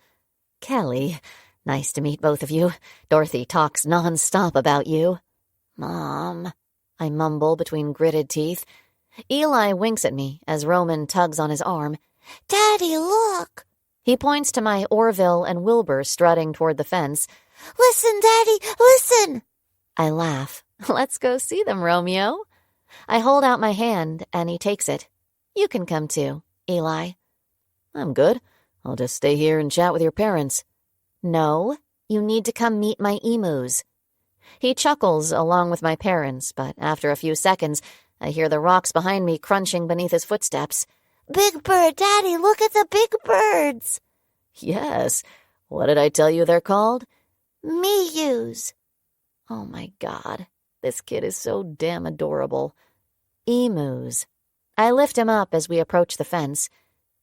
Kelly, nice to meet both of you. Dorothy talks nonstop about you. Mom, I mumble between gritted teeth. Eli winks at me as Roman tugs on his arm. Daddy, look! He points to my Orville and Wilbur strutting toward the fence. Listen, Daddy, listen! I laugh. Let's go see them, Romeo. I hold out my hand, and he takes it. You can come too, Eli. I'm good. I'll just stay here and chat with your parents. No, you need to come meet my emus. He chuckles along with my parents, but after a few seconds, I hear the rocks behind me crunching beneath his footsteps. Big Bird, Daddy, look at the big birds! Yes. What did I tell you they're called? Miyus. Oh my God, this kid is so damn adorable. Emus. I lift him up as we approach the fence.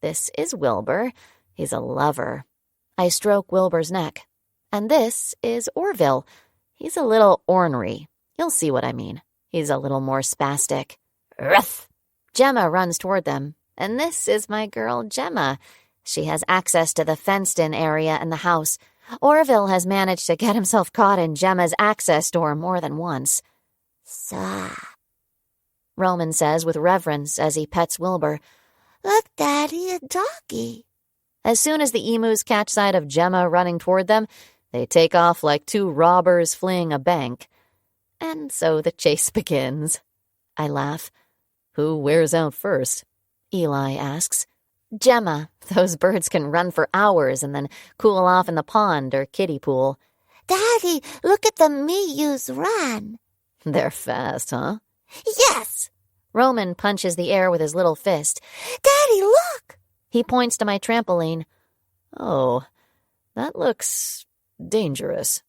This is Wilbur. He's a lover. I stroke Wilbur's neck. And this is Orville. He's a little ornery. You'll see what I mean. He's a little more spastic. Ruff! Gemma runs toward them. And this is my girl, Gemma. She has access to the fenced-in area in the house. Orville has managed to get himself caught in Gemma's access door more than once. Sa. Roman says with reverence as he pets Wilbur. Look, Daddy, a doggy. As soon as the emus catch sight of Gemma running toward them, they take off like two robbers fleeing a bank. And so the chase begins. I laugh. Who wears out first? Eli asks. Gemma. Those birds can run for hours and then cool off in the pond or kiddie pool. Daddy, look at the Miyus run. They're fast, huh? Yes. Roman punches the air with his little fist. Daddy, look. He points to my trampoline. Oh, that looks dangerous.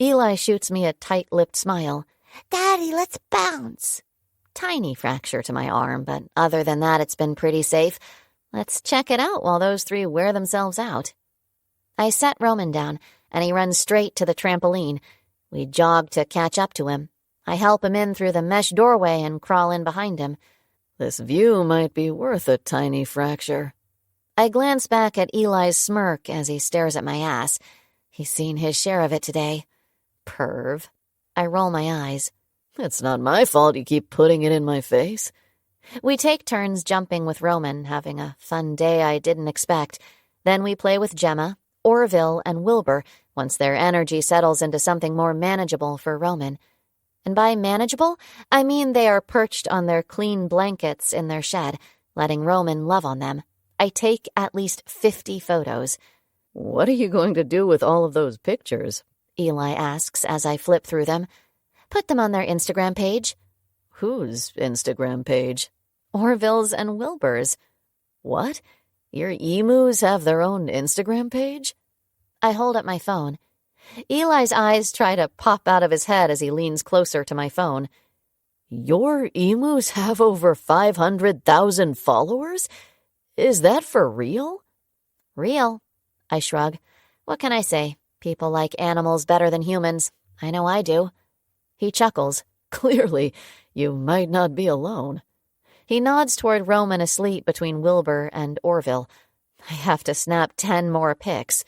Eli shoots me a tight-lipped smile. Daddy, let's bounce. Tiny fracture to my arm, but other than that, it's been pretty safe. Let's check it out while those three wear themselves out. I set Roman down, and he runs straight to the trampoline. We jog to catch up to him. I help him in through the mesh doorway and crawl in behind him. This view might be worth a tiny fracture. I glance back at Eli's smirk as he stares at my ass. He's seen his share of it today. Perv. I roll my eyes. It's not my fault you keep putting it in my face. We take turns jumping with Roman, having a fun day I didn't expect. Then we play with Gemma, Orville, and Wilbur once their energy settles into something more manageable for Roman. And by manageable, I mean they are perched on their clean blankets in their shed, letting Roman love on them. I take at least 50 photos. What are you going to do with all of those pictures? Eli asks as I flip through them. Put them on their Instagram page. Whose Instagram page? Orville's and Wilbur's. What? Your emus have their own Instagram page? I hold up my phone. Eli's eyes try to pop out of his head as he leans closer to my phone. Your emus have over 500,000 followers? Is that for real? Real. I shrug. What can I say? People like animals better than humans. I know I do. He chuckles. Clearly, you might not be alone. He nods toward Roman asleep between Wilbur and Orville. I have to snap 10 more pics.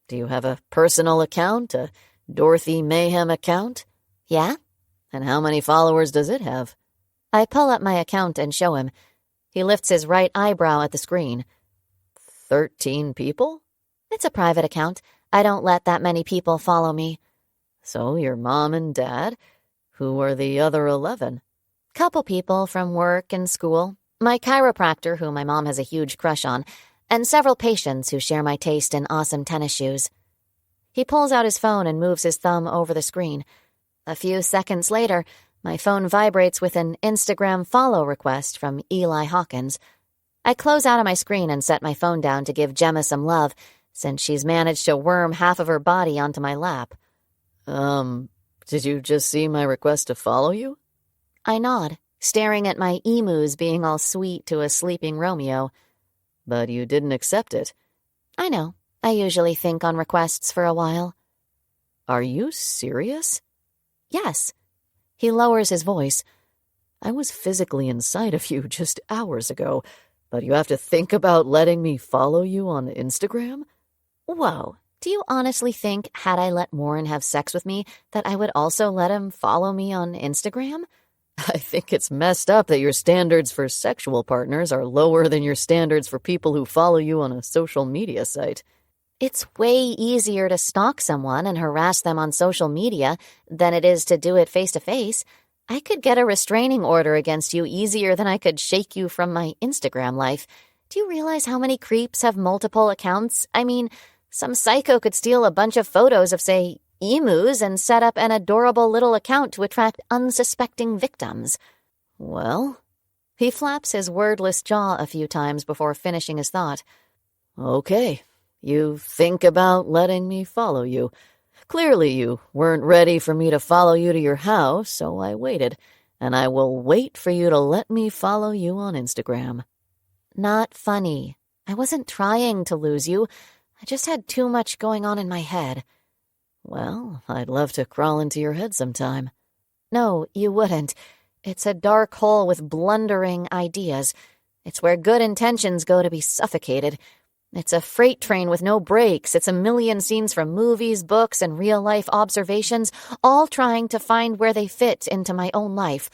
Do you have a personal account, a Dorothy Mayhem account? Yeah? And how many followers does it have? I pull up my account and show him. He lifts his right eyebrow at the screen. 13 people? It's a private account. I don't let that many people follow me. So your mom and dad? Who are the other 11? Couple people from work and school. My chiropractor, who my mom has a huge crush on, and several patients who share my taste in awesome tennis shoes. He pulls out his phone and moves his thumb over the screen. A few seconds later, my phone vibrates with an Instagram follow request from Eli Hawkins. I close out of my screen and set my phone down to give Gemma some love, since she's managed to worm half of her body onto my lap. Did you just see my request to follow you? I nod, staring at my emus being all sweet to a sleeping Romeo. But you didn't accept it. I know. I usually think on requests for a while. Are you serious? Yes. He lowers his voice. I was physically inside of you just hours ago, but you have to think about letting me follow you on Instagram? Whoa. Do you honestly think, had I let Warren have sex with me, that I would also let him follow me on Instagram? I think it's messed up that your standards for sexual partners are lower than your standards for people who follow you on a social media site. It's way easier to stalk someone and harass them on social media than it is to do it face-to-face. I could get a restraining order against you easier than I could shake you from my Instagram life. Do you realize how many creeps have multiple accounts? I mean, some psycho could steal a bunch of photos of, say, emus and set up an adorable little account to attract unsuspecting victims. Well, he flaps his wordless jaw a few times before finishing his thought. Okay. You think about letting me follow you. Clearly you weren't ready for me to follow you to your house, so I waited, and I will wait for you to let me follow you on Instagram. Not funny. I wasn't trying to lose you. I just had too much going on in my head. Well, I'd love to crawl into your head sometime. No, you wouldn't. It's a dark hole with blundering ideas. It's where good intentions go to be suffocated. It's a freight train with no brakes. It's a million scenes from movies, books, and real-life observations, all trying to find where they fit into my own life,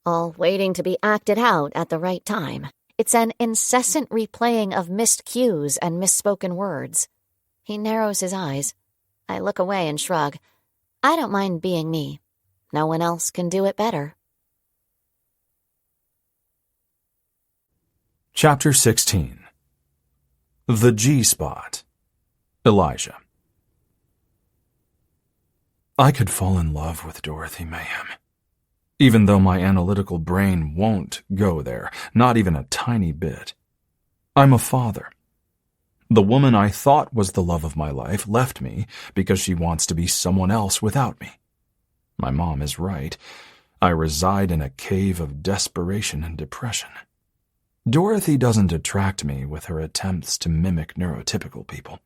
all waiting to be acted out at the right time. It's an incessant replaying of missed cues and misspoken words. He narrows his eyes. I look away and shrug. I don't mind being me. No one else can do it better. Chapter 16. The G-Spot. Elijah. I could fall in love with Dorothy Mayhem, even though my analytical brain won't go there, not even a tiny bit. I'm a father. The woman I thought was the love of my life left me because she wants to be someone else without me. My mom is right. I reside in a cave of desperation and depression. Dorothy doesn't attract me with her attempts to mimic neurotypical people.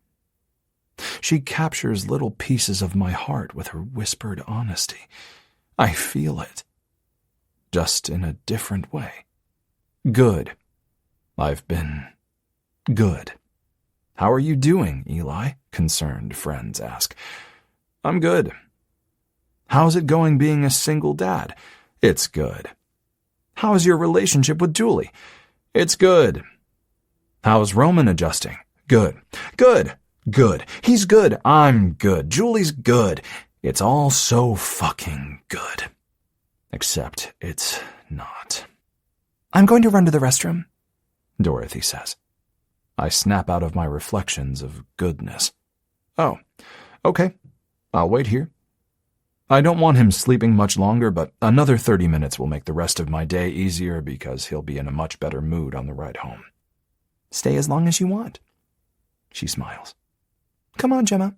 She captures little pieces of my heart with her whispered honesty. I feel it, just in a different way. Good. I've been good. How are you doing, Eli? Concerned friends ask. I'm good. How's it going being a single dad? It's good. How's your relationship with Julie? It's good. How's Roman adjusting? Good. Good. Good. He's good. I'm good. Julie's good. It's all so fucking good. Except it's not. I'm going to run to the restroom, Dorothy says. I snap out of my reflections of goodness. Oh, okay. I'll wait here. I don't want him sleeping much longer, but another 30 minutes will make the rest of my day easier because he'll be in a much better mood on the ride home. Stay as long as you want. She smiles. Come on, Gemma.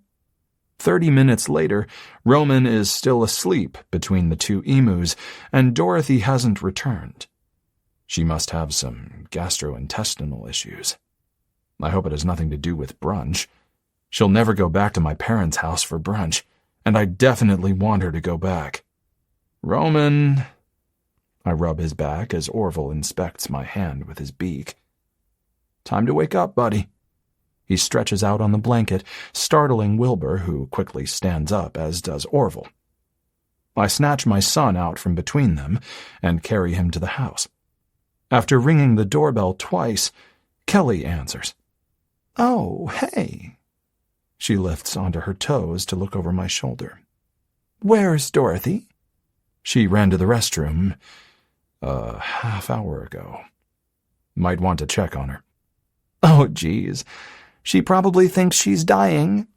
30 minutes later, Roman is still asleep between the two emus, and Dorothy hasn't returned. She must have some gastrointestinal issues. I hope it has nothing to do with brunch. She'll never go back to my parents' house for brunch, and I definitely want her to go back. Roman. I rub his back as Orville inspects my hand with his beak. Time to wake up, buddy. He stretches out on the blanket, startling Wilbur, who quickly stands up, as does Orville. I snatch my son out from between them and carry him to the house. After ringing the doorbell twice, Kelly answers. Oh, hey. She lifts onto her toes to look over my shoulder. Where's Dorothy? She ran to the restroom a half hour ago. Might want to check on her. Oh, geez. She probably thinks she's dying.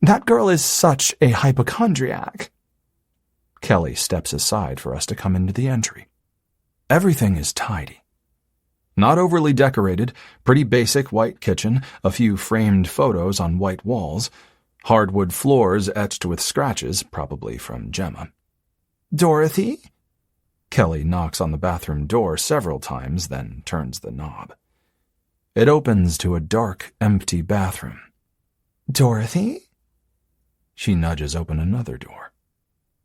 That girl is such a hypochondriac. Kelly steps aside for us to come into the entry. Everything is tidy. Not overly decorated, pretty basic white kitchen, a few framed photos on white walls, hardwood floors etched with scratches, probably from Gemma. Dorothy? Kelly knocks on the bathroom door several times, then turns the knob. It opens to a dark, empty bathroom. Dorothy? She nudges open another door.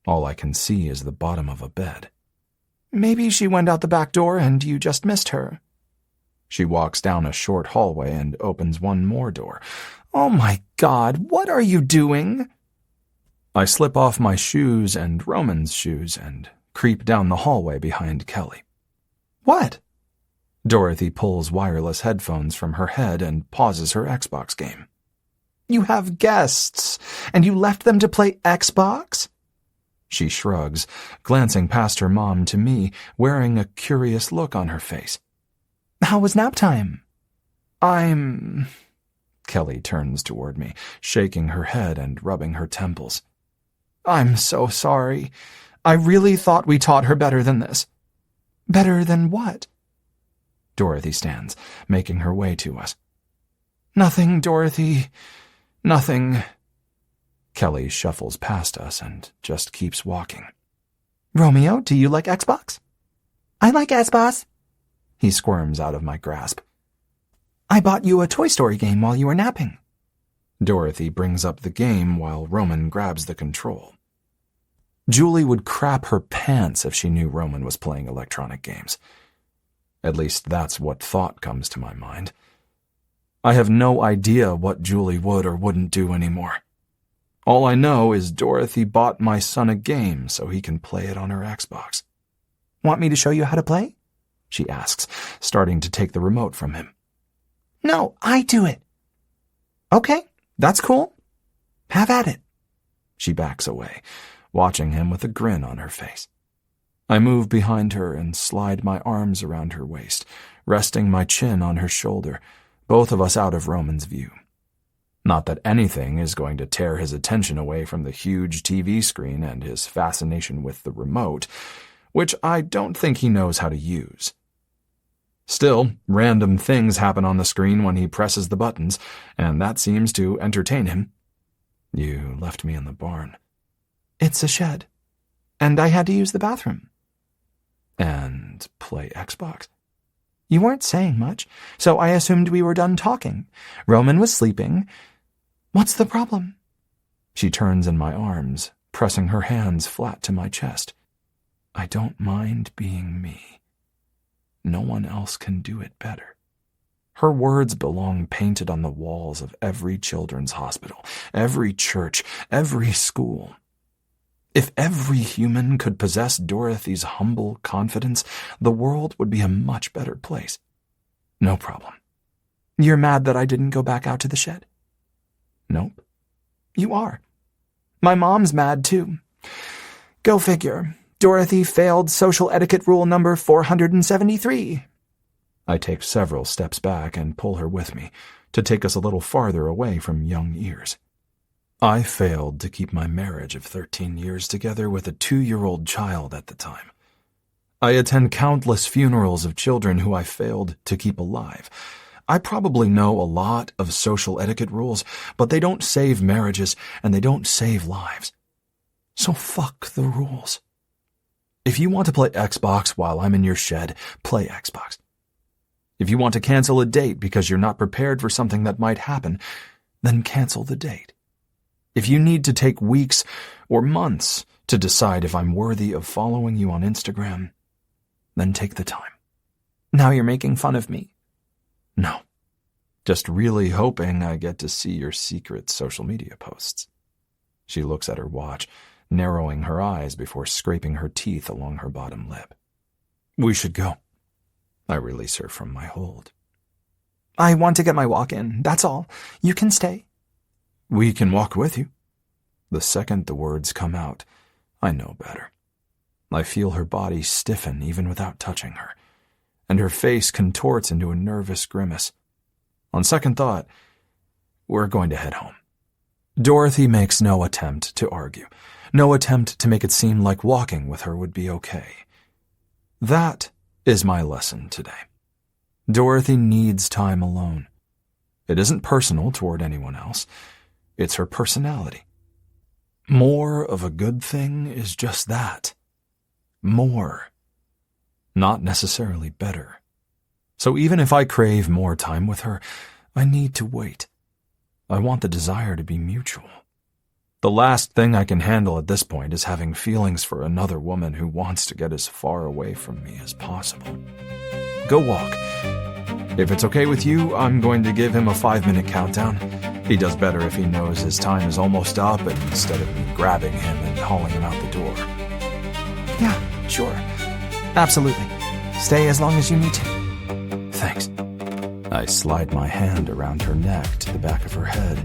All I can see is the bottom of a bed. Maybe she went out the back door and you just missed her. She walks down a short hallway and opens one more door. Oh my God, what are you doing? I slip off my shoes and Roman's shoes and creep down the hallway behind Kelly. What? Dorothy pulls wireless headphones from her head and pauses her Xbox game. You have guests, and you left them to play Xbox? She shrugs, glancing past her mom to me, wearing a curious look on her face. How was nap time? Kelly turns toward me, shaking her head and rubbing her temples. I'm so sorry. I really thought we taught her better than this. Better than what? Dorothy stands, making her way to us. Nothing, Dorothy. Nothing. Kelly shuffles past us and just keeps walking. Romeo, do you like Xbox? I like Xbox. He squirms out of my grasp. I bought you a Toy Story game while you were napping. Dorothy brings up the game while Roman grabs the control. Julie would crap her pants if she knew Roman was playing electronic games. At least that's what thought comes to my mind. I have no idea what Julie would or wouldn't do anymore. All I know is Dorothy bought my son a game so he can play it on her Xbox. Want me to show you how to play? She asks, starting to take the remote from him. No, I do it. Okay, that's cool. Have at it. She backs away, watching him with a grin on her face. I move behind her and slide my arms around her waist, resting my chin on her shoulder, both of us out of Roman's view. Not that anything is going to tear his attention away from the huge TV screen and his fascination with the remote, which I don't think he knows how to use. Still, random things happen on the screen when he presses the buttons, and that seems to entertain him. You left me in the barn. It's a shed, and I had to use the bathroom. And play Xbox? You weren't saying much, so I assumed we were done talking. Roman was sleeping. What's the problem? She turns in my arms, pressing her hands flat to my chest. I don't mind being me. No one else can do it better. Her words belong painted on the walls of every children's hospital, every church, every school. If every human could possess Dorothy's humble confidence, the world would be a much better place. No problem. You're mad that I didn't go back out to the shed? Nope. You are. My mom's mad, too. Go figure. Dorothy failed social etiquette rule number 473. I take several steps back and pull her with me, to take us a little farther away from young ears. I failed to keep my marriage of 13 years together with a 2-year-old child at the time. I attend countless funerals of children who I failed to keep alive. I probably know a lot of social etiquette rules, but they don't save marriages and they don't save lives. So fuck the rules. If you want to play Xbox while I'm in your shed, play Xbox. If you want to cancel a date because you're not prepared for something that might happen, then cancel the date. If you need to take weeks or months to decide if I'm worthy of following you on Instagram, then take the time. Now you're making fun of me. No, just really hoping I get to see your secret social media posts. She looks at her watch, narrowing her eyes before scraping her teeth along her bottom lip. We should go. I release her from my hold. I want to get my walk in, that's all. You can stay. We can walk with you. The second the words come out, I know better. I feel her body stiffen even without touching her, and her face contorts into a nervous grimace. On second thought, we're going to head home. Dorothy makes no attempt to argue, no attempt to make it seem like walking with her would be okay. That is my lesson today. Dorothy needs time alone. It isn't personal toward anyone else. It's her personality. More of a good thing is just that. More. Not necessarily better. So even if I crave more time with her, I need to wait. I want the desire to be mutual. The last thing I can handle at this point is having feelings for another woman who wants to get as far away from me as possible. Go walk. If it's okay with you, I'm going to give him a 5-minute countdown. He does better if he knows his time is almost up instead of me grabbing him and hauling him out the door. Yeah, sure. Absolutely. Stay as long as you need to. Thanks. I slide my hand around her neck to the back of her head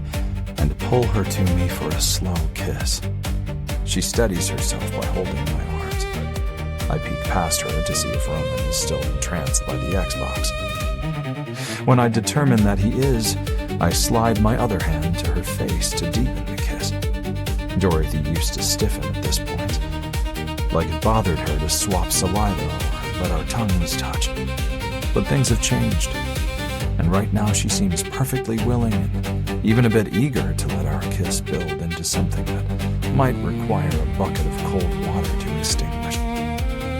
pull her to me for a slow kiss. She steadies herself by holding my arms. I peek past her to see if Roman is still entranced by the Xbox. When I determine that he is, I slide my other hand to her face to deepen the kiss. Dorothy used to stiffen at this point, like it bothered her to swap saliva or let our tongues touch. But things have changed, and right now she seems perfectly willing and even a bit eager to let our kiss build into something that might require a bucket of cold water to extinguish.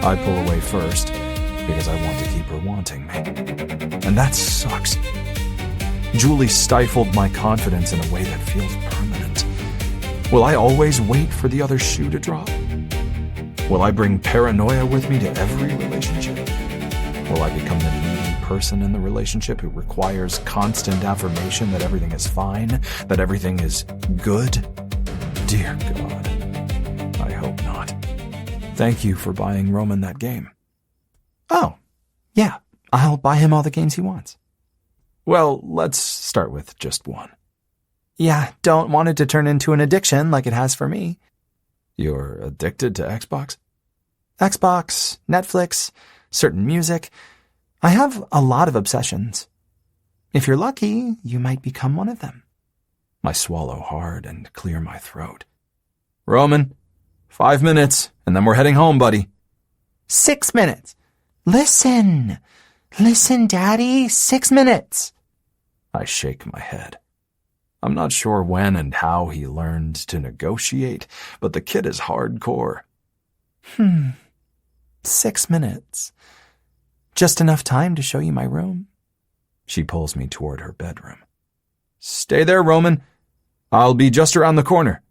I pull away first because I want to keep her wanting me. And that sucks. Julie stifled my confidence in a way that feels permanent. Will I always wait for the other shoe to drop? Will I bring paranoia with me to every relationship? Will I become the needy person in the relationship who requires constant affirmation that everything is fine, that everything is good? Dear God, I hope not. Thank you for buying Roman that game. Oh, yeah, I'll buy him all the games he wants. Well, let's start with just one. Yeah, don't want it to turn into an addiction like it has for me. You're addicted to Xbox? Xbox, Netflix, certain music. I have a lot of obsessions. If you're lucky, you might become one of them. I swallow hard and clear my throat. Roman, 5 minutes, and then we're heading home, buddy. 6 minutes. Listen, Daddy, 6 minutes. I shake my head. I'm not sure when and how he learned to negotiate, but the kid is hardcore. 6 minutes. Just enough time to show you my room. She pulls me toward her bedroom. Stay there, Roman. I'll be just around the corner.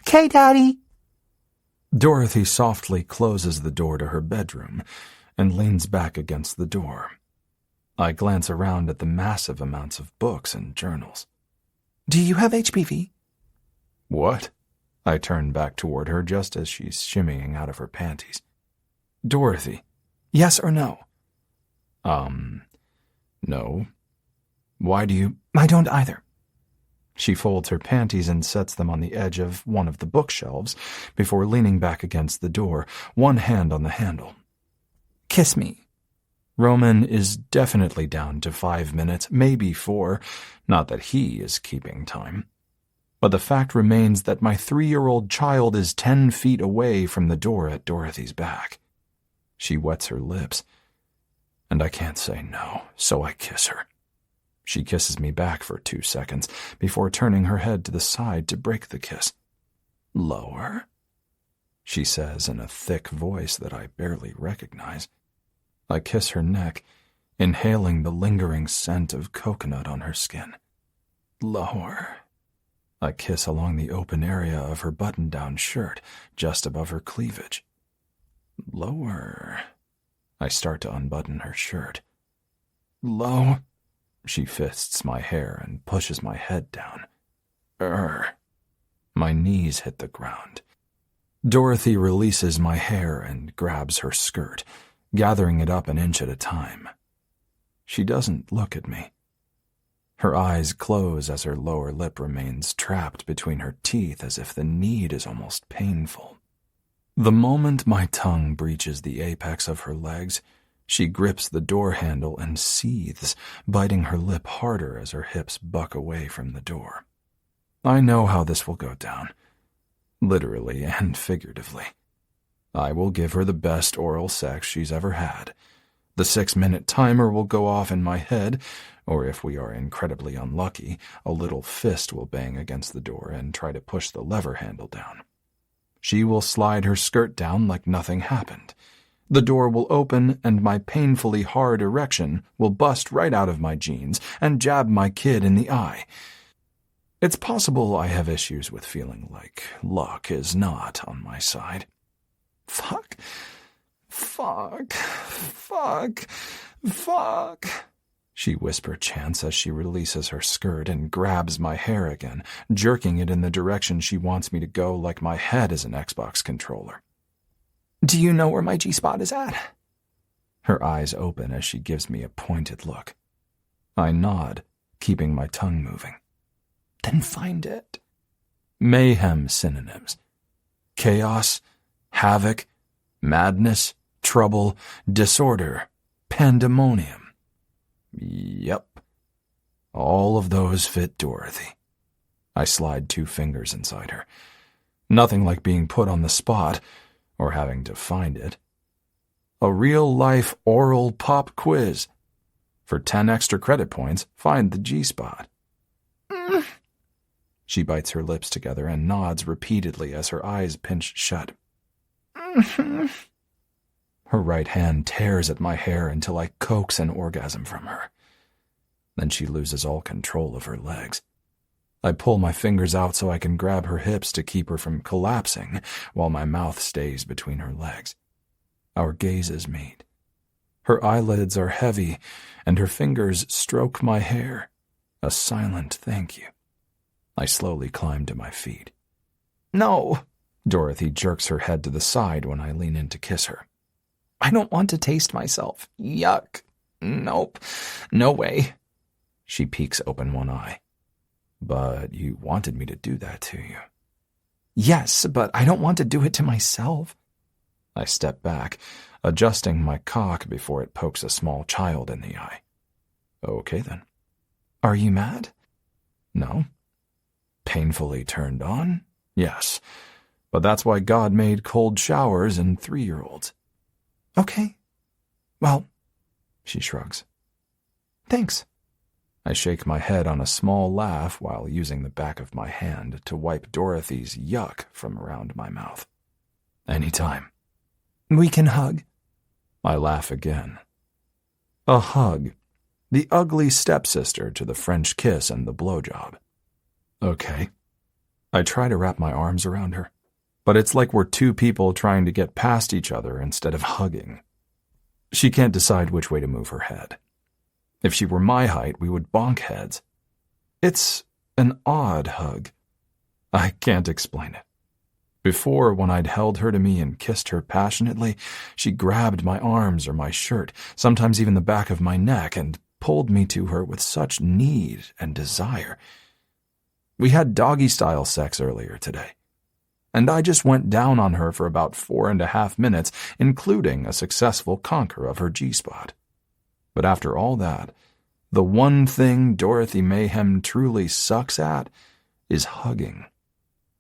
'Kay, Daddy. Dorothy softly closes the door to her bedroom and leans back against the door. I glance around at the massive amounts of books and journals. Do you have HPV? What? I turn back toward her just as she's shimmying out of her panties. Dorothy. Yes or no? No. Why do you... I don't either. She folds her panties and sets them on the edge of one of the bookshelves before leaning back against the door, one hand on the handle. Kiss me. Roman is definitely down to 5 minutes, maybe 4, not that he is keeping time. But the fact remains that my 3-year-old child is 10 feet away from the door at Dorothy's back. She wets her lips, and I can't say no, so I kiss her. She kisses me back for 2 seconds before turning her head to the side to break the kiss. Lower, she says in a thick voice that I barely recognize. I kiss her neck, inhaling the lingering scent of coconut on her skin. Lower. I kiss along the open area of her button-down shirt, just above her cleavage. Lower. I start to unbutton her shirt. Low. She fists my hair and pushes my head down. My knees hit the ground. Dorothy releases my hair and grabs her skirt, gathering it up an inch at a time. She doesn't look at me. Her eyes close as her lower lip remains trapped between her teeth as if the need is almost painful. The moment my tongue breaches the apex of her legs, she grips the door handle and seethes, biting her lip harder as her hips buck away from the door. I know how this will go down, literally and figuratively. I will give her the best oral sex she's ever had. The 6-minute timer will go off in my head, or if we are incredibly unlucky, a little fist will bang against the door and try to push the lever handle down. She will slide her skirt down like nothing happened. The door will open and my painfully hard erection will bust right out of my jeans and jab my kid in the eye. It's possible I have issues with feeling like luck is not on my side. Fuck, she whisper chants as she releases her skirt and grabs my hair again, jerking it in the direction she wants me to go like my head is an Xbox controller. Do you know where my G-spot is at? Her eyes open as she gives me a pointed look. I nod, keeping my tongue moving. Then find it. Mayhem synonyms. Chaos, havoc, madness, trouble, disorder, pandemonium. Yep. All of those fit Dorothy. I slide 2 fingers inside her. Nothing like being put on the spot, or having to find it. A real-life oral pop quiz. For 10 extra credit points, find the G-spot. She bites her lips together and nods repeatedly as her eyes pinch shut. Her right hand tears at my hair until I coax an orgasm from her. Then she loses all control of her legs. I pull my fingers out so I can grab her hips to keep her from collapsing while my mouth stays between her legs. Our gazes meet. Her eyelids are heavy, and her fingers stroke my hair. A silent thank you. I slowly climb to my feet. No, Dorothy jerks her head to the side when I lean in to kiss her. I don't want to taste myself. Yuck. Nope. No way. She peeks open one eye. But you wanted me to do that to you. Yes, but I don't want to do it to myself. I step back, adjusting my cock before it pokes a small child in the eye. Okay then. Are you mad? No. Painfully turned on? Yes. But that's why God made cold showers in 3-year-olds. Okay. Well, she shrugs. Thanks. I shake my head on a small laugh while using the back of my hand to wipe Dorothy's yuck from around my mouth. Anytime. We can hug. I laugh again. A hug. The ugly stepsister to the French kiss and the blowjob. Okay. I try to wrap my arms around her, but it's like we're 2 people trying to get past each other instead of hugging. She can't decide which way to move her head. If she were my height, we would bonk heads. It's an odd hug. I can't explain it. Before, when I'd held her to me and kissed her passionately, she grabbed my arms or my shirt, sometimes even the back of my neck, and pulled me to her with such need and desire. We had doggy-style sex earlier today, and I just went down on her for about 4.5 minutes, including a successful conquer of her G-spot. But after all that, the one thing Dorothy Mayhem truly sucks at is hugging.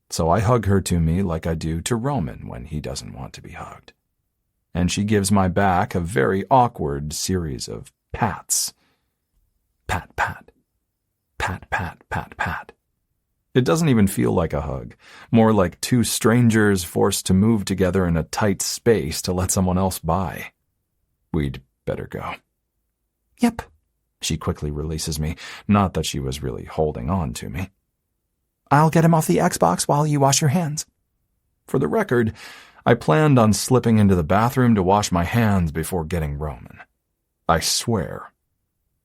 So I hug her to me like I do to Roman when he doesn't want to be hugged. And she gives my back a very awkward series of pats. Pat, pat. Pat, pat, pat, pat. It doesn't even feel like a hug, more like 2 strangers forced to move together in a tight space to let someone else by. We'd better go. Yep. She quickly releases me, not that she was really holding on to me. I'll get him off the Xbox while you wash your hands. For the record, I planned on slipping into the bathroom to wash my hands before getting Roman. I swear.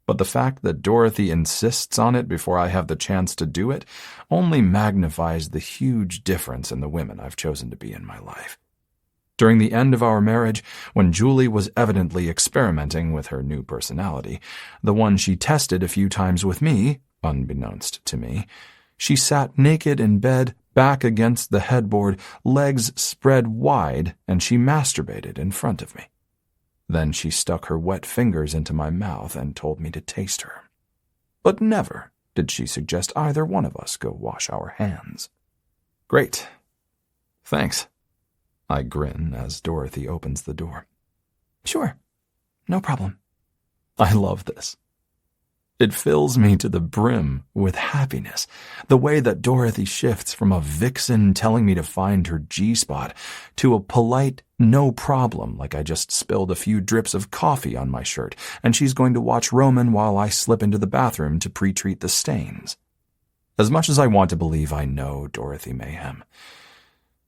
But the fact that Dorothy insists on it before I have the chance to do it only magnifies the huge difference in the women I've chosen to be in my life. During the end of our marriage, when Julie was evidently experimenting with her new personality, the one she tested a few times with me, unbeknownst to me, she sat naked in bed, back against the headboard, legs spread wide, and she masturbated in front of me. Then she stuck her wet fingers into my mouth and told me to taste her. But never did she suggest either one of us go wash our hands. Great. Thanks. I grin as Dorothy opens the door. Sure. No problem. I love this. It fills me to the brim with happiness, the way that Dorothy shifts from a vixen telling me to find her G-spot to a polite no problem like I just spilled a few drips of coffee on my shirt and she's going to watch Roman while I slip into the bathroom to pre-treat the stains. As much as I want to believe I know Dorothy Mayhem,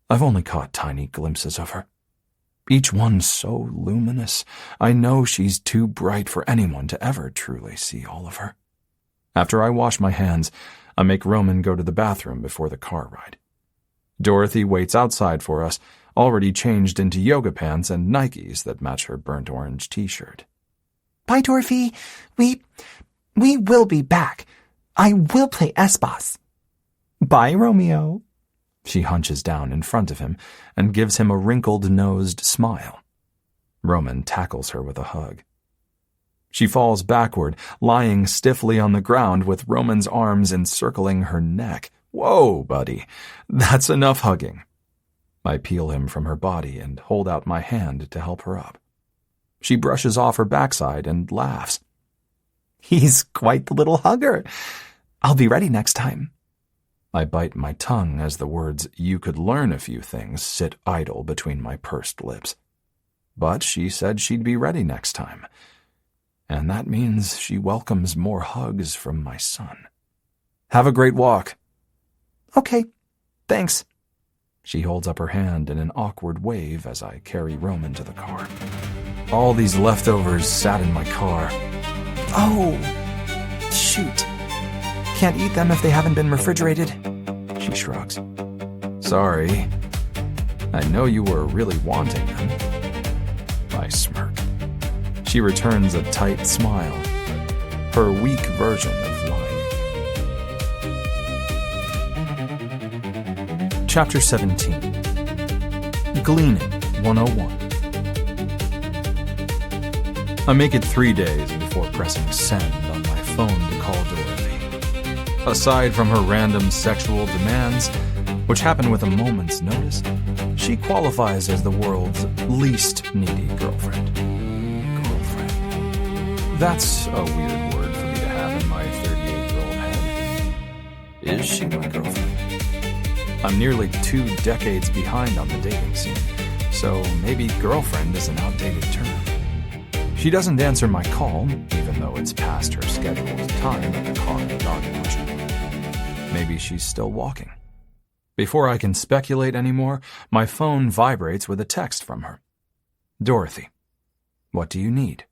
I've only caught tiny glimpses of her. Each one so luminous, I know she's too bright for anyone to ever truly see all of her. After I wash my hands, I make Roman go to the bathroom before the car ride. Dorothy waits outside for us, already changed into yoga pants and Nikes that match her burnt orange t-shirt. Bye, Dorothy. We will be back. I will play S-Boss. Bye, Romeo. She hunches down in front of him and gives him a wrinkled-nosed smile. Roman tackles her with a hug. She falls backward, lying stiffly on the ground with Roman's arms encircling her neck. Whoa, buddy, that's enough hugging. I peel him from her body and hold out my hand to help her up. She brushes off her backside and laughs. He's quite the little hugger. I'll be ready next time. I bite my tongue as the words "you could learn a few things" sit idle between my pursed lips. But she said she'd be ready next time. And that means she welcomes more hugs from my son. Have a great walk. Okay, thanks. She holds up her hand in an awkward wave as I carry Roman to the car. All these leftovers sat in my car. Oh, shoot. Can't eat them if they haven't been refrigerated. She shrugs. Sorry. I know you were really wanting them. I smirk. She returns a tight smile, her weak version of lying. Chapter 17. Gleaning 101. I make it 3 days before pressing send on my phone to call Dorothy. Aside from her random sexual demands, which happen with a moment's notice, she qualifies as the world's least needy girlfriend. That's a weird word for me to have in my 38-year-old head. Is she my girlfriend? I'm nearly 2 decades behind on the dating scene, so maybe girlfriend is an outdated term. She doesn't answer my call, even though it's past her scheduled time at the car and dog wash. Maybe she's still walking. Before I can speculate anymore, my phone vibrates with a text from her. Dorothy, what do you need?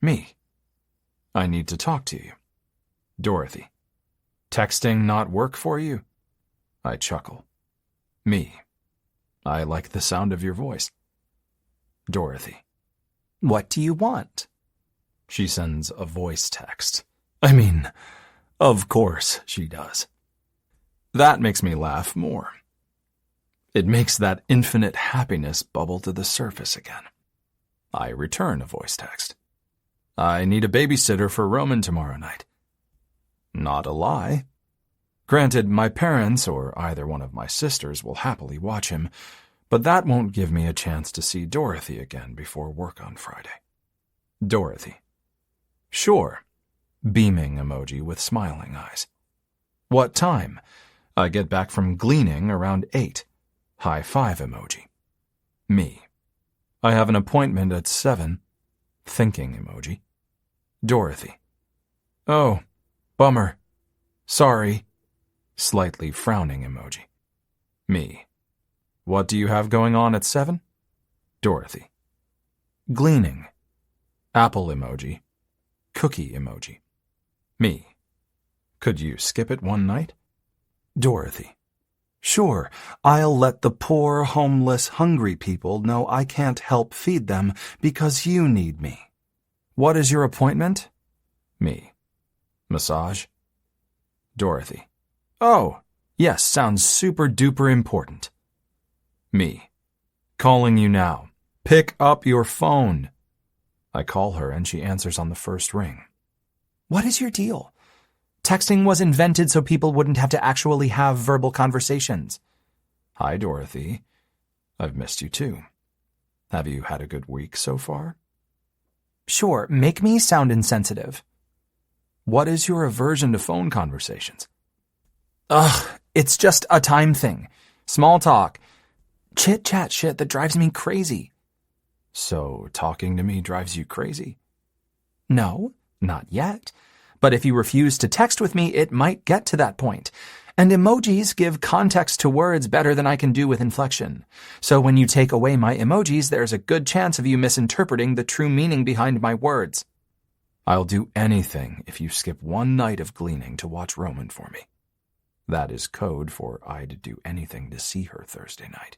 Me. I need to talk to you. Dorothy, texting not work for you? I chuckle. Me. I like the sound of your voice. Dorothy, what do you want? She sends a voice text. I mean, of course she does. That makes me laugh more. It makes that infinite happiness bubble to the surface again. I return a voice text. I need a babysitter for Roman tomorrow night. Not a lie. Granted, my parents or either one of my sisters will happily watch him, but that won't give me a chance to see Dorothy again before work on Friday. Dorothy. Sure. Beaming emoji with smiling eyes. What time? I get back from gleaning around 8. High five emoji. Me. I have an appointment at 7. Thinking emoji. Dorothy. Oh, bummer. Sorry. Slightly frowning emoji. Me. What do you have going on at 7? Dorothy. Gleaning. Apple emoji. Cookie emoji. Me. Could you skip it one night? Dorothy. Sure, I'll let the poor, homeless, hungry people know I can't help feed them because you need me. What is your appointment? Me. Massage? Dorothy. Oh, yes, sounds super-duper important. Me. Calling you now. Pick up your phone. I call her and she answers on the first ring. What is your deal? Texting was invented so people wouldn't have to actually have verbal conversations. Hi, Dorothy. I've missed you too. Have you had a good week so far? Sure, make me sound insensitive. What is your aversion to phone conversations? Ugh, it's just a time thing. Small talk. Chit-chat shit that drives me crazy. So talking to me drives you crazy? No, not yet. But if you refuse to text with me, it might get to that point. And emojis give context to words better than I can do with inflection. So when you take away my emojis, there's a good chance of you misinterpreting the true meaning behind my words. I'll do anything if you skip one night of gleaning to watch Roman for me. That is code for I'd do anything to see her Thursday night.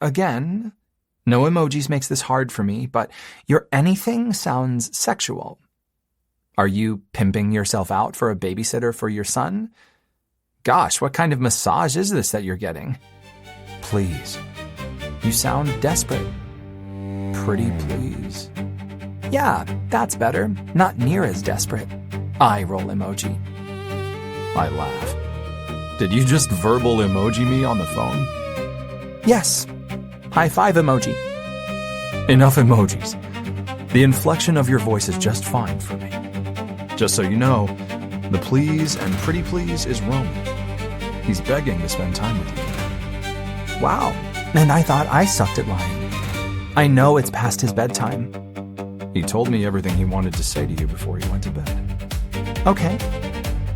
Again, no emojis makes this hard for me, but your anything sounds sexual. Are you pimping yourself out for a babysitter for your son? Gosh, what kind of massage is this that you're getting? Please. You sound desperate. Pretty please. Yeah, that's better. Not near as desperate. Eye roll emoji. I laugh. Did you just verbal emoji me on the phone? Yes. High five emoji. Enough emojis. The inflection of your voice is just fine for me. Just so you know, the please and pretty please is Roman. He's begging to spend time with you. Wow. And I thought I sucked at lying. I know it's past his bedtime. He told me everything he wanted to say to you before he went to bed. Okay.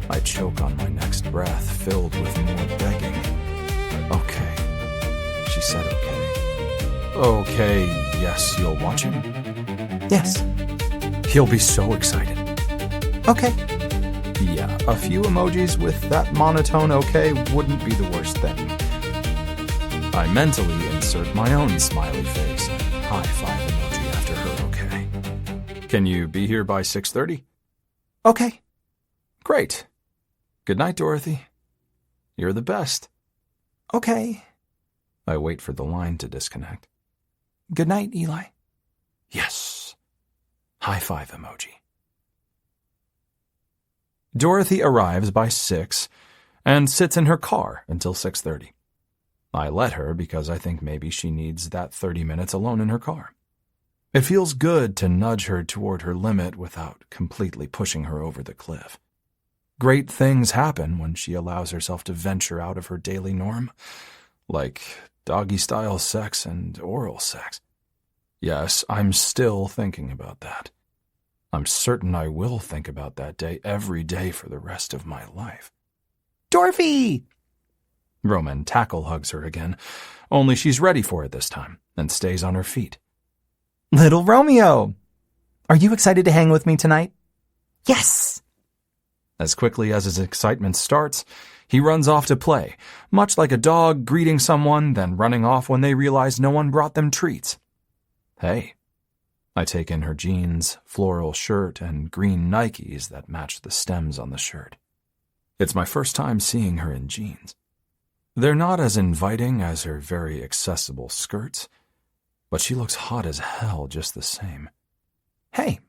I choke on my next breath, filled with more begging. Okay. She said okay. Okay, yes, you'll watch him? Yes. He'll be so excited. Okay. Yeah, a few emojis with that monotone okay wouldn't be the worst thing. I mentally insert my own smiley face and high five emoji after her okay. Can you be here by 6:30? Okay. Great. Good night, Dorothy. You're the best. Okay. I wait for the line to disconnect. Good night, Eli. Yes. High five emoji. Dorothy arrives by 6 and sits in her car until 6:30. I let her because I think maybe she needs that 30 minutes alone in her car. It feels good to nudge her toward her limit without completely pushing her over the cliff. Great things happen when she allows herself to venture out of her daily norm, like doggy-style sex and oral sex. Yes, I'm still thinking about that. I'm certain I will think about that day every day for the rest of my life. Dorothy! Roman tackle hugs her again, only she's ready for it this time and stays on her feet. Little Romeo! Are you excited to hang with me tonight? Yes! As quickly as his excitement starts, he runs off to play, much like a dog greeting someone, then running off when they realize no one brought them treats. Hey. I take in her jeans, floral shirt, and green Nikes that match the stems on the shirt. It's my first time seeing her in jeans. They're not as inviting as her very accessible skirts, but she looks hot as hell just the same. Hey,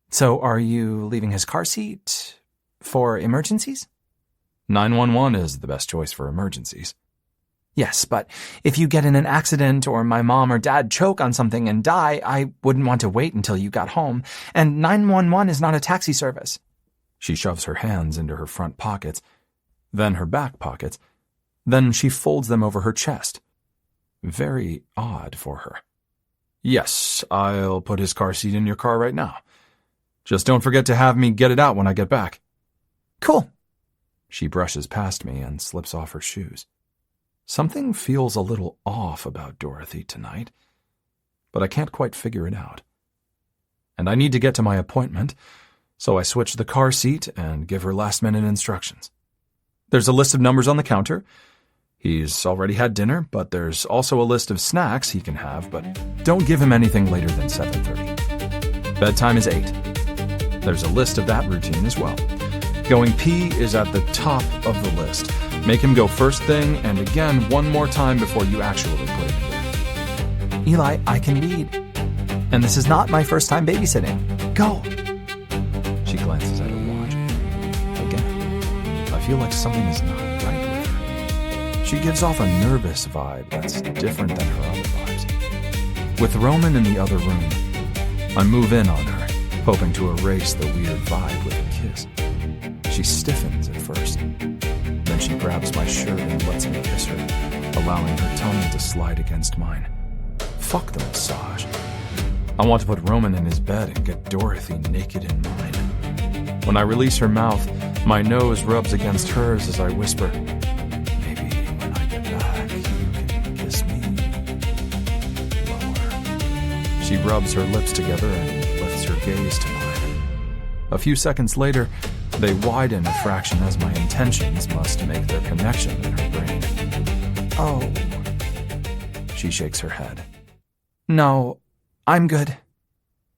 so are you leaving his car seat for emergencies? 911 is the best choice for emergencies. Yes, but if you get in an accident or my mom or dad choke on something and die, I wouldn't want to wait until you got home, and 911 is not a taxi service. She shoves her hands into her front pockets, then her back pockets, then she folds them over her chest. Very odd for her. Yes, I'll put his car seat in your car right now. Just don't forget to have me get it out when I get back. Cool. She brushes past me and slips off her shoes. Something feels a little off about Dorothy tonight, but I can't quite figure it out. And I need to get to my appointment, so I switch the car seat and give her last-minute instructions. There's a list of numbers on the counter. He's already had dinner, but there's also a list of snacks he can have, but don't give him anything later than 7:30. Bedtime is 8. There's a list of that routine as well. Going pee is at the top of the list. Make him go first thing and again one more time before you actually put him to bed. Eli, I can read. And this is not my first time babysitting. Go. She glances at her watch. Again, I feel like something is not right with her. She gives off a nervous vibe that's different than her other vibes. With Roman in the other room, I move in on her, hoping to erase the weird vibe with a kiss. She stiffens at first. Then she grabs my shirt and lets me kiss her, allowing her tongue to slide against mine. Fuck the massage. I want to put Roman in his bed and get Dorothy naked in mine. When I release her mouth, my nose rubs against hers as I whisper, "Maybe when I get back, you can kiss me." Lower. She rubs her lips together and lifts her gaze to mine. A few seconds later, they widen a fraction as my intentions must make their connection in her brain. Oh. She shakes her head. No, I'm good.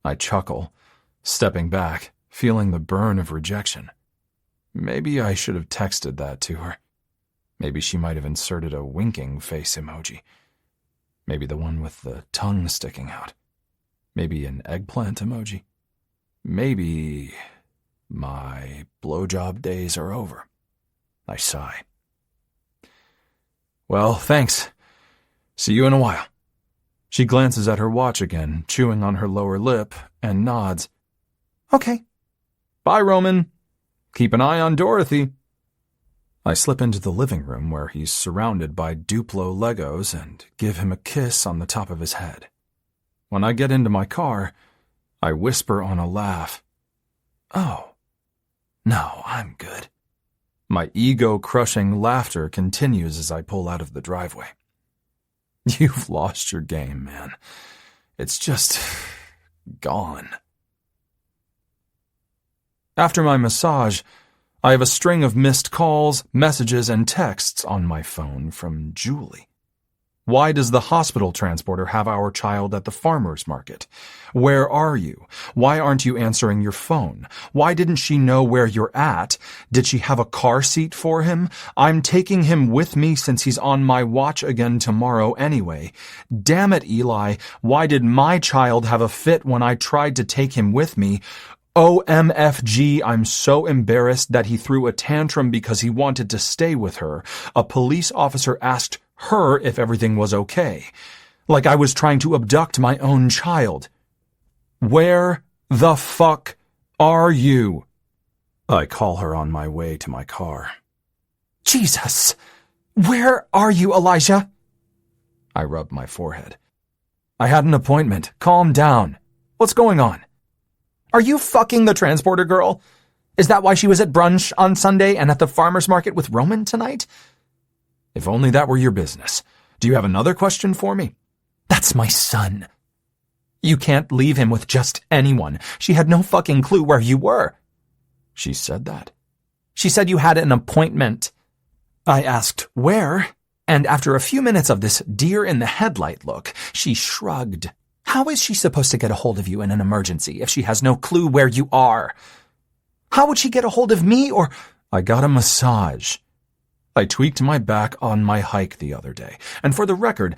I chuckle, stepping back, feeling the burn of rejection. Maybe I should have texted that to her. Maybe she might have inserted a winking face emoji. Maybe the one with the tongue sticking out. Maybe an eggplant emoji. Maybe my blowjob days are over. I sigh. Well, thanks. See you in a while. She glances at her watch again, chewing on her lower lip, and nods. Okay. Bye, Roman. Keep an eye on Dorothy. I slip into the living room where he's surrounded by Duplo Legos and give him a kiss on the top of his head. When I get into my car, I whisper on a laugh. Oh, no, I'm good. My ego-crushing laughter continues as I pull out of the driveway. You've lost your game, man. It's just gone. After my massage, I have a string of missed calls, messages, and texts on my phone from Julie. Why does the hospital transporter have our child at the farmer's market? Where are you? Why aren't you answering your phone? Why didn't she know where you're at? Did she have a car seat for him? I'm taking him with me since he's on my watch again tomorrow anyway. Damn it, Eli. Why did my child have a fit when I tried to take him with me? OMFG, I'm so embarrassed that he threw a tantrum because he wanted to stay with her. A police officer asked her if everything was okay. Like I was trying to abduct my own child. Where the fuck are you? I call her on my way to my car. Jesus! Where are you, Elijah? I rub my forehead. I had an appointment. Calm down. What's going on? Are you fucking the transporter girl? Is that why she was at brunch on Sunday and at the farmer's market with Roman tonight? If only that were your business. Do you have another question for me? That's my son. You can't leave him with just anyone. She had no fucking clue where you were. She said that? She said you had an appointment. I asked where, and after a few minutes of this deer-in-the-headlight look, she shrugged. How is she supposed to get a hold of you in an emergency if she has no clue where you are? How would she get a hold of me or... I got a massage. I tweaked my back on my hike the other day, and for the record,